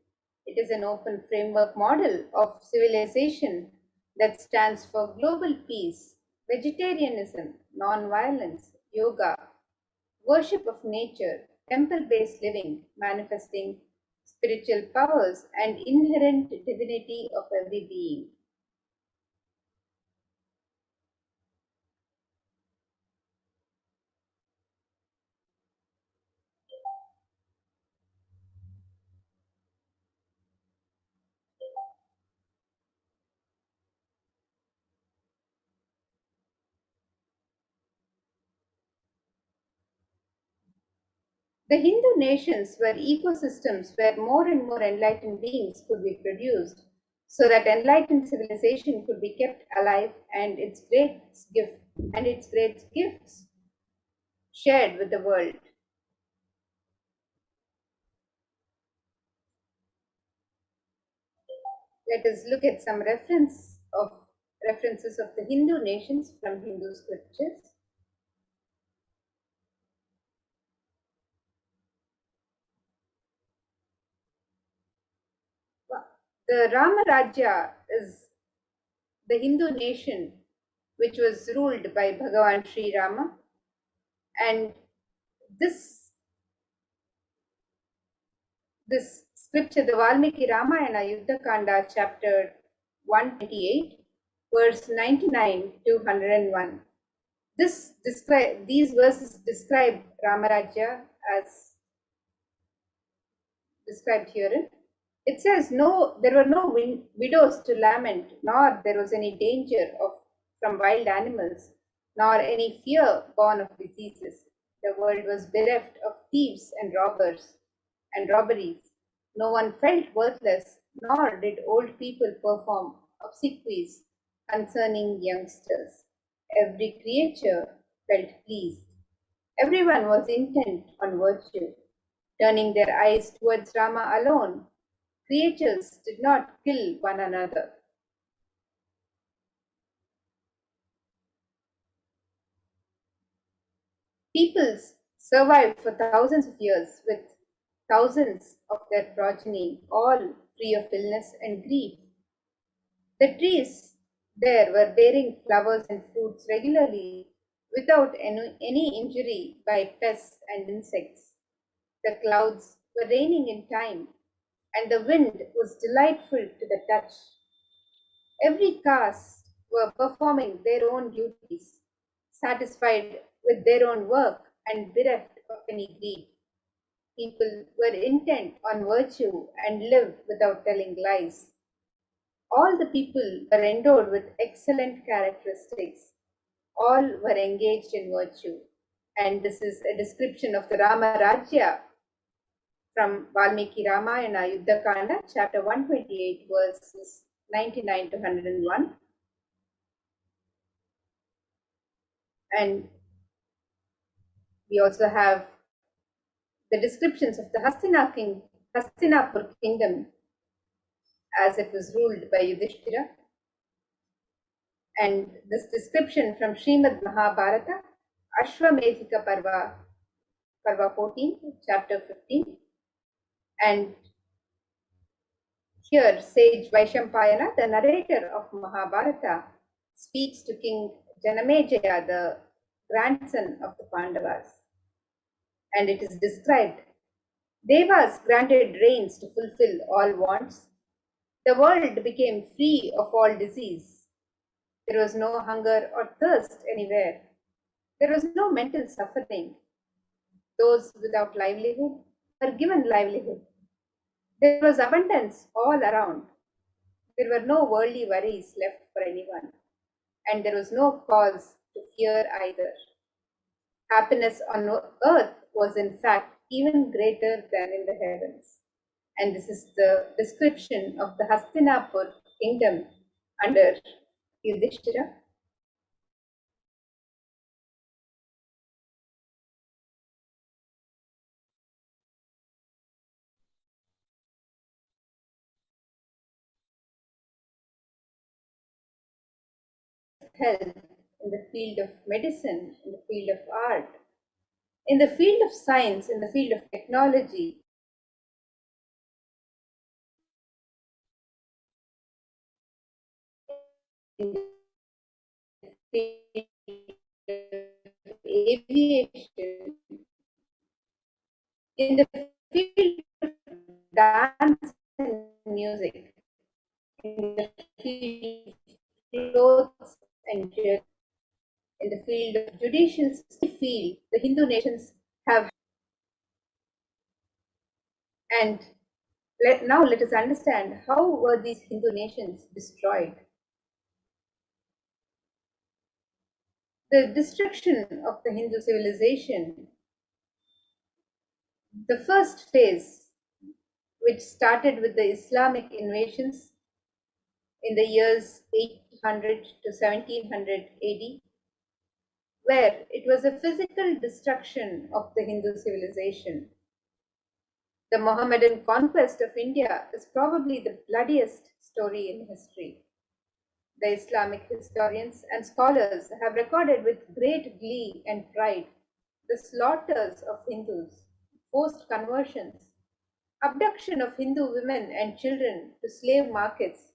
It is an open framework model of civilization that stands for global peace, vegetarianism, non-violence, yoga, worship of nature, temple-based living, manifesting spiritual powers and inherent divinity of every being. The Hindu nations were ecosystems where more and more enlightened beings could be produced, so that enlightened civilization could be kept alive and its great gifts shared with the world. Let us look at some references of the Hindu nations from Hindu scriptures. The Rama Rajya is the Hindu nation which was ruled by Bhagavan Sri Rama, and this scripture, the Valmiki Ramayana Yuddha Kanda, chapter 128, verse 99 to 101. These verses describe Ramarajya as described herein. It says, there were no widows to lament, nor there was any danger from wild animals, nor any fear born of diseases. The world was bereft of thieves and robbers and robberies. No one felt worthless, nor did old people perform obsequies concerning youngsters. Every creature felt pleased. Everyone was intent on virtue, turning their eyes towards Rama alone. Creatures did not kill one another. Peoples survived for thousands of years with thousands of their progeny, all free of illness and grief. The trees there were bearing flowers and fruits regularly without any injury by pests and insects. The clouds were raining in time, and the wind was delightful to the touch. Every caste were performing their own duties, satisfied with their own work and bereft of any greed. People were intent on virtue and lived without telling lies. All the people were endowed with excellent characteristics. All were engaged in virtue. And this is a description of the Rama Rajya from Valmiki Ramayana Yuddha Kanda, chapter 128, verses 99 to 101. And We also have the descriptions of the Hastinapur kingdom as it was ruled by Yudhishthira. And this description from Srimad Mahabharata, Ashwamedhika Parva 14, chapter 15. And here, sage Vaishampayana, the narrator of Mahabharata, speaks to King Janamejaya, the grandson of the Pandavas. And it is described, Devas granted rains to fulfill all wants. The world became free of all disease. There was no hunger or thirst anywhere. There was no mental suffering. Those without livelihood were given livelihood. There was abundance all around. There were no worldly worries left for anyone, and there was no cause to fear either. Happiness on earth was in fact even greater than in the heavens. And this is the description of the Hastinapur kingdom under Yudhishthira. Held in the field of medicine, in the field of art, in the field of science, in the field of technology. In the field of aviation, in the field of dance and music, in the field of clothes and jewelry, in the field of judicial field, the Hindu nations have. And now let us understand how were these Hindu nations destroyed. The destruction of the Hindu civilization, the first phase, which started with the Islamic invasions in the years 800 to 1700 AD, where it was a physical destruction of the Hindu civilization. The Mohammedan conquest of India is probably the bloodiest story in history. The Islamic historians and scholars have recorded with great glee and pride the slaughters of Hindus, forced conversions, abduction of Hindu women and children to slave markets,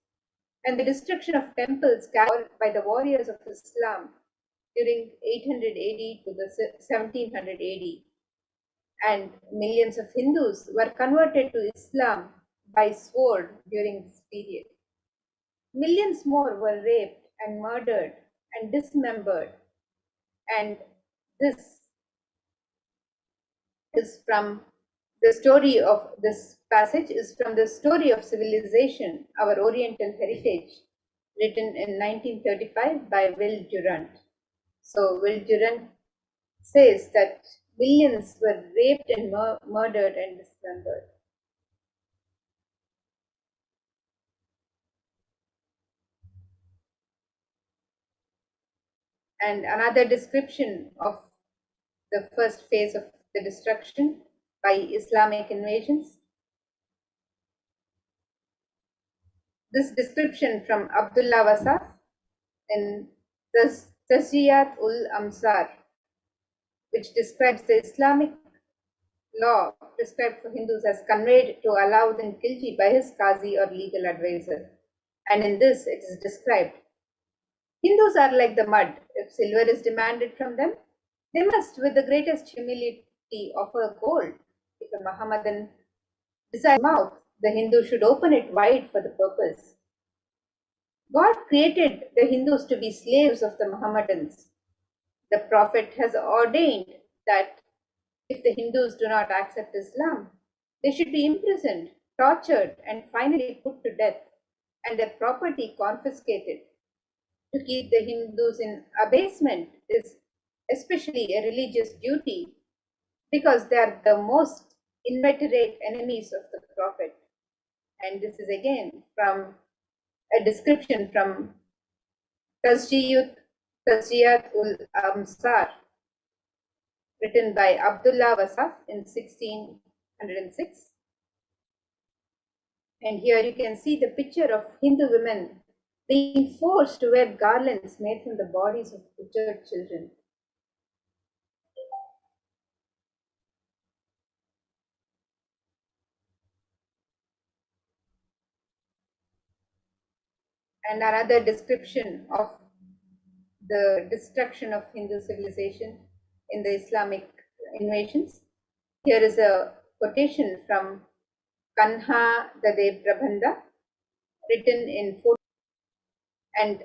and the destruction of temples carried by the warriors of Islam during 800 AD to the 1700 AD. And millions of Hindus were converted to Islam by sword during this period. Millions more were raped and murdered and dismembered. And this is from the story of this passage is from the story of civilization, our Oriental heritage, written in 1935 by Will Durant. So Will Durant says that millions were raped and murdered and dismembered. And another description of the first phase of the destruction by Islamic invasions. This description from Abdullah Wasaf in Tasjiyat ul Amsar, which describes the Islamic law prescribed for Hindus as conveyed to Alauddin Khilji by his Qazi or legal advisor. And in this it is described, Hindus are like the mud. If silver is demanded from them, they must with the greatest humility offer gold. If a Mohammedan desires mouth, the Hindu should open it wide for the purpose. God created the Hindus to be slaves of the Mohammedans. The Prophet has ordained that if the Hindus do not accept Islam, they should be imprisoned, tortured, and finally put to death, and their property confiscated. To keep the Hindus in abasement is especially a religious duty because they are the most inveterate enemies of the Prophet. And this is again from a description from Tasjiyat ul Amsar, written by Abdullah Wasaf in 1606. And here you can see the picture of Hindu women being forced to wear garlands made from the bodies of butchered children. And another description of the destruction of Hindu civilization in the Islamic invasions. Here is a quotation from Kanha Dade Prabandha, written in 14, and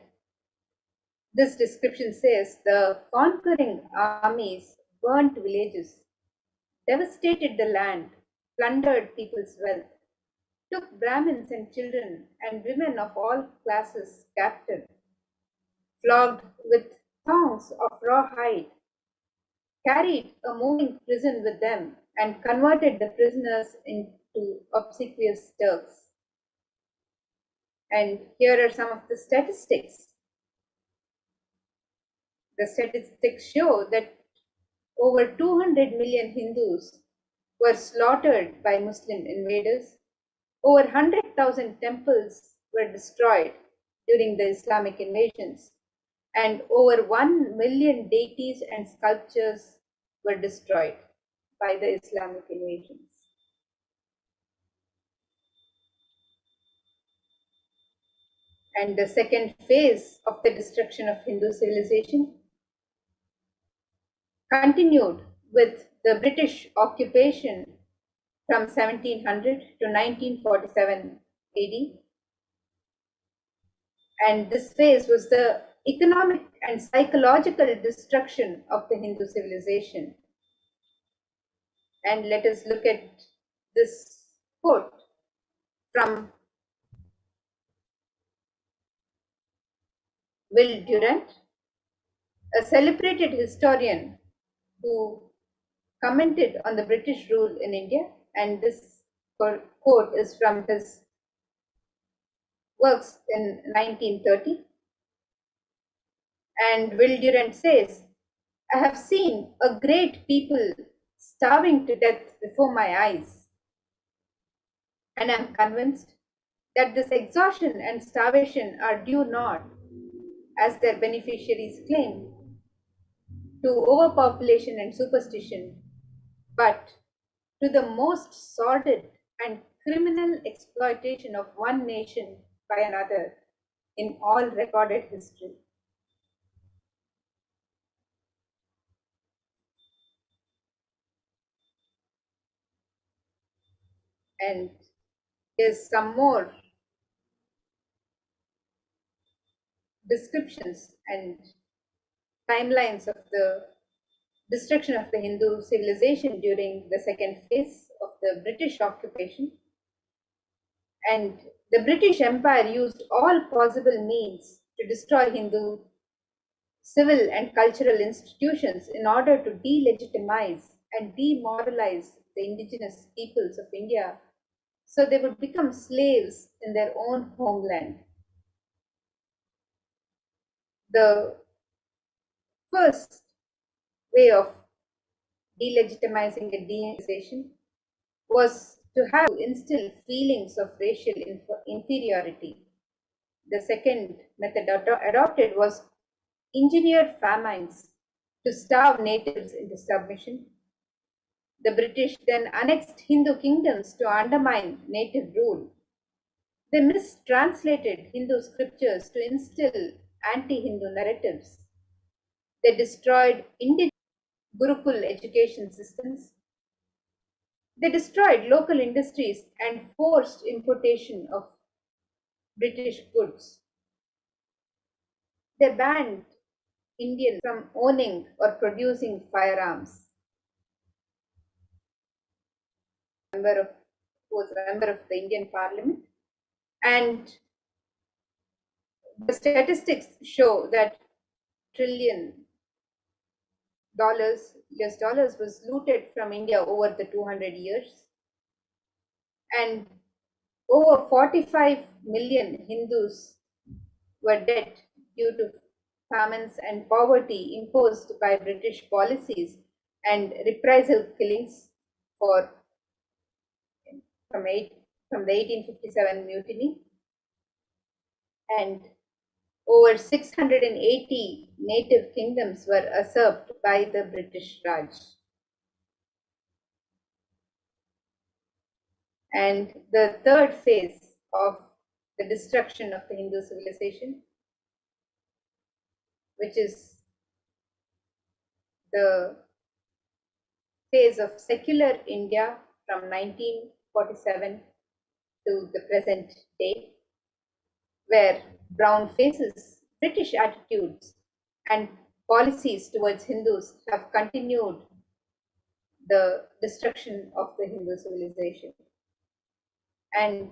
this description says the conquering armies burnt villages, devastated the land, plundered people's wealth, took Brahmins and children and women of all classes captive, flogged with thongs of raw hide, carried a moving prison with them, and converted the prisoners into obsequious Turks. And here are some of the statistics. The statistics show that over 200 million Hindus were slaughtered by Muslim invaders. Over 100,000 temples were destroyed during the Islamic invasions, and over 1 million deities and sculptures were destroyed by the Islamic invasions. And the second phase of the destruction of Hindu civilization continued with the British occupation from 1700 to 1947 AD. And this phase was the economic and psychological destruction of the Hindu civilization. And let us look at this quote from Will Durant, a celebrated historian who commented on the British rule in India, and this quote is from his works in 1930. And Will Durant says, I have seen a great people starving to death before my eyes, and I am convinced that this exhaustion and starvation are due not, as their beneficiaries claim, to overpopulation and superstition, but to the most sordid and criminal exploitation of one nation by another in all recorded history. And here's some more descriptions and timelines of the destruction of the Hindu civilization during the second phase of the British occupation. And the British Empire used all possible means to destroy Hindu civil and cultural institutions in order to delegitimize and demoralize the indigenous peoples of India, so they would become slaves in their own homeland. The first way of delegitimizing a demonization was to have instill feelings of racial inferiority. The second method adopted was engineered famines to starve natives into submission. The British then annexed Hindu kingdoms to undermine native rule. They mistranslated Hindu scriptures to instill anti-Hindu narratives. They destroyed indigenous Gurukul education systems. They destroyed local industries and forced importation of British goods. They banned Indians from owning or producing firearms. Was a member of the Indian Parliament, and the statistics show that $1 trillion US dollars was looted from India over the 200 years, and over 45 million Hindus were dead due to famines and poverty imposed by British policies and reprisal killings from the 1857 mutiny, and over 680 native kingdoms were usurped by the British Raj. And the third phase of the destruction of the Hindu civilization, which is the phase of secular India from 1947 to the present day, where brown faces, British attitudes, and policies towards Hindus have continued the destruction of the Hindu civilization. And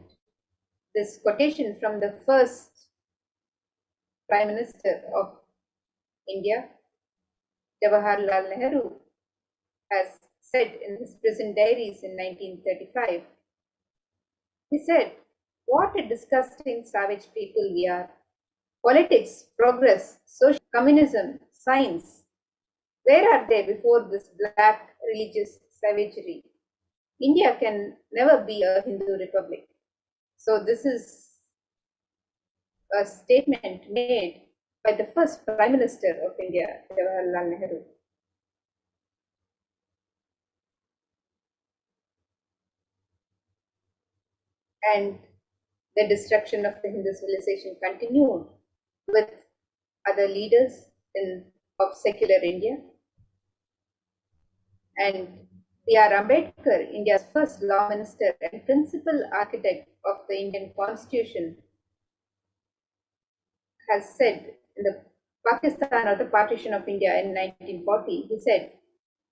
this quotation from the first Prime Minister of India, Jawaharlal Nehru, has said in his prison diaries in 1935, he said, "What a disgusting savage people we are. Politics, progress, social communism, science, where are they before this black religious savagery? India can never be a Hindu republic." So this is a statement made by the first Prime Minister of India, Jawaharlal Nehru. And the destruction of the Hindu civilization continued with other leaders of secular India. And B.R. Ambedkar, India's first law minister and principal architect of the Indian Constitution, has said in the Pakistan or the partition of India in 1940, he said,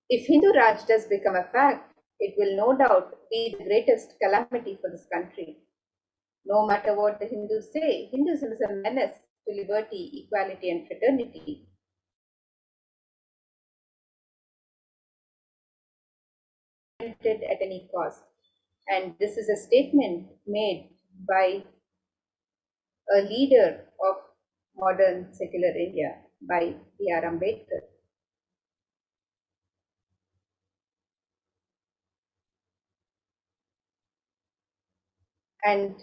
"If Hindu Raj does become a fact, it will no doubt be the greatest calamity for this country. No matter what the Hindus say, Hinduism is a menace to liberty, equality, and fraternity. At any cost." And this is a statement made by a leader of modern secular India, by B.R. Ambedkar. And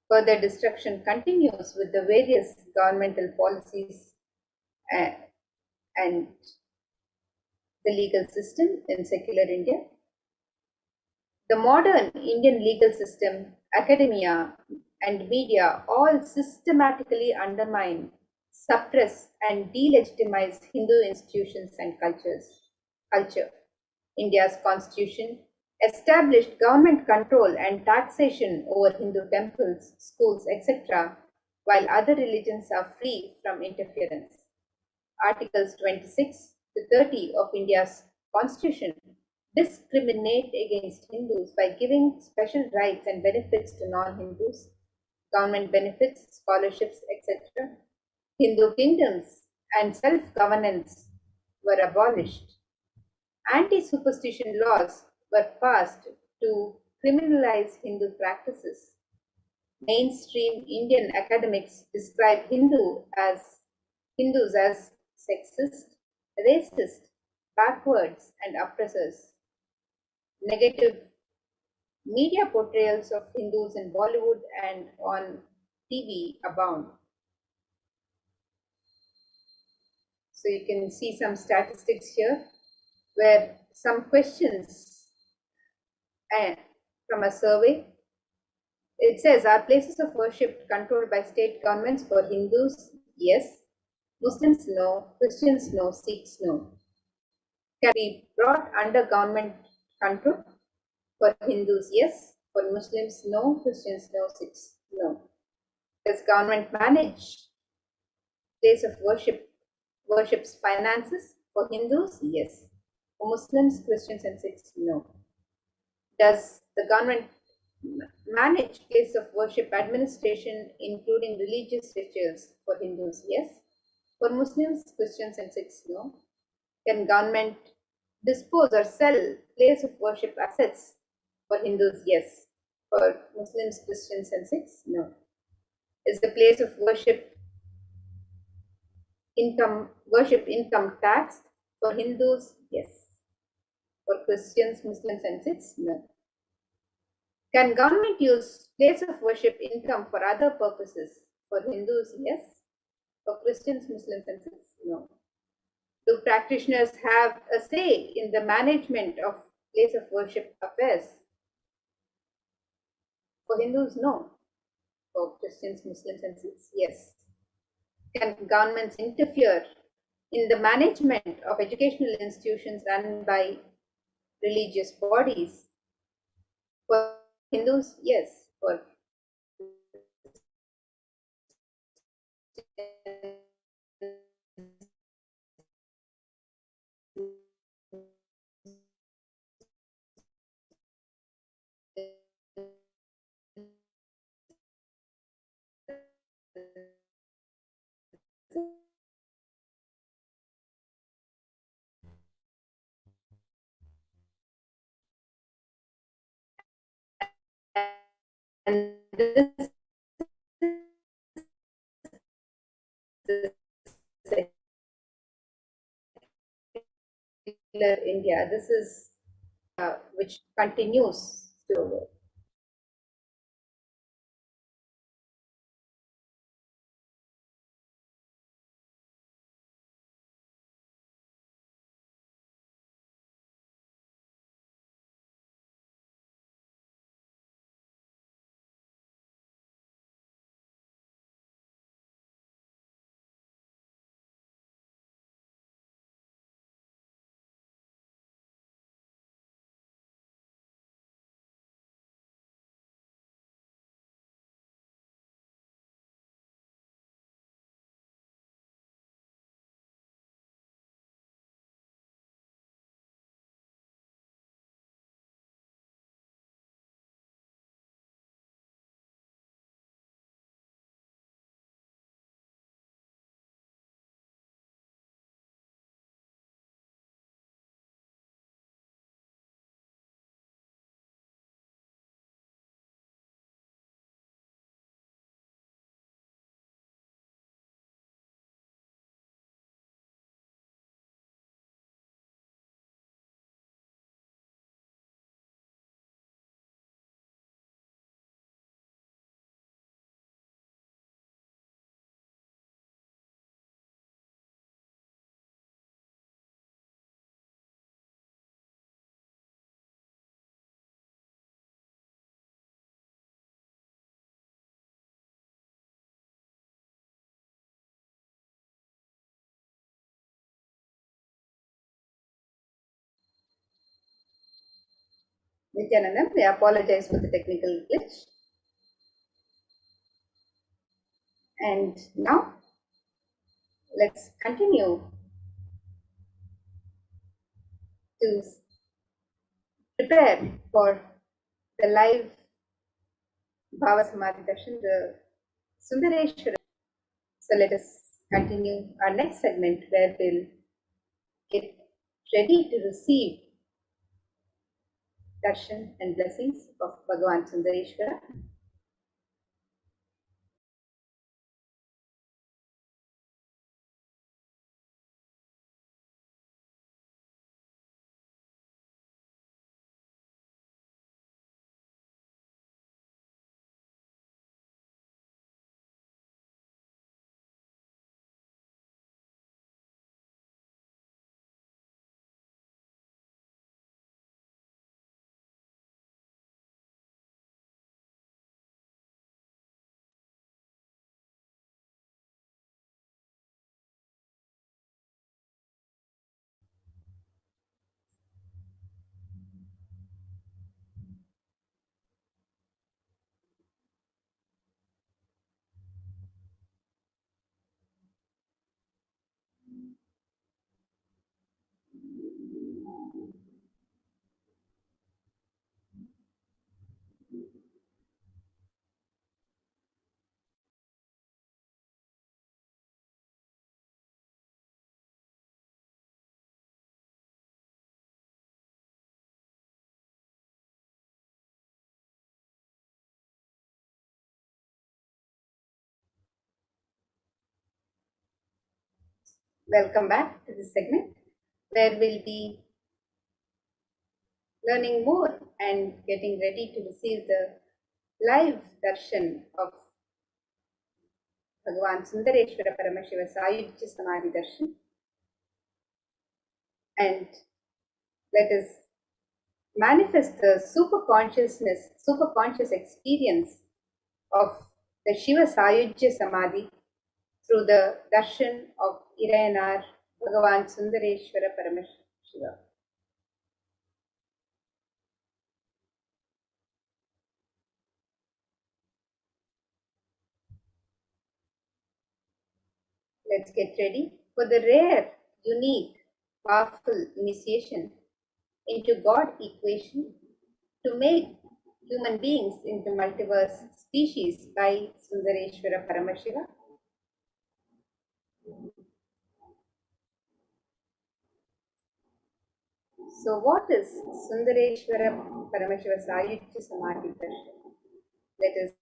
further destruction continues with the various governmental policies and the legal system in secular India. The modern Indian legal system, academia, and media all systematically undermine, suppress, and delegitimize Hindu institutions and culture. India's constitution established government control and taxation over Hindu temples, schools, etc., while other religions are free from interference. Articles 26 to 30 of India's constitution discriminate against Hindus by giving special rights and benefits to non-Hindus, government benefits, scholarships, etc. Hindu kingdoms and self-governance were abolished. Anti-superstition laws were passed to criminalize Hindu practices. Mainstream Indian academics describe Hindus as sexist, racist, backwards, and oppressors. Negative media portrayals of Hindus in Bollywood and on TV abound. So you can see some statistics here, where some questions from a survey. It says, are places of worship controlled by state governments for Hindus? Yes. Muslims? No. Christians? No. Sikhs? No. Can be brought under government control? For Hindus? Yes. For Muslims? No. Christians? No. Sikhs? No. Does government manage place of worship's finances? For Hindus? Yes. For Muslims, Christians, and Sikhs? No. Does the government manage place of worship administration, including religious rituals? For Hindus? Yes. For Muslims, Christians, and Sikhs? No. Can government dispose or sell place of worship assets? For Hindus? Yes. For Muslims, Christians, and Sikhs? No. Is the place of worship income taxed? For Hindus, yes. For Christians, Muslims, and Sikhs, no. Can government use place of worship income for other purposes? For Hindus, yes. For Christians, Muslims, and Sikhs, no. Do practitioners have a say in the management of place of worship affairs? For Hindus, no. For Christians, Muslims, and Sikhs, yes. Can governments interfere in the management of educational institutions run by religious bodies? For Hindus, yes. For and this secular India, this is which continues to Nithyananda, we apologize for the technical glitch. And now, let's continue to prepare for the live Bhava Samadhi Darshan, the Sundareshwara. So let us continue our next segment where we'll get ready to receive darshan and blessings of Bhagavan Sundareshwara. Welcome back to this segment. where we'll be learning more and getting ready to receive the live darshan of Bhagavan Sundareshwara Paramashiva Sayujya Samadhi Darshan. And let us manifest the superconscious experience of the Shiva Sayujya Samadhi through the darshan of Irayanar Bhagavan Sundareshwara Paramashiva. Let's get ready for the rare, unique, powerful initiation into God equation to make human beings into multiverse species by Sundareshwara Paramashiva. So what is Sundareshwara Paramashiva Sayujya Samadhi Darshan? Let us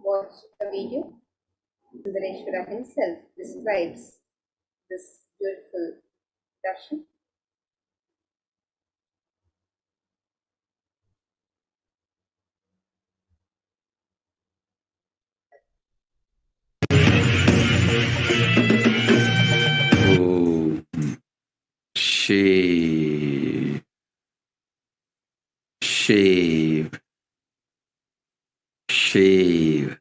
watch a video. Sundareshwara himself describes this beautiful darshan. Oh, shave, shave, shave.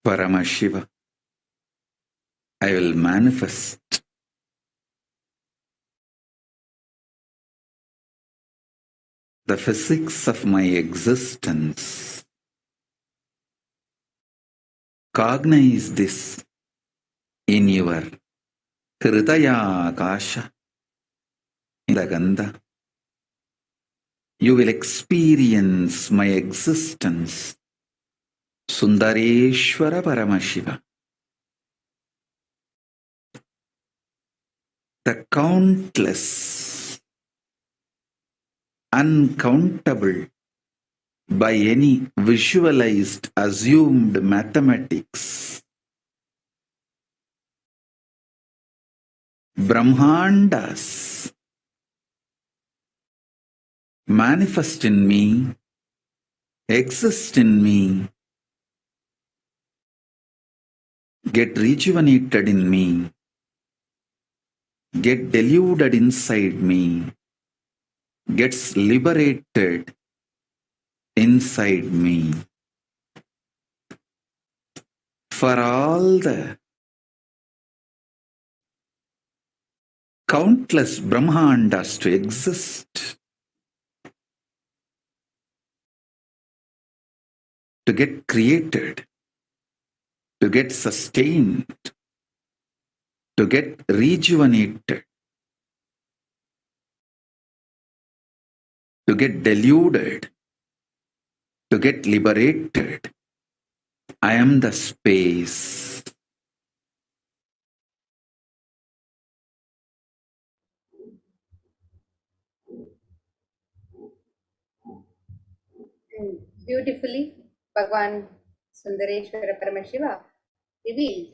Paramashiva, I will manifest the physics of my existence. Cognize this in your Hridaya Akasha, in the Gandha. You will experience my existence. Sundareshwara Paramashiva. The countless, uncountable by any visualized, assumed mathematics, Brahmandas manifest in me, exist in me, get rejuvenated in me, get deluded inside me, gets liberated inside me. For all the countless Brahmandas to exist, to get created, to get sustained, to get rejuvenated, to get deluded, to get liberated. I am the space. And beautifully, Bhagavan Sundareshwara Paramashiva revealed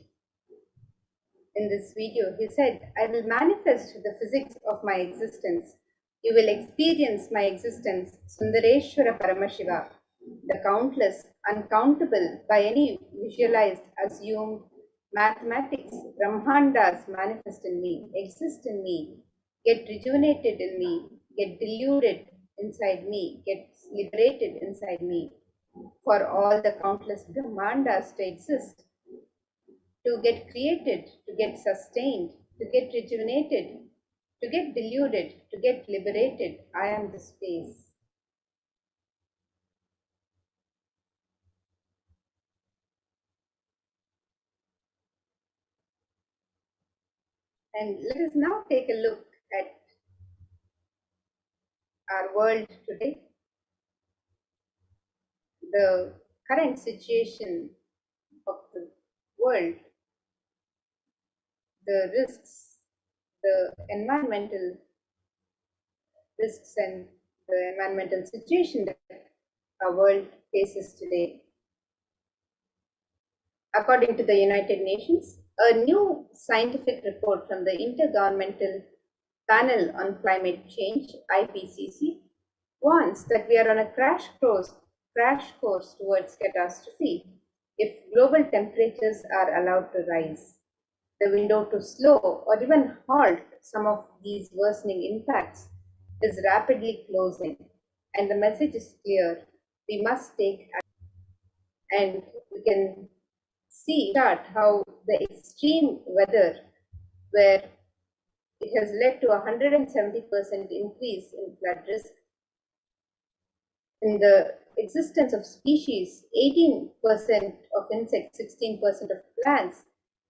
in this video. He said, I will manifest the physics of my existence. You will experience my existence, Sundareshwara Paramashiva, the countless, uncountable by any visualized, assumed mathematics, Brahmandas manifest in me, exist in me, get rejuvenated in me, get deluded inside me, get liberated inside me. For all the countless Brahmandas to exist, to get created, to get sustained, to get rejuvenated, to get deluded, to get liberated, I am the space. And let us now take a look at our world today, the current situation of the world, the risks, the environmental risks and the environmental situation that our world faces today. According to the United Nations, a new scientific report from the Intergovernmental Panel on Climate Change, IPCC, warns that we are on a crash course towards catastrophe if global temperatures are allowed to rise. The window to slow or even halt some of these worsening impacts is rapidly closing, and the message is clear: we must take action. And we can see chart how the extreme weather, where it has led to a 170% increase in flood risk. In the existence of species, 18% of insects, 16% of plants,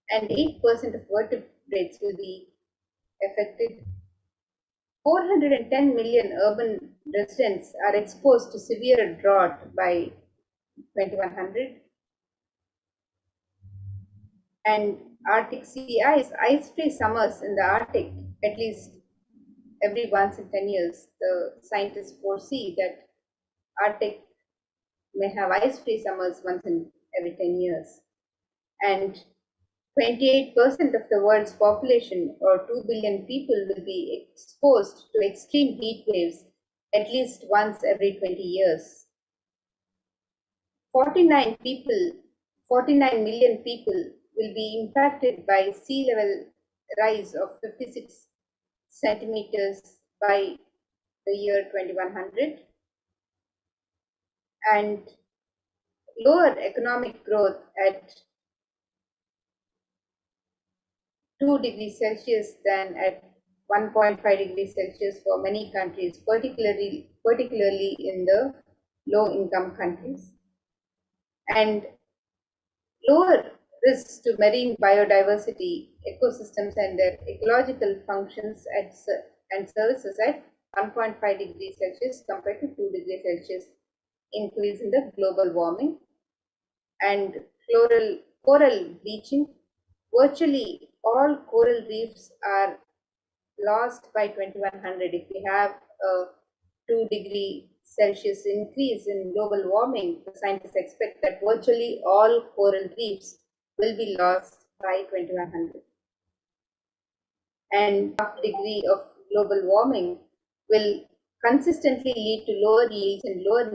and 8% of vertebrates will be affected. 410 million urban residents are exposed to severe drought by 2100. And Arctic sea ice-free summers in the Arctic, at least every once in 10 years. The scientists foresee that Arctic may have ice-free summers once in every 10 years. And 28% of the world's population, or 2 billion people, will be exposed to extreme heat waves at least once every 20 years. 49 million people will be impacted by sea level rise of 56 centimeters by the year 2100, and lower economic growth at 2 degrees Celsius than at 1.5 degrees Celsius for many countries, particularly in the low-income countries. And lower risks to marine biodiversity, ecosystems, and their ecological functions and services at 1.5 degrees Celsius compared to 2 degrees Celsius increase in the global warming. And coral bleaching. Virtually all coral reefs are lost by 2100. If we have a 2 degree Celsius increase in global warming, the scientists expect that virtually all coral reefs will be lost by 2100. And half degree of global warming will consistently lead to lower yields and lower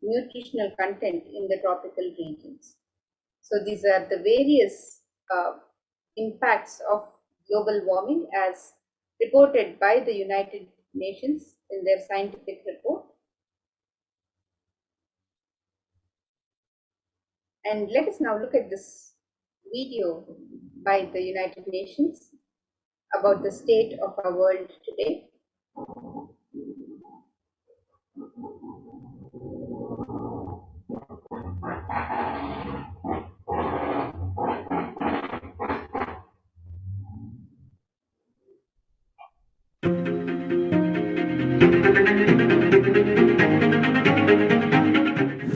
nutritional content in the tropical regions. So these are the various impacts of global warming as reported by the United Nations in their scientific report. And let us now look at this video by the United Nations about the state of our world today.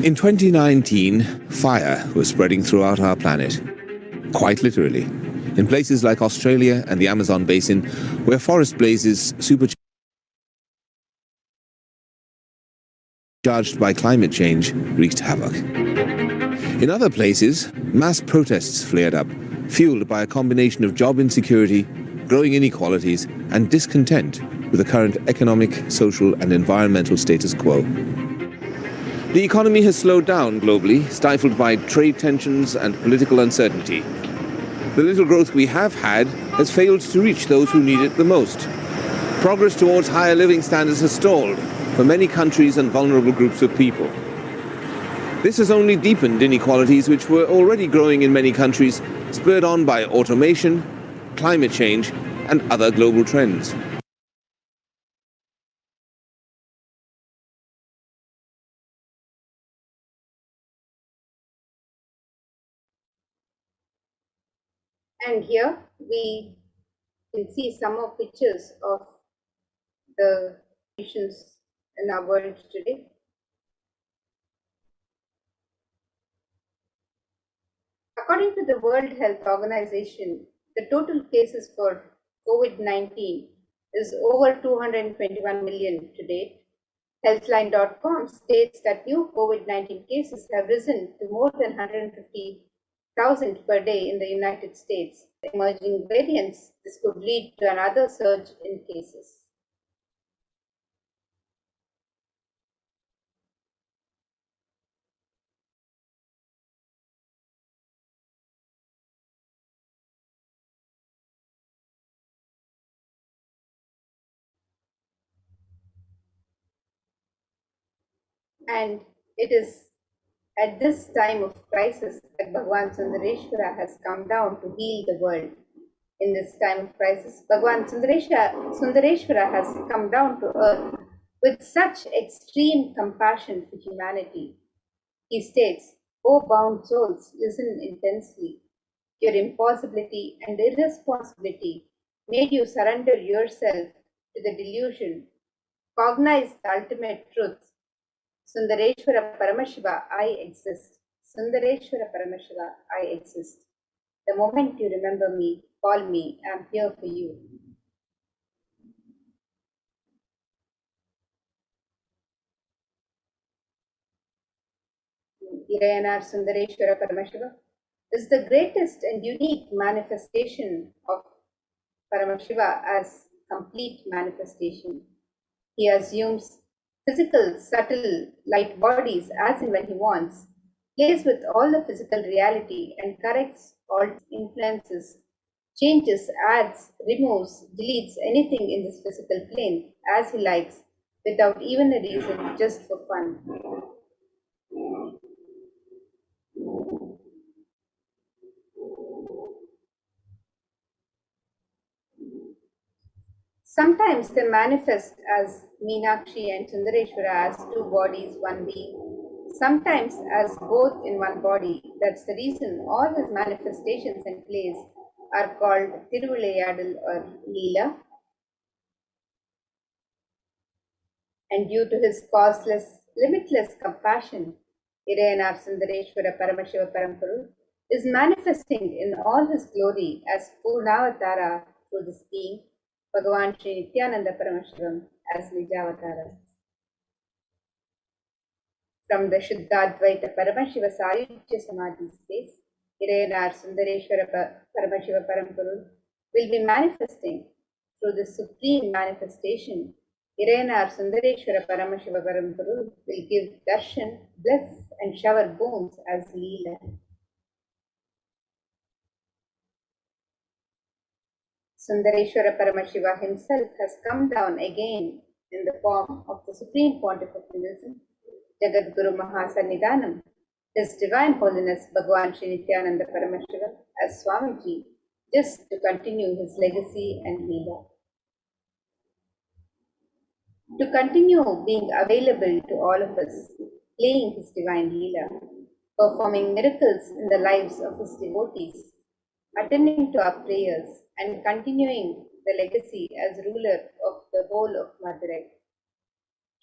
In 2019, fire was spreading throughout our planet, quite literally, in places like Australia and the Amazon basin, where forest blazes supercharged by climate change wreaked havoc. In other places, mass protests flared up, fueled by a combination of job insecurity, growing inequalities, and discontent with the current economic, social, and environmental status quo. The economy has slowed down globally, stifled by trade tensions and political uncertainty. The little growth we have had has failed to reach those who need it the most. Progress towards higher living standards has stalled for many countries and vulnerable groups of people. This has only deepened inequalities which were already growing in many countries, spurred on by automation, climate change, and other global trends. And here we can see some of pictures of the nations in our world today. According to the World Health Organization, the total cases for COVID-19 is over 221 million to date. Healthline.com states that new COVID-19 cases have risen to more than 150 1,000 per day in the United States. Emerging variants, this could lead to another surge in cases. And it is at this time of crisis that Bhagavan Sundareshwara has come down to heal the world. In this time of crisis, Bhagavan Sundareshwara has come down to earth with such extreme compassion for humanity. He states, "O bound souls, listen intensely. Your impossibility and irresponsibility made you surrender yourself to the delusion. Cognize the ultimate truth. Sundareshwara Paramashiva, I exist. Sundareshwara Paramashiva, I exist. The moment you remember me, call me, I am here for you." Irayanar Sundareshwara Paramashiva is the greatest and unique manifestation of Paramashiva as complete manifestation. He assumes physical, subtle, light bodies as and when he wants, plays with all the physical reality and corrects all influences, changes, adds, removes, deletes anything in this physical plane as he likes without even a reason, just for fun. Sometimes they manifest as Meenakshi and Sundareshwara as two bodies, one being. Sometimes as both in one body. That's the reason all his manifestations and plays are called Tiruvilayadal or Leela. And due to his causeless, limitless compassion, Irayanar Sundareshwara Paramashiva Paramparu is manifesting in all his glory as Purnavatara through this being, Bhagavan Sri Nithyananda Paramashivam as Nijavatara. From the Shuddhadvaita Paramashiva Sayujya Samadhi space, Irayanar Sundareshwara Paramashiva Paramparu will be manifesting through the supreme manifestation. Irayanar Sundareshwara Paramashiva Paramparu will give darshan, bless and shower boons as Leela. Sundareshwara Paramashiva himself has come down again in the form of the Supreme Pontiff of Hinduism, Jagadguru Mahasannidhanam, His Divine Holiness Bhagavan Sri Nithyananda Paramashiva as Swamiji, just to continue his legacy and Leela. To continue being available to all of us, playing his divine Leela, performing miracles in the lives of his devotees, attending to our prayers, and continuing the legacy as ruler of the whole of Madurai.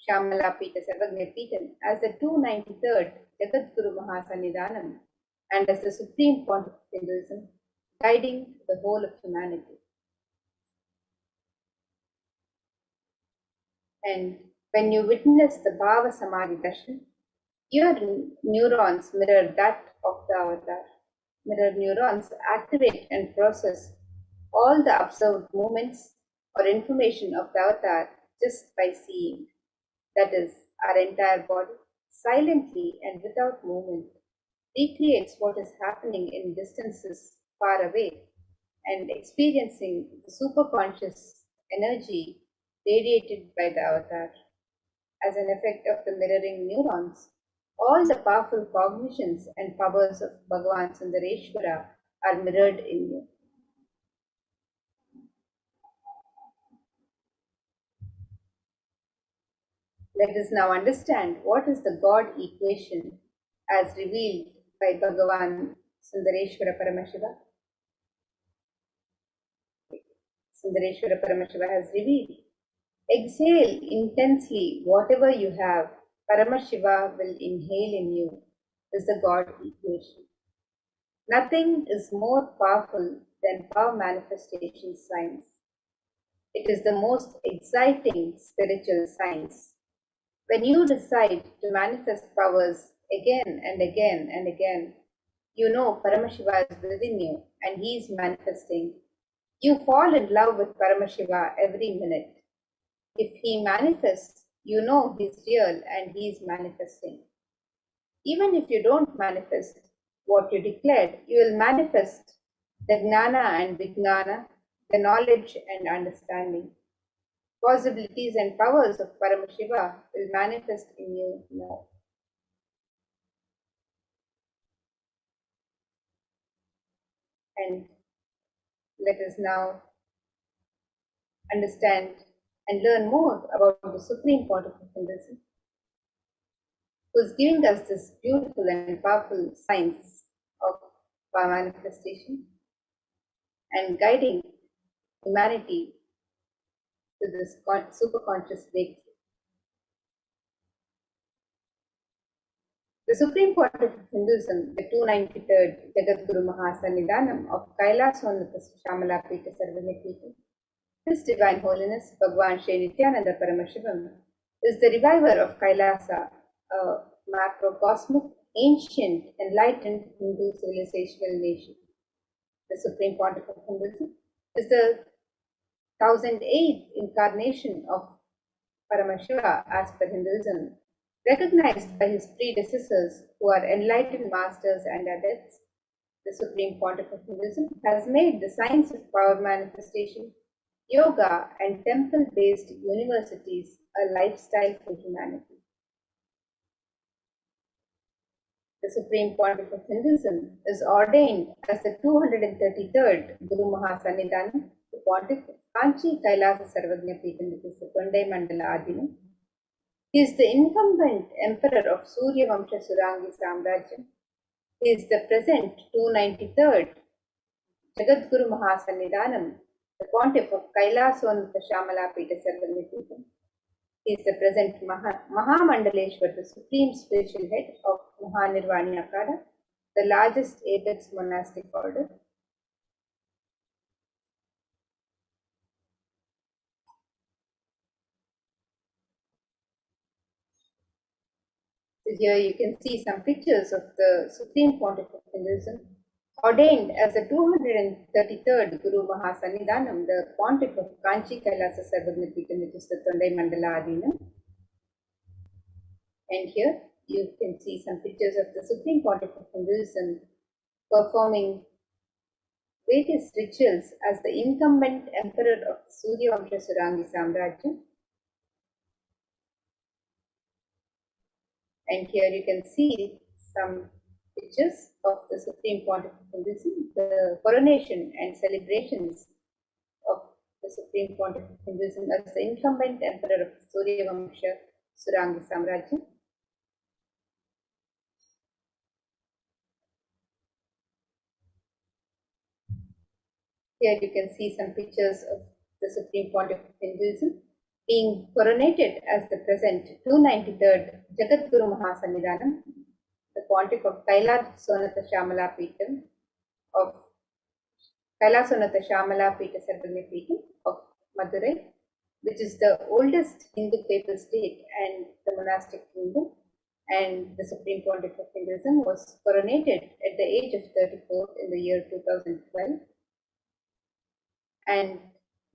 Shamala Pita Sarvagna Pitam as the 293rd Jagadguru Mahasannidhanam and as the Supreme Pontiff of Hinduism, guiding the whole of humanity. And when you witness the Bhava Samadhi Darshan, your neurons mirror that of the avatar. Mirror neurons activate and process all the observed movements or information of the avatar just by seeing. That is, our entire body, silently and without movement, recreates what is happening in distances far away and experiencing the superconscious energy radiated by the avatar. As an effect of the mirroring neurons, all the powerful cognitions and powers of Bhagavan Sundareshwara are mirrored in you. Let us now understand what is the God equation as revealed by Bhagavan Sundareshwara Paramashiva. Sundareshwara Paramashiva has revealed, exhale intensely whatever you have, Paramashiva will inhale in you, is the God equation. Nothing is more powerful than power manifestation science. It is the most exciting spiritual science. When you decide to manifest powers again and again and again, you know Paramashiva is within you and he is manifesting. You fall in love with Paramashiva every minute. If he manifests, you know he's real and he is manifesting. Even if you don't manifest what you declared, you will manifest the Gnana and Vijnana, the knowledge and understanding. Possibilities and powers of Paramashiva will manifest in you now. And let us now understand and learn more about the Supreme Pontiff of Hinduism, who is giving us this beautiful and powerful science of manifestation and guiding humanity to this superconscious breakthrough. The Supreme Pontiff of Hinduism, the 293rd Jagadguru Mahasannidhanam of Kailasonatha Shamala Pita Sarvanya, His Divine Holiness Bhagwan Shri Nithyananda Paramashivam is the reviver of Kailasa, a macrocosmic, ancient, enlightened Hindu civilizational nation. The Supreme Pontiff of Hinduism is the 1008th incarnation of Paramashiva as per Hinduism, recognized by his predecessors who are enlightened masters and adepts. The Supreme Pontiff of Hinduism has made the science of power manifestation, yoga, and temple-based universities a lifestyle for humanity. The Supreme Pontiff of Hinduism is ordained as the 233rd Guru Mahasannidhanam, the Pontiff of Kanchi Kailasa Sarvagnya Peetham, which is the Tondai Mandala Adinam. He is the incumbent emperor of Surya Vamsha Surangi Samrajyam. He is the present 293rd Jagadguru Mahasannidhanam, the Pontiff of Kailasonatha Shamala Pita Sarvanya Peetham. He is the present Mahamandaleshwar, the supreme spiritual head of Mahanirvani Akada, the largest apex monastic order. So here you can see some pictures of the Supreme Pontiff of Hinduism, ordained as the 233rd Guru Mahasannidhanam, the Pontiff of Kanchi Kailasa Sarvagnya Peetham, which is the Tondai Mandala Adinam. And here you can see some pictures of the Supreme Pontiff of Hinduism performing various rituals as the incumbent emperor of Surya Vamsha Surangi Samrajyam. And here you can see some pictures of the Supreme Pontiff of Hinduism, the coronation and celebrations of the Supreme Pontiff of Hinduism as the incumbent emperor of Surya Vamsha Surangi Samrajyam. Here you can see some pictures of the Supreme Pontiff of Hinduism being coronated as the present 293rd Jagadguru Mahasannidhanam, the Pontiff of Kailasonatha Shamala Peetham of Kailasonatha Shamala Pita Sarvanya Peetham of Madurai, which is the oldest Hindu papal state and the monastic kingdom. And the Supreme Pontiff of Hinduism was coronated at the age of 34 in the year 2012. And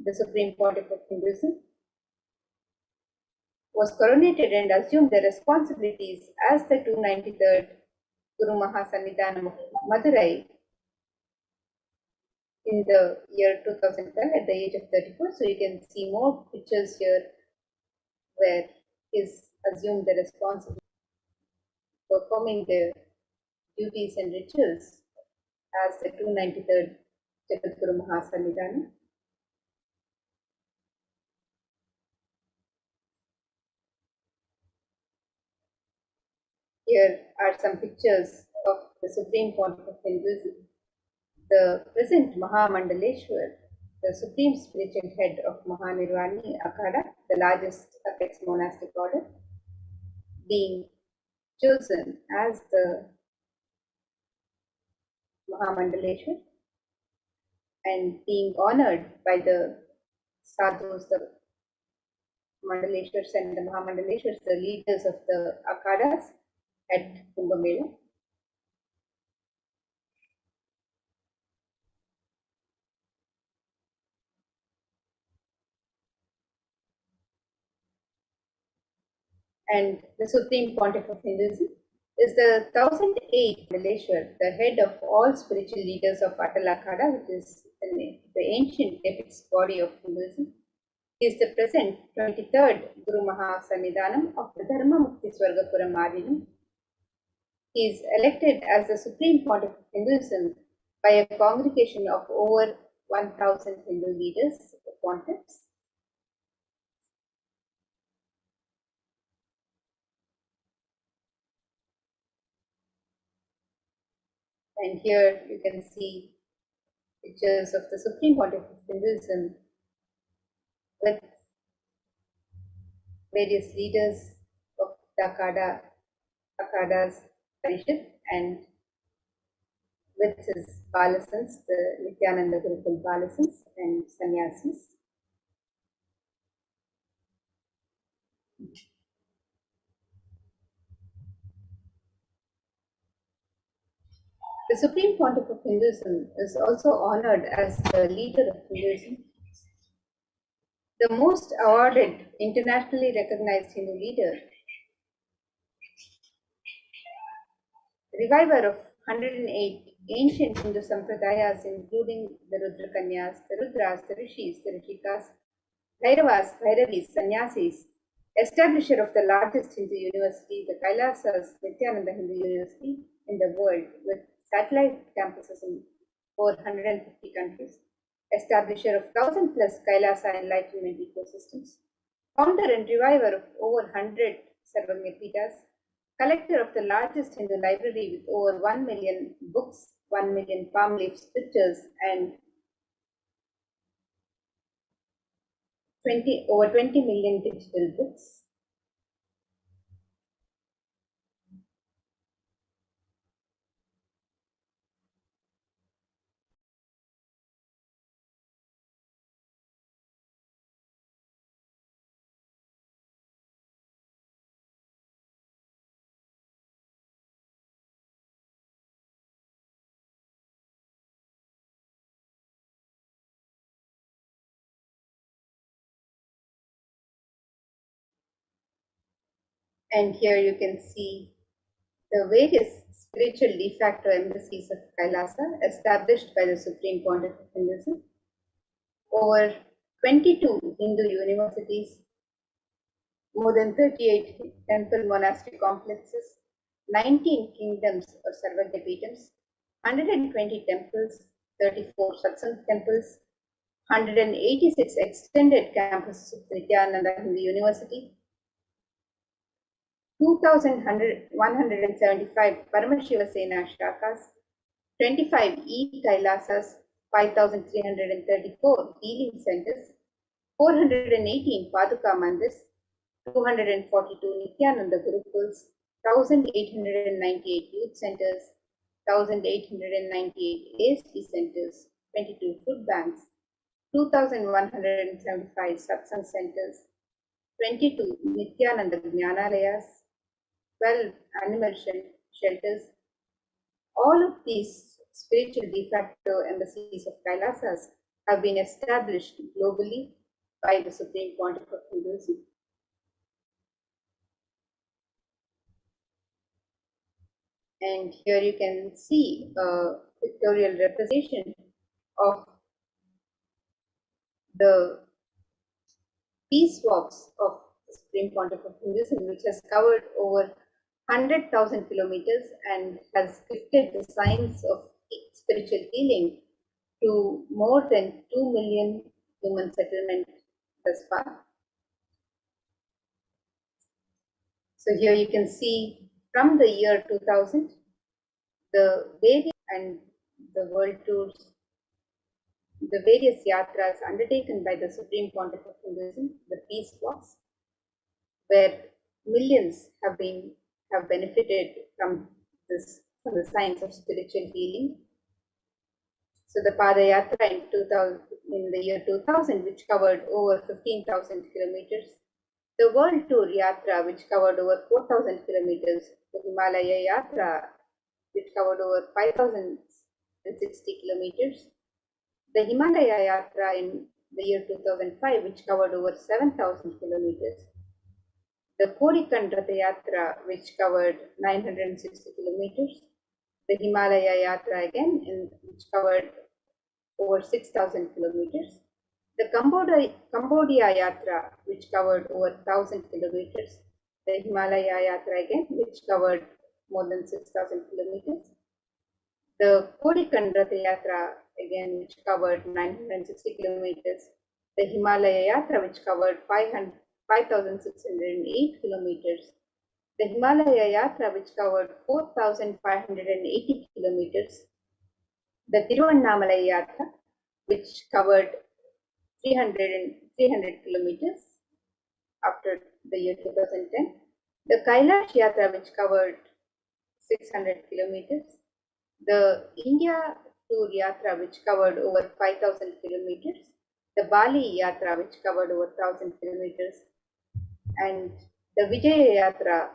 the Supreme Pontiff of Hinduism was coronated and assumed the responsibilities as the 293rd Guru Mahasannidhanam of Madurai in the year 2012 at the age of 34. So you can see more pictures here where he is assumed the responsibility performing the duties and rituals as the 293rd Jagadguru Mahasannidhanam. Here are some pictures of the Supreme Pontiff of Hinduism, the present Mahamandaleshwar, the supreme spiritual head of Mahanirvani Akada, the largest apex monastic order, being chosen as the Mahamandaleshwar and being honored by the sadhus, the Mandaleshwars and the Mahamandaleshwars, the leaders of the Akadas at Kumbh Mela. and the Supreme Pontiff of Hinduism, is the 1008th Maleshwar, the head of all spiritual leaders of Atalakada, which is the ancient epic body of Hinduism. He is the present 23rd Guru Maha Sannidhanam of the Dharma Mukti Swargapuram Madinam. He is elected as the Supreme Pontiff of Hinduism by a congregation of over 1000 Hindu leaders, pontiffs. And here you can see pictures of the Supreme Pontiff of Hinduism with various leaders of the Akada's Parishad and with his Balasans, the Nithyananda Gurukul Balasans and Sannyasis. The Supreme Pontiff of Hinduism is also honored as the leader of Hinduism, the most awarded, internationally recognized Hindu leader, reviver of 108 ancient Hindu sampradayas, including the Rudra Kanyas, the Rudras, the Rishis, the Rishikas, Bhairavas, Bhairavis, Sannyasis, establisher of the largest Hindu university, the Kailasas Nithyananda Hindu University in the world, with satellite campuses in over 150 countries, establisher of 1,000 plus Kailasa enlightenment ecosystems, founder and reviver of over 100 Sarvagyapitas, collector of the largest Hindu library with over 1 million books, 1 million palm leaf scriptures, and over 20 million digital books. And here you can see the various spiritual de facto embassies of Kailasa established by the Supreme Pontiff of Hinduism, over 22 Hindu universities, more than 38 temple monastery complexes, 19 kingdoms or Sarvagapitams, 120 temples, 34 satsang temples, 186 extended campuses of Nithyananda Hindu University, 2,175 Paramashivoham shakas, 25 e-Kailasas, 5,334 healing centers, 418 Paduka Mandirs, 242 Nithyananda Gurukuls, 1,898 youth centers, 1,898 ASP centers, 22 food banks, 2,175 satsang centers, 22 Nithyananda Jnanalayas, 12 animal shelters. All of these spiritual de facto embassies of Kailasas have been established globally by the Supreme Pontiff of Hinduism. And here you can see a pictorial representation of the peace walks of the Supreme Pontiff of Hinduism, which has covered over 100,000 kilometers and has gifted the signs of spiritual healing to more than 2 million human settlements thus far. So here you can see from the year 2000, the various and the world tours, the various yatras undertaken by the Supreme Pontiff of Hinduism, the peace walks, where millions have benefited from the science of spiritual healing. So the Padayatra in the year 2000, which covered over 15,000 kilometers, the World Tour Yatra, which covered over 4,000 kilometers, the Himalaya Yatra, which covered over 5,060 kilometers, the Himalaya Yatra in the year 2005, which covered over 7,000 kilometers, the Kodikan Ratha Yatra, which covered 960 kilometers, the Himalaya Yatra again, which covered over 6,000 kilometers, the Cambodia Yatra, which covered over 1,000 kilometers, the Himalaya Yatra again, which covered more than 6,000 kilometers, the Kodikan Ratha Yatra again, which covered 960 kilometers, the Himalaya Yatra, which covered 5,608 kilometers, the Himalaya Yatra, which covered 4,580 kilometers, the Tiruvannamalai Yatra, which covered 300 kilometers after the year 2010, the Kailash Yatra, which covered 600 kilometers, the India Tour Yatra, which covered over 5,000 kilometers, the Bali Yatra, which covered over 1,000 kilometers, and the Vijaya Yatra,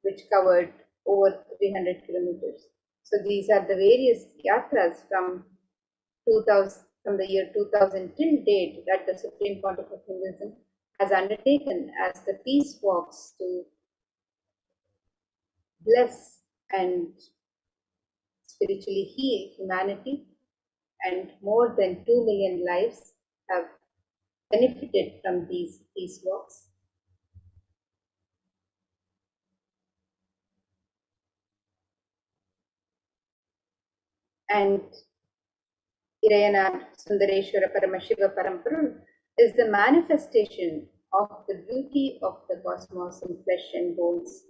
which covered over 300 kilometers. So these are the various yatras from the year 2000 till date that the Supreme Pontiff of Hinduism has undertaken as the peace walks to bless and spiritually heal humanity, and more than 2 million lives have benefited from these peace walks. And Irayanar Sundareshwara Paramashiva Parampurul is the manifestation of the beauty of the cosmos in flesh and bones.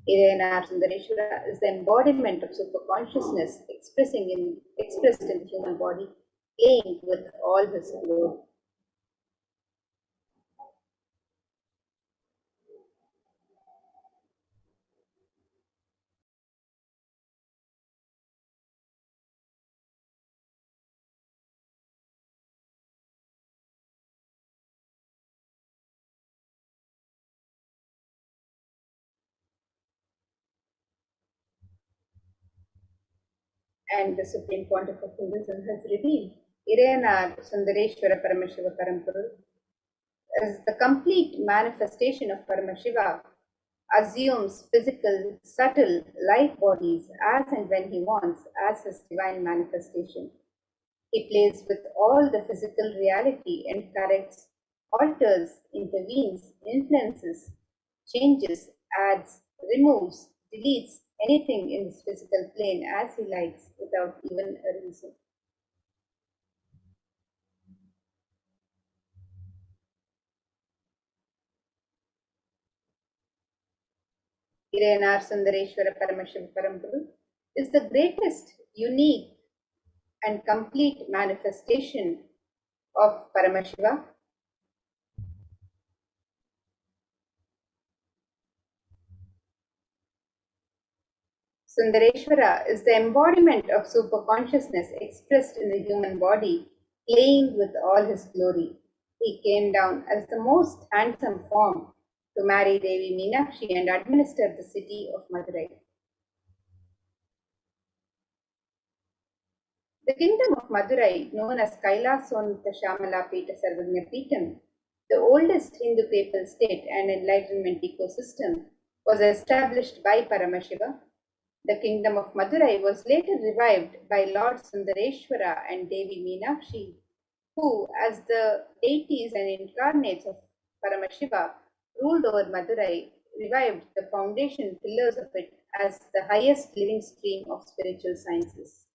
Irayanar Sundareshwara is the embodiment of superconsciousness expressed in the human body, playing with all his glory. And the Supreme Pontiff of Hinduism has revealed Irayanar Sundareshwara Paramashiva Parampurul as the complete manifestation of Paramashiva, assumes physical, subtle, light bodies as and when he wants as his divine manifestation. He plays with all the physical reality and corrects, alters, intervenes, influences, changes, adds, removes, deletes anything in this physical plane as he likes without even a reason. Irayanar Sundareshwara Paramashiva Parampurul is the greatest, unique, and complete manifestation of Paramashiva. Sundareshwara is the embodiment of superconsciousness expressed in the human body, playing with all his glory. He came down as the most handsome form to marry Devi Meenakshi and administer the city of Madurai. The kingdom of Madurai, known as Kailasonta Shamala Pita Sarvagnya Pitam, the oldest Hindu papal state and enlightenment ecosystem, was established by Paramashiva. The kingdom of Madurai was later revived by Lord Sundareshwara and Devi Meenakshi, who, as the deities and incarnates of Paramashiva, ruled over Madurai, revived the foundation pillars of it as the highest living stream of spiritual sciences.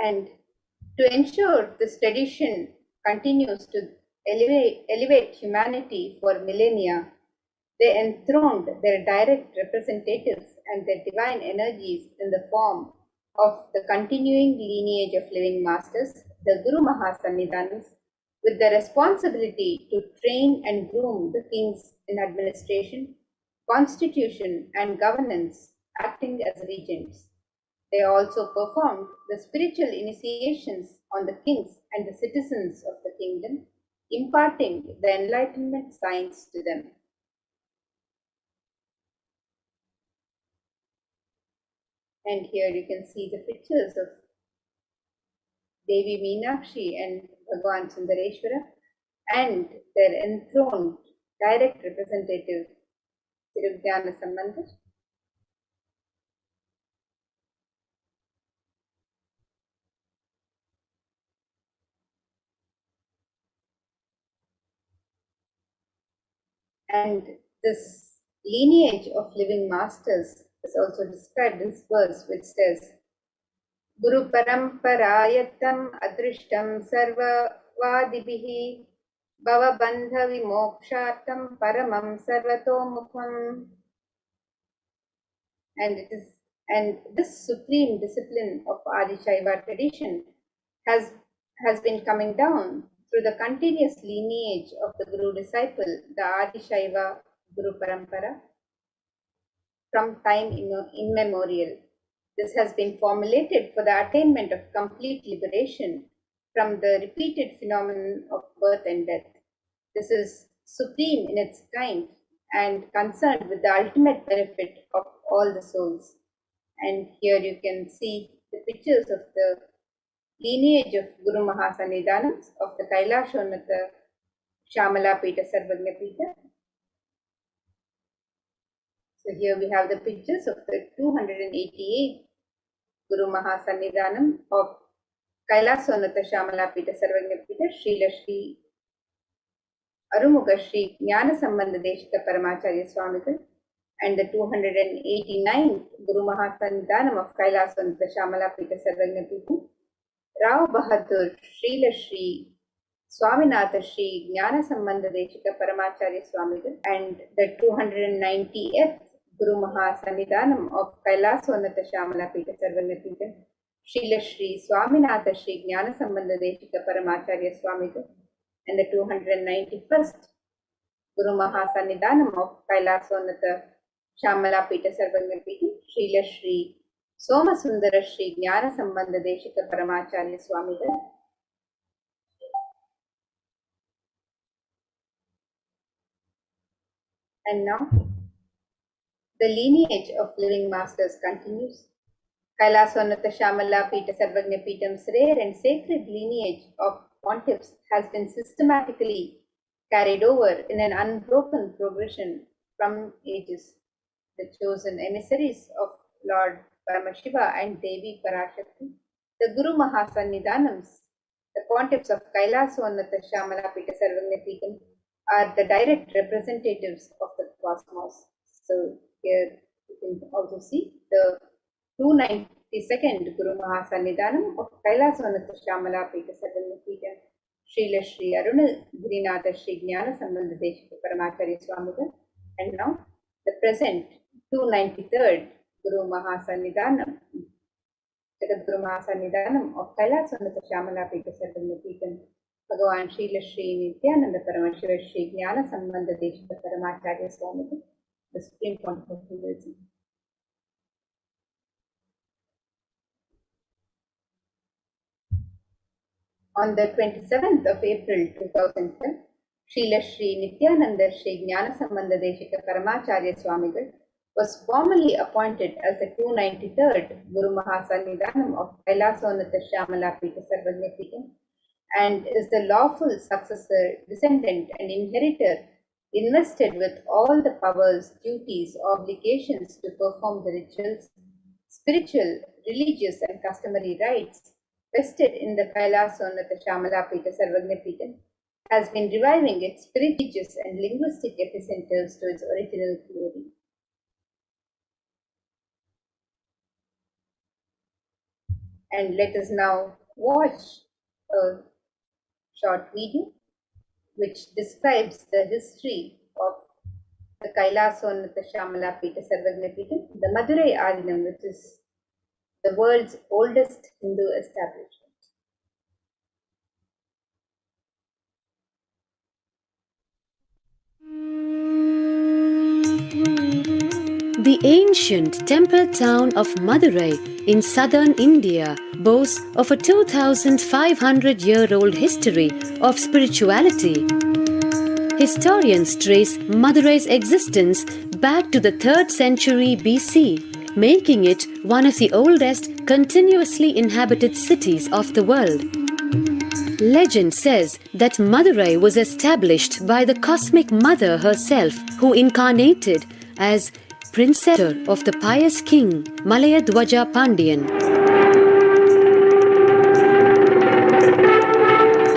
And to ensure this tradition continues to elevate humanity for millennia, they enthroned their direct representatives and their divine energies in the form of the continuing lineage of living masters, the Guru Mahasannidhanas, with the responsibility to train and groom the kings in administration, constitution, and governance, acting as regents. They also performed the spiritual initiations on the kings and the citizens of the kingdom, imparting the enlightenment science to them. And here you can see the pictures of Devi Meenakshi and Bhagwan Sundareshwara and their enthroned direct representative Tirughyana Sambandha. And this lineage of living masters is also described in this verse, which says, Guru Paramparayatam Adrishtam Sarvavadibihi Bhava Bandha Vimokshatam Paramam Sarvatomukham. And this supreme discipline of Adi Shaiva tradition has been coming down through the continuous lineage of the Guru disciple, the Adi Shaiva Guru Parampara, from time immemorial. This has been formulated for the attainment of complete liberation from the repeated phenomenon of birth and death. This is supreme in its kind and concerned with the ultimate benefit of all the souls. And here you can see the pictures of the lineage of Guru Mahasannidhanams of the Kailashonata Shamala Pita Sarvagna Pita. So here we have the pictures of the 288 Guru Mahasannidhanam of Kailasonata Shamala Pita Sarvagna Pita Srila Shri Arumugha Shri Jnana Sambandha Deshika Paramacharya Swamigal, and the 289th Guru Mahasannidhanam of Kailasonata Shamala Pita Sarvagna Pita Rao Bahadur Srila Shri Swaminatha Shri Jnana Sambandha Deshika Paramacharya Swamigal, and the 290th Guru Mahasannidhanam of Kailasonata Shamala Pita Sarvagna Pita Srila Shri Swaminatha Shri Jnana Sambandha Deshika Paramacharya Swamigal, and the 291st Guru Mahasannidhanam of Kailasonata Shamala Pita Sarvagna Pita Srila Shri Somasundara Shri Jnana Sambandha Deshika Paramacharya Swamigal. And now, the lineage of living masters continues. Kailasonata Shamala Pita Sarvagna Pitam's rare and sacred lineage of pontiffs has been systematically carried over in an unbroken progression from ages. The chosen emissaries of Lord Paramashiva and Devi Parashakti, the Guru Mahasannidhanams, the pontiffs of Kailasonata Shamala Pita Sarvagna Pitam, are the direct representatives of the cosmos. So here you can also see the 292nd Guru Mahasannidhanam of Kailasonata Shamala Pita Sarvagna Pita Srila Shri Arunagrinatha Shri Jnana Sambandha Deshika Paramacharya Swamigal, and now the present 293rd Guru Mahasannidhanam, Jagat Guru Mahasannidhanam of Kailasonata Shamala Pita Sarvagna Pita Bhagavan Srila Shri Nithyananda Paramashivam Shri Jnana Sambandha Deshika Paramacharya Swamigal, the Supreme Pontiff of Hinduism. On the 27th of April 2012, Srila Shri Nithyananda Shri Jnana Sambandha Deshika Paramacharya Swamigal was formally appointed as the 293rd Guru Mahasannidhanam of Kailasonata Shamala Pita Sarvagna Pita, and is the lawful successor, descendant, and inheritor invested with all the powers, duties, obligations to perform the rituals, spiritual, religious, and customary rites vested in the Kailasonata Shamala Pita Sarvagna Pita, has been reviving its religious and linguistic epicenters to its original glory. And let us now watch a short video which describes the history of the Kailasonata Shamala Pita Sarvagna Pita, the Madurai Adinam, which is the world's oldest Hindu establishment. The ancient temple town of Madurai in southern India boasts of a 2,500-year-old history of spirituality. Historians trace Madurai's existence back to the 3rd century BC, making it one of the oldest continuously inhabited cities of the world. Legend says that Madurai was established by the cosmic mother herself, who incarnated as princess of the pious king Malayadwaja Pandian.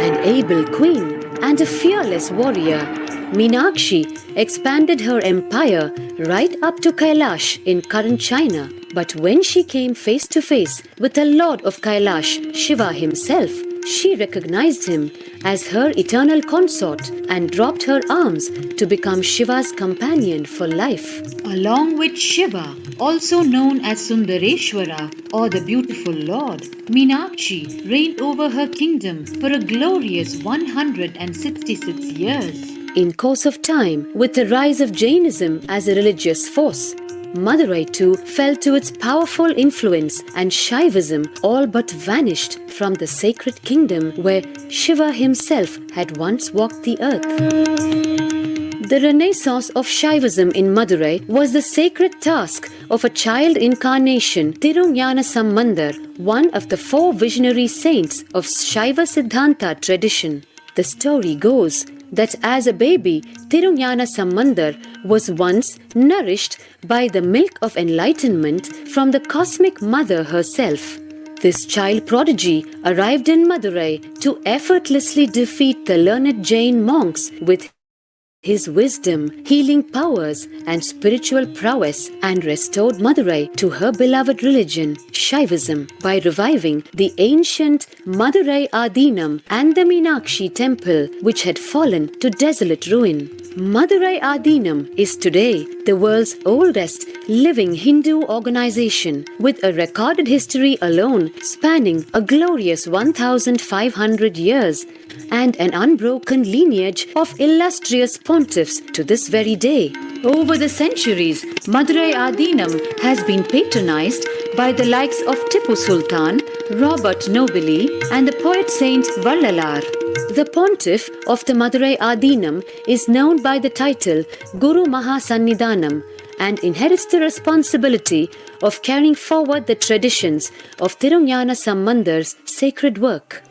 An able queen and a fearless warrior, Meenakshi expanded her empire right up to Kailash in current China. But when she came face to face with the Lord of Kailash, Shiva himself, she recognized him as her eternal consort and dropped her arms to become Shiva's companion for life. Along with Shiva, also known as Sundareshwara or the beautiful Lord, Meenakshi reigned over her kingdom for a glorious 166 years. In course of time, with the rise of Jainism as a religious force, Madurai too fell to its powerful influence, and Shaivism all but vanished from the sacred kingdom where Shiva himself had once walked the earth. The renaissance of Shaivism in Madurai was the sacred task of a child incarnation, Tirunjana Sambandar, one of the 4 visionary saints of Shaiva Siddhanta tradition. The story goes that as a baby, Tirunjana Sambandar was once nourished by the milk of enlightenment from the cosmic mother herself. This child prodigy arrived in Madurai to effortlessly defeat the learned Jain monks with his wisdom, healing powers, and spiritual prowess, and restored Madurai to her beloved religion, Shaivism, by reviving the ancient Madurai Adinam and the Meenakshi temple, which had fallen to desolate ruin. Madurai Adinam is today the world's oldest living Hindu organization, with a recorded history alone spanning a glorious 1,500 years and an unbroken lineage of illustrious pontiffs to this very day. Over the centuries, Madurai Adinam has been patronized by the likes of Tipu Sultan, Robert Nobili, and the poet saint Vallalar. The pontiff of the Madurai Adinam is known by the title Guru Mahasannidhanam and inherits the responsibility of carrying forward the traditions of Tirunjana Sambandar's sacred work.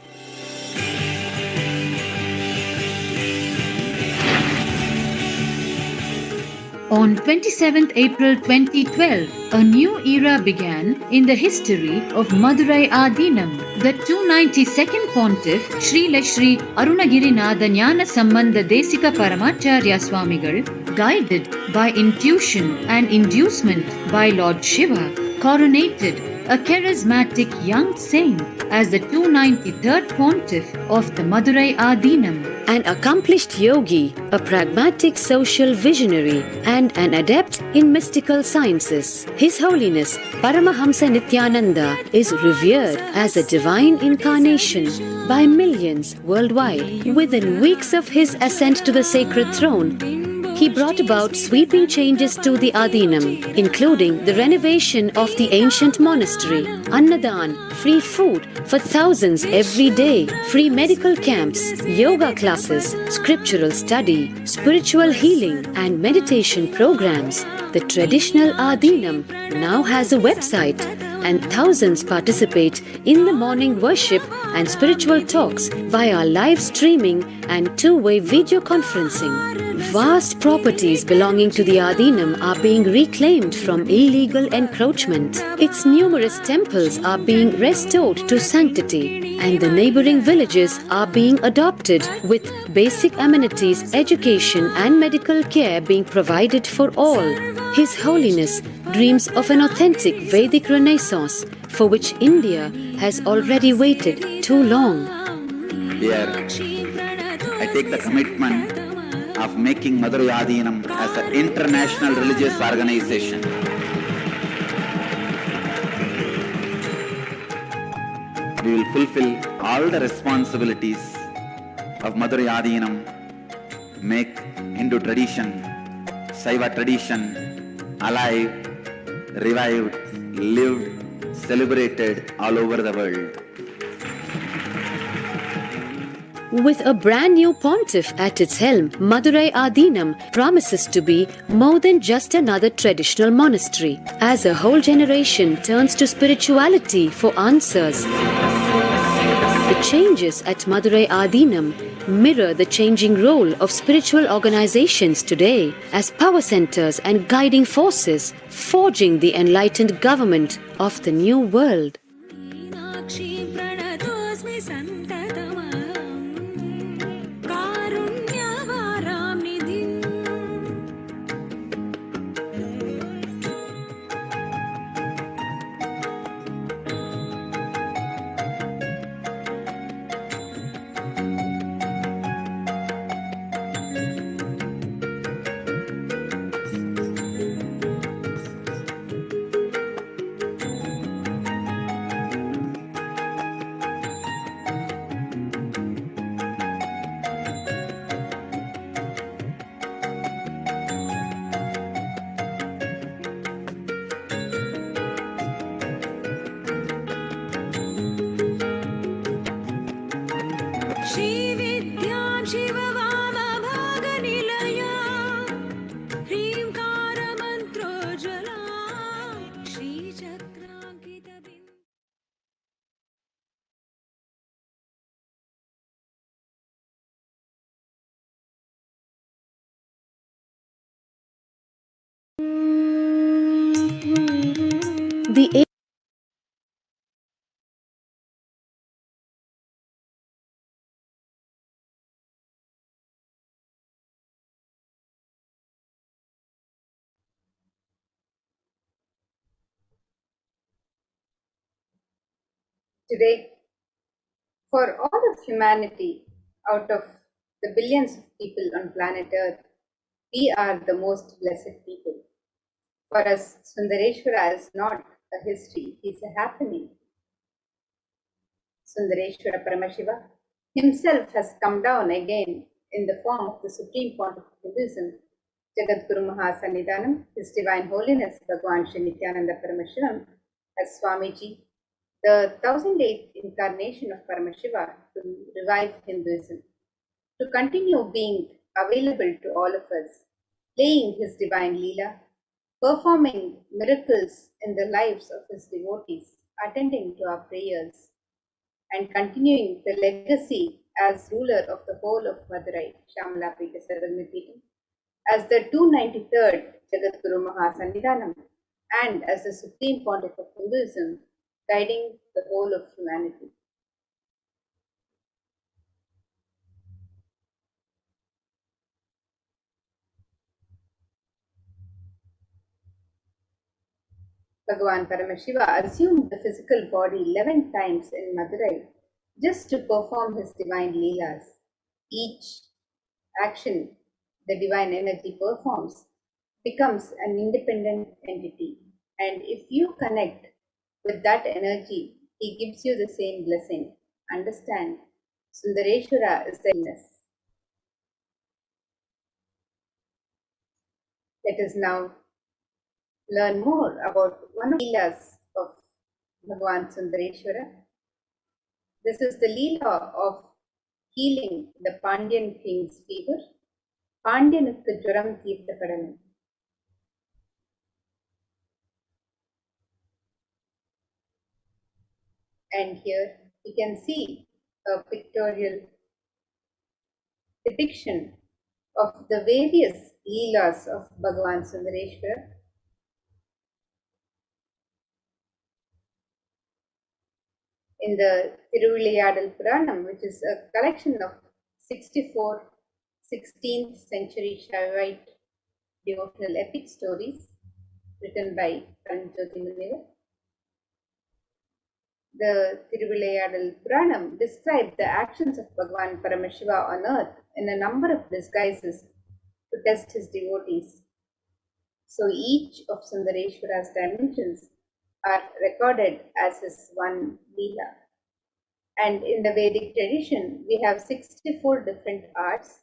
On 27th April 2012, a new era began in the history of Madurai Adinam. The 292nd Pontiff, Sri Shri Arunagirinatha Jnana Sambandha Desika Paramacharya Swamigal, guided by intuition and inducement by Lord Shiva, coronated a charismatic young saint as the 293rd Pontiff of the Madurai Adinam. An accomplished yogi, a pragmatic social visionary, and an adept in mystical sciences. His Holiness Paramahamsa Nithyananda is revered as a divine incarnation by millions worldwide. Within weeks of his ascent to the sacred throne, he brought about sweeping changes to the Adinam, including the renovation of the ancient monastery, Annadan, free food for thousands every day, free medical camps, yoga classes, scriptural study, spiritual healing, and meditation programs. The traditional Adinam now has a website, and thousands participate in the morning worship and spiritual talks via live streaming and two-way video conferencing. Vast properties belonging to the Adinam are being reclaimed from illegal encroachment. Its numerous temples are being restored to sanctity, and the neighboring villages are being adopted, with basic amenities, education, and medical care being provided for all. His Holiness dreams of an authentic Vedic Renaissance for which India has already waited too long. Here, I take the commitment of making Madurai Adinam as an international religious organization. We will fulfill all the responsibilities of Madurai Adinam, make Hindu tradition, Saiva tradition alive, revived, lived, celebrated all over the world. With a brand new pontiff at its helm, Madurai Adinam promises to be more than just another traditional monastery. As a whole generation turns to spirituality for answers, the changes at Madurai Adinam mirror the changing role of spiritual organizations today as power centers and guiding forces, forging the enlightened government of the new world. The Today, for all of humanity, out of the billions of people on planet Earth, we are the most blessed people. For us, Sundareshwara is not a history, he's a happening. Sundareshwara Paramashiva himself has come down again in the form of the Supreme Pontiff of Hinduism, Jagadguru Mahasannidhanam, His Divine Holiness Bhagwan Shri Nithyananda Paramashivam, as Swamiji, the 1008th incarnation of Paramashiva to revive Hinduism, to continue being available to all of us, playing his divine Leela, performing miracles in the lives of his devotees, attending to our prayers, and continuing the legacy as ruler of the whole of Madurai, Shamalapita Saranipita, as the 293rd Jagadguru Mahasannidhanam, and as the Supreme Pontiff of Hinduism, guiding the whole of humanity. Bhagavan Paramashiva assumed the physical body 11 times in Madurai just to perform his divine Leelas. Each action the divine energy performs becomes an independent entity. And if you connect with that energy, he gives you the same blessing. Understand, Sundareshwara is the illness. Let us now learn more about one of the Leelas of Bhagavan Sundareshwara. This is the Leela of healing the Pandyan king's fever. Pandyanukku Juram Teerthapadanam. And here we can see a pictorial depiction of the various Leelas of Bhagavan Sundareshwara. In the Tiruvilayadal Puranam, which is a collection of 64 16th century Shaivite devotional epic stories written by Paranjyoti Munivar. The Tiruvilayadal Puranam described the actions of Bhagavan Paramashiva on earth in a number of disguises to test his devotees. So each of Sundareshwara's dimensions are recorded as his one Leela. And in the Vedic tradition, we have 64 different arts.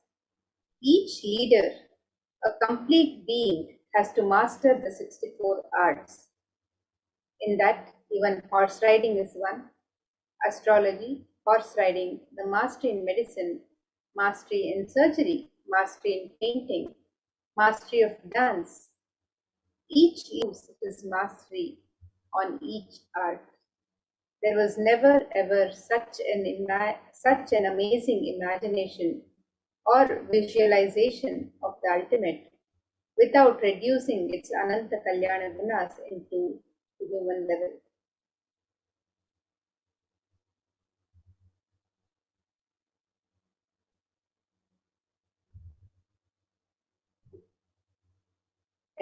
Each leader, a complete being, has to master the 64 arts. In that, even horse riding is one, astrology, horse riding, the mastery in medicine, mastery in surgery, mastery in painting, mastery of dance. Each used his mastery on each art. There was never ever such an amazing imagination or visualization of the ultimate without reducing its Ananta Kalyana Gunas into human level.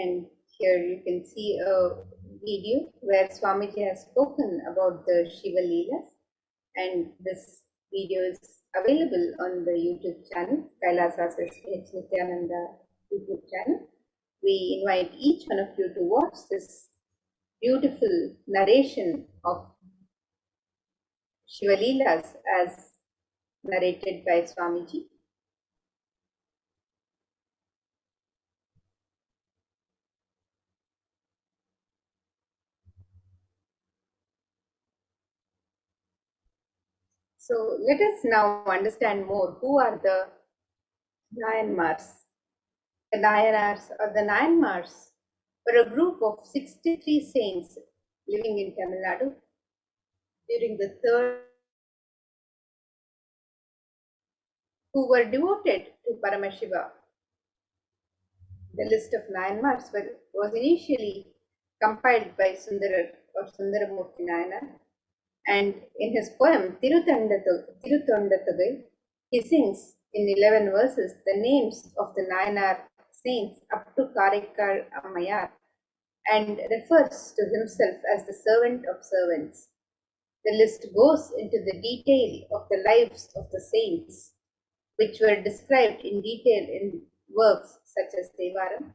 And here you can see a video where Swamiji has spoken about the Shiva Leelas, and this video is available on the YouTube channel, Kailasa's HDH Nithyananda YouTube channel. We invite each one of you to watch this beautiful narration of Shiva Leelas as narrated by Swamiji. So let us now understand more who are the Nayanmars. The Nayanars or the Nayanmars were a group of 63 saints living in Tamil Nadu during the third, who were devoted to Paramashiva. The list of Nayanmars was initially compiled by Sundarar or Sundaramurti Nayanar, and in his poem Tirutondatugai, he sings in 11 verses the names of the Nayanar saints up to Karaikal Ammayar and refers to himself as the servant of servants. The list goes into the detail of the lives of the saints, which were described in detail in works such as Devaram.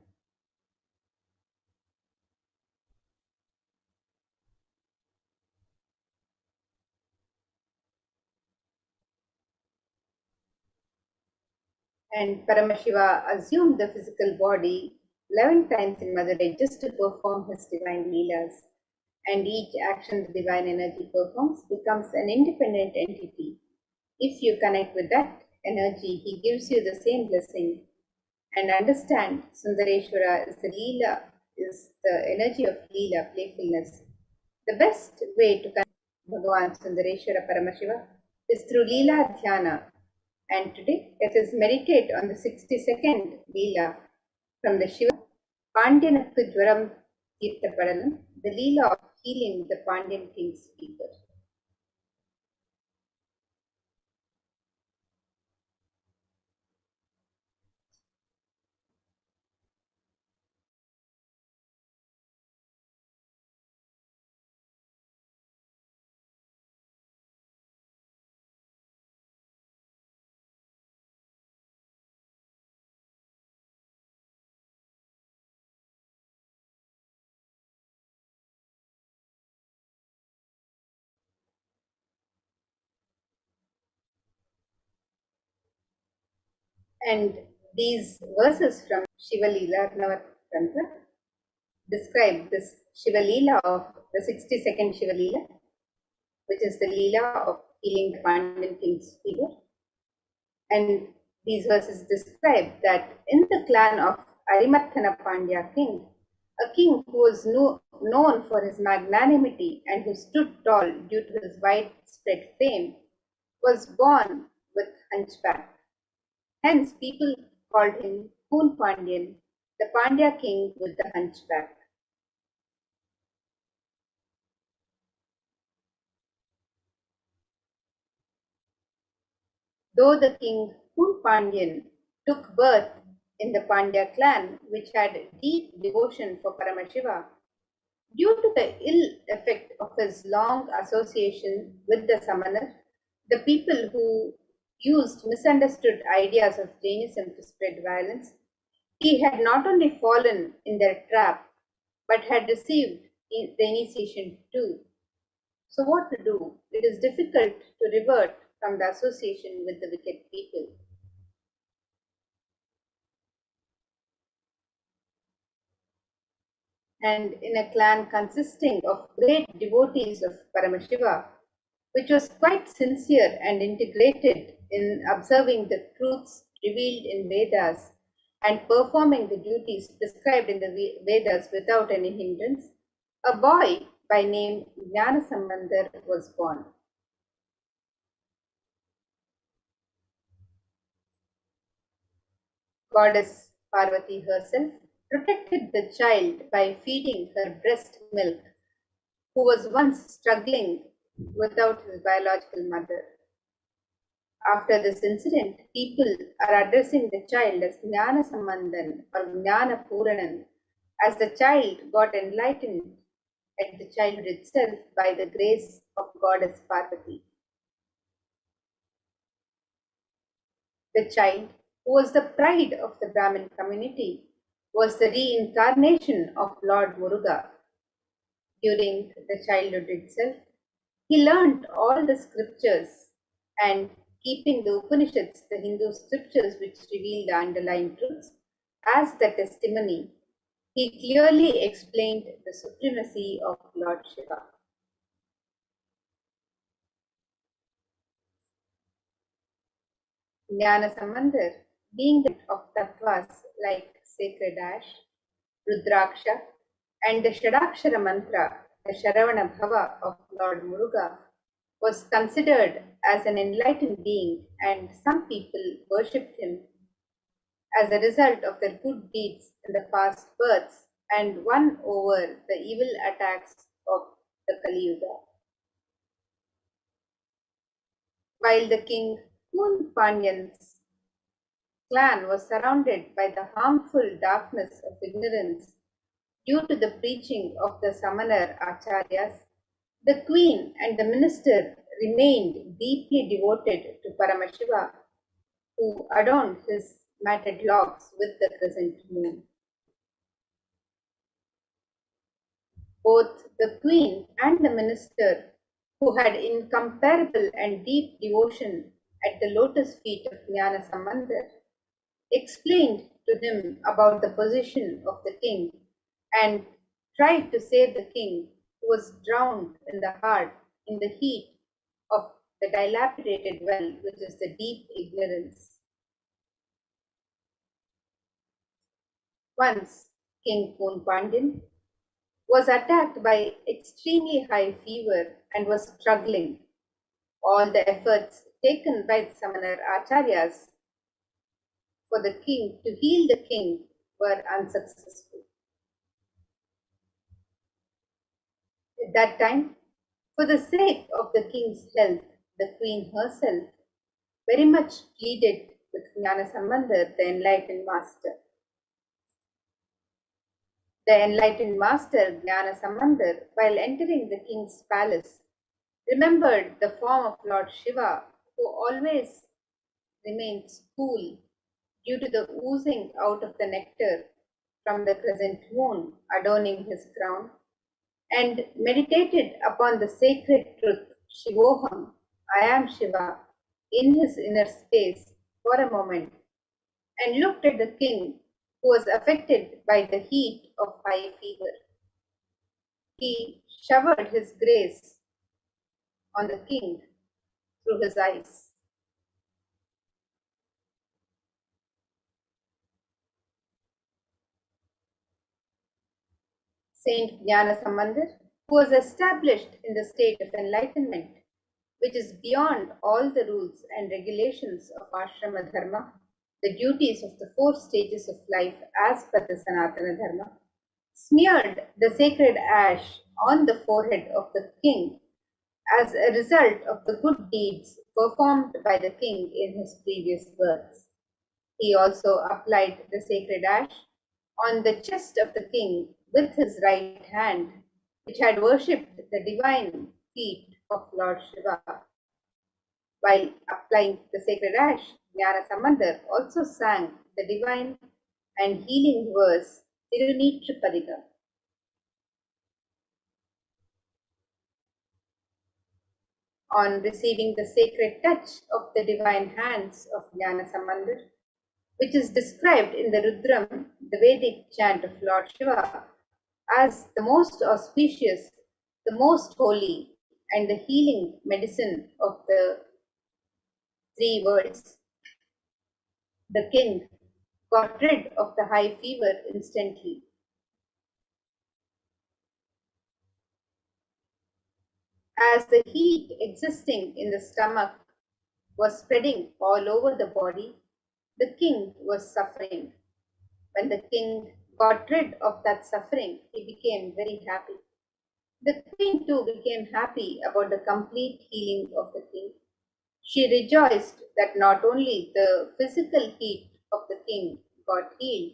And Paramashiva assumed the physical body 11 times in Madurai just to perform his divine leelas. And each action the divine energy performs becomes an independent entity. If you connect with that energy, he gives you the same blessing. And understand, Sundareshwara is the energy of leela, playfulness. The best way to connect Bhagavan Sundareshwara Paramashiva is through leela dhyana. And today, let us meditate on the 62nd Leela from the Shiva Pandyanakku Jwaram Tirthapadanam, the Leela of healing the Pandyan king's fever. And these verses from Shiva Leela Arnavat Tantra describe this Shiva Leela of the 62nd Shiva Leela, which is the Leela of healing the Pandyan king's fever. And these verses describe that in the clan of Arimarthana Pandya king, a king who was known for his magnanimity and who stood tall due to his widespread fame, was born with hunchback. Hence, people called him Poon Pandyan, the Pandya king with the hunchback. Though the king Poon Pandyan took birth in the Pandya clan, which had deep devotion for Paramashiva, due to the ill effect of his long association with the Samanar, the people who used misunderstood ideas of Jainism to spread violence, he had not only fallen in their trap, but had received the initiation too. So what to do? It is difficult to revert from the association with the wicked people. And in a clan consisting of great devotees of Paramashiva, which was quite sincere and integrated in observing the truths revealed in Vedas and performing the duties prescribed in the Vedas without any hindrance, a boy by name Jnanasambandar was born. Goddess Parvati herself protected the child by feeding her breast milk, who was once struggling without his biological mother. After this incident, people are addressing the child as Jnana Sambandhan or Jnana Puranan, as the child got enlightened at the childhood itself by the grace of Goddess Parvati. The child, who was the pride of the Brahmin community, was the reincarnation of Lord Muruga. During the childhood itself, he learned all the scriptures, and keeping the Upanishads, the Hindu scriptures which reveal the underlying truths, as the testimony, he clearly explained the supremacy of Lord Shiva. Jnana Sambandar, being the of tattvas like sacred ash, Rudraksha, and the Shadakshara mantra, the Sharavana Bhava of Lord Muruga, was considered as an enlightened being, and some people worshipped him as a result of their good deeds in the past births and won over the evil attacks of the Kali Yuga. While the king Kun Pandyan's clan was surrounded by the harmful darkness of ignorance due to the preaching of the Samanar Acharyas, the queen and the minister remained deeply devoted to Paramashiva, who adorned his matted locks with the crescent moon. Both the queen and the minister, who had incomparable and deep devotion at the lotus feet of Jnana Sambandar, explained to him about the position of the king and tried to save the king, who was drowned in the heat of the dilapidated well, which is the deep ignorance. Once King Kun Pandyan was attacked by extremely high fever and was struggling. All the efforts taken by the Samanar Acharyas for the king to heal the king were unsuccessful. At that time, for the sake of the king's health, the queen herself very much pleaded with Jnana Sambandar, the enlightened master. The enlightened master, Jnana Sambandar, while entering the king's palace, remembered the form of Lord Shiva, who always remains cool due to the oozing out of the nectar from the crescent moon adorning his crown, and meditated upon the sacred truth, Shivoham, I am Shiva, in his inner space for a moment, and looked at the king, who was affected by the heat of high fever. He showered his grace on the king through his eyes. Saint Jnana Sambandar, who was established in the state of enlightenment, which is beyond all the rules and regulations of ashrama dharma, the duties of the 4 stages of life as per the Sanatana Dharma, smeared the sacred ash on the forehead of the king as a result of the good deeds performed by the king in his previous births. He also applied the sacred ash on the chest of the king with his right hand, which had worshipped the divine feet of Lord Shiva. While applying the sacred ash, Jnana Sambandar also sang the divine and healing verse Tirunitrupadika. On receiving the sacred touch of the divine hands of Jnana Sambandar, which is described in the Rudram, the Vedic chant of Lord Shiva, as the most auspicious, the most holy, and the healing medicine of the three worlds. The king got rid of the high fever instantly. As the heat existing in the stomach was spreading all over the body, the king was suffering. When the king got rid of that suffering, he became very happy. The queen too became happy about the complete healing of the king. She rejoiced that not only the physical heat of the king got healed,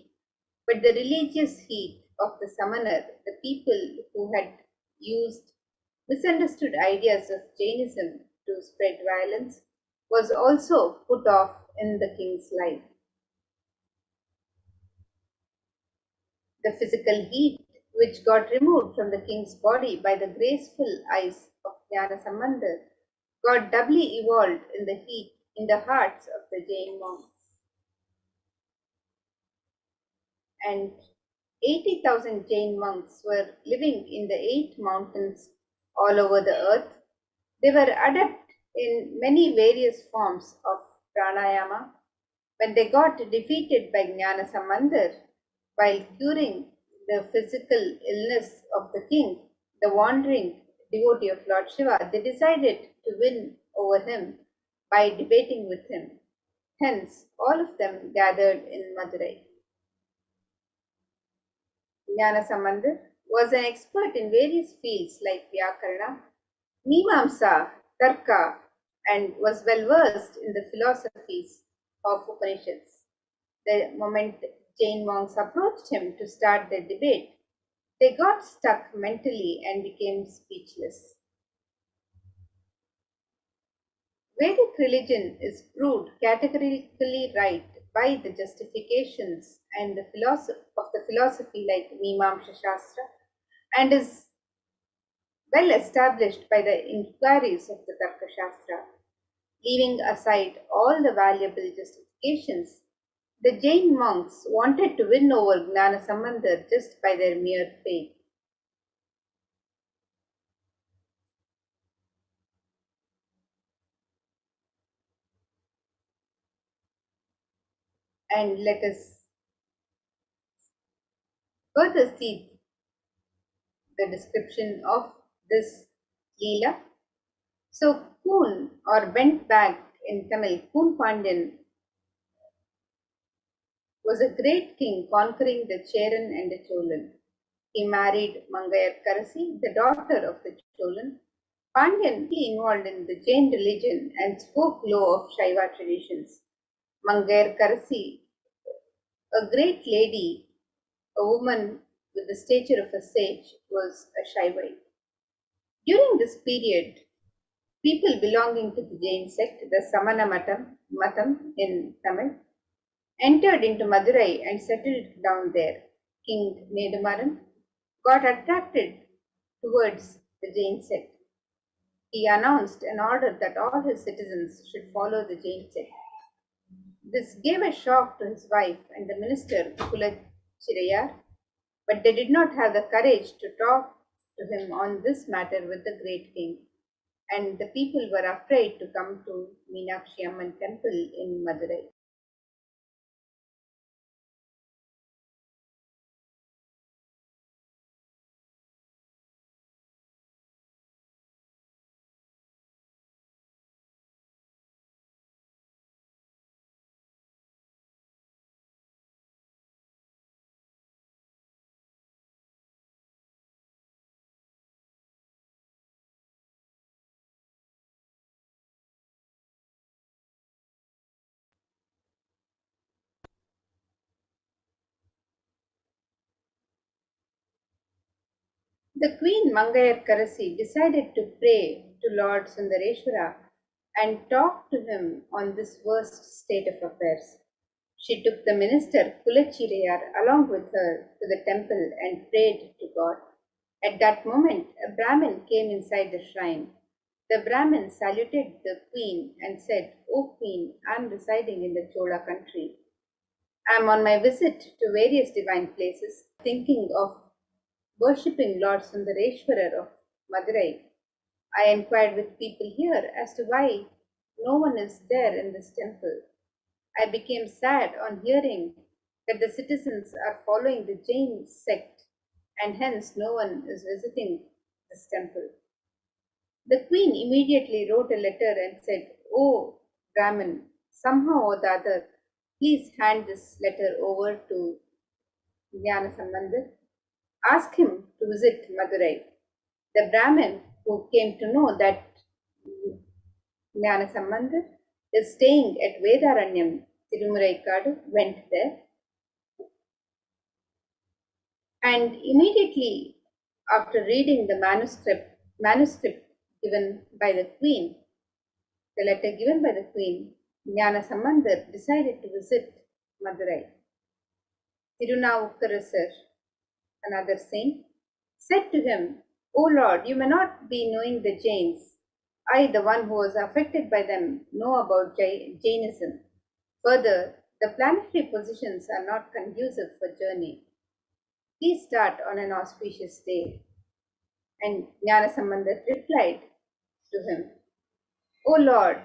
but the religious heat of the samanar, the people who had used misunderstood ideas of Jainism to spread violence, was also put off in the king's life. The physical heat which got removed from the king's body by the graceful eyes of Jnana Sambandha got doubly evolved in the heat in the hearts of the Jain monks. And 80,000 Jain monks were living in the 8 mountains all over the earth. They were adept in many various forms of pranayama. When they got defeated by Jnana Sambandha while curing the physical illness of the king, the wandering devotee of Lord Shiva, they decided to win over him by debating with him. Hence, all of them gathered in Madurai. Jnana Sambandha was an expert in various fields like Vyakarana, Mimamsa, Tarka, and was well versed in the philosophies of Upanishads. The moment Jain monks approached him to start the debate, they got stuck mentally and became speechless. Vedic religion is proved categorically right by the justifications and the philosophy like Mimamsa Shastra, and is well established by the inquiries of the Tarka Shastra. Leaving aside all the valuable justifications, the Jain monks wanted to win over Jnana Sambandha just by their mere faith. And let us further see the description of this Leela. So, Kun, or bent back in Tamil, Kun Pandyan, was a great king conquering the Cheran and the Cholan. He married Mangayar Karasi, the daughter of the Cholan. Pandyan was involved in the Jain religion and spoke low of Shaiva traditions. Mangayar Karasi, a great lady, a woman with the stature of a sage, was a Shaivite. During this period, people belonging to the Jain sect, the Samana Matam in Tamil, entered into Madurai and settled down there. King Nedumaran got attracted towards the Jain sect. He announced an order that all his citizens should follow the Jain sect. This gave a shock to his wife and the minister Kulachirayar, but they did not have the courage to talk to him on this matter with the great king, and the people were afraid to come to Meenakshi Amman temple in Madurai. The Queen Mangayar Karasi decided to pray to Lord Sundareshwara and talk to him on this worst state of affairs. She took the minister Kulachirayar along with her to the temple and prayed to God. At that moment, a Brahmin came inside the shrine. The Brahmin saluted the queen and said, "O queen, I am residing in the Chola country. I am on my visit to various divine places, thinking of worshipping Lord Sundareshwara of Madurai. I inquired with people here as to why no one is there in this temple. I became sad on hearing that the citizens are following the Jain sect and hence no one is visiting this temple. The queen immediately wrote a letter and said, "Oh, Brahmin, somehow or the other, please hand this letter over to Jnana Sambandar. Ask him to visit Madurai." The Brahmin who came to know that Jnana Sambandar is staying at Vedaranyam, Tirumuraikadu, went there. And immediately after reading the manuscript given by the queen, the letter given by the queen, Jnana Sambandar decided to visit Madurai. Tirunavukkarasar, another saint, said to him, "O Lord, you may not be knowing the Jains. I, the one who was affected by them, know about Jainism. Further, the planetary positions are not conducive for journey. Please start on an auspicious day." And Jnana Sambandar replied to him, "O Lord,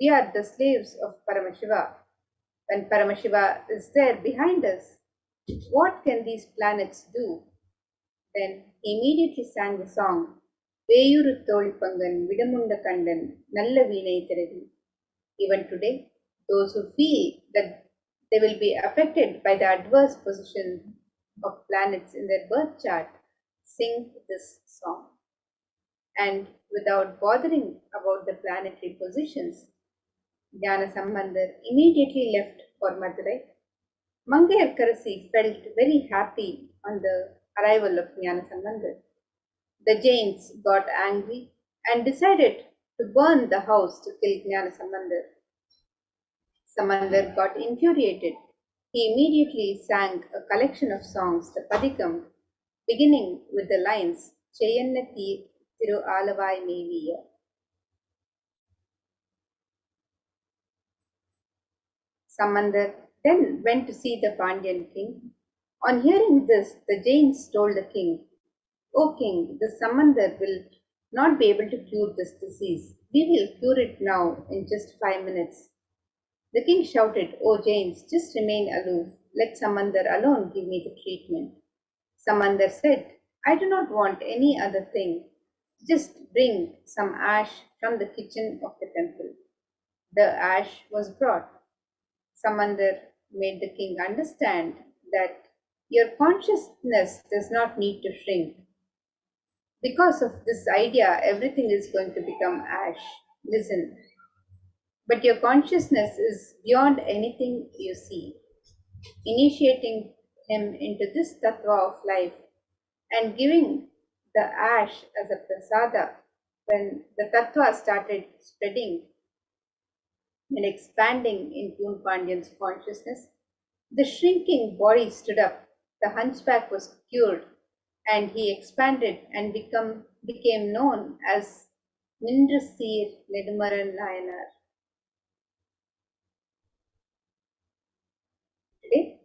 we are the slaves of Paramashiva. When Paramashiva is there behind us, what can these planets do?" Then he immediately sang the song, "Veyuru Tolipangan Vidamunda Kandan Nalla Veenai Thiravi." Even today, those who feel that they will be affected by the adverse position of planets in their birth chart sing this song. And without bothering about the planetary positions, Jnana Sambandar immediately left for Madurai. Mangayarkarasi felt very happy on the arrival of Jnana Sambandar. The Jains got angry and decided to burn the house to kill Jnana Sambandar. Sambandar got infuriated. He immediately sang a collection of songs, the Padikam, beginning with the lines, "Cheyanna Thiru Alavai Meviya." Sambandar then went to see the Pandyan king. On hearing this, the Jains told the king, "O king, the Sambandar will not be able to cure this disease. We will cure it now in just 5 minutes." The king shouted, "O Jains, just remain aloof. Let Sambandar alone give me the treatment." Sambandar said, "I do not want any other thing. Just bring some ash from the kitchen of the temple." The ash was brought. Sambandar made the king understand that your consciousness does not need to shrink. Because of this idea, everything is going to become ash. Listen. But your consciousness is beyond anything you see. Initiating him into this tattva of life and giving the ash as a prasada, when the tattva started spreading and expanding in Poon Pandyan's consciousness, the shrinking body stood up, the hunchback was cured, and he expanded and became known as Mindrasir Nedumaran Nayanar. Today,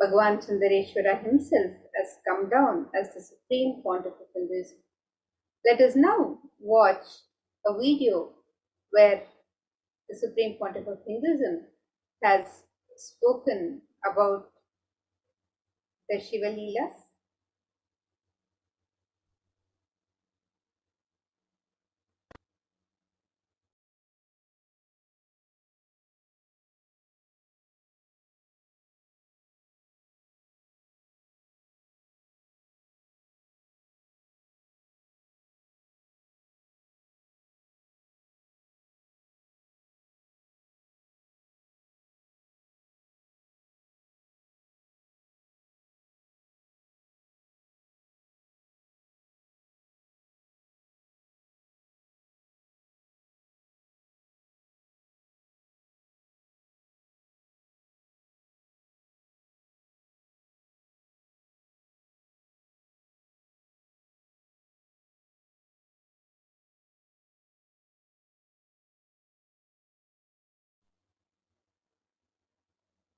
Bhagavan Sundareshwara himself has come down as the supreme pontiff of Hinduism. Let us now watch a video where the supreme pontiff of Hinduism has spoken about the Shiva Leelas.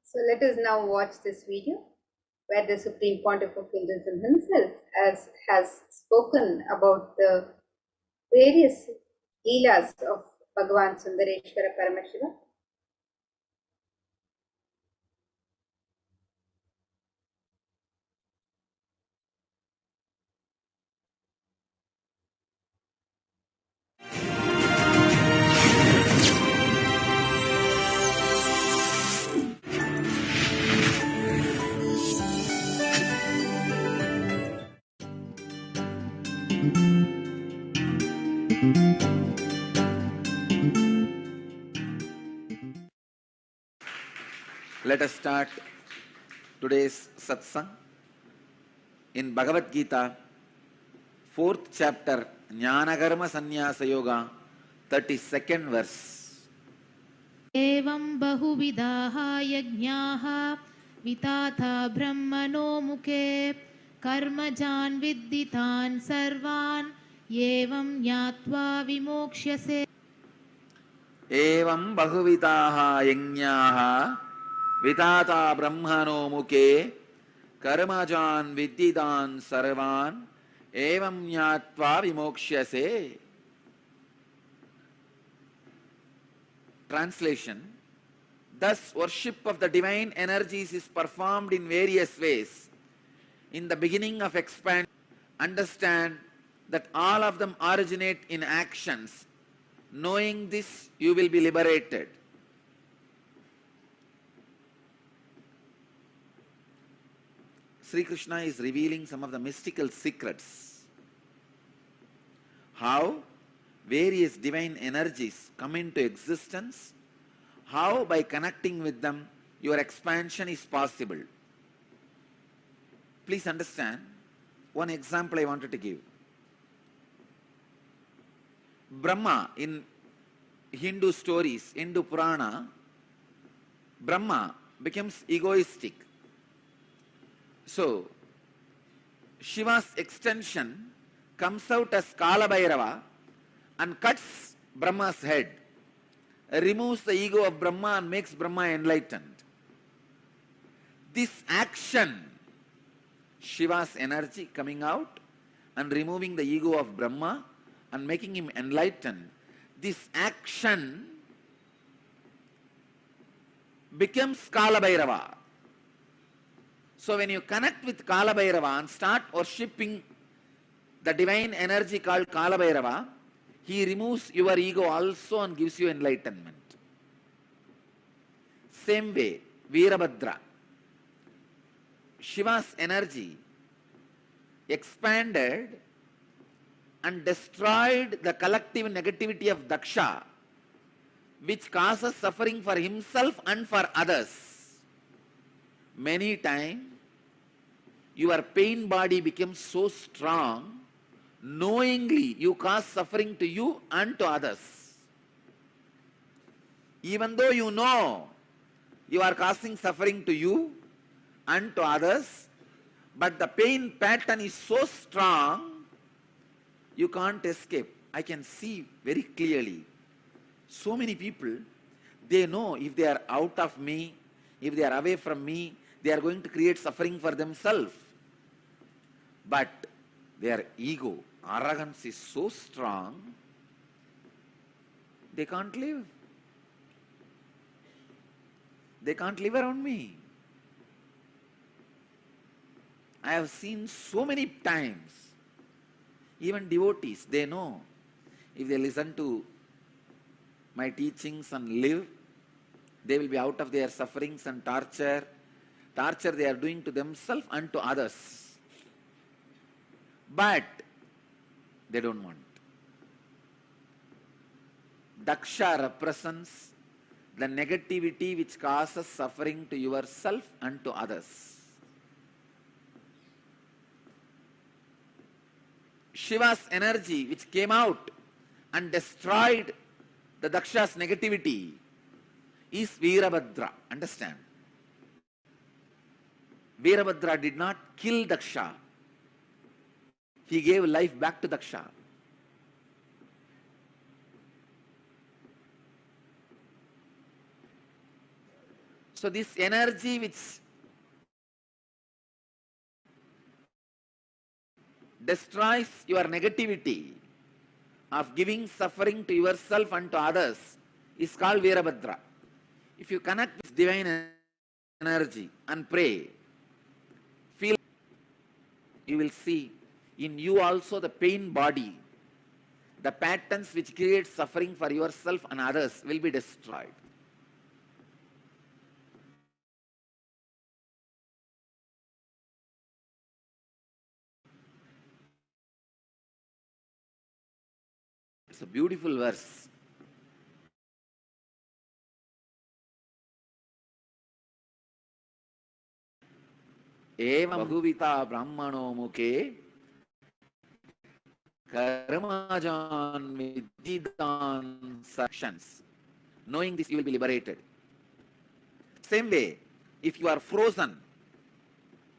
So let us now watch this video where the Supreme Pontiff of Hinduism himself has spoken about the various Leelas of Bhagavan Sundareshwara Paramashiva. Let us start today's satsang. In Bhagavad Gita, 4th chapter, Jnana-karma Sannyasa Yoga, 32nd verse. एवं बहुविधाः यज्ञाः विताथा ब्रह्मणो मुखे कर्मजान् विद्धितान् सर्वान् एवं ज्ञात्वा विमोक्ष्यसे. Evam bahuvitaha yajñaha vitata brahmano muke karmajan viddidan sarvan evam jnatva vimokshase. Translation: thus worship of the divine energies is performed in various ways. In the beginning of expansion, understand that all of them originate in actions. Knowing this, you will be liberated. Sri Krishna is revealing some of the mystical secrets. How various divine energies come into existence, how by connecting with them, your expansion is possible. Please understand, one example I wanted to give. Brahma, in Hindu stories, Hindu Purana, Brahma becomes egoistic. So, Shiva's extension comes out as Kala Bhairava and cuts Brahma's head, removes the ego of Brahma and makes Brahma enlightened. This action, Shiva's energy coming out and removing the ego of Brahma and making him enlightened, this action becomes Kala Bhairava. So when you connect with Kala Bhairava and start worshipping the divine energy called Kala Bhairava, he removes your ego also and gives you enlightenment. Same way, Veerabhadra, Shiva's energy expanded and destroyed the collective negativity of Daksha, which causes suffering for himself and for others. Many times, your pain body becomes so strong, knowingly you cause suffering to you and to others. Even though you know you are causing suffering to you and to others, but the pain pattern is so strong, you can't escape. I can see very clearly. So many people, they know if they are out of me, if they are away from me, they are going to create suffering for themselves. But their ego, arrogance is so strong, they can't live. They can't live around me. I have seen so many times, even devotees, they know if they listen to my teachings and live, they will be out of their sufferings and torture they are doing to themselves and to others. But they don't want. Daksha represents the negativity which causes suffering to yourself and to others. Shiva's energy which came out and destroyed the Daksha's negativity is Veerabhadra. Understand? Veerabhadra did not kill Daksha. He gave life back to Daksha. So this energy which destroys your negativity of giving suffering to yourself and to others is called Veerabhadra. If you connect with divine energy and pray, feel, you will see in you also the pain body, the patterns which create suffering for yourself and others will be destroyed. It's a beautiful verse. Eva Bahuvita Brahmano Mukhe Karmajan Vididan Sections. Knowing this, you will be liberated. Same way, if you are frozen,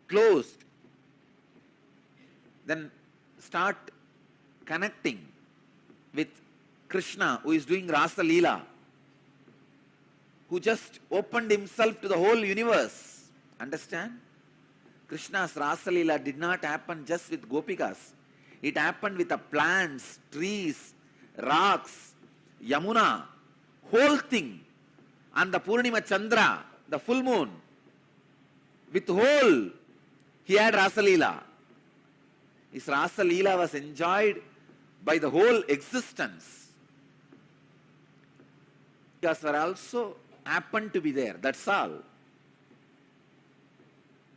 closed, then start connecting with Krishna, who is doing Rasa Leela, who just opened himself to the whole universe. Understand? Krishna's Rasa Leela did not happen just with Gopikas. It happened with the plants, trees, rocks, Yamuna, whole thing. And the Purnima Chandra, the full moon, with whole, he had Rasa Leela. His Rasa Leela was enjoyed by the whole existence. Gopikas were also happened to be there, that's all.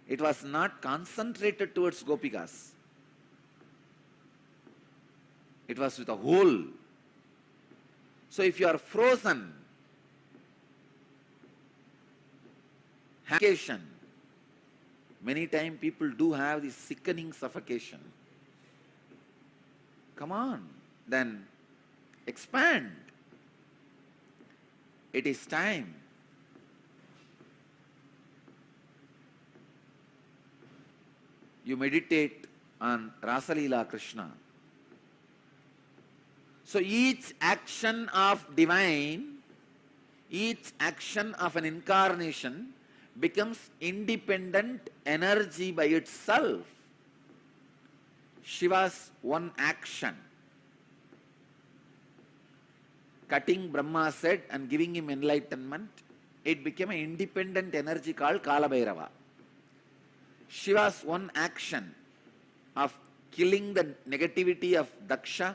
It was not concentrated towards Gopikas. It was with the whole. So if you are frozen, suffocation, many times people do have this sickening suffocation. Come on, then expand. It is time. You meditate on Rasa Leela Krishna. So each action of divine, each action of an incarnation becomes independent energy by itself. Shiva's one action, cutting Brahma's head and giving him enlightenment, it became an independent energy called Kala Bhairava. Shiva's one action of killing the negativity of Daksha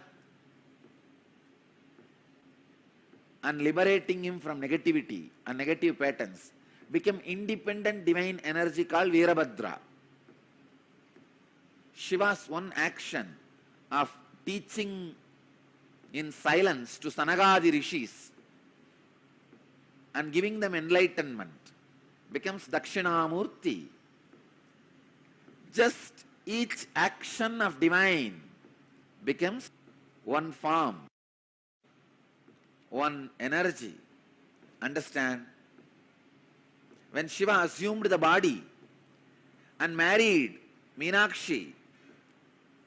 and liberating him from negativity and negative patterns became independent divine energy called Veerabhadra. Shiva's one action of teaching in silence to Sanagadi rishis and giving them enlightenment becomes Dakshinamurti. Just each action of divine becomes one form, one energy. Understand? When Shiva assumed the body and married Meenakshi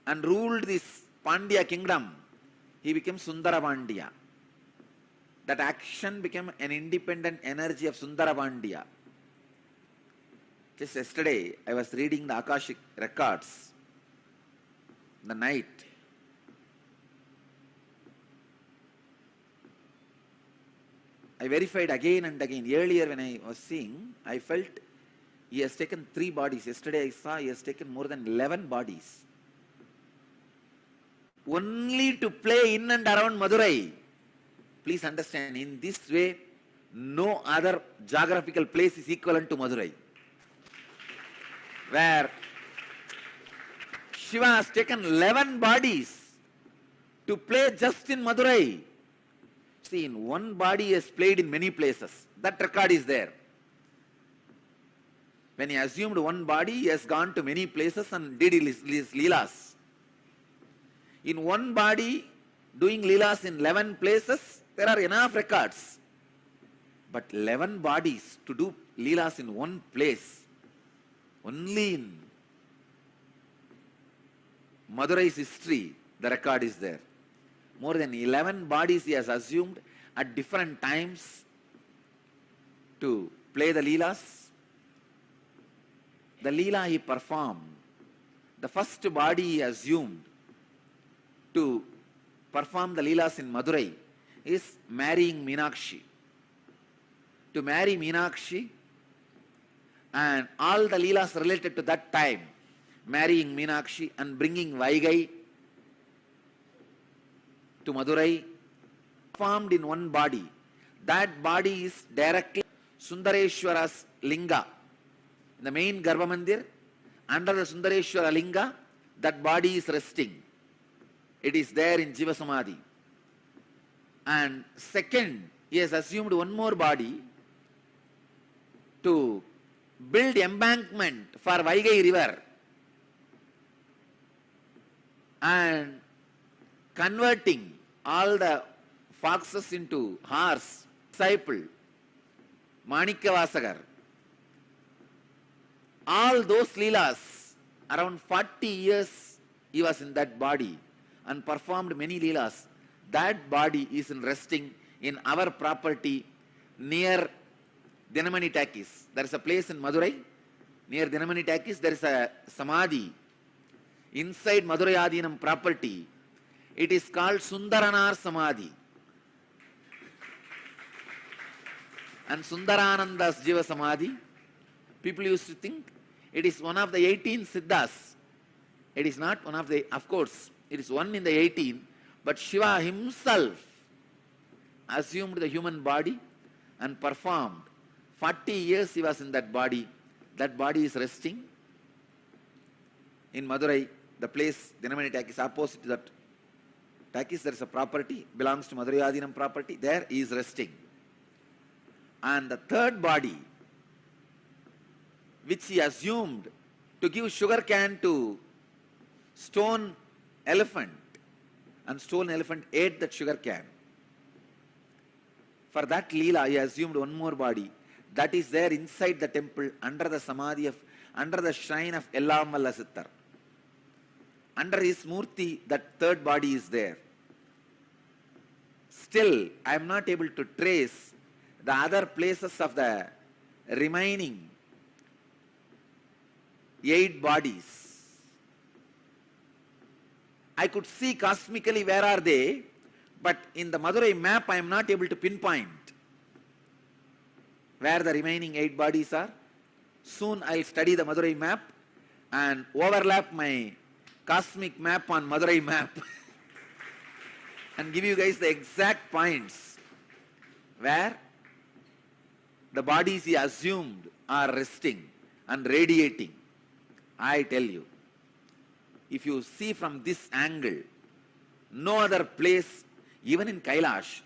and ruled this Pandya kingdom, he became Sundara Pandya. That action became an independent energy of Sundara Pandya. Just yesterday, I was reading the Akashic records, the night. I verified again and again. Earlier when I was seeing, I felt he has taken 3 bodies. Yesterday I saw he has taken more than 11 bodies. Only to play in and around Madurai. Please understand, in this way, no other geographical place is equivalent to Madurai, where Shiva has taken 11 bodies to play just in Madurai. See, in one body he has played in many places. That record is there. When he assumed one body, he has gone to many places and did his leelas. In one body, doing leelas in 11 places, there are enough records. But 11 bodies to do leelas in one place, only in Madurai's history, the record is there. More than 11 bodies he has assumed at different times to play the leelas. The leela he performed, the first body he assumed to perform the Leelas in Madurai is marrying Meenakshi. To marry Meenakshi and all the Leelas related to that time, marrying Meenakshi and bringing Vaigai to Madurai, formed in one body. That body is directly Sundareshwara's Linga. In the main Garbha Mandir, under the Sundareshwara Linga, that body is resting. It is there in Jiva Samadhi. And second, he has assumed one more body to build embankment for Vaigai river and converting all the foxes into horse. Disciple Manikya all those Leelas, around 40 years he was in that body and performed many Leelas. That body is resting in our property near Dinamani Takis. There is a place in Madurai near Dinamani Takis. There is a Samadhi inside Madurai Adinam property. It is called Sundaranar Samadhi. And Sundarananda's Jiva Samadhi, people used to think it is one of the 18 Siddhas. It is not one of the, of course, it is one in the 18, but Shiva himself assumed the human body and performed. 40 years he was in that body. That body is resting in Madurai, the place Dinamani Takis, opposite to that Takis, there is a property, belongs to Madurai Adinam property. There he is resting. And the third body, which he assumed to give sugar cane to stone elephant, and stone elephant ate that sugar cane. For that Leela, he assumed one more body that is there inside the temple under the Samadhi of, under the shrine of Ellamalla Sittar. Under his Murti, that third body is there. Still, I am not able to trace the other places of the remaining 8 bodies. I could see cosmically where are they, but in the Madurai map I am not able to pinpoint where the remaining 8 bodies are. Soon I will study the Madurai map and overlap my cosmic map on Madurai map and give you guys the exact points where the bodies he assumed are resting and radiating. I tell you, if you see from this angle, no other place, even in Kailash,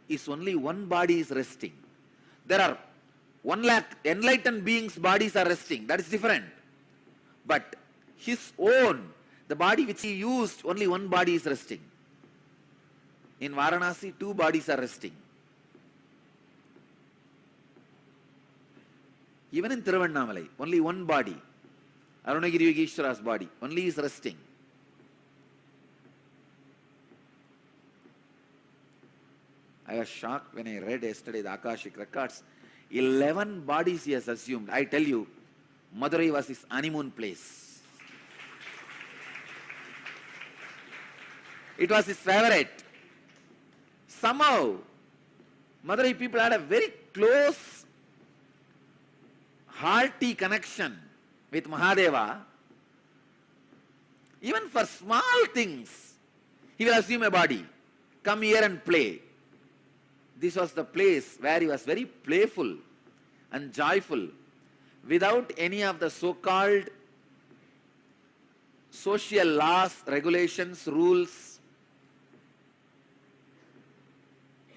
is only one body is resting. There are 1 lakh enlightened beings' bodies are resting. That is different. But his own, the body which he used, only one body is resting. In Varanasi, 2 bodies are resting. Even in Thiruvannamalai, only one body, Arunagiri Yogeshwara's body, only is resting. I was shocked when I read yesterday the Akashic records. 11 bodies he has assumed. I tell you, Madurai was his honeymoon place. It was his favorite. Somehow, Madurai people had a very close, hearty connection with Mahadeva. Even for small things, he will assume a body. Come here and play. This was the place where he was very playful and joyful without any of the so-called social laws, regulations, rules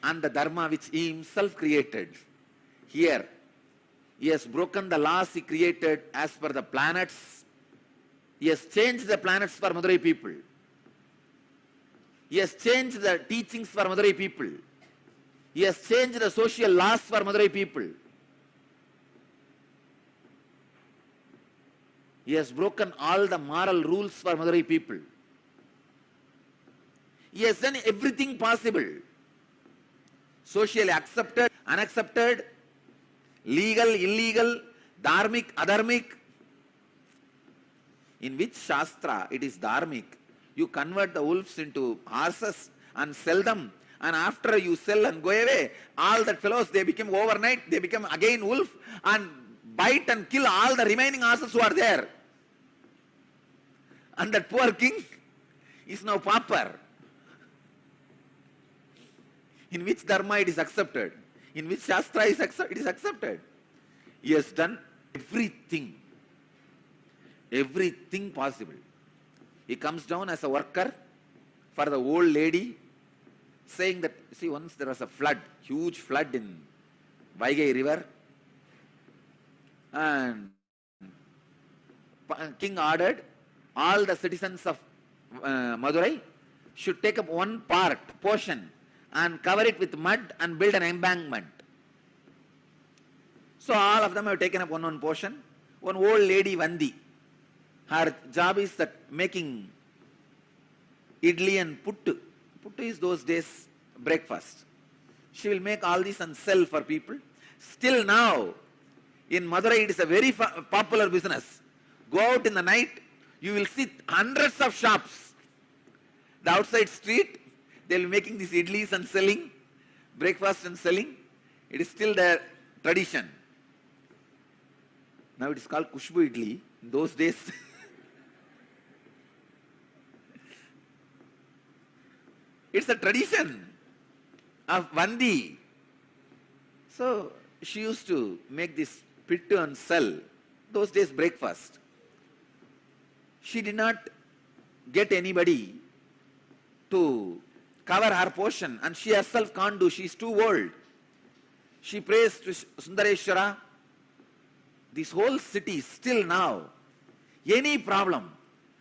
and the dharma which he himself created. Here, he has broken the laws he created as per the planets. He has changed the planets for Madurai people. He has changed the teachings for Madurai people. He has changed the social laws for Madurai people. He has broken all the moral rules for Madurai people. He has done everything possible. Socially accepted, unaccepted, legal, illegal, dharmic, adharmic. In which Shastra it is dharmic? You convert the wolves into horses and sell them. And after you sell and go away, all that fellows, they become overnight, they become again wolf and bite and kill all the remaining horses who are there. And that poor king is now pauper. In which dharma it is accepted? In which shastra it is accepted? He has done everything possible. He comes down as a worker for the old lady, saying that, see, once there was a flood, huge flood in Vaigai river, and king ordered all the citizens of Madurai should take up one portion and cover it with mud and build an embankment. So all of them have taken up one portion. One old lady, Vandi, her job is that making idli and puttu. Puttu is those days breakfast. She will make all this and sell for people. Still now, in Madurai it is a very popular business. Go out in the night, you will see hundreds of shops. The outside street, they will be making these idlis and selling, breakfast and selling. It is still their tradition. Now it is called Kushbu idli. In those days, it's a tradition of Vandi. So she used to make this pittu and sell. Those days breakfast. She did not get anybody to cover her portion, and she herself can't do. She is too old. She prays to Sundareshwara. This whole city, still now, any problem,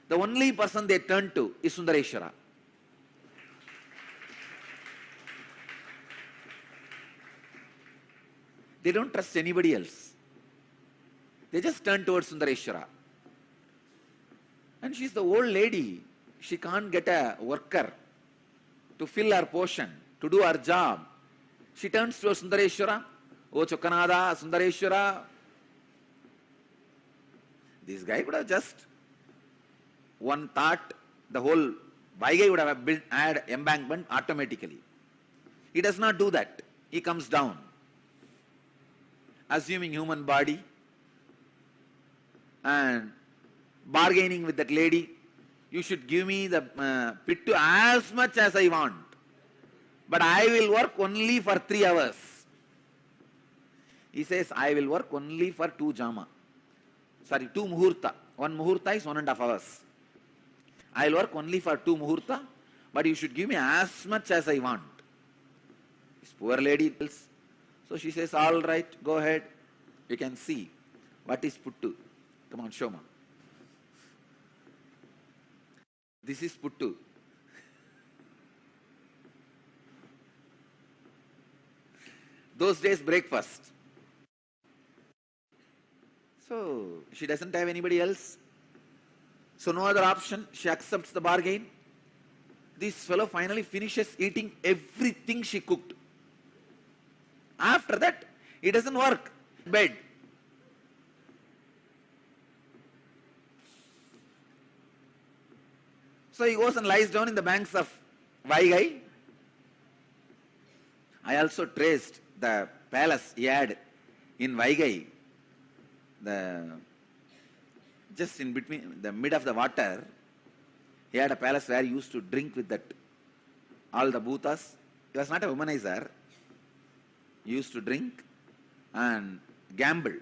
the only person they turn to is Sundareshwara. They don't trust anybody else. They just turn towards Sundareshwara. And she's the old lady. She can't get a worker to fill her portion, to do her job. She turns towards Sundareshwara. O Chokkanada, Sundareshwara. This guy could have just one thought, the whole Vaigai would have had embankment automatically. He does not do that. He comes down, assuming human body and bargaining with that lady. You should give me the pittu as much as I want, but I will work only for 3 hours. He says, I will work only for 2 muhurta. 1 muhurta is 1.5 hours. I will work only for 2 muhurta, but you should give me as much as I want. This poor lady tells. So she says, all right, go ahead. You can see what is puttu. Come on, show me. This is puttu. Those days breakfast. So she doesn't have anybody else. So no other option. She accepts the bargain. This fellow finally finishes eating everything she cooked. After that, it doesn't work. Bed. So he goes and lies down in the banks of Vaigai. I also traced the palace he had in Vaigai. Just in between, the mid of the water, he had a palace where he used to drink with that, all the bhutas. He was not a womanizer. He used to drink and gamble.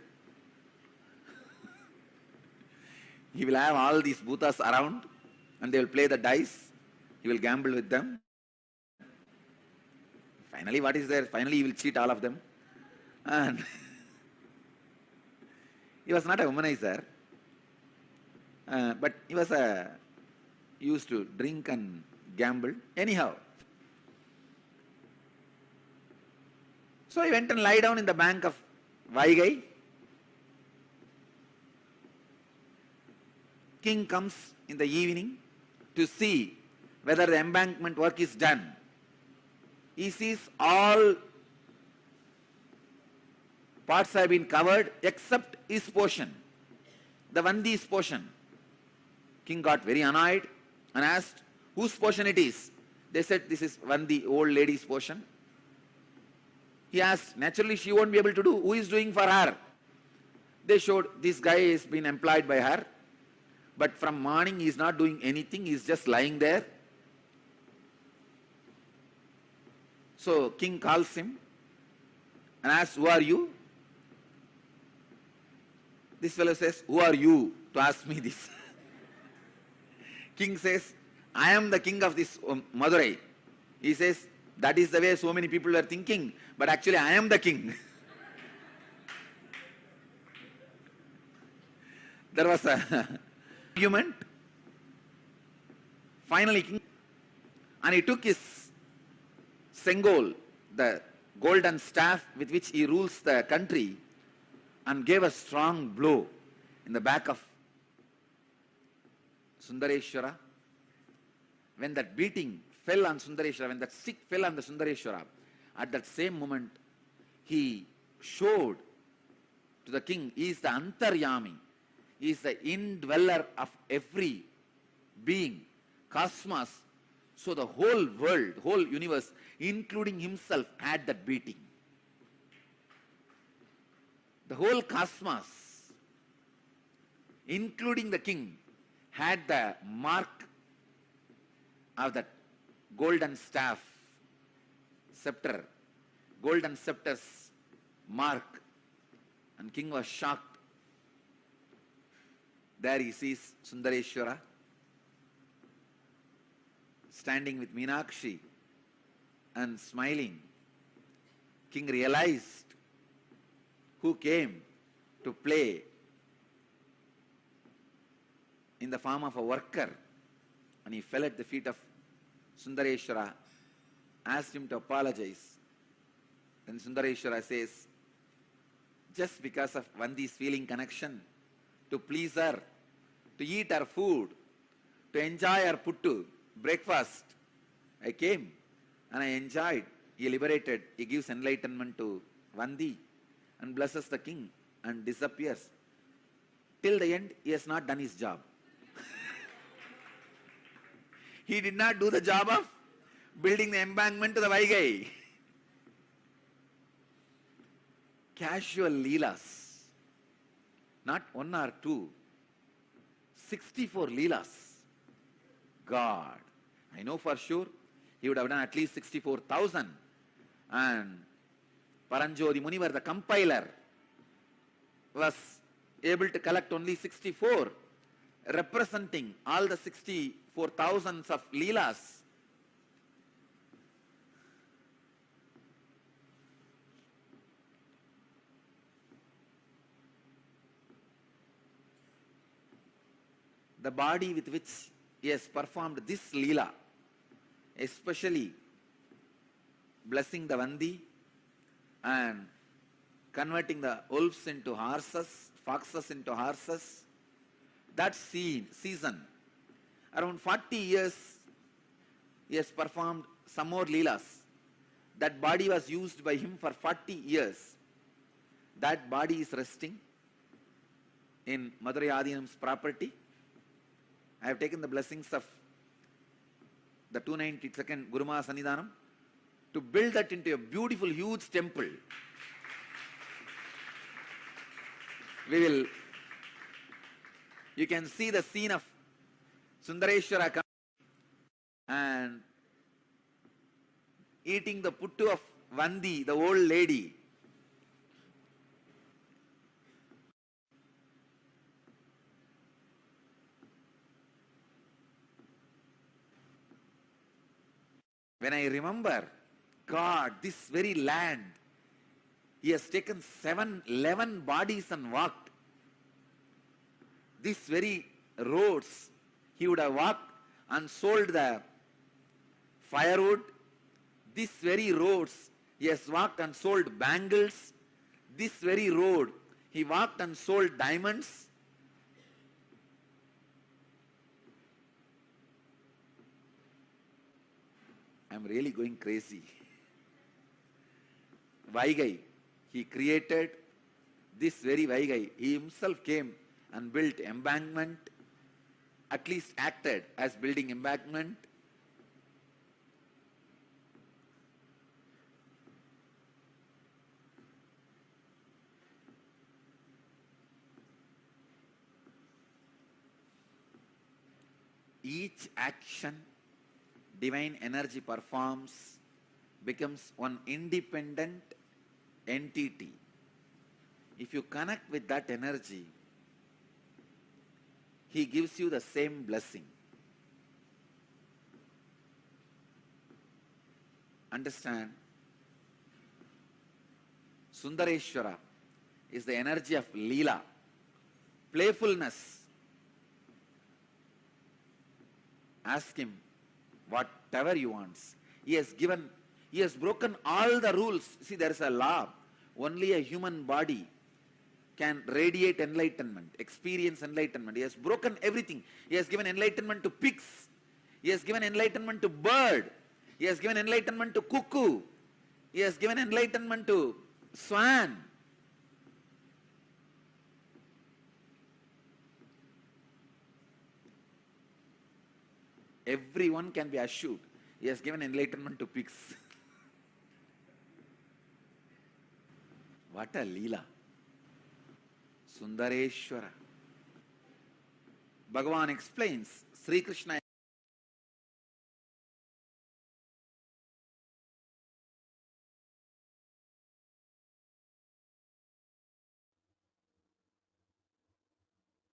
He will have all these bhutas around and they will play the dice. He will gamble with them. Finally, what is there? Finally, he will cheat all of them. And he was not a womanizer, but he used to drink and gamble. Anyhow, so he went and lie down in the bank of Vaigai. King comes in the evening to see whether the embankment work is done. He sees all parts have been covered except his portion, the Vandi's portion. King got very annoyed and asked whose portion it is. They said this is one the old lady's portion. He asked, naturally she won't be able to do. Who is doing for her? They showed this guy is been employed by her, but from morning he is not doing anything, he is just lying there. So king calls him and asks, who are you? This fellow says, who are you to ask me this? King says, I am the king of this Madurai. He says, that is the way so many people are thinking, but actually I am the king. There was a argument. Finally, king, and he took his sengol, the golden staff with which he rules the country, and gave a strong blow in the back of Sundareshwara. When that beating fell on Sundareshwara, when that stick fell on the Sundareshwara, at that same moment, he showed to the king, he is the Antaryami, he is the indweller of every being, cosmos. So the whole world, whole universe, including himself, had that beating. The whole cosmos, including the king, had the mark of that golden staff, scepter, golden scepter's mark. And king was shocked. There he sees Sundareshwara standing with Meenakshi and smiling. King realized who came to play in the form of a worker, and he fell at the feet of Sundareshwara, asked him to apologize. Then Sundareshwara says, just because of Vandi's feeling connection, to please her, to eat her food, to enjoy her puttu, breakfast, I came and I enjoyed. He liberated, he gives enlightenment to Vandi and blesses the king and disappears. Till the end, he has not done his job. He did not do the job of building the embankment to the Vaigai. Casual leelas, not one or two, 64 leelas. God, I know for sure he would have done at least 64,000. And Paranjodi Munivar, the compiler, was able to collect only 64, representing all the 64,000 of leelas. The body with which he has performed this leela, especially blessing the Vandi and converting the wolves into horses, foxes into horses, that season, around 40 years, he has performed some more leelas. That body was used by him for 40 years. That body is resting in Madurai Adinam's property. I have taken the blessings of the 292nd Guruma Sannidhanam to build that into a beautiful, huge temple. You can see the scene of Sundareshwara coming and eating the puttu of Vandi, the old lady. When I remember, God, this very land, he has taken 11 bodies and walked. These very roads, he would have walked and sold the firewood. These very roads, he has walked and sold bangles. This very road, he walked and sold diamonds. I'm really going crazy. Vaigai, he created this very Vaigai. He himself came and built embankment, at least acted as building embankment. each action divine energy performs becomes one independent entity. If you connect with that energy, he gives you the same blessing. Understand? Sundareshwara is the energy of Leela, playfulness. Ask him whatever he wants. He has broken all the rules. See, there is a law. Only a human body can radiate enlightenment, experience enlightenment. He has broken everything. He has given enlightenment to pigs. He has given enlightenment to bird. He has given enlightenment to cuckoo. He has given enlightenment to swan. Everyone can be assured. He has given enlightenment to pigs. What a Leela. Sundareshwara. Bhagavan explains, Sri Krishna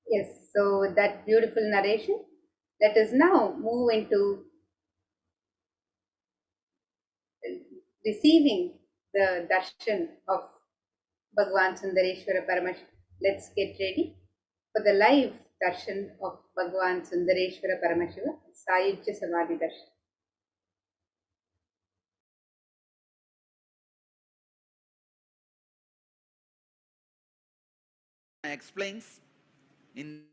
Yes, so with that beautiful narration, let us now move into receiving the darshan of Bhagavan Sundareshwara Paramashivam. Let's get ready for the live darshan of Bhagavan Sundareshwara Paramashivam, Sayujya Samadhi darshan. explains in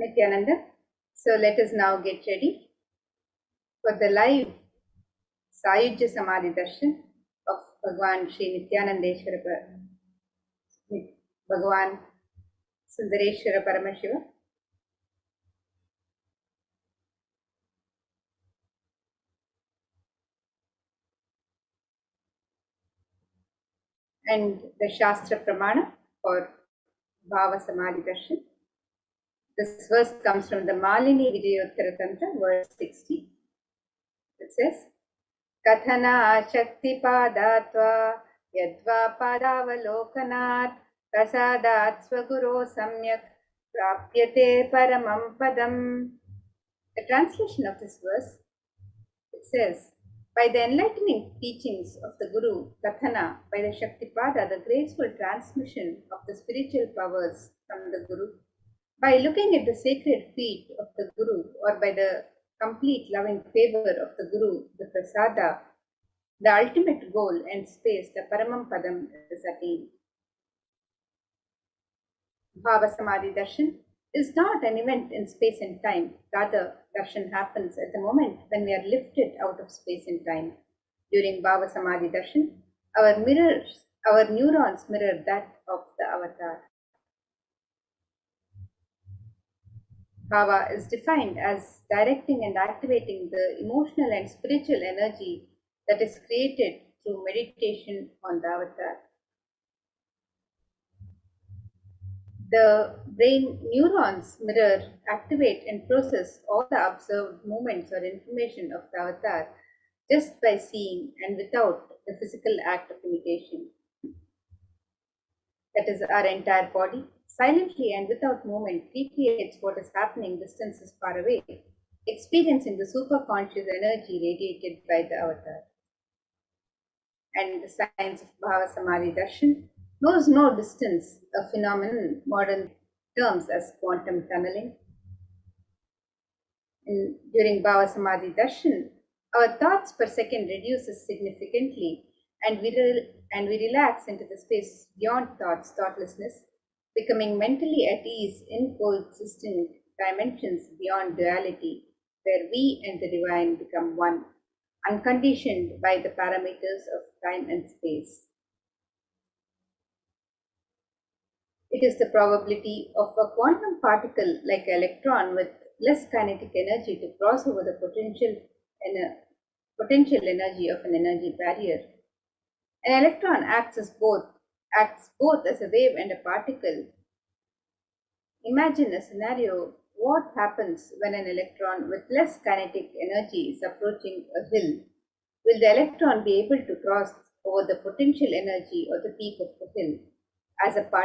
Nithyananda. So let us now get ready for the live Sayujya Samadhi Darshan of Bhagwan Sri Nithyanandeshwara Bhagwan Sundareshwara Paramashiva. And the Shastra Pramana for Bhava Samadhi Darshan. This verse comes from the Malini Vijayottara Tantra, verse 60. It says, Kathana Shakti Padatva Yadva Padavalokanat Prasadat Swaguro Samyak Prapyate Paramam Padam. The translation of this verse, it says, by the enlightening teachings of the Guru, Kathana, by the Shaktipada, the graceful transmission of the spiritual powers from the Guru, by looking at the sacred feet of the Guru, or by the complete loving favor of the Guru, the Prasada, the ultimate goal and space, the Paramam Padam, is attained. Bhava Samadhi Darshan is not an event in space and time. Rather, darshan happens at the moment when we are lifted out of space and time. During Bhava Samadhi Darshan, our neurons mirror that of the avatar. Bhava is defined as directing and activating the emotional and spiritual energy that is created through meditation on the avatar. The brain neurons mirror, activate, and process all the observed movements or information of the avatar just by seeing and without the physical act of imitation. That is, our entire body, silently and without movement, recreates what is happening distances far away, experiencing the superconscious energy radiated by the avatar. And the science of Bhava Samadhi Darshan knows no distance, a phenomenon modern terms as quantum tunneling. And during Bhava Samadhi Darshan, our thoughts per second reduces significantly, and we relax into the space beyond thoughtlessness, becoming mentally at ease in coexisting dimensions beyond duality, where we and the divine become one, unconditioned by the parameters of time and space. It is the probability of a quantum particle like an electron with less kinetic energy to cross over the potential energy of an energy barrier. An electron acts both as a wave and a particle. Imagine a scenario: what happens when an electron with less kinetic energy is approaching a hill? Will the electron be able to cross over the potential energy or the peak of the hill as a particle?